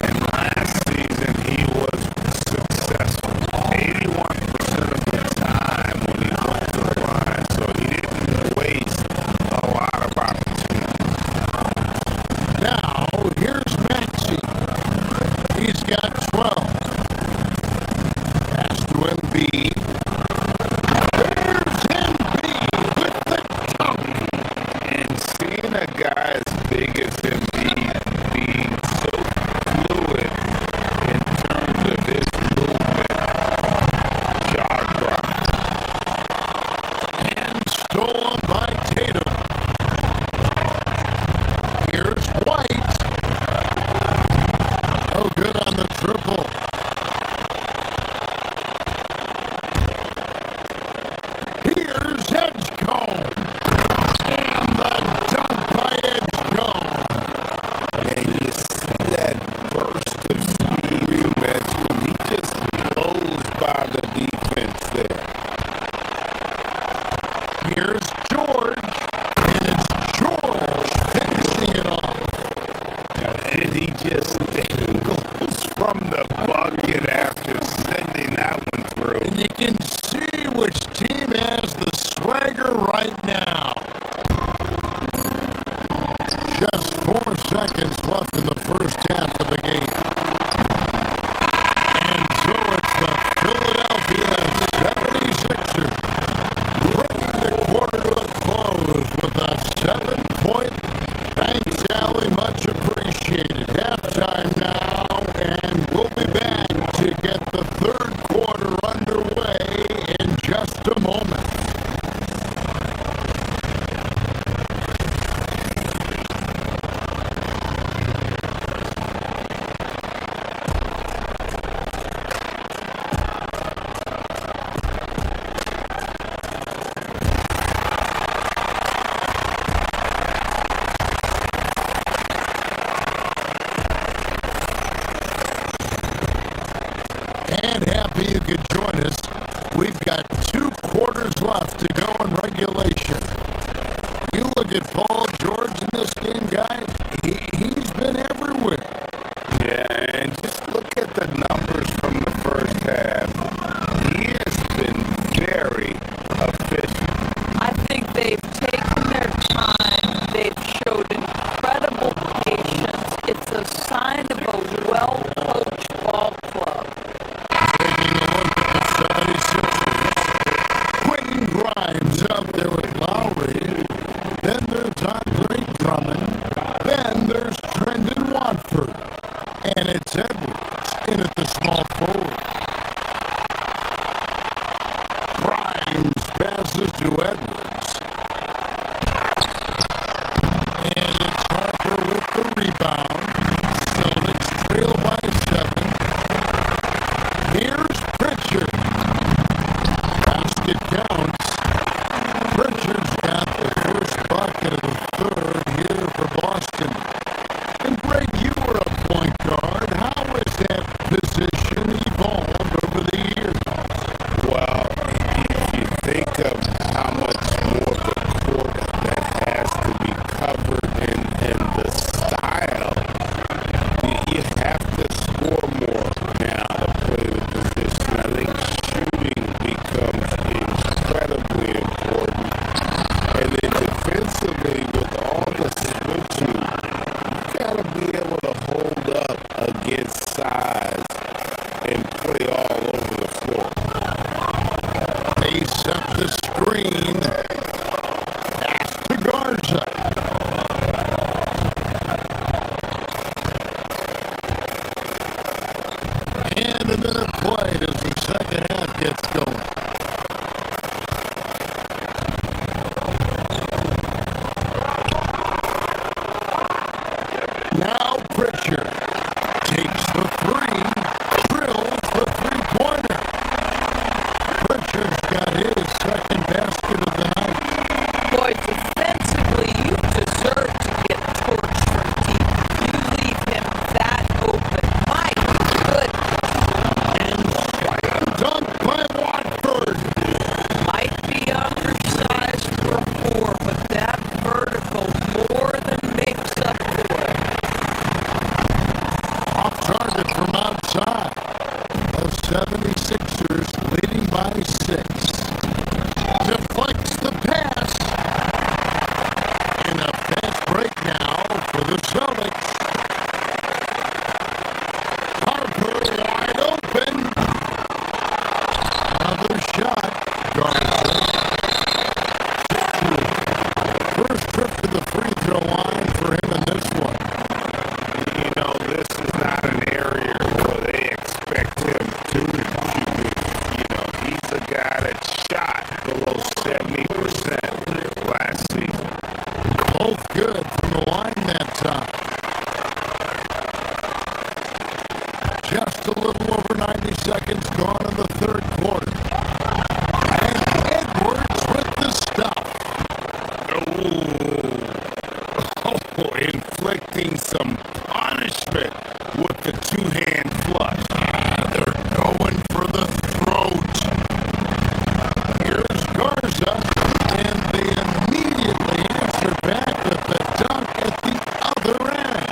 And last season he was successful. 81% of the time when he went to the line, so he didn't waste a lot of opportunities. Now, here's Maxey. He's got 12. Pass to Embiid. There's Embiid with the dunk. And seeing a guy as big as Embiid being so fluid in terms of his movement. Jaw drop. And stolen by Tatum. Here's White. Oh, good on the triple. Here's Edgecombe. And the dunk by Edgecombe. And you see that burst of speed you mentioned. He just blows by the defense there. Here's George. And it's George finishing it off. And he just dangles from the bucket after sending that one through. And you can see which team has the swagger right now. Just 4 seconds left in the first half of the game. And so it's the Philadelphia 76ers bringing the quarter to a close with a 7-point Banks Alley, much appreciated. Halftime now, and we'll be back to get the third quarter underway in just a moment. And happy you could join us. We've got 2 quarters left to go in regulation. You look at Paul George in this game, guys. He's been everywhere. Yeah, and just look at the numbers from the first half. He has been very efficient. I think they've taken their time. They've showed incredible patience. It's a sign of a well-coached ball club. Taking a look at the 76ers. Quentin Grimes out there with Lowry. Then there's Andre Drummond. Then there's Trendon Watford. And it's Edwards in at the small forward. Grimes passes to Edwards. And it's Harper with the rebound. Celtics trail by 7. Here's Pritchard. Basket counts. Pritchard's got the first bucket of the third here for Boston. And Greg, you were a point guard. How has that position evolved over the years? Well, if you think of how much more the court that has to be covered and the style, you have to score more now to play the position. I think shooting becomes incredibly important. And then defensively, with all the switching, you got to be able to hold up against size and play all over the floor. They set the screen. Pass to Garza. And a minute played as the second half gets going. Now Pritchard takes the three, drills the three-pointer. Pritchard's got his second basket of the night. Boy, defensively, you deserve to get torched from deep. You leave him that open. My goodness. And slam dunk by Watford. Might be undersized for 4, but that vertical more than makes up for it. Off target from outside. The 76ers leading by 6. Deflects the pass. And a fast break now for the Celtics. Harper wide open. Another shot. Garza. First trip to the free throw line for him in this time. Just a little over 90 seconds gone in the third quarter. And Edwards with the stop. Oh, inflicting some punishment with the two-hand flush. They're going for the throat. Here's Garza, and they immediately answer back with the dunk at the other end.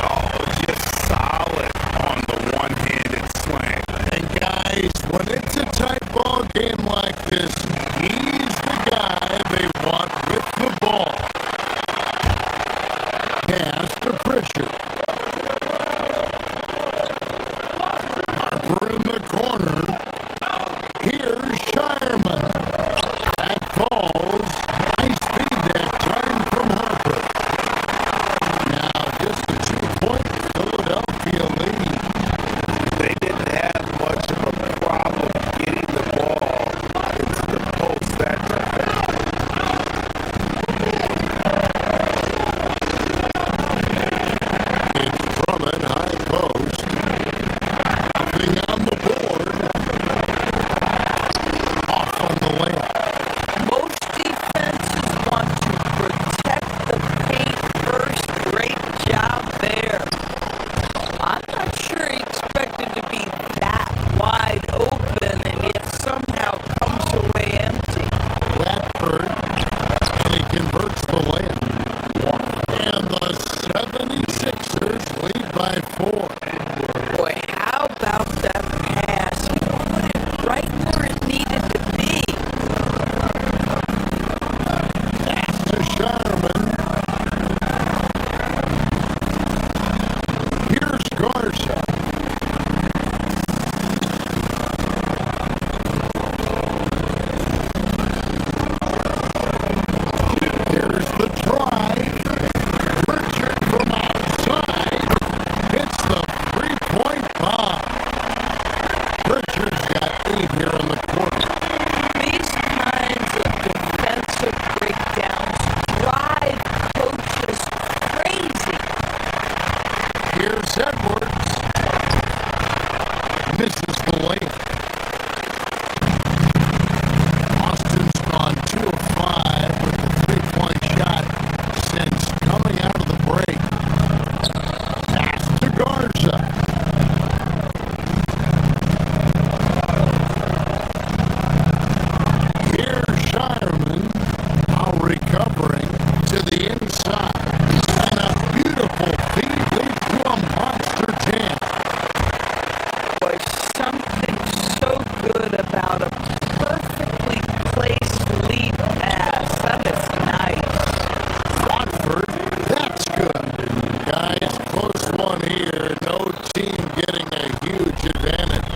Oh, just solid on the one-handed slam. And guys, when it's a tight ball game like this, he's the guy they want with the ball. Pass to Pritchard. Harper in the corner. Here's Shireman. That falls. Nice feed that time from Harper. Now just a 2-point Philadelphia lead. They didn't have much of a problem getting the ball into the post that time. It's Drummond, high post. Nothing on the board. Off on the layup. Most defenses want to protect the paint first. Great job there. I'm not sure he expected to be that wide open and yet somehow comes away empty. Radford, and he converts the layup. And the 76ers lead by 4. Boy, how about that pass? He put it right where it needed to be. Pass to Shireman. Here's Garza. Here's the drive. Pritchard from outside hits the three-point bomb. Pritchard's got 8 here in the quarter. These kinds of defensive breakdowns drive coaches crazy. Here's Edwards. Misses the layup. Austin's gone 2 of 5 with the three-point shot since coming out of the break. Pass to Garza. Here's Shireman, now recovering to the inside. And a beautiful feed leads to a monster jam. Was something so good about a perfectly placed lead pass. That is nice. Watford, that's good. Guys, close one here. No team getting a huge advantage.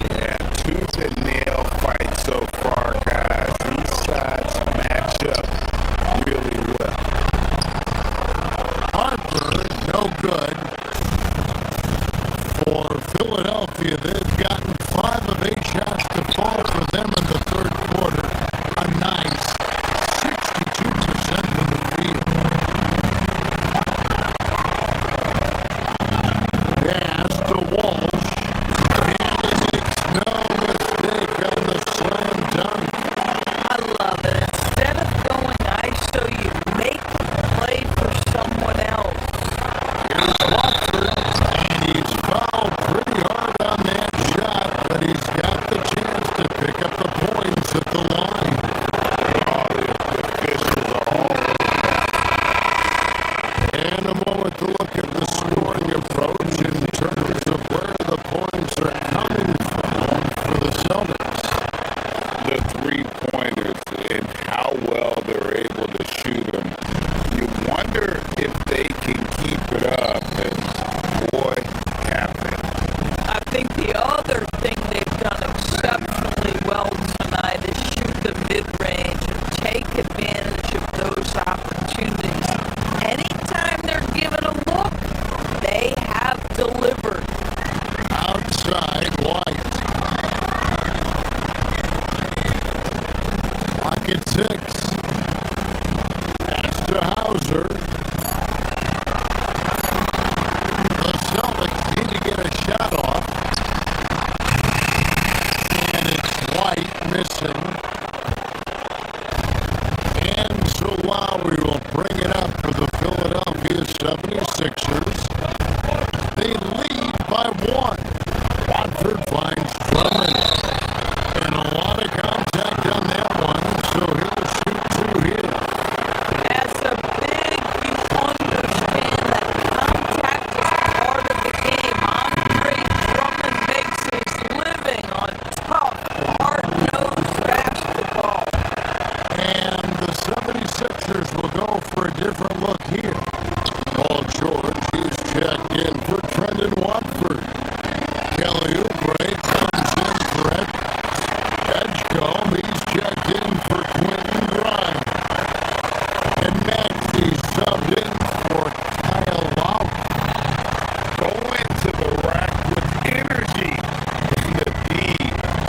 Yeah, tooth and nail fight so far, guys. These sides match up really well. Harper, no good. For Philadelphia, they've gotten 5 of 8 shots to fall for them in the third quarter. A nice 62% from the field. Pass to Walsh. And he makes no mistake on the slam dunk. I love it. Instead of going ISO, you make a play for someone else. Here's Watford, and he's fouled pretty hard on that shot, but he's got the chance to pick up the points at the line. Oh, the officials are all And a moment to look at the scoring approach in terms of where the points are coming from for the Celtics. the three-pointers and how well they're able to shoot them. You wonder if they can keep it up, and boy, have they. I think the other thing they've done exceptionally well tonight is shoot the mid-range and take advantage of those opportunities. Anytime they're given a look, they have delivered. Outside White. Clock at 6. Pass to Hauser. Philadelphia 76ers. They lead by 1. Watford finds Drummond. And a lot of contact on that one, so he'll shoot 2 here. As a big, you understand that contact is part of the game. Andre Drummond makes his living on tough, hard-nosed basketball. And the 76ers will go for a different look here. Paul George is checked in for Trendon Watford. Kelly Oubre comes in for Edgecombe. He's checked in for Quentin Grimes. And Maxey's subbed in for Kyle Lowry. Go into the rack with energy and to be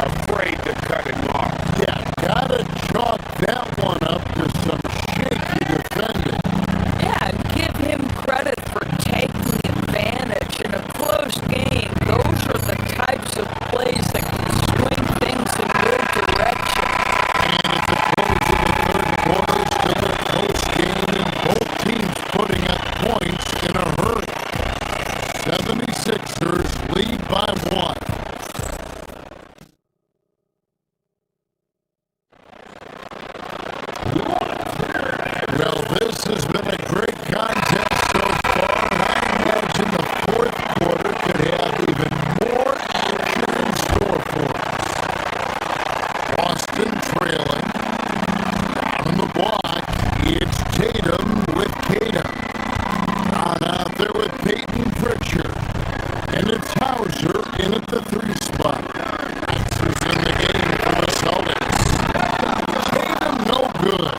afraid to cut him off. Yeah, gotta chalk that one up to some shaky defending. Yeah, give him credit for taking advantage in a close game. Those are the types of plays that can swing things in your direction. And at the close of the third quarter, still a close game, and both teams putting up points in a hurry. 76ers lead by 1. Well, this has been a great contest so far, and I imagine the fourth quarter could have even more action in store for us. Boston trailing. On the block, it's Tatum with Tatum. On out there with Peyton Pritchard. And it's Hauser in at the 3 spot. Hauser's in the game for the Celtics. Tatum no good.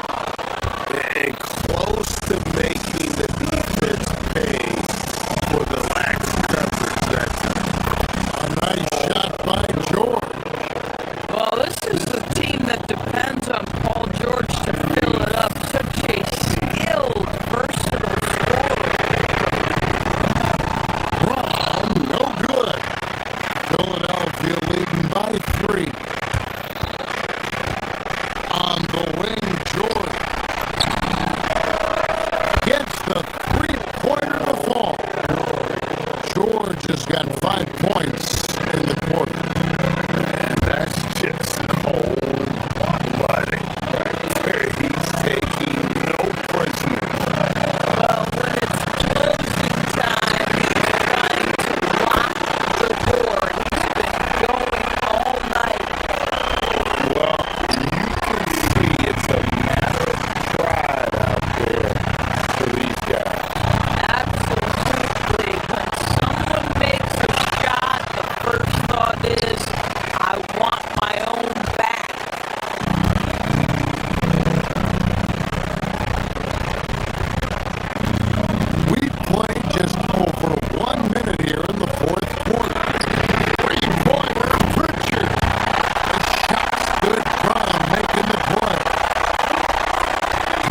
And close to making the defense pay for the lax coverage. A nice shot by George. Well, this is the team that depends on Paul George to fill it up. Such a skilled, versatile scorer. Brown, no good. Philadelphia leading by 3. On the wing, George gets the 3-pointer to fall. George has got 5 points in the quarter. And that's just cold-blooded right there. He's taking no prisoners. Well, when it's closing time, he's trying to lock the door. He's been going all night. Well, you can see it's a matter of pride out there for these guys. Absolutely. When someone makes a shot, the first thought is, I want my own back. We played just over 1 minute here in the fourth quarter. 3-pointer, Pritchard. The shot's good. Brown making the play.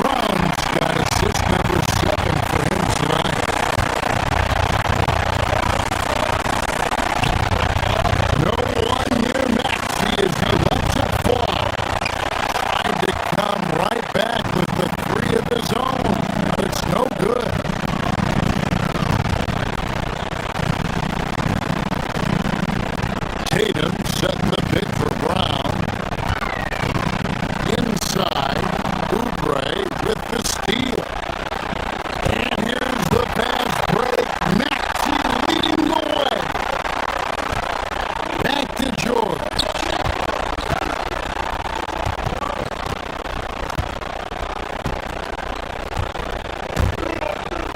Brown's got assist number 7 for him tonight. No one near Maxey as he lets it fly. Trying to come right back with the 3 of his own, but it's no good. Tatum setting the pick for Brown. Inside, Oubre with the steal. And here's the fast break. Maxey leading the way. Back to George.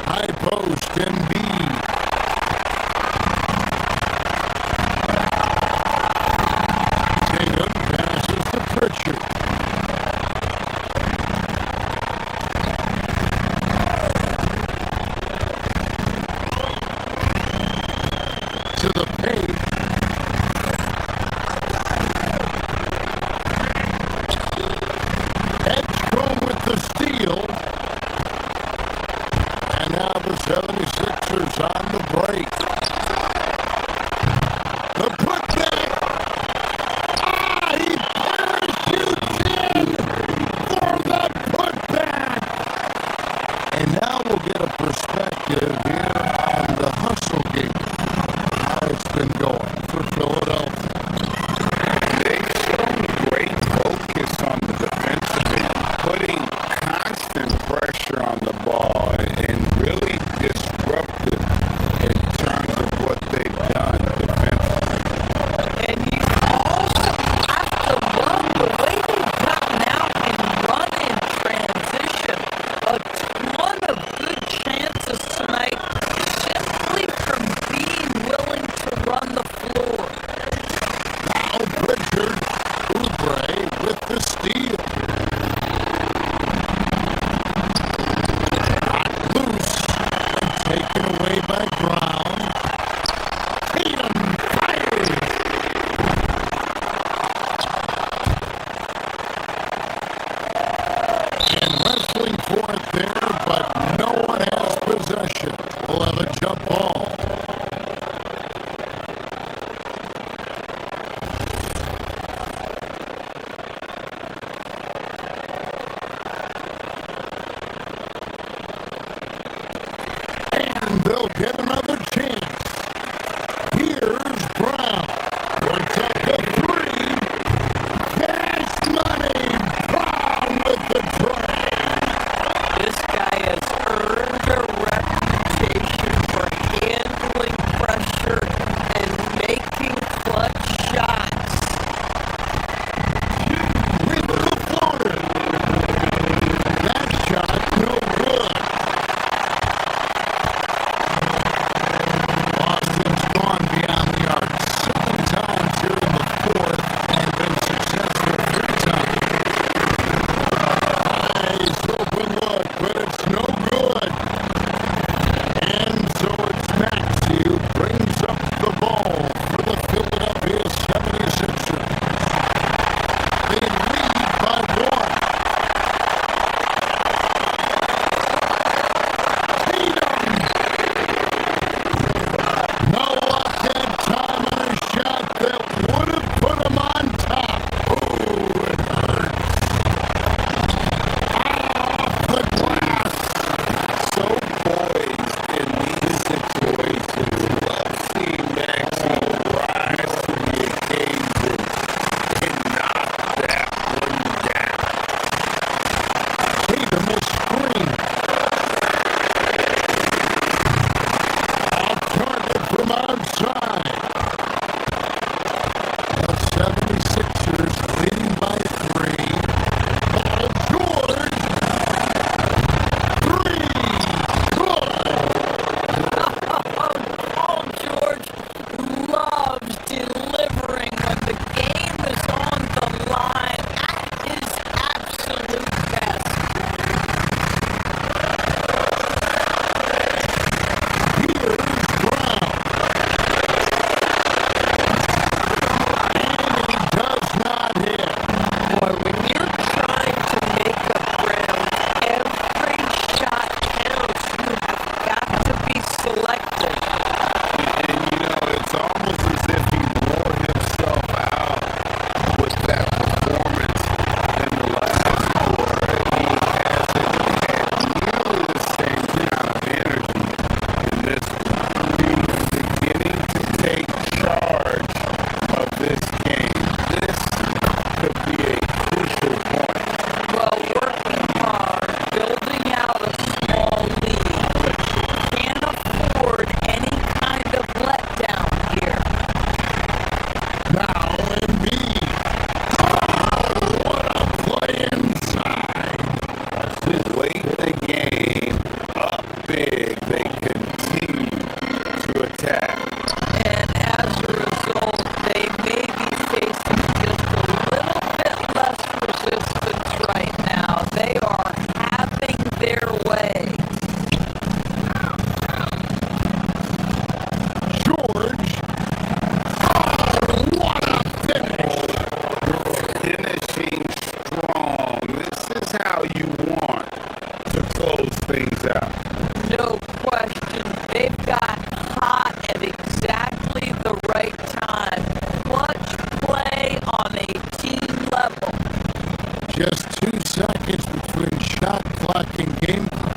High post, Embiid. Tatum passes to Pritchard. To the paint. Edgecombe with the steal. And now the 76ers on the break. The putback. He parachutes in for the putback. And now we'll get a perspective here on the hustle game, how it's been going for Philadelphia. They've shown great focus on the defensive end, putting constant pressure on the ball and really disruptive in terms of what they've done defensively. And you also have to love the way they've gotten out and run in transition. A ton of good chances tonight simply from being willing to run the floor. Now Richard Oubre with the steal. Loose and taken away by Brown. Tatum fires. And wrestling for it there, but no one has possession. We'll have a jump ball. And they'll get another chance. Here's Brown. Works up to three. Cash money. Brown with the tray. This guy has earned a reputation for handling pressure and making clutch shots. With the floater. That shot no good. Boston's gone beyond the arc 7 times here in the fourth and been successful 3 times. Nice open look, but it's no good. And so it's Maxey who brings up the ball for the Philadelphia 76ers. They lead by 1. Tatum! No luck that time on a shot that would have put him on top. Oh, it hurts. Off the glass. So poised in these situations. Love seeing Maxey rise to the occasion and knock that one down. Tatum will scream. Off target from outside. The 76ers leading by 3. Paul George. 3. Good. Paul George loves delivering when the game is on the line at his absolute best. Here's Brown. And he does not hit. Boy, when you're trying to make up ground, every shot counts. You have got to be selective. And it's almost as if he wore himself out with that performance in the last quarter. He hasn't had nearly the same amount of energy in this one. He's beginning to take charge of this game. This could be a crucial point. Well, working hard, building out a small lead, but you can't afford any kind of letdown here. Now Embiid. Oh, what a play inside. Late in the game, up big, they continue to attack. And as a result, they may be facing just a little bit less resistance right now. They are having their way. George. Oh, what a finish. Finishing strong. This is how you want to close things out. No question, they've got hot at exactly the right time. Clutch play on a team level. Just 2 seconds between shot clock and game clock.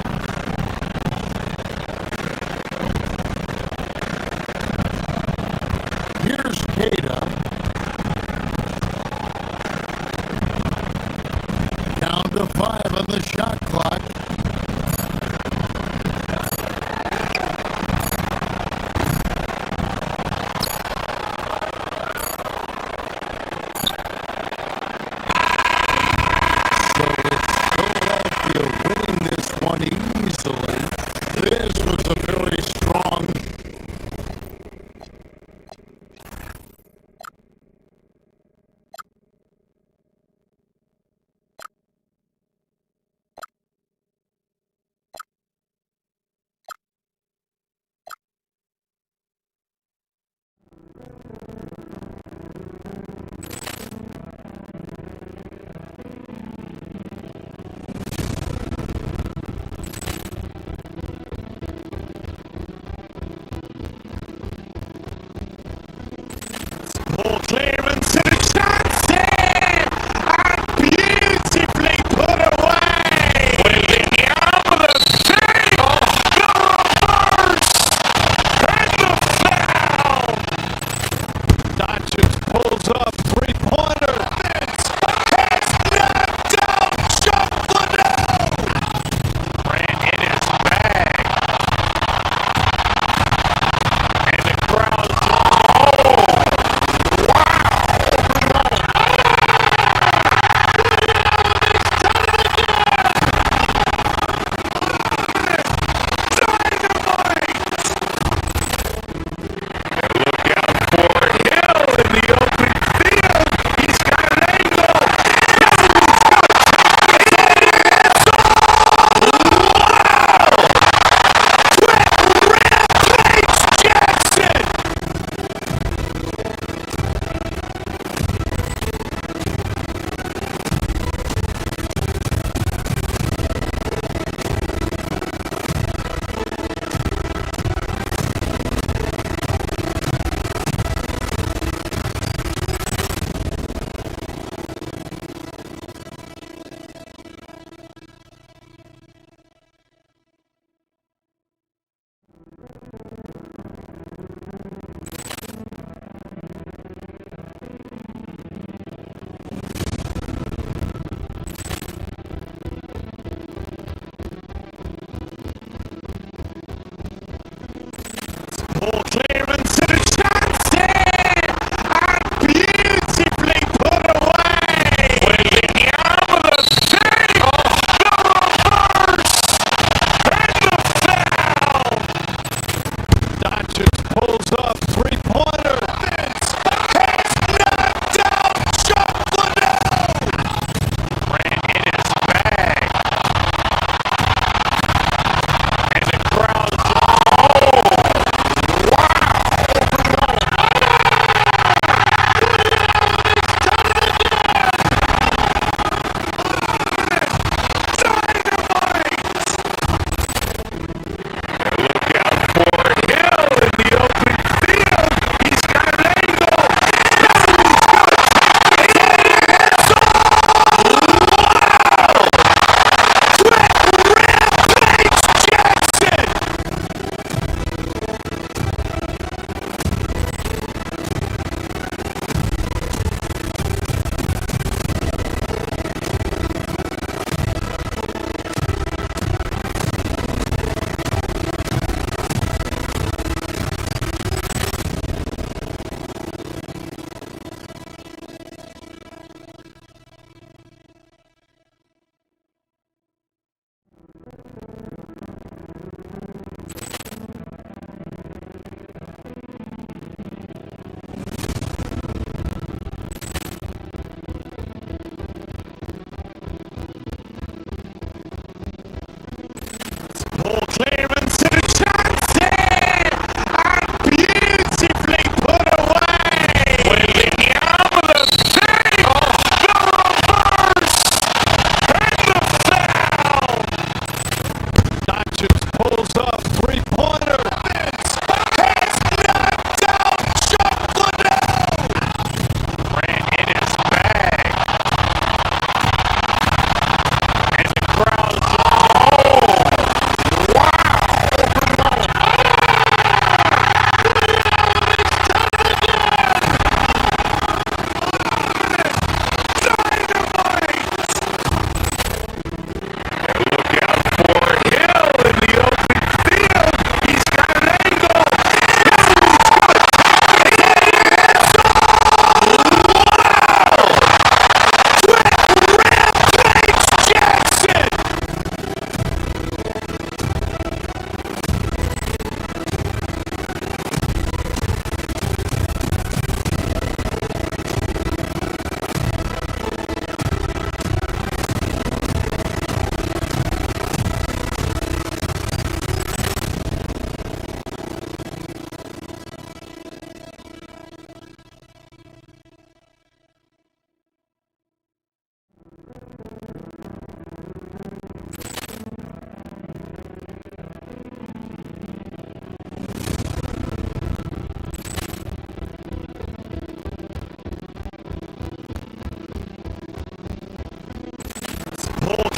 to 5 on the shot clock. So it's Philadelphia winning this one easily. This was a very strong.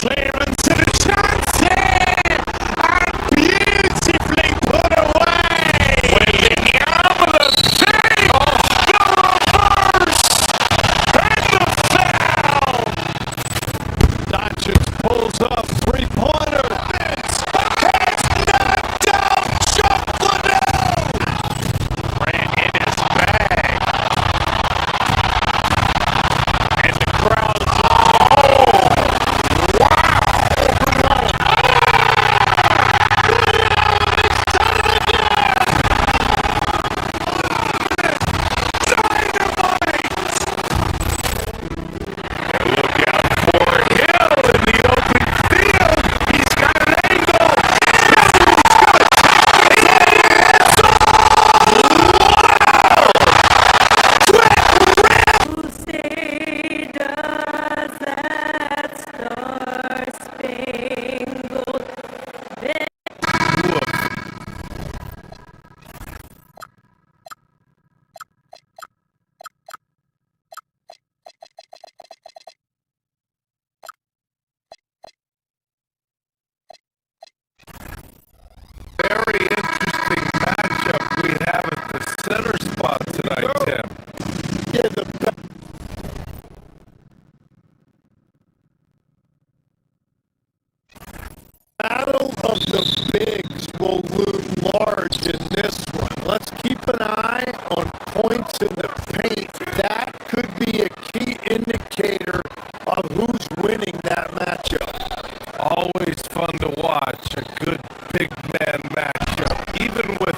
Clearance to the Johnson! Beautifully put away! With the Diablo save! The reverse! And the foul! Doncic pulls up, three-pointer. It's knocked out, shuffled out! Ran in his bag. And the crowd is very interesting matchup we have at the center spot tonight, Tim. Yeah, the battle of the bigs will loom large in this one. Let's keep an eye on points in the paint. That could be a key indicator of who's winning that matchup. Always fun to watch a good big man matchup, even with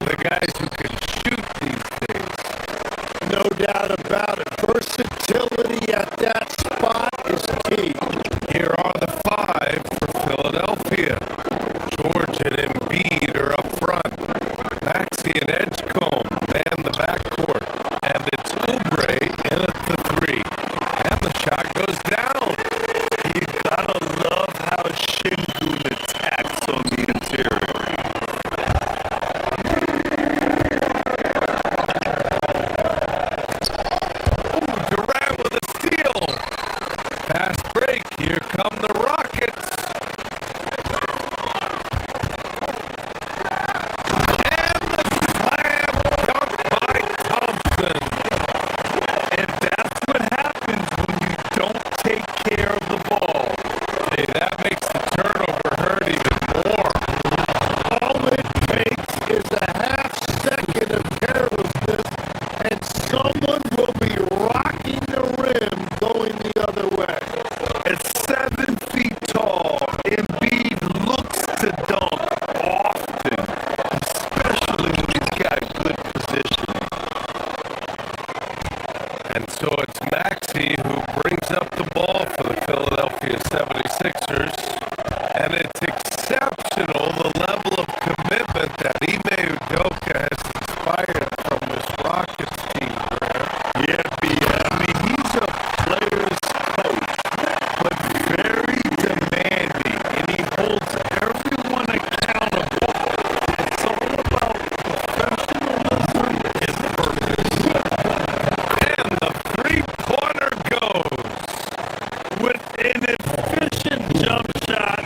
the guys who can shoot these days. No doubt about it. Versatility at that spot is key. Here are the five for Philadelphia. George and Embiid are up front. Maxey and Edgecombe man the backcourt. And it's Oubre in at the three. And the shot goes down. You gotta love how Şengün attacks on the interior. Durant with a steal. Fast break. Here come the Rockets. And the slam dunk by Thompson. And that's what happens when you don't take care of the ball. Hey, that makes the turnover hurt even more. All it takes is a half second of carelessness, and someone will be rocking the rim going the other way. At 7 feet tall, Embiid looks to dunk often, especially when he's got good positioning. And so it's Maxey who brings up the ball for the Philadelphia 76ers. And it's exceptional the level of commitment that Ime Udoka has inspired from this Rockets team, Graham. Yeah, I mean, he's a player's coach, but very demanding, and he holds everyone accountable. It's all about professionalism and purpose. And the three-pointer goes with an efficient jump shot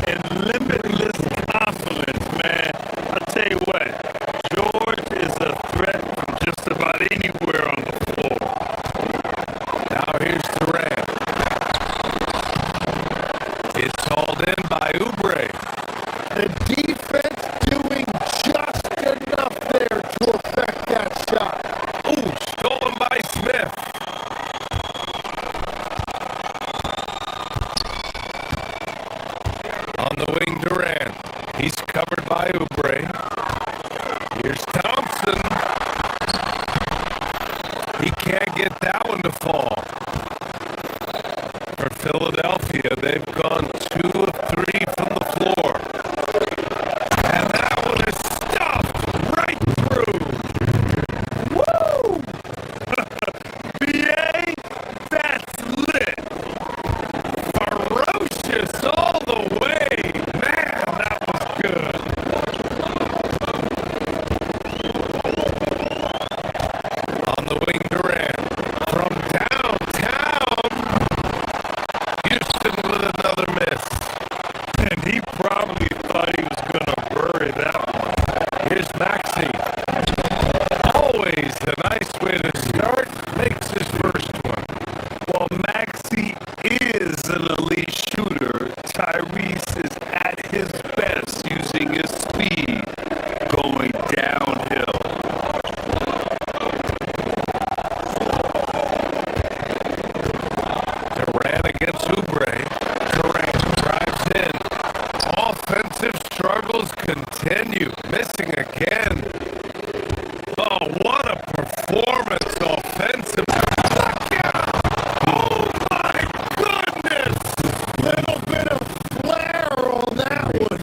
and limitless confidence, man. I'll tell you what, George is a threat from just about anywhere on the floor. Now here's Durant. It's hauled in by Oubre. The defense doing just enough there to affect that shot. Ooh, stolen by Smith. On the wing, Durant. He's covered by Oubre. Here's Thompson. He can't get that one to fall. For Philadelphia, they've gone 2 of 3 from the floor. And that one is stuffed right through. Woo! BA, that's lit. Ferocious all the way. Man, that was good. missing again. Oh, what a performance offensively. Look out! Oh my goodness! Little bit of flair on that one.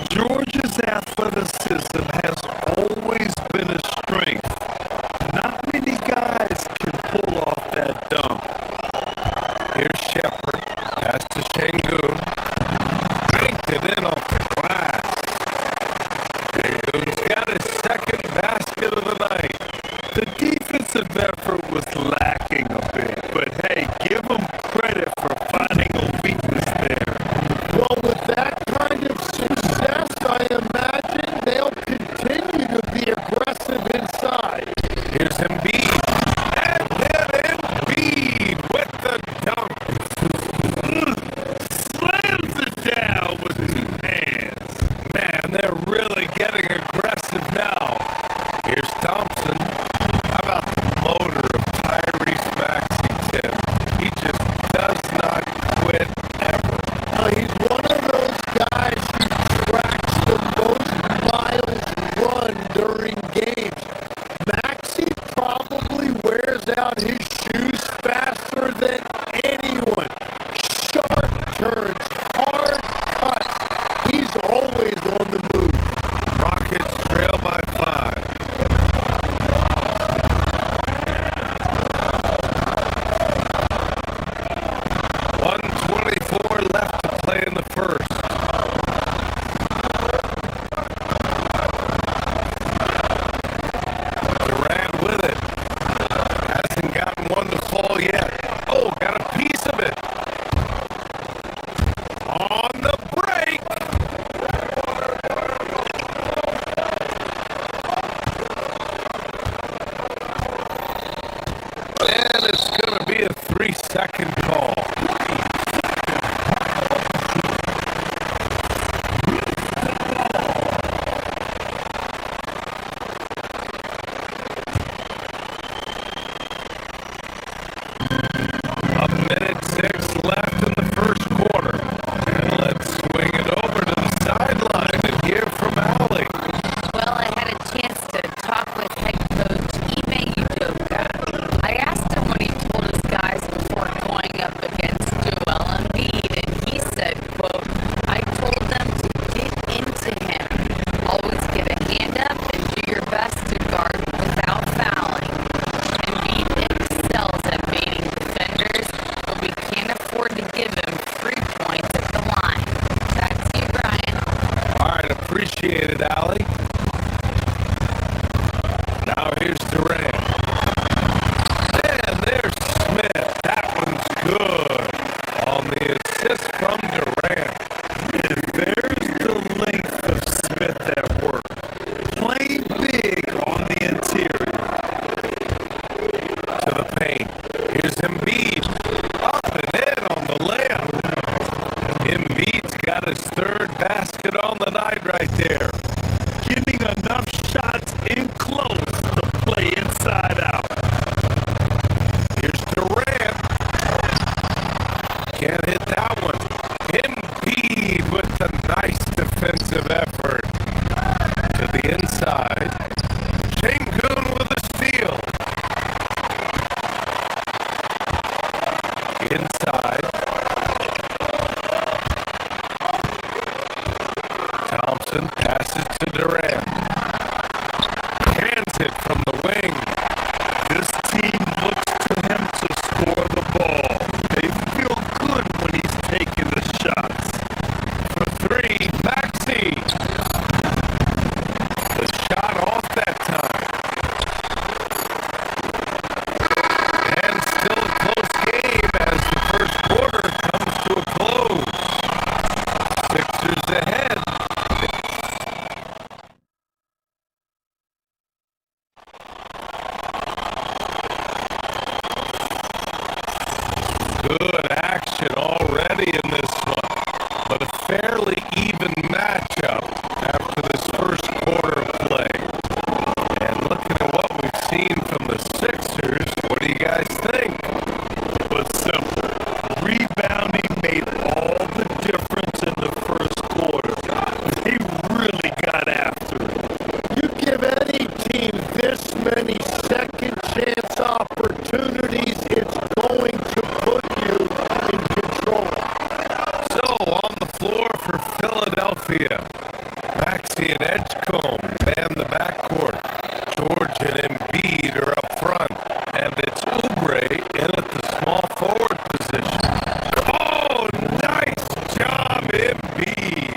Georgia's athleticism has always been a strength. Not many guys can pull off that dunk. Here's Shepard. Pass to Şengün. Banked it in off the glass. Şengün's got his second basket of the night. The defensive effort was lacking a bit, but hey, give them credit for finding a weakness there. Well, with that kind of success, I imagine they'll continue to be aggressive inside. Here's Embiid. And then Embiid with the dunk. Slams it down with two hands. Man, they're really getting aggressive now. Here's Thompson. How about the motor of Tyrese Maxey, Tim? He just does not quit ever. He's one of those guys who tracks the most miles run during games. Maxey probably wears out his shoes faster than anyone. Sharp turns, hard cuts. He's always on the move. Rockets trail by 5. .124 left to play in the first. Durant with it. Hasn't gotten one to fall yet. Oh, got a piece of it. On the break. And it's going to be a 3-second call. A minute 6 left in the first quarter. And let's swing it over to the sideline and hear from Allie. Well, I had a chance to talk with head coach Ime Udoka. I asked him what he told his guys before going up against Joel Embiid, and he said, quote, I told them to get into him. Always get a hand up and do your best to guard without fouling. Embiid excels at baiting defenders, but we can't afford to give him 3 points at the line. Back to you, Brian. All right, appreciate it, Allie. Now here's Durant. And there's Smith. That one's good. On the assist from Durant. And there's the length of Smith at work. Playing big on the interior. To the paint. Here's Embiid. Up and in on the layup. Embiid's got his third basket on the night right there. Getting enough shots in close to play inside out. Here's Durant. Can't hit that one. Embiid with a nice defensive effort. To the inside. Şengün with a steal. Inside. Thompson passes to Durant. Hands it from the wing. This team looks to him to score the ball. They feel good when he's taking the shots. For 3, Maxey. The shot off that time. And still a close game as the first quarter comes to a close. Sixers ahead. Good action already in this one, but a fairly even matchup after this first quarter of play. And looking at what we've seen from the Sixers, what do you guys think? It was simple. Rebounding made all the difference in the first quarter. They really got Maxey and Edgecombe man the backcourt. George and Embiid are up front, and it's Oubre in at the small forward position. Oh, nice job, Embiid.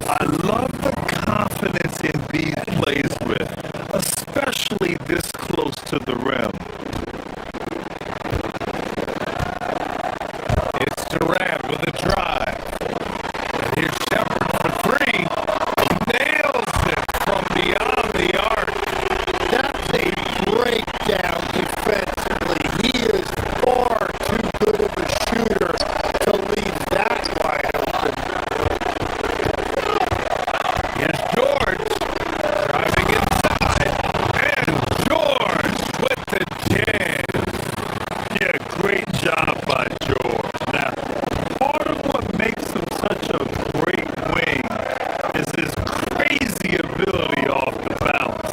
I love the confidence Embiid plays with, especially this close to the rim. It's Durant with a drive. And here's Shepard for three. Nails it from beyond the arc. That's a breakdown defensively. He is far too good of a shooter to leave that wide open. Here's George driving inside. And George with the jam. Yeah, great job by George. Now, part of what makes him such a great wing is his crazy ability off the bounce.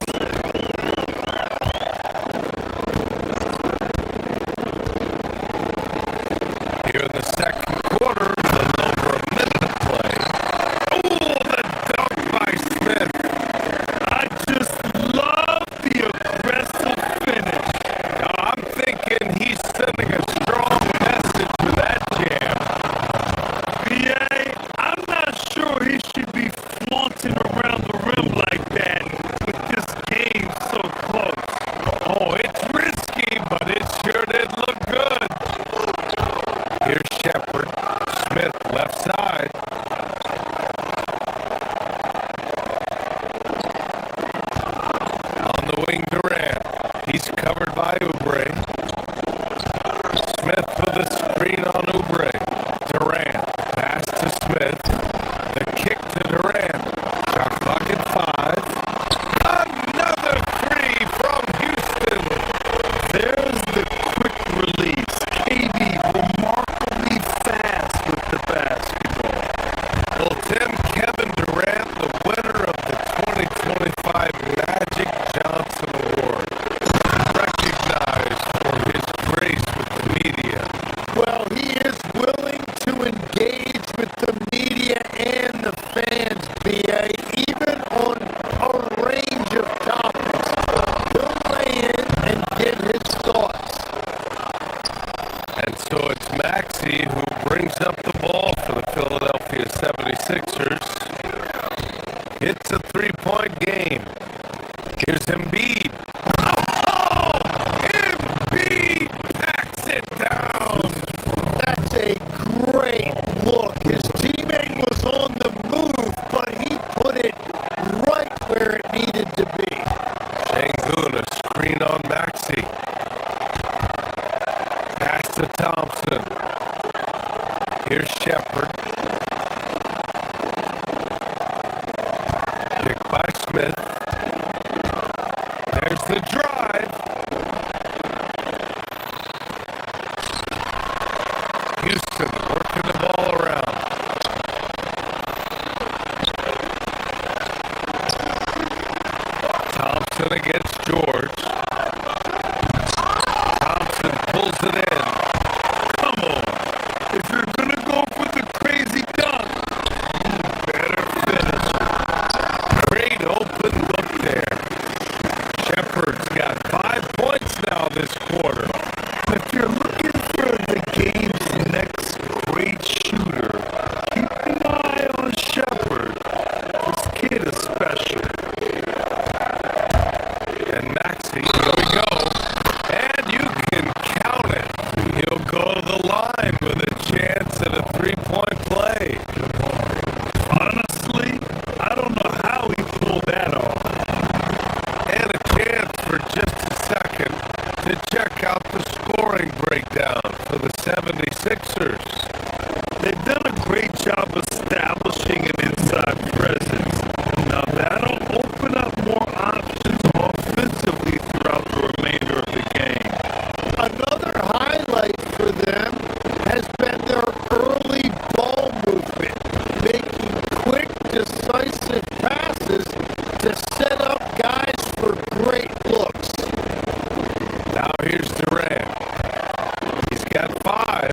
Here in the second quarter, a little over a minute to play. Oh, the dunk by Smith. I just love the aggressive finish. Now, I'm thinking he's sending a strong message with that jam. BA, I'm not sure he should be flaunting around the rim like that with this game so close. Oh, it's risky, but it sure did look good. Here's Shepard. Smith left side. On the wing, Durant. He's covered by Oubre. Smith with a screen on Oubre. Durant. Pass to Smith. The kick to Durant. Shot clock at 5. Another three from Houston. There's the quick release. KD remarkably fast with the basketball. Well, Tim, Kevin Durant, the winner of the 2025 Magic Johnson Award, recognized for his grace with the media. Well, he is willing to engage with the media and the fans, BA, even on a range of topics. He'll lay in and give his thoughts. And so it's Maxey who brings up the ball for the Philadelphia 76ers. It's a three-point game. Here's Embiid. Oh! Embiid packs it down. That's a great look. His teammate was on the move, but he put it right where it needed to be. Şengün, a screen on Maxey. Pass to Thompson. Here's Shepard. Picked by Smith. There's the drive. Houston working the ball around. Thompson against George. Thompson pulls it in. Come on. If you're going to go for the crazy dunk, you better finish. Great open look there. Shepard's got 5 points now this quarter. If you're looking for the game's next great shooter, keep an eye on Shepard. This kid is special. And Maxey, here we go. And you can count it. He'll go to the line with a chance at a three-point play. Honestly, I don't know how he pulled that off. And a chance for just a second to check out the scoring breakdown for the 76ers. They've done a great job establishing an inside presence. Now that'll open up more options offensively throughout the remainder of the game. Another highlight for them has been their early ball movement, making quick, decisive passes to set up guys for great looks. Now here's Durant. He's got 5.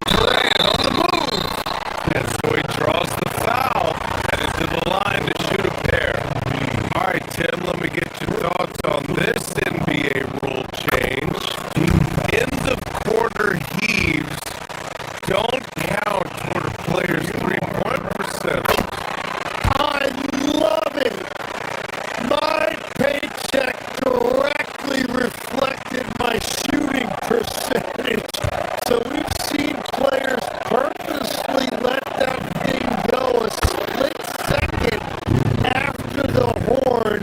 Durant on the move. And so he draws the foul. Headed to the line. me. My paycheck directly reflected my shooting percentage. So we've seen players purposely let that thing go a split second after the horn.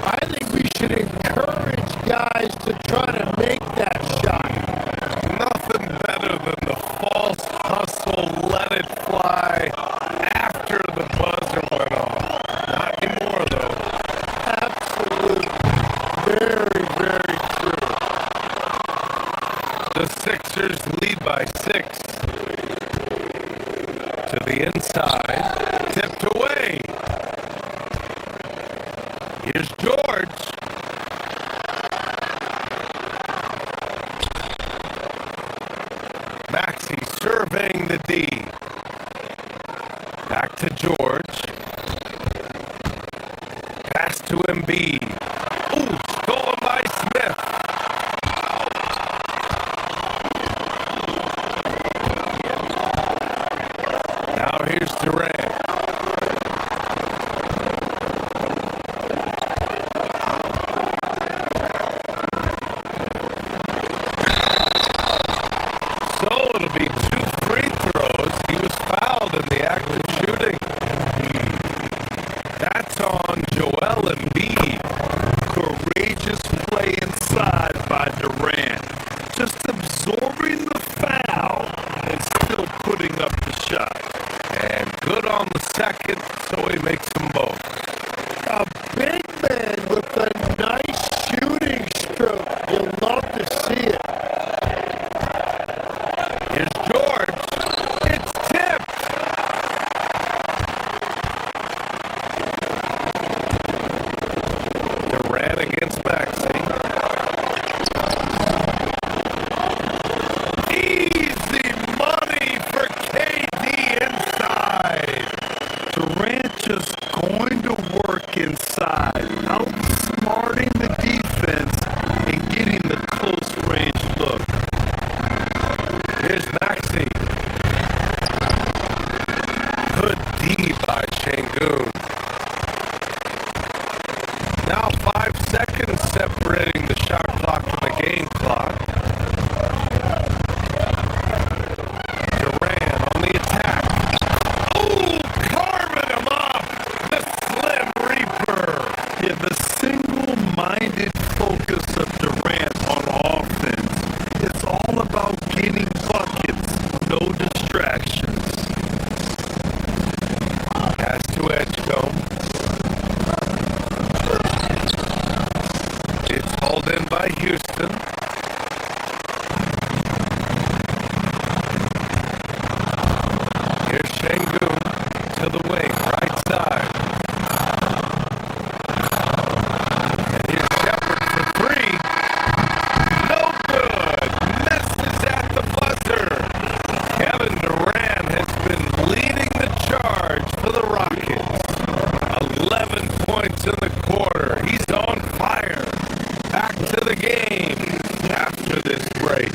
I think we should encourage guys to try to make that shot. Nothing better than the false hustle, let it fly after the buzzer went off. Not anymore, though. Absolutely. Very, very true. The Sixers lead by 6. To the inside, tipped away. Here's George. Maxey surveying the D. Back to George. Pass to Embiid. Ooh, stolen by Smith. Now here's Durant. So it'll be 2 free throws. He was fouled in the act of shooting. That's on Joel Embiid. Courageous play inside by Durant. Just absorbing the foul and still putting up the shot. And good on the second, so he makes them both. A big man with a nice shooting stroke. You'll love to see it. Here's George. It's tipped. Durant against Maxey. Easy money for KD inside. Durant just going to work inside, outsmarting the defense and getting the close range look. Here's Maxey. Good D by Şengün. Now 5 seconds separating the shot clock from the game clock. Durant on the attack. Ooh, carving him up. The Slim Reaper. Yeah, the single-minded focus of Durant on offense. It's all about getting buckets, no distractions. Pass to Edgecombe. It's hauled in by Houston. Here's Şengün to the wing, right side. And here's Shepard for 3. No good. Misses at the buzzer. Kevin Durant has been leading the charge for the Rockets. 11 points in the quarter. He's on fire. Back to the game after this break.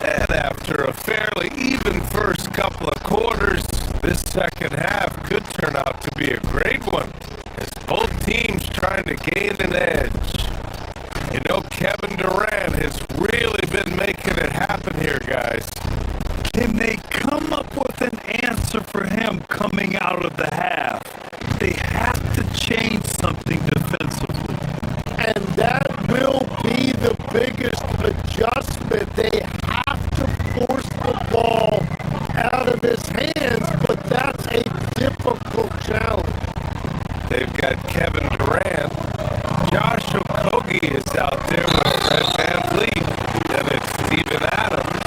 And after a fairly even first couple of quarters, this second half could turn out to be a great one, as both teams trying to gain an edge. You know, Kevin Durant has really been making it happen here, guys. Can they come up with an answer for him coming out of the half? They have to change something defensively. And that will be the biggest adjustment. They have to force the ball out of his hands, but that's a difficult challenge. They've got Kevin Durant. Josh Okogie is out there with Fred VanVleet. And it's Steven Adams.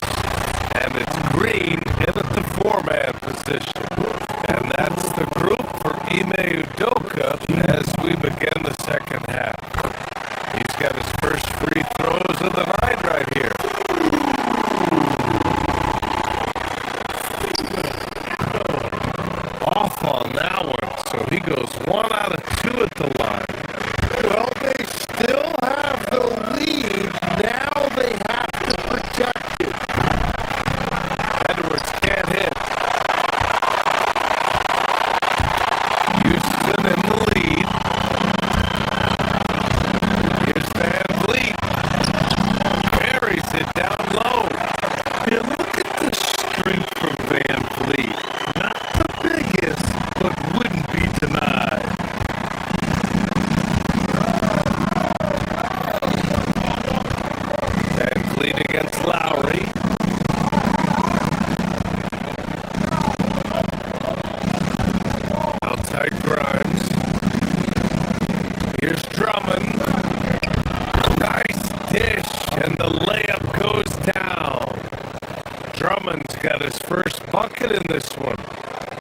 And it's Green in at the 4-man position. And that's the group for Ime Udoka. Luka as we begin the second half. He's got his first free throws of the night right here. Off on that one, so he goes 1 out of 2 at the line. Well, they still have the lead. Now they have to protect it. Edwards can't hit. Houston in the lead. Here's Van Vliet. Buries it down low. Yeah, look at the strength from Van Vliet. Not the biggest, but wouldn't be denied. Van Vliet against Lowry. Outside Grimes. Here's Drummond. Nice dish, and the layup goes down. Drummond's got his first bucket in this one.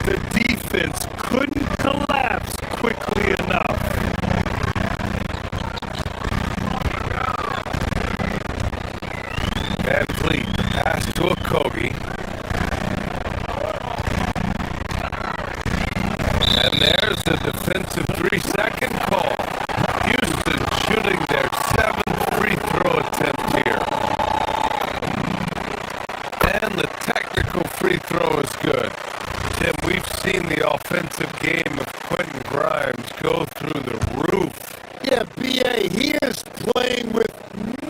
The defense couldn't collapse quickly enough. Van Vliet, pass to Okogie. And there's a defensive 3-second call. Houston shooting their 7th free throw attempt here. And the technical free throw is good. Tim, we've seen the offensive game of Quentin Grimes go through the roof. Yeah, B.A., he is playing with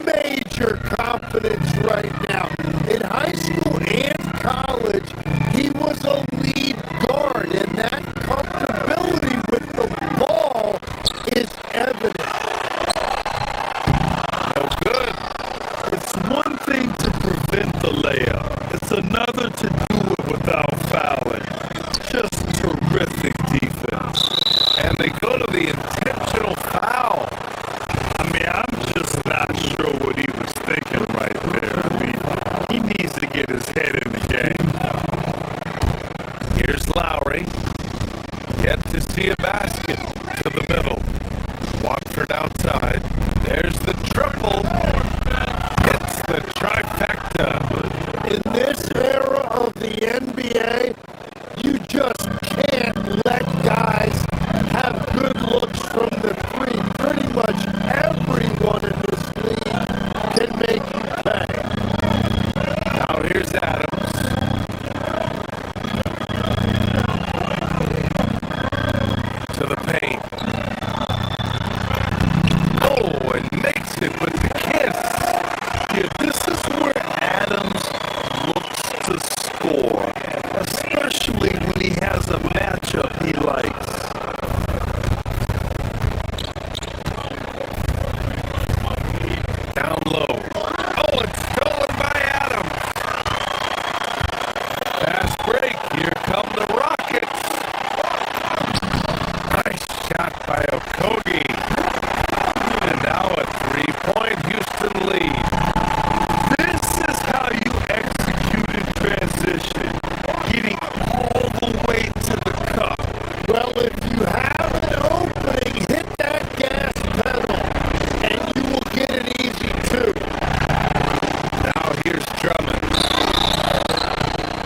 major confidence right now. In high school and college, he was a lead guard, and that comfortability with the ball is evident. No good. It's one thing to prevent the layup. It's another to do it without fouling. Just terrific defense. And they go to the intentional foul. I mean, I'm just not sure what he was thinking right there. I mean, he needs to get his head in the game. Here's Lowry. Yet to see a basket to the middle. Watford outside. There's the triple. It's the trifecta. In this era of the NBA, you just can't let guys have good looks from the three. Pretty much everyone in this league can make you pay. Now here's Adams. To the paint. Oh, and makes it with the kiss. Yeah, this is where Adams looks to score, especially when he has a matchup he likes. Down low. Oh, it's stolen by Adams. Fast break. Here come the Rockets. Nice shot by Okogie. And now a 3-point Houston lead. This is how you execute in transition. Getting all the way to the cup. Well, if you have an opening, hit that gas pedal, and you will get it easy too. Now here's Drummond.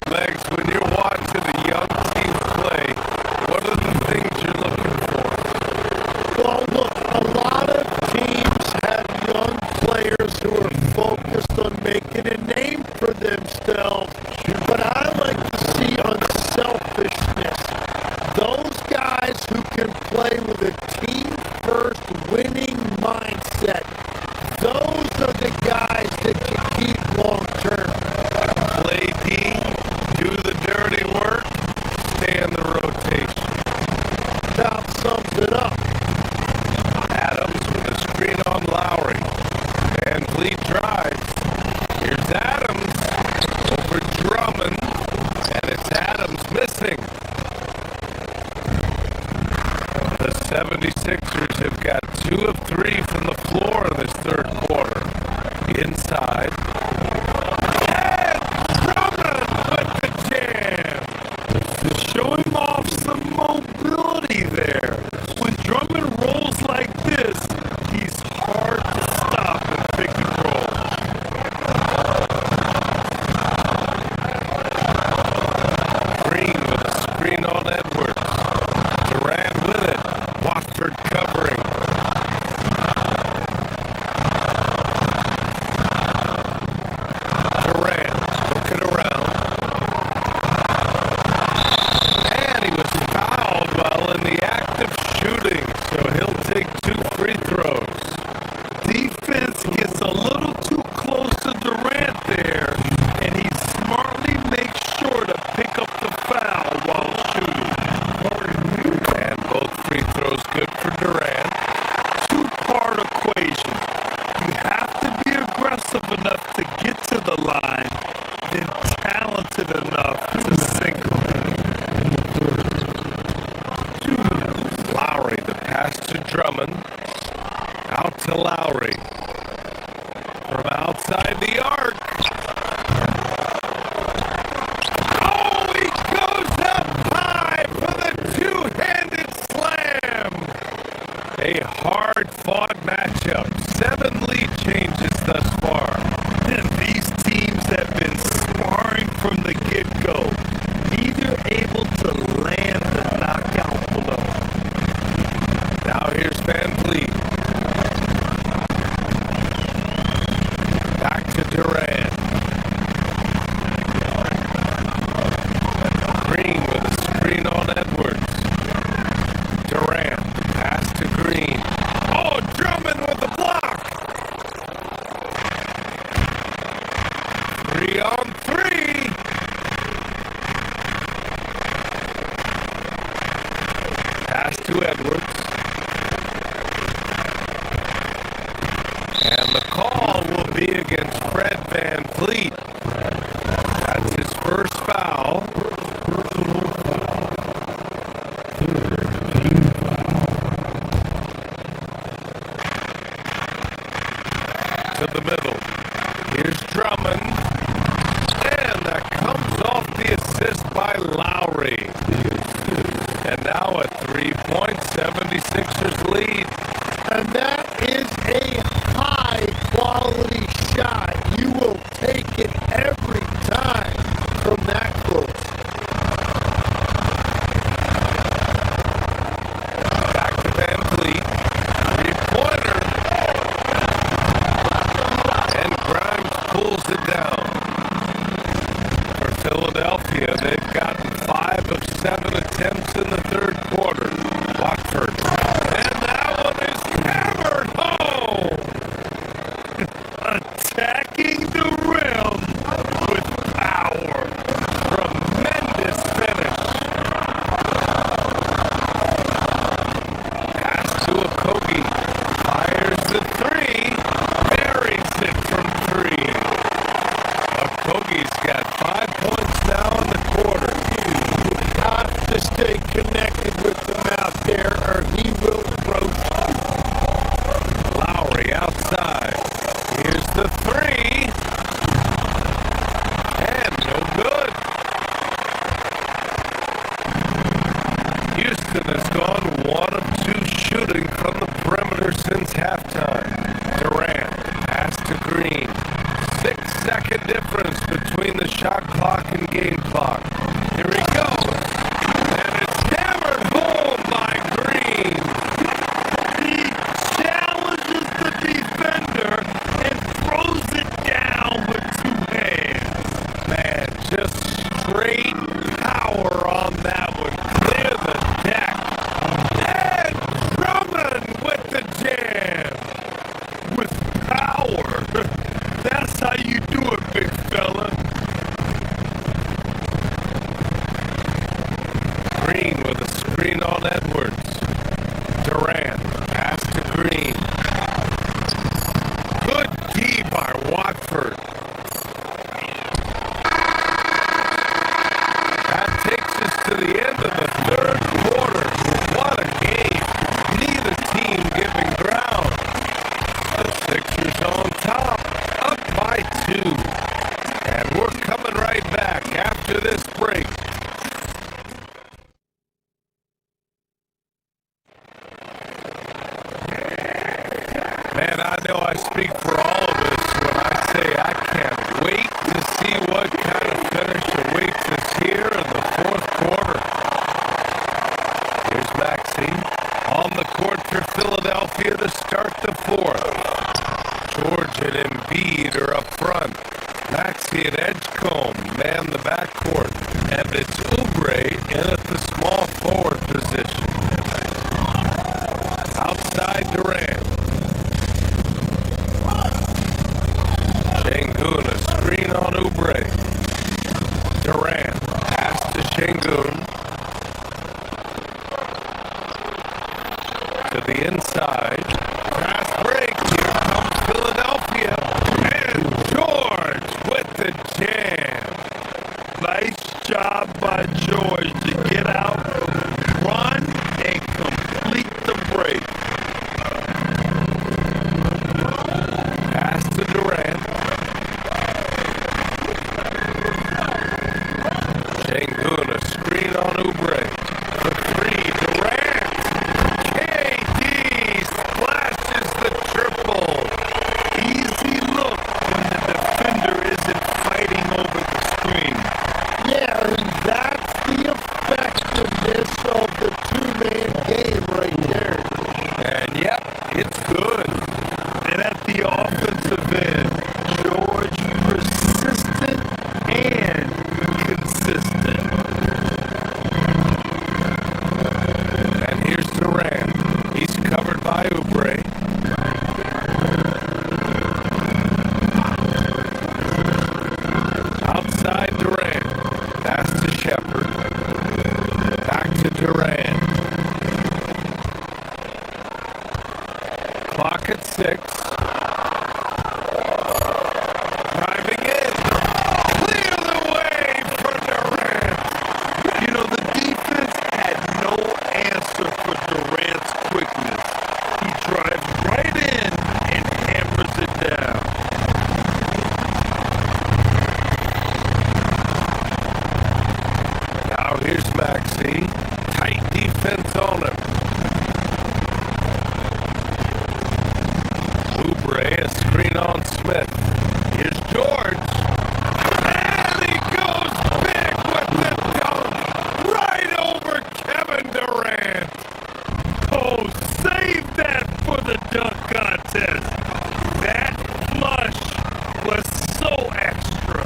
Legs, when you're watching the young team play, what are the things you're looking for? Well, look, a lot of teams have young players who are focused on making a name for themselves, but I like to see unselfishness. Those guys who can play with a team-first winning mindset, those are the guys that you keep long-term. Play D, do the dirty work, stay in the rotation. That sums it up. Adams with a screen on Lowry. Van Vliet drives. Here's Adams over Drummond, and it's Adams missing. The 76ers have got 2 of 3 from the floor in this third quarter. Inside. And Drummond with the jam. Showing off some mobility there. When active shooting, so he'll take 2 free throws. Defense gets a little too close to Durant there, and he smartly makes sure to pick up the foul while shooting. And both free throws good for Durant. 2-part equation. You have to be aggressive enough to get to the line, then talented enough to sink them. Lowry, the pass to Drummond. Out to Lowry. From outside the arc. Oh, he goes up high for the 2-handed slam. A hard-fought matchup. 7 lead changes thus far. And these teams have been sparring from the get-go. Neither able to land the knockout blow. Now here's Van Vliet. Back to Durant. Green with a screen on Edwards. Durant, pass to Green. Oh, Drummond with the block! 3-on-3! Pass to Edwards. And the call will be against Fred Van Vliet. That's his first foul. To the middle. Here's Drummond. And that comes off the assist by Lowry. And now a 3-point 76ers lead. And that is a high-quality shot. You will take it every time from that close. Back to Van Vliet. 3-pointer. And Grimes pulls it down. For Philadelphia, they've gotten 5 of 7 attempts in the third quarter. Watford. And that one is hammered home. Attacking the rim with power. Tremendous finish. Pass to Okogie. Fires the 3. Buries it from 3. Okogie's got 5 points now in the quarter. You have to stay connected with them out there or he will roast you. Lowry outside. Here's the 3. And no good. Houston has gone 1 of 2 shooting from the perimeter since halftime. Durant, pass to Green. 6-second difference between the shot clock and game clock. Here he goes. And it's hammered home by Green. He challenges the defender and throws it down with 2 hands. Man, just straight power on that one. Clear the deck. And Drummond with the jam. With power. That's how you do it, big fella. Green with a screen on Edwards. Durant, pass to Green. Good D by Watford. That takes us to the end of the third quarter. What a game. Neither team giving ground. The Sixers on top, up by 2. And we're coming right back after this break. Man, I know I speak for all of us when I say I can't wait to see what kind of finish awaits us here in the fourth quarter. Here's Maxey on the court for Philadelphia to start the fourth. George and Embiid are up front. Maxey and Edgecombe man the backcourt. And it's Oubre in at the small forward position. Outside Durant. Şengün, a screen on Oubre. Durant, pass to Şengün. To the inside. Fast break. Here comes Philadelphia. And George with the jam. Nice job by George to get out, run, and complete the break. Pass to Durant. Şengün, a screen on Oubre. For three, Durant. KD splashes the triple. Easy look when the defender isn't fighting over the screen. Yeah, and that's the effectiveness of the two-man game right there. And yep, it's good. And at the offensive end, George persistent and consistent. And here's Durant. He's covered by Oubre. Outside Durant. Pass to Shepard. Back to Durant. Clock at 6. Driving in. Clear the way for Durant. You know, the defense had no answer for Durant's quickness. He drives right in and hammers it down. Now here's Maxey. Tight defense on him. Oubre, a screen on Smith. Here's George. And he goes big with the dunk. Right over Kevin Durant. Oh, save that for the dunk contest. That flush was so extra.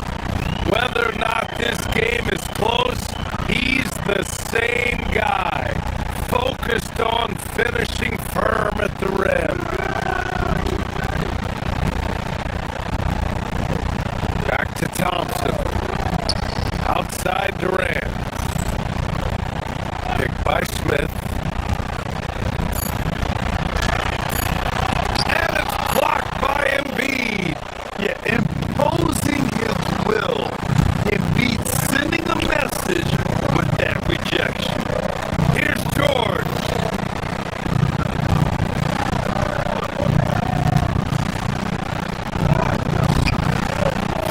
Whether or not this game is close, he's the same guy. Focused on finishing firm at the rim. Back to Thompson. Outside Durant. Picked by Smith. And it's blocked by Embiid. Yeah, imposing his will. Embiid sending a message with that rejection. Here's George.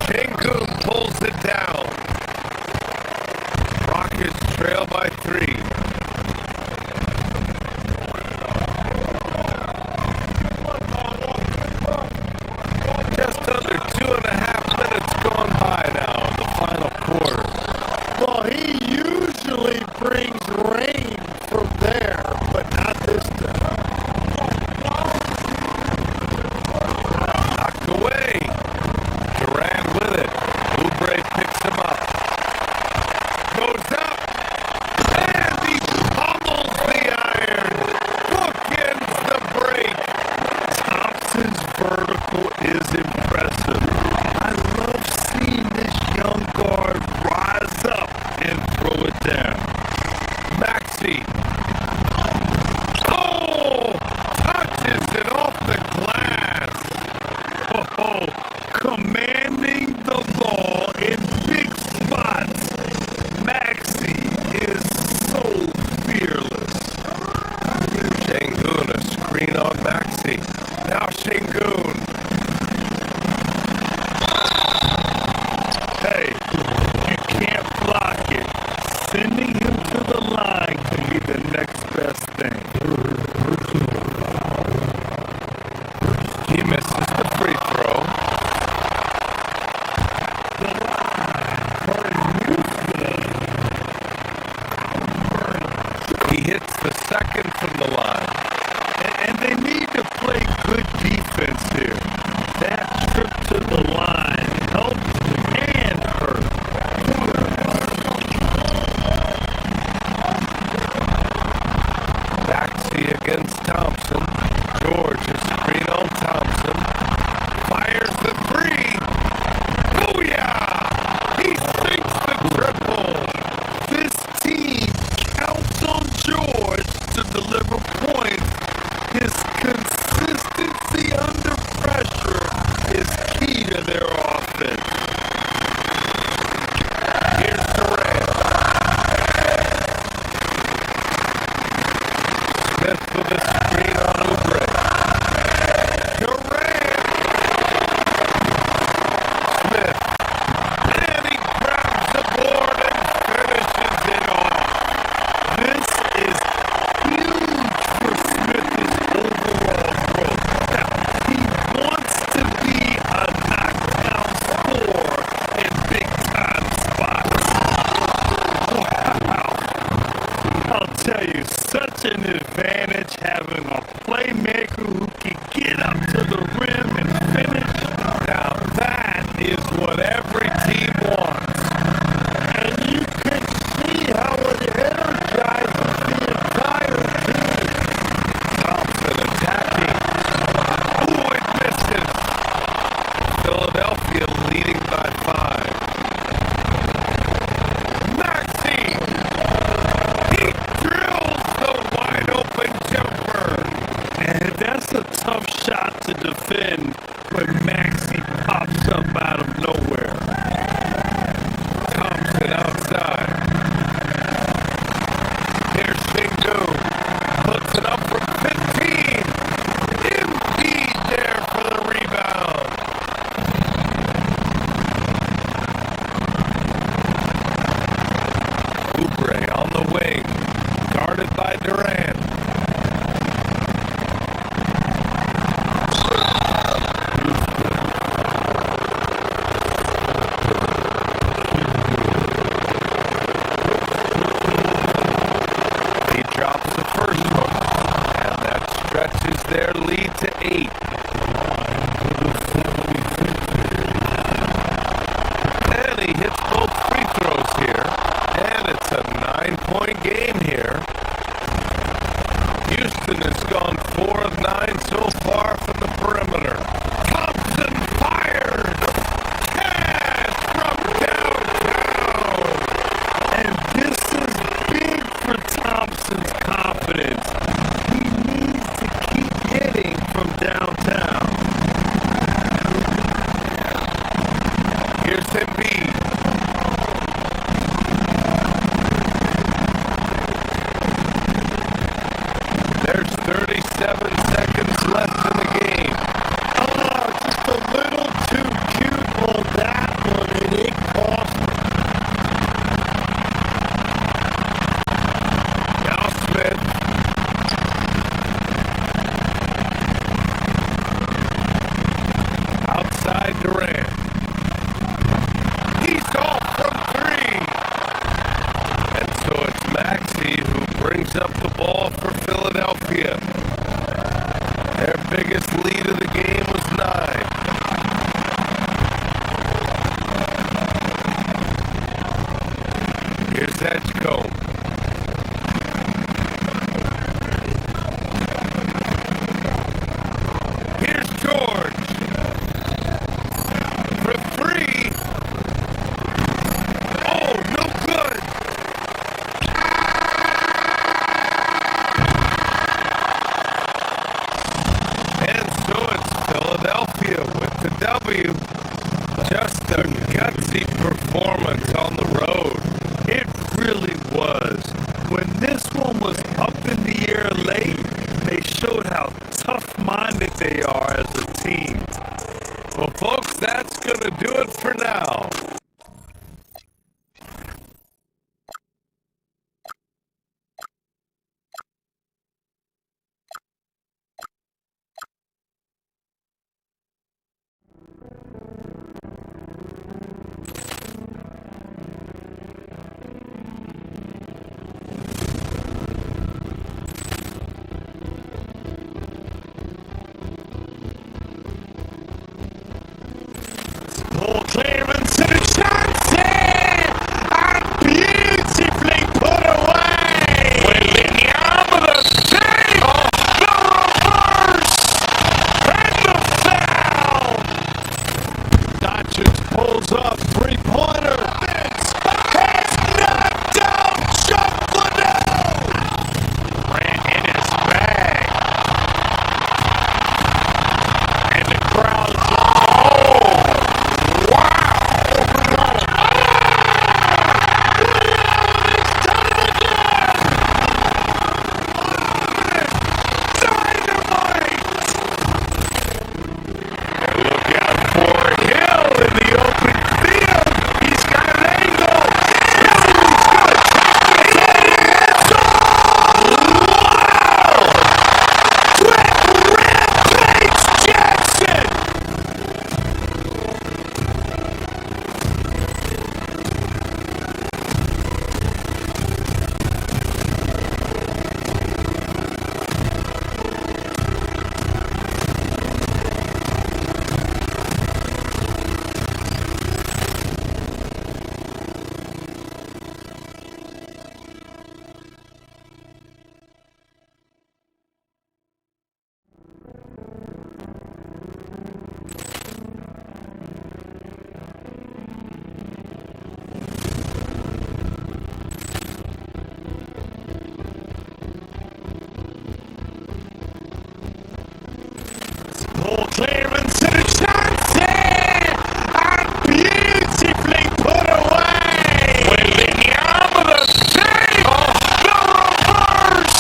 Şengün pulls it down. Rockets trail by 3. Just under 2.5 minutes gone by now in the final quarter. Well, he usually brings rain from there, but not this time. Knocked away. Durant with it. Oubre picks him up. Goes up. And he pummels the iron. Bookends the break. Thompson's vertical is impressive. I love seeing this young guard rise up and throw it down. Maxey. Oh! Touches it off the glass. Oh, commanding the ball in big spots. Maxey is so fearless. Şengün, a screen on Maxey. Now Şengün. Hey, you can't block it. Sending him to the line can be the next best thing. He misses the free throw. He hits the second from the line. And they need to play good defense Philadelphia. Their biggest lead of the game was 9. Here's Edgecombe. Here's George. For 3. Oh, no good. And so it's Philadelphia with the W. Just a gutsy performance on the road. It really was. When this one was up in the air late, they showed how tough-minded they are as a team. Well, folks, that's going to do it for now. Ball clearance and a chance in! And beautifully put away! With the arm of the save! The reverse! And the foul! Dodgers pulls up, three-pointer. It's knocked down, Chuck ran in his bag. And the crowd ball clearance and a chance in! And beautifully put away! With the arm of the save! The reverse!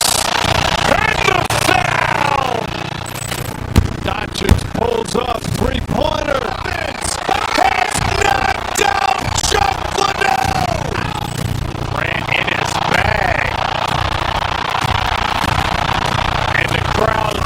And the foul! Dodgers pulls up, three-pointer. It's knocked down, Chuck ran in his bag. And the crowd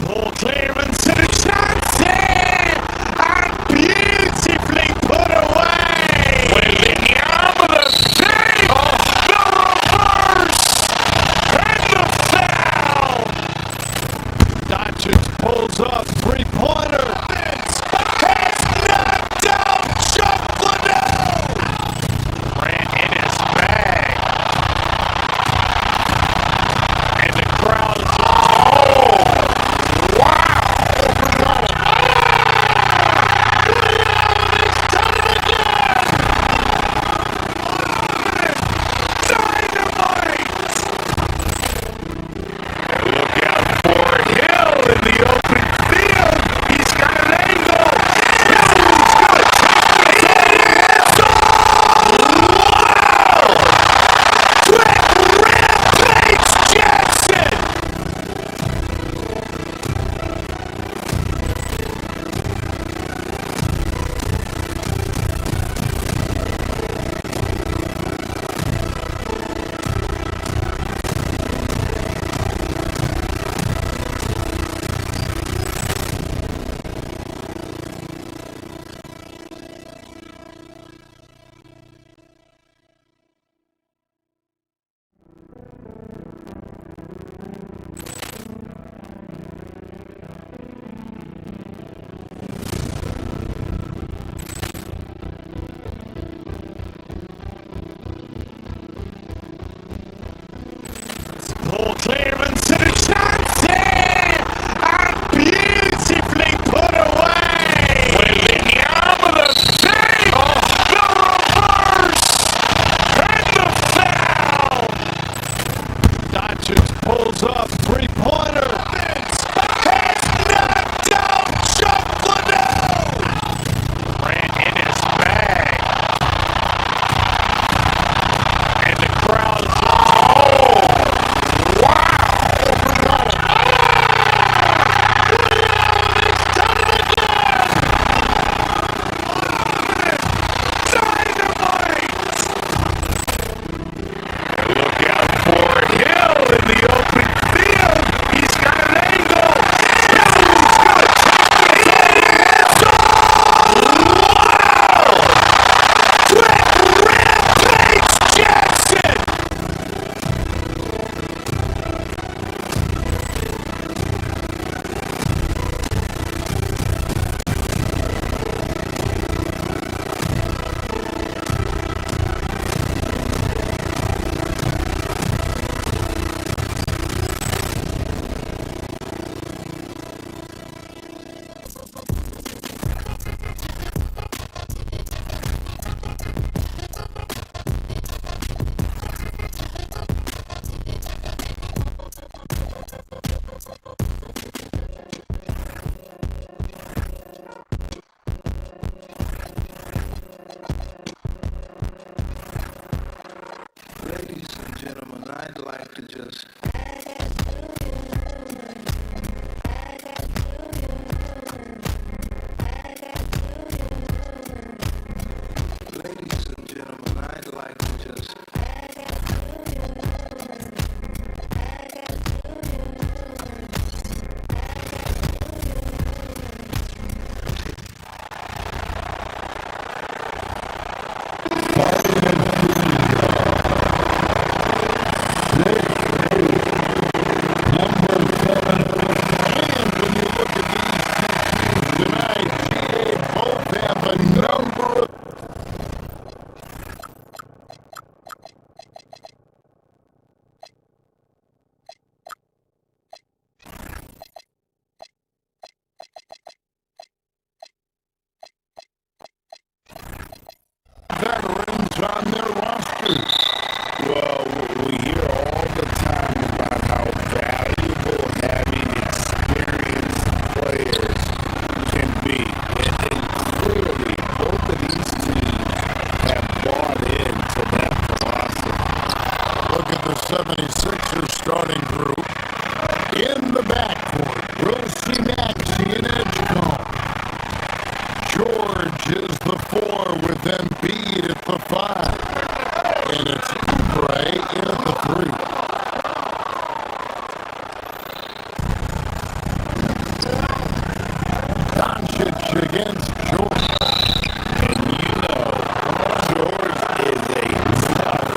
ball clearance and a chance in! And beautifully put away! With the arm of the save! The reverse! And the foul! Dodgers three-pointer. Has knocked out Chuck Liddell. Grant in his bag. And the crowd is Paul clearance to the chance here, and beautifully put away. Within the arm of the save, the reverse, and the foul. Doncic pulls up, three-pointer. Has knocked out Chuck Liddell. Grant in his bag. And the crowd is veterans on their rosters. Well, we hear all the time about how valuable having experienced players can be. And clearly, both of these teams have bought into that philosophy. Look at the 76ers starting group. In the backcourt, we'll see Maxey and Edgecombe. George is the 4 with Embiid at the 5. And it's Oubre in at the 3. Doncic against George. And you know, George is a tough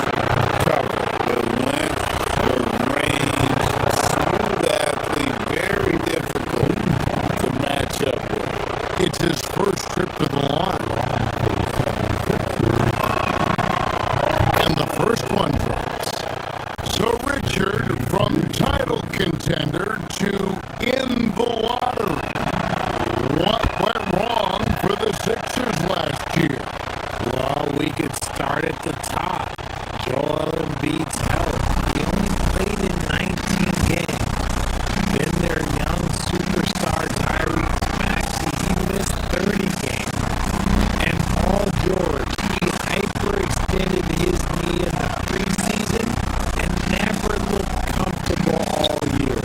cover. The length, the range, smooth athlete, very difficult to match matchup. It's his first trip to the line. And the first one drops. So Richard, from title contender to in the lottery. What went wrong for the Sixers last year? Well, we could start at the top. Joel Embiid's health. He only played in 19 games. Then their young superstar Tyrese Maxey, he missed 30 games. And Paul George, he hyperextended his knee in the preseason and never looked comfortable all year.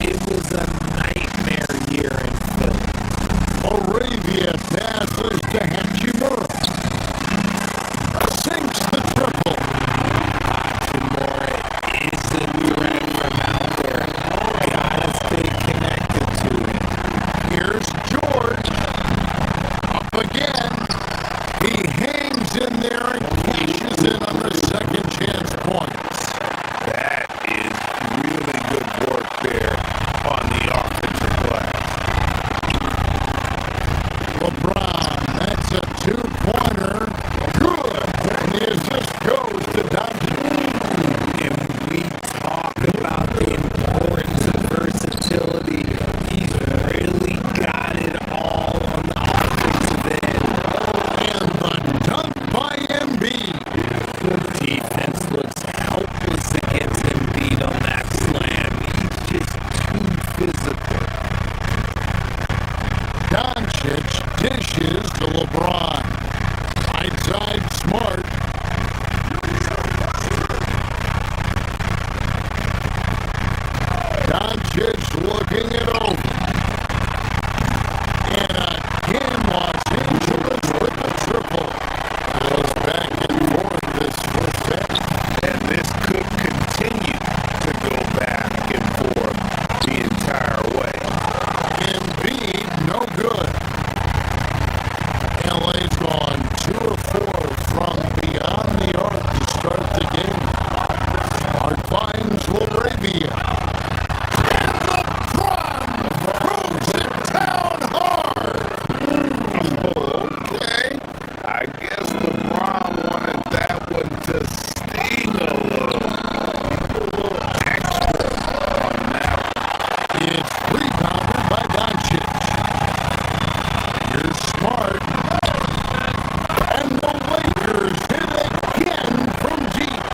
It was a nightmare year in Philly. Arabia passes to Hachimura. Sinks the triple. Hachimura is a threat from out there. Gotta stay connected to it. Here's George. Up again. He hangs in there and cashes in on the second chance points. That is really good work there on the offensive glass. LeBron, that's a two-pointer. Good. And the assist goes to Doncic. And we talk about the importance of versatility. He's really got it all on the offensive end. And the dunk by Embiid. Defense looks helpless against Embiid on that slam. He's just too physical. Doncic dishes to LeBron. Right side Smart. Doncic looking it over. And again, Los Angeles with the triple. Goes back and forth this first half. And this could continue to go back and forth the entire way. Embiid, no good. LA's gone 2 of 4 from beyond the arc to start the game. Smart finds LaRavia. And LeBron throws it down hard. Okay. I guess LeBron wanted that one to sting a little extra on that. It's rebounded by Doncic. Here's Smart. And the Lakers hit again from deep.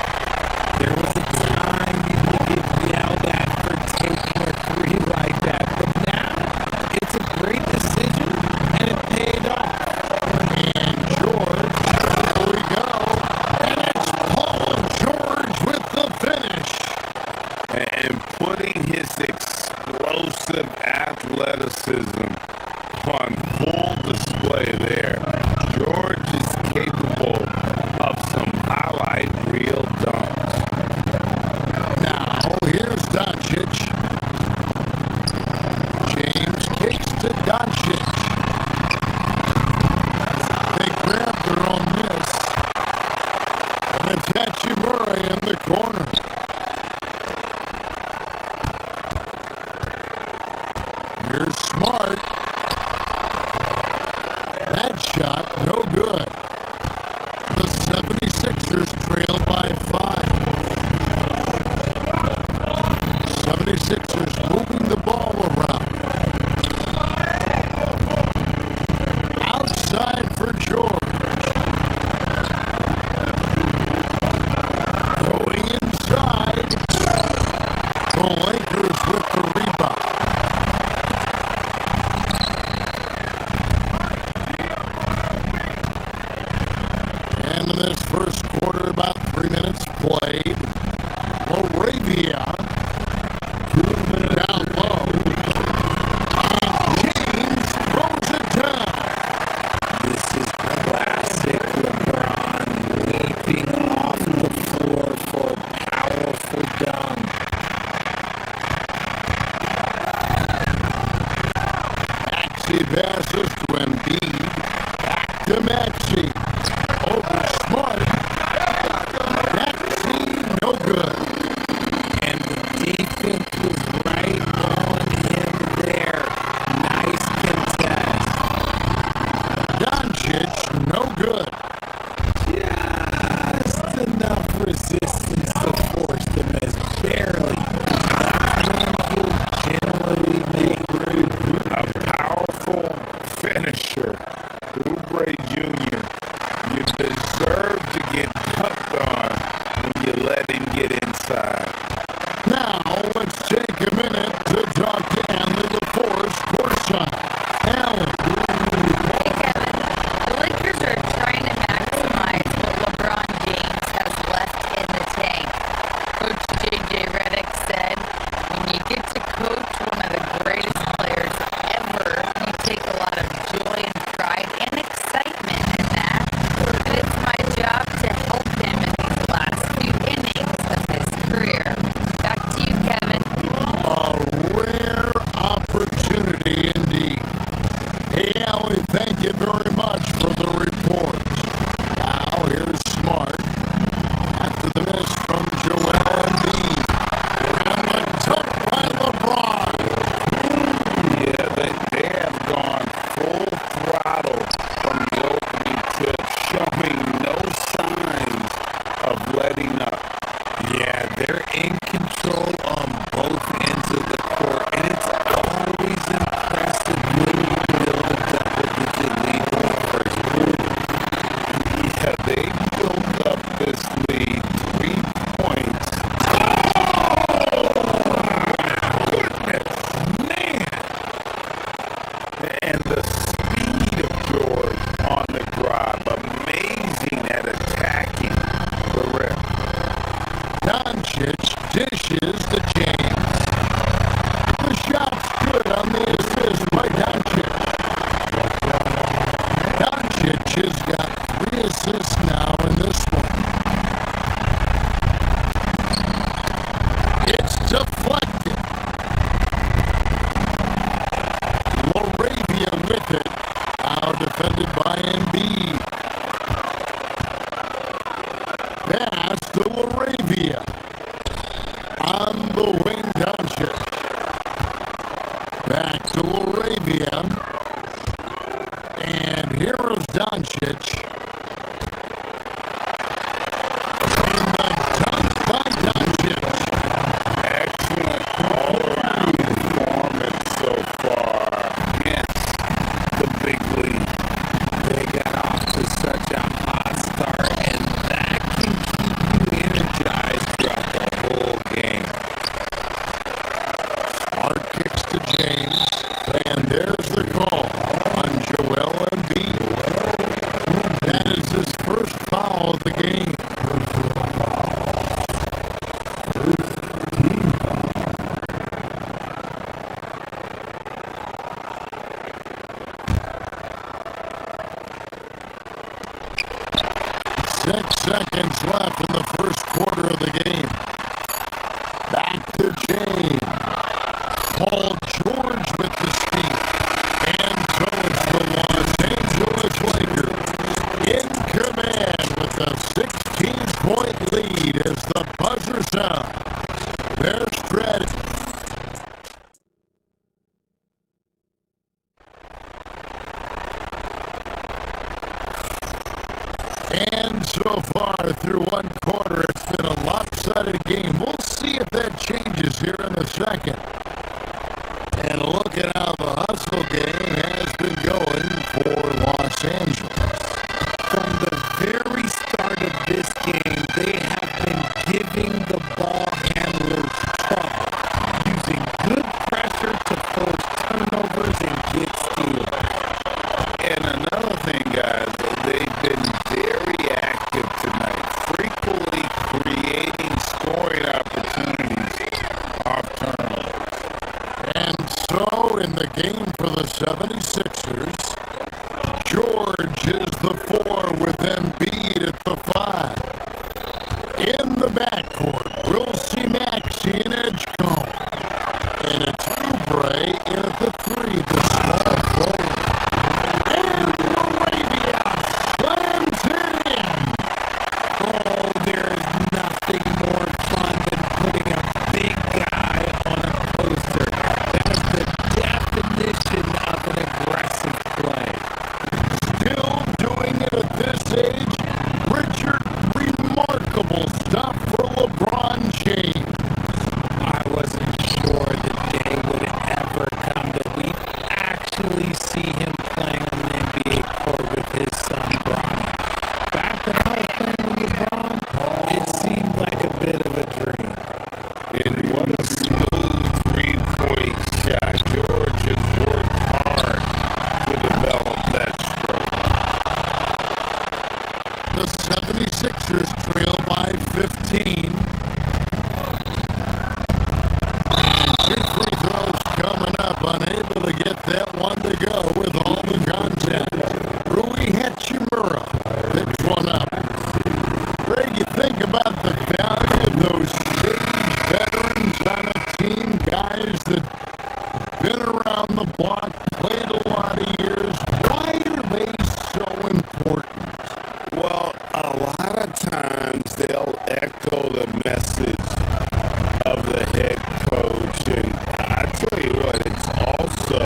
There was a time you could get yelled at for taking a three like that, but now it's a great decision and it paid off. And George, here we go. And it's Paul George with the finish. And putting his explosive athleticism on full display there. George is capable of some highlight reel dunks. Now, here's Doncic. James kicks to Doncic. They grab their own miss. And it's Hachimura in the corner. Here's Smart. That shot, no good. The 76ers trail by 5. 76ers moving the ball around. Outside for George. Going inside. The Lakers with the rebound. And in this first quarter, about 3 minutes played. LaRavia down low. And James throws it down. This is classic LeBron leaping off the floor for a powerful dunk. Maxey passes to Embiid. Back to Maxey. Over Smart. Maxey, no good. And the defense was right on him there. Nice no good. Just enough resistance to force them as barely. A powerful finisher. Oubre Jr. You deserve to get dunked on when you let him get inside. Now, let's take a minute to talk to Anley LaForce courtside. Allen. Hey, Kevin. The Lakers are trying to maximize what LeBron James has left in the tank. Coach J.J. Redick said, when you get to coach one of the greatest players ever, you take a lot of joy and pride and excitement in that. And it's my job to help him in these last few innings of his career. Back to you, Kevin. A rare opportunity indeed. Hey, Allie, thank you very much for the report. Now, here's Smart. After the miss from Joel Embiid. And the dunk by LeBron. Yeah, they have gone full throttle from the opening tip, showing no signs of letting up. Yeah, they're in control on both ends of the court, and it's always impressive when you build a double-digit lead in the first quarter. Yeah, they built up this lead 3 points. Man, And the speed of George on the drive, amazing at attacking the rim. Doncic dishes to James. The shot's good on the assist by Doncic. Doncic has got 3 assists now in this one. It's deflected. Laravia with it. Now defended by Embiid. Pass to Laravia. On the wing, Doncic. Back to Laravia. And here's Doncic. And the dunk by Doncic. Excellent all-around performance so far against the big league. they got off to such a hot start, and that can keep you energized throughout the whole game. Smart kicks to James. And there's the call on Joel Embiid. That is his first foul of the game. 6 seconds left in the first quarter of the game. Back to James. Paul George with the steal. And so it's the Los Angeles Lakers in command with a 16-point lead as the buzzer sounds. Their strategy. And so far through one quarter, it's been a lopsided game. We'll see if that changes here in the second. And look at how the hustle game has been going for Los Angeles. From the very start of this game, they have been giving the ball handlers trouble, using good pressure to force turnovers and get steals. And another thing, guys, they've been very active tonight, frequently creating scoring opportunities off turnovers. And so in the game for the 76ers, George is the 4 with Embiid at the 5. In the backcourt, we'll see Maxey and Edgecombe. And it's Oubre in at the 3, the small forward. And Arabia slams it in. Oh, there's nothing more fun than putting a big guy on a poster. That is the definition of an aggressive eventually see him playing on the NBA court with his son, Bronny. Back when I was playing with LeBron, it seemed like a bit of a dream. And what a smooth three-point shot. George has worked hard to develop that stroke. The 76ers trail by 15. Two free throws coming up, unable to get that one to go with all the contact. Rui Hachimura picks one up. Greg, you think about the value of those shady veterans on a team, guys that been around the block, played a lot of years. Why are they so important? Well, a lot of times they'll echo the message of the head coach. And I tell you what, it's also,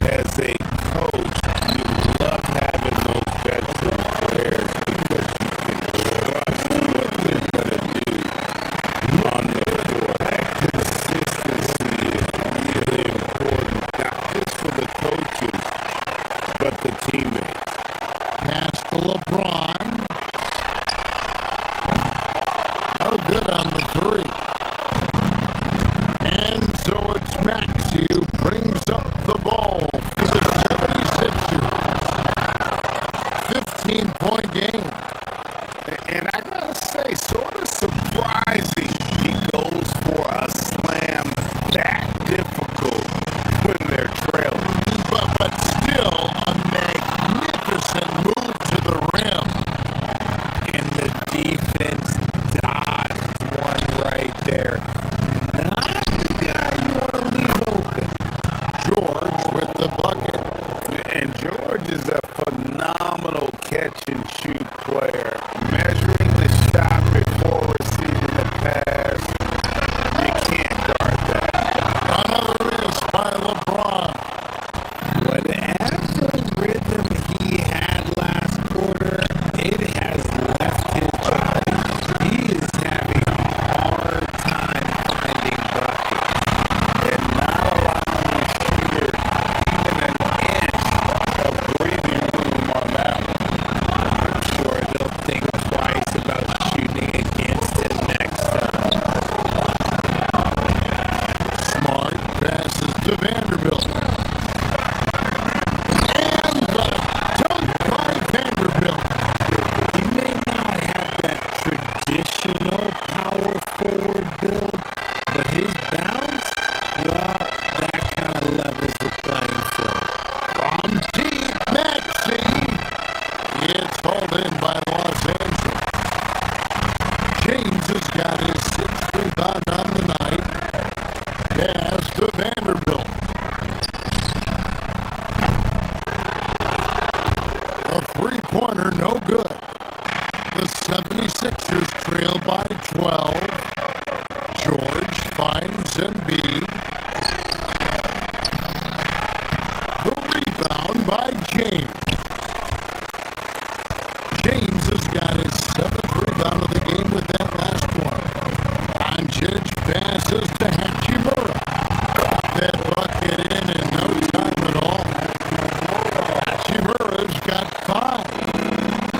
as a coach, you love having those veteran players because you can trust what they're going to do on the floor. That consistency is really important, not just for the coaches, but the teammates. Pass to LeBron. No good on the three. And so it's Maxey who brings up the ball for the 76ers. 15-point game. And I gotta say, sort of surprising he goes for a slam that difficult when they're trailing. But still a magnificent move to the rim. And the defense dodged one right there. Not the guy you want to leave open. George with the bucket. And George is a phenomenal catch-and-shoot player. Measuring the shot before receiving the pass, you can't guard that. Another miss by LeBron. Whatever rhythm he had last quarter, it has left his body. He is having a hard time finding buckets. And not allowing the shooter even an inch of breathing room on that one. I'm sure they'll think twice about shooting against him next time. Smart passes to Vanderbilt. And the dunk by Vanderbilt. He may not have that traditional power forward build, but his bounce, well, that kind of levels the playing field. From deep, Maxey. It's hauled in by Los Angeles. James has got his sixth rebound on the night. Pass to Vanderbilt. A three-pointer, no good. The 76ers trail by 12. George finds Embiid. The rebound by James. James has got his seventh rebound of the game with that last one. Doncic passes to Hachimura. Got that bucket in no time at all. Hachimura's got 5.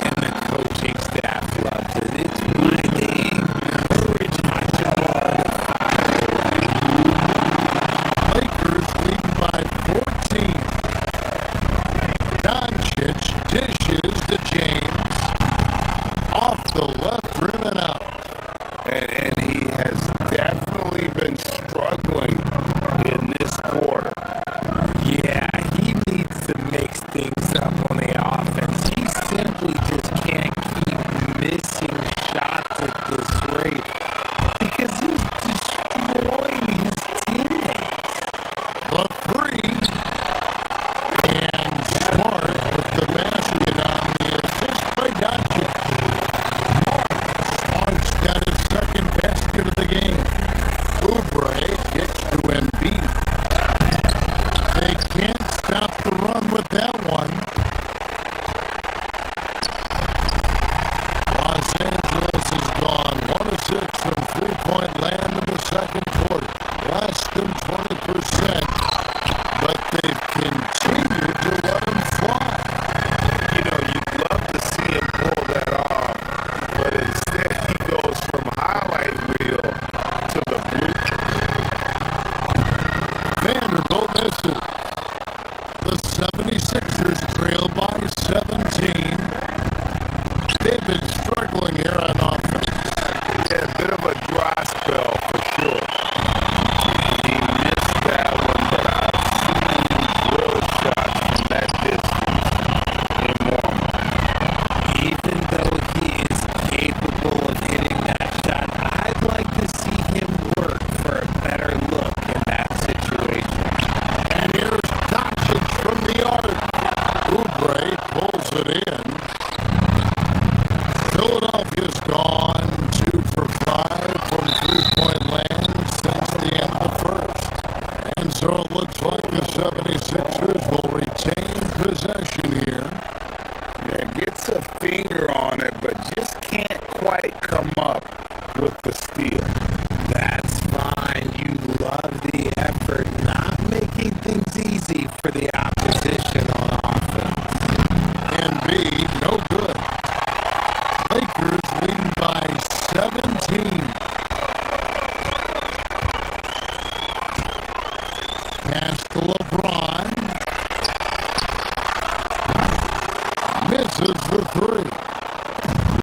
And the coaching staff loves it. It's my name. Courage Hachimura. Lakers lead by 14. Doncic dishes to James. Off the left rim and out. And he has definitely been struggling in this quarter. Yeah, he needs to mix things up on the offense. He simply just can't keep missing shots at this rate because he's destroying his teammates. The three. And Smart with the basket on the assist by Doncic. Smart's got his second basket of the game. 76ers trail by 17. They've been struggling here on offense. Yeah, a bit of a dry spell for sure. He missed that one, but I've seen drill shots from that distance in warm-up. Even though he is capable of hitting that shot, I'd like to see him work for a better look in that situation. And here's Doncic from the arc. Oubre pulls it in. Philadelphia's gone 2 for 5 from three-point land since the end of the first. And so it looks like the 76ers will retain possession here. Yeah, gets a finger on it, but just can't quite come up with the steal. That's fine. You love the effort, not making things easy for the opposition on offense. And B, no good. Lakers leading by 17. Pass to LeBron. Misses the three.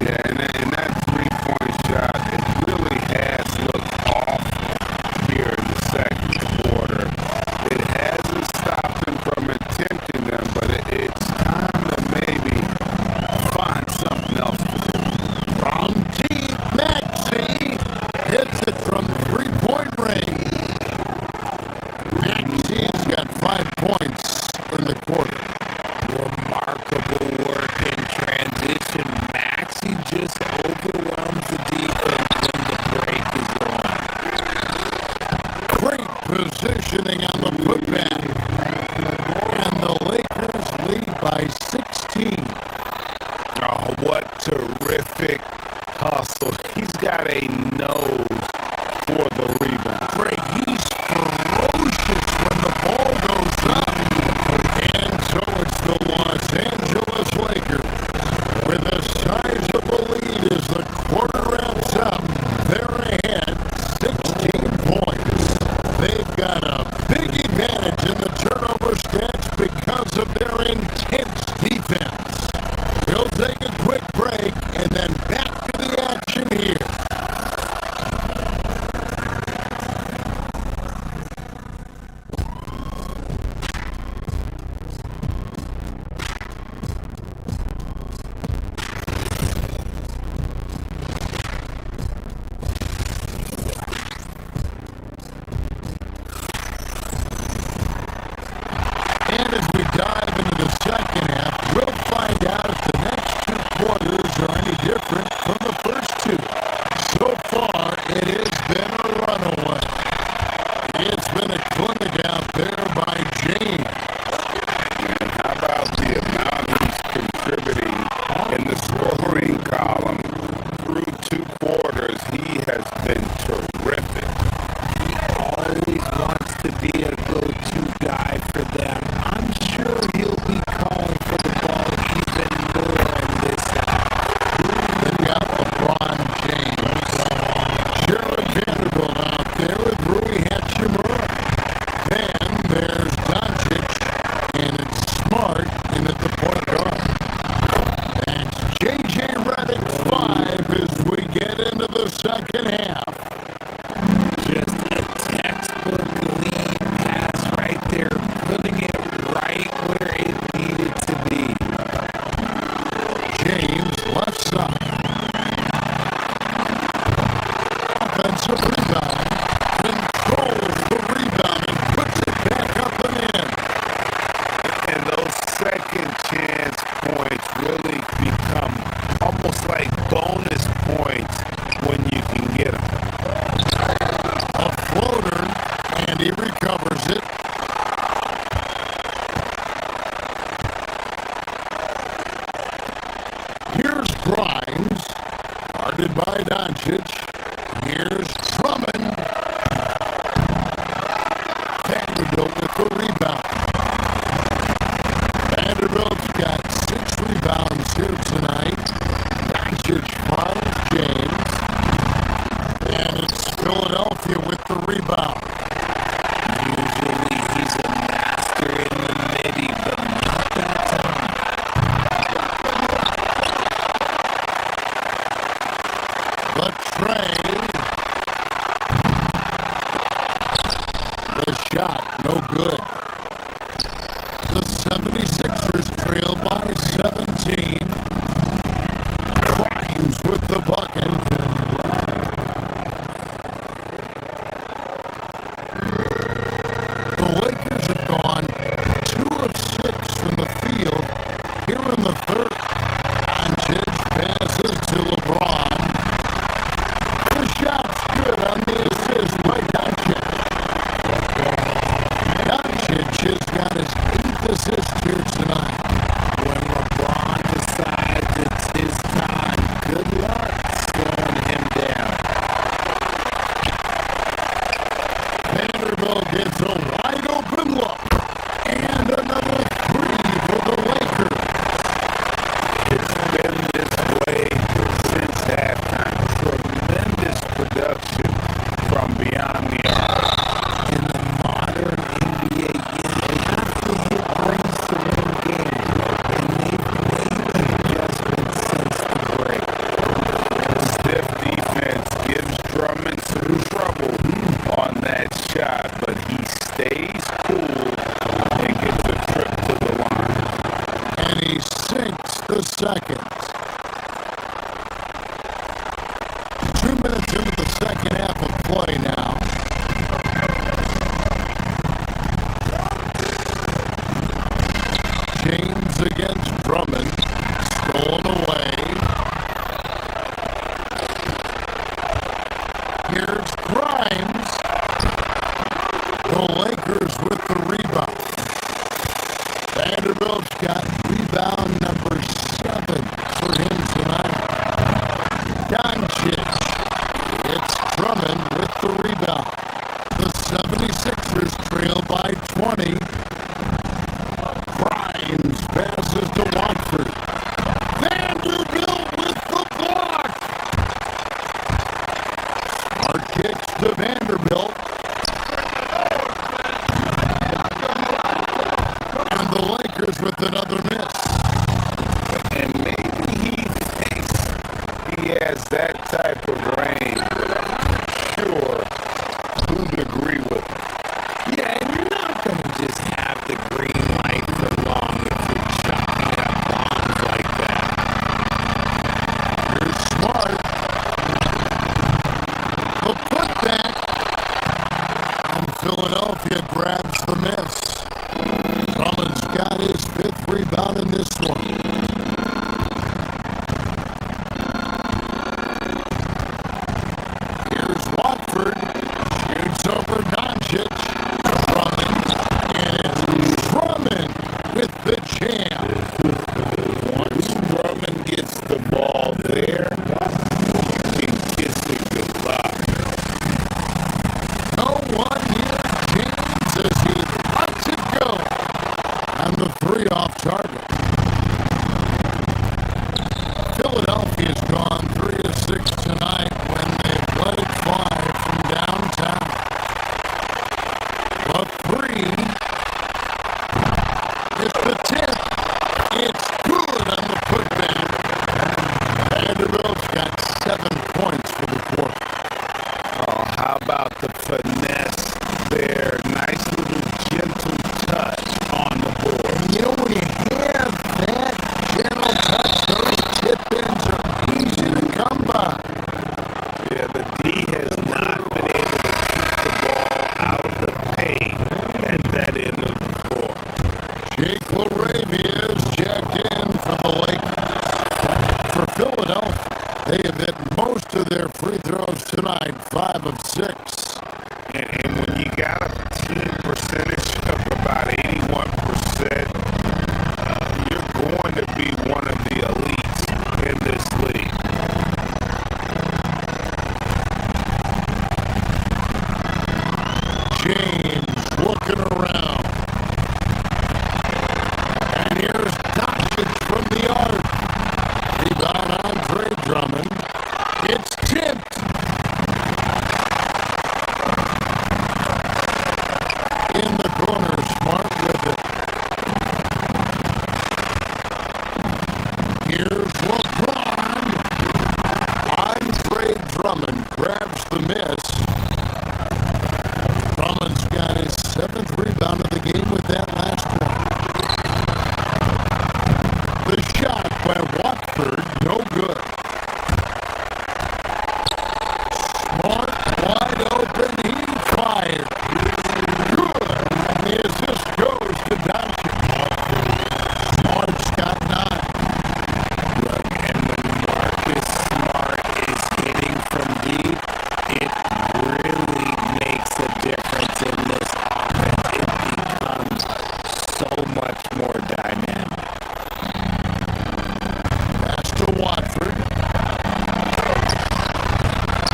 Yeah, and that three-point shot, it really has looked off here in the second quarter. It hasn't stopped him from attempting them, but it's time to maybe find something else to do. From deep, Maxey hits it from three-point range. Maxey's got 5 points in the quarter. Remarkable work in transition. Maxey just overwhelms the defense when the break is on. Great positioning on the putback. And the Lakers lead by 16. Oh, what terrific hustle. He's got a nose for the rebound. Greg, he's ferocious when the ball goes up. And so it's the Los Angeles Lakers with a sizable lead as the quarter wraps up. They're ahead 16 points. They've got a big advantage in the turnover stats because of their intense defense. We'll take a quick break and then back to the action here. And as we dive into the second half, we'll find out if the next 2 quarters are any different from the first 2. So far, it has been a runaway. It's been a clinic out there by James. And how about the amount he's contributing in the scoring column? Through 2 quarters, he has been terrific. He always wants to be a go-to guy for them. I'm sure he'll be calling for the ball even more in this half. They've got LeBron James. Jared Vanderbilt out there with Rui Hachimura. Then there's Doncic, and it's Smart in at the point guard. That's J.J. Redick 5 as we get into the second half. Just a textbook lead pass right there, putting it right where it needed to be. James left side. Offensive rebound. Controls the rebound and puts it back up and in. And those second chance points really become almost like bonus points when you can get them. A floater, and he recovers it. Here's Grimes, guarded by Doncic. Here's Drummond. Vanderbilt with the rebound. Vanderbilt's got 6 rebounds here tonight. Doncic follows James. And it's Philadelphia with the rebound. Usually he's a master in the midi, but 76ers trail by 17. Grimes with the bucket. The Lakers have gone 2 of 6 from the field here in the third. Doncic passes to LeBron. The shot's good on the assist by Doncic. Doncic has got his 8th assist here tonight. When LeBron decides it's his time, good luck slowing him down. Vanderbilt gets a wide open look. And another 3 for the Lakers. It's been this way since halftime. Tremendous production from beyond the arc. In the modern NBA, you have to hit breaks to win games, and they've made adjustments since the break. Stiff defense gives Drummond some trouble on that shot, but he stays cool and gets a trip to the line. And he sinks the second. 2 minutes into the second half of play now. James against Drummond. Stolen away. Here's Grimes. The Lakers with the rebound. Vanderbilt's got rebound number 7 for him tonight. Doncic. It's Drummond with the rebound. The 76ers trail by 20. Grimes passes to Watford. Vanderbilt with the block. Smart kicks to Vanderbilt. And the Lakers with another miss. And maybe he thinks he has that type of range, but I'm not sure who'd agree with him. Yeah, and you're not going to just have the green light for long if you're chopping up bombs like that. Here's Smart. The putback. And Philadelphia grabs the miss. Drummond's got his 5th rebound in this one. Here's Watford. Shoots over Doncic. Drummond. And Drummond with the jam. Once Drummond gets the ball there, he gets it good luck. No one near James as he lets it go. And the 3 off target. Philadelphia's gone 3 of 6 tonight when they've let it fly from downtown. A 3. It's the tip. It's good on the putback. Vanderbilt's got 7 points for the quarter. Oh, how about the finesse there? Nice little gentle touch on the board. You know, when you have that gentle touch, those tip-ins are easy to come by. Yeah, the D has not been able to keep the ball out of the paint at that end of the court. Jake LaRavia is checked in for the Lakers. For Philadelphia, they have hit most of their free throws tonight, 5 of 6. And when you got a team percentage of about 81%, you're going to be one of the elites in this league. James looking around. And here's Doncic from the arc. Rebound Andre Drummond. It's tipped. In the corner, Smart with it. Here's LeBron. Andre Drummond grabs the miss. Drummond's got his 7th rebound of the game with that last one. Smart's got 9. Look, and when Marcus Smart is hitting from deep, it really makes a difference in this offense. It becomes so much more dynamic. Pass to Watford.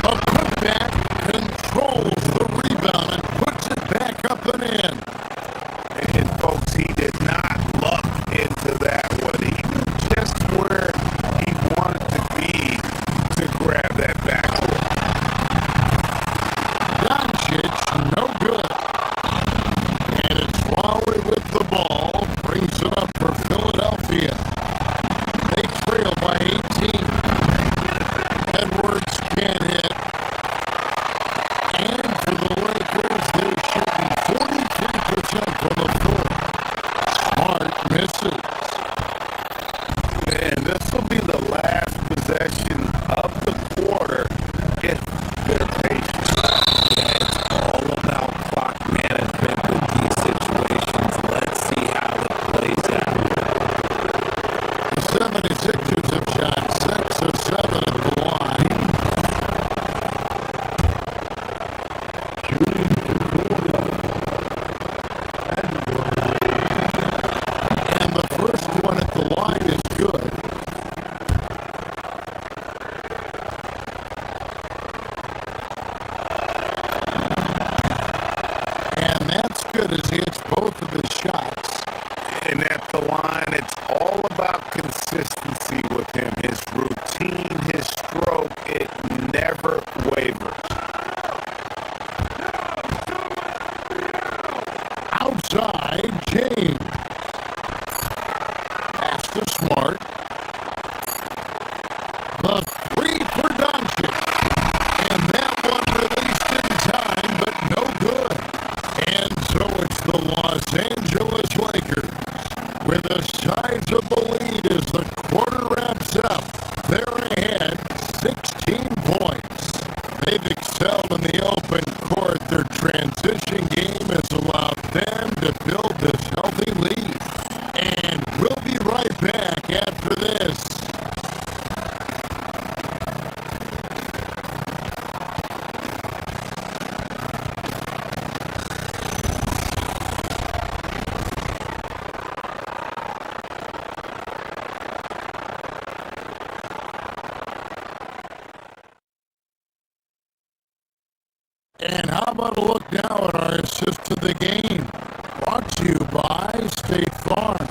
A putback controls the rebound and puts it back up and in. And folks, he did not luck into that one. He knew just where he wanted to be to grab that backwood. Doncic, no good. And it's Lowry with the ball. Brings it up for Philadelphia. They trail by 18. Edwards can't hit. And for the Lakers, they're shooting 43% from the floor. Smart misses. Man, this will be the last possession of the quarter if they're patient. Yeah, it's all about clock management with these situations. Let's see how it plays out. The 76ers have shot 6 of 7 at the line. And the first one at the line is good. And that's good as he hits both of his shots. And at the line, it's all about consistency with him. His routine, his stroke, it never wavers. Outside, James. Pass to Smart. The 3 for Doncic. And that one released in time, but no good. And so it's the Los Angeles Lakers with a sizable lead as the quarter wraps up. They're ahead 16 points. They've excelled in the open court. Their transition game has allowed them to build this healthy lead. And we'll be right back after this. And how about a look now at our assist to the game? Brought to you by State Farm.